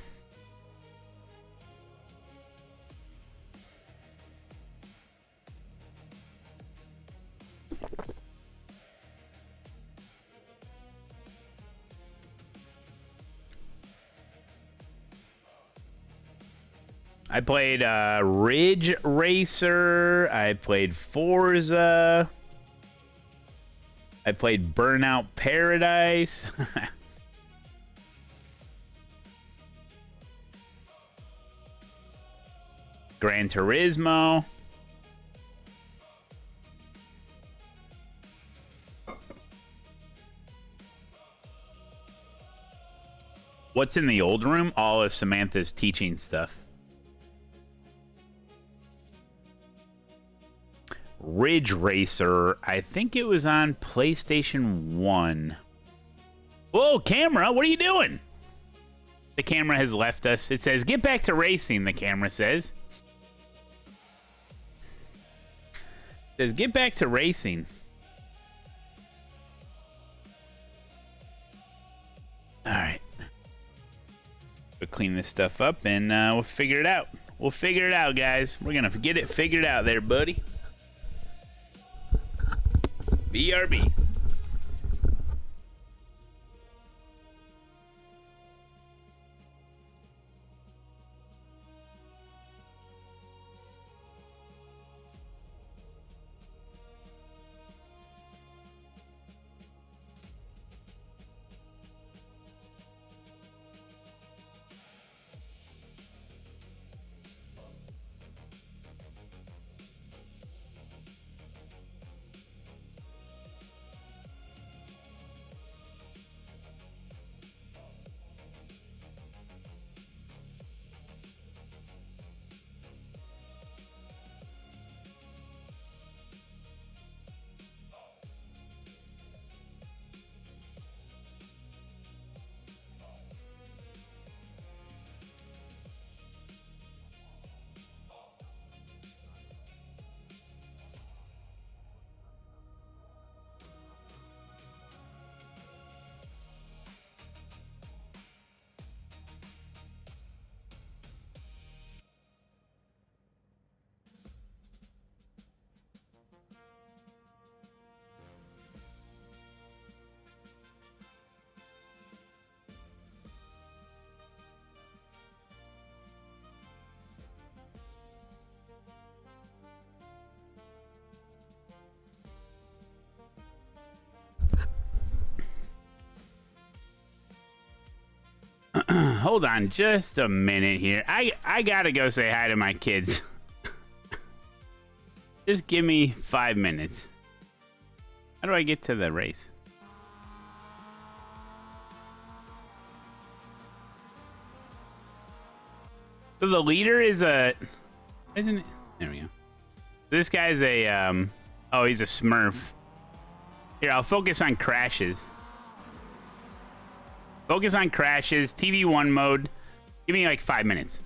I played Ridge Racer. I played Forza. I played Burnout Paradise. Gran Turismo. What's in the old room? All of Samantha's teaching stuff. Ridge Racer, I think it was on PlayStation 1. Whoa, camera, what are you doing? The camera has left us. It says, get back to racing, the camera says. It says, get back to racing. All right. We'll clean this stuff up and we'll figure it out. We'll figure it out, guys. We're going to get it figured out there, buddy. BRB. Hold on just a minute here. I gotta go say hi to my kids. Just give me 5 minutes. How do I get to the race? So the leader is a... Isn't it? There we go. This guy's a... Oh, he's a Smurf. Here, I'll focus on crashes. Focus on crashes, TV1 mode. Give me like 5 minutes.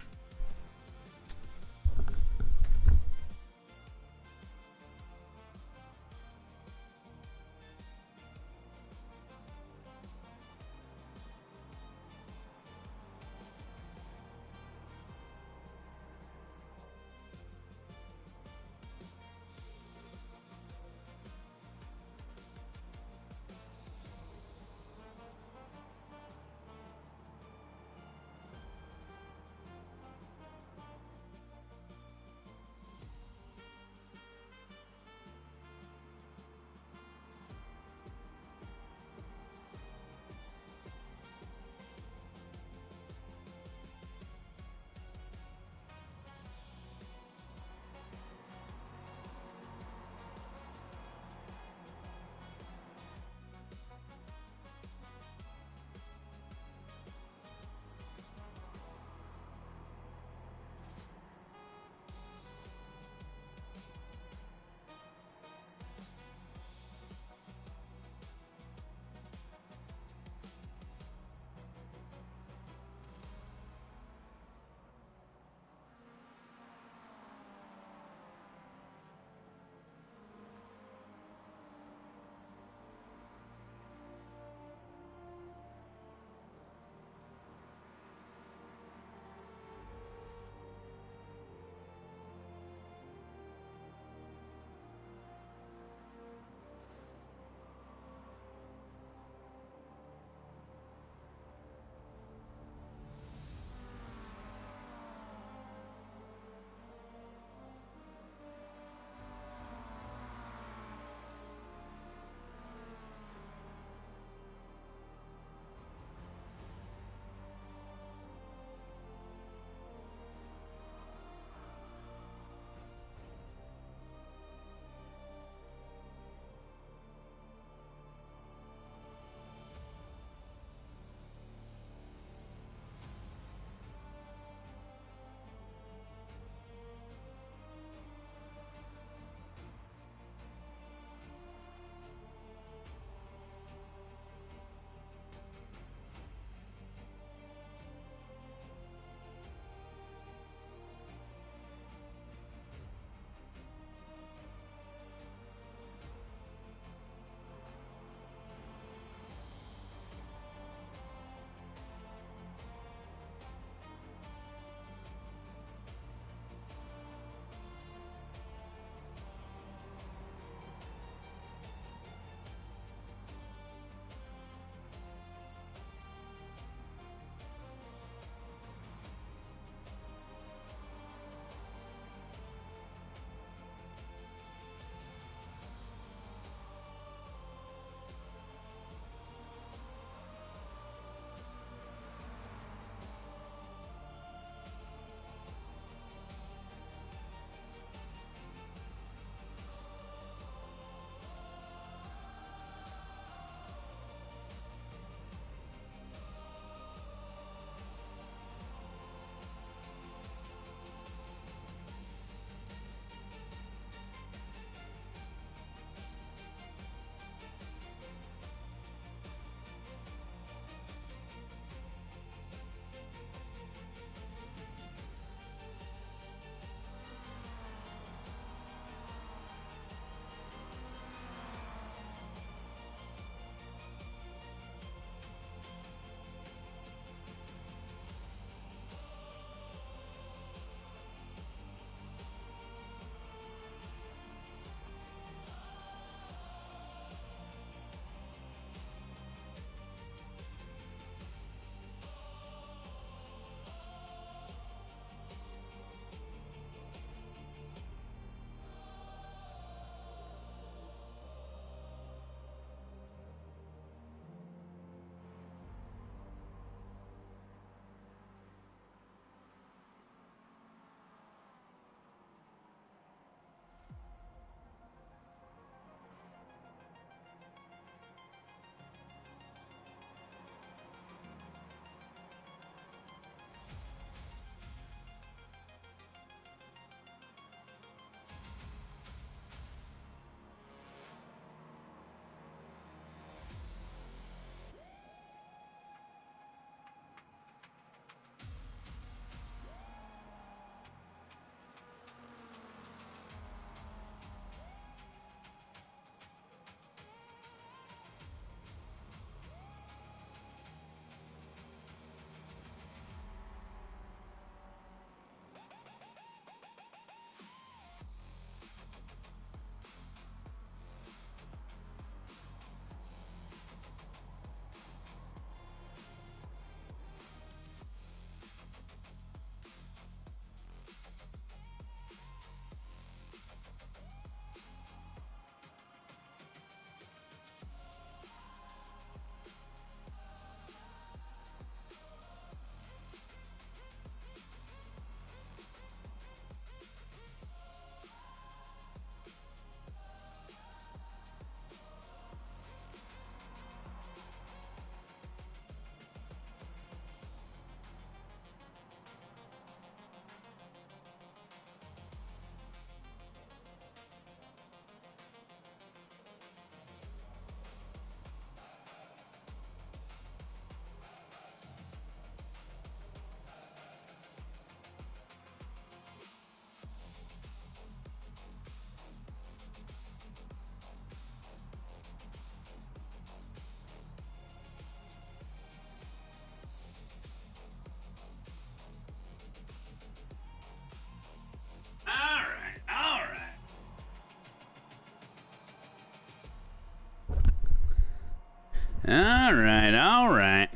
All right, all right.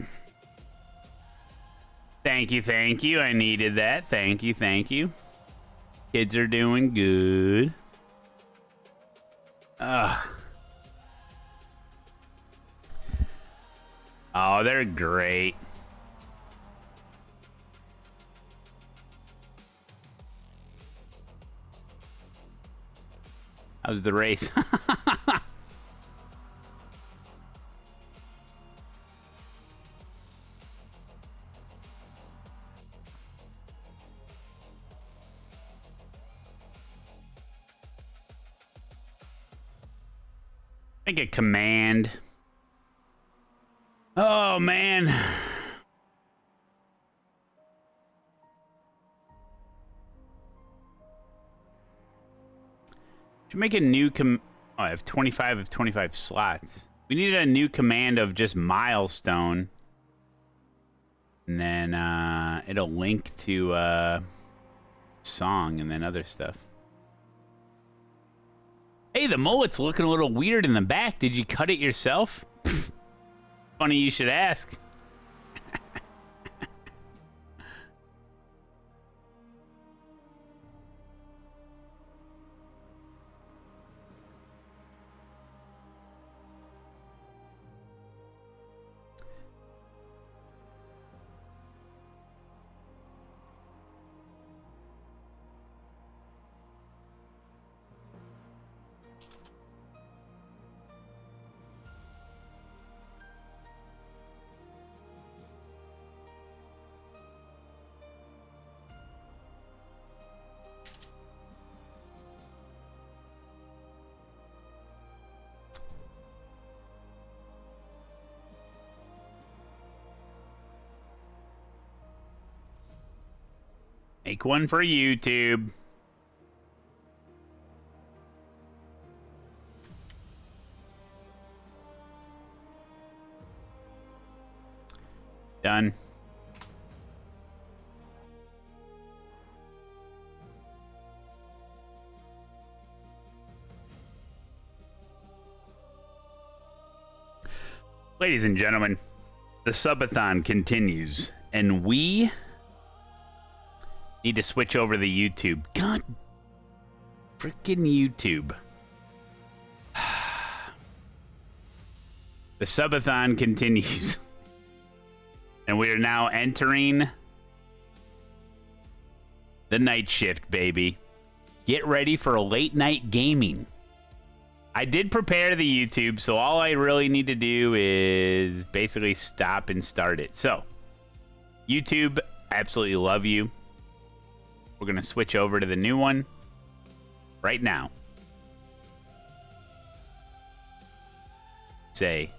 Thank you, thank you. I needed that. Thank you, thank you. Kids are doing good. Oh, they're great. How's the race? Make a command. Oh, man. Should make a new oh, I have 25 of 25 slots. We needed a new command of just milestone. And then it'll link to song and then other stuff. Hey, the mullet's looking a little weird in the back. Did you cut it yourself? Funny you should ask. Make one for YouTube. Done. Ladies and gentlemen, the subathon continues, and we need to switch over to the YouTube. God, freaking YouTube. The subathon continues. And we are now entering the night shift, baby. Get ready for a late night gaming. I did prepare the YouTube, so all I really need to do is basically stop and start it. So, YouTube, I absolutely love you. We're going to switch over to the new one right now. Say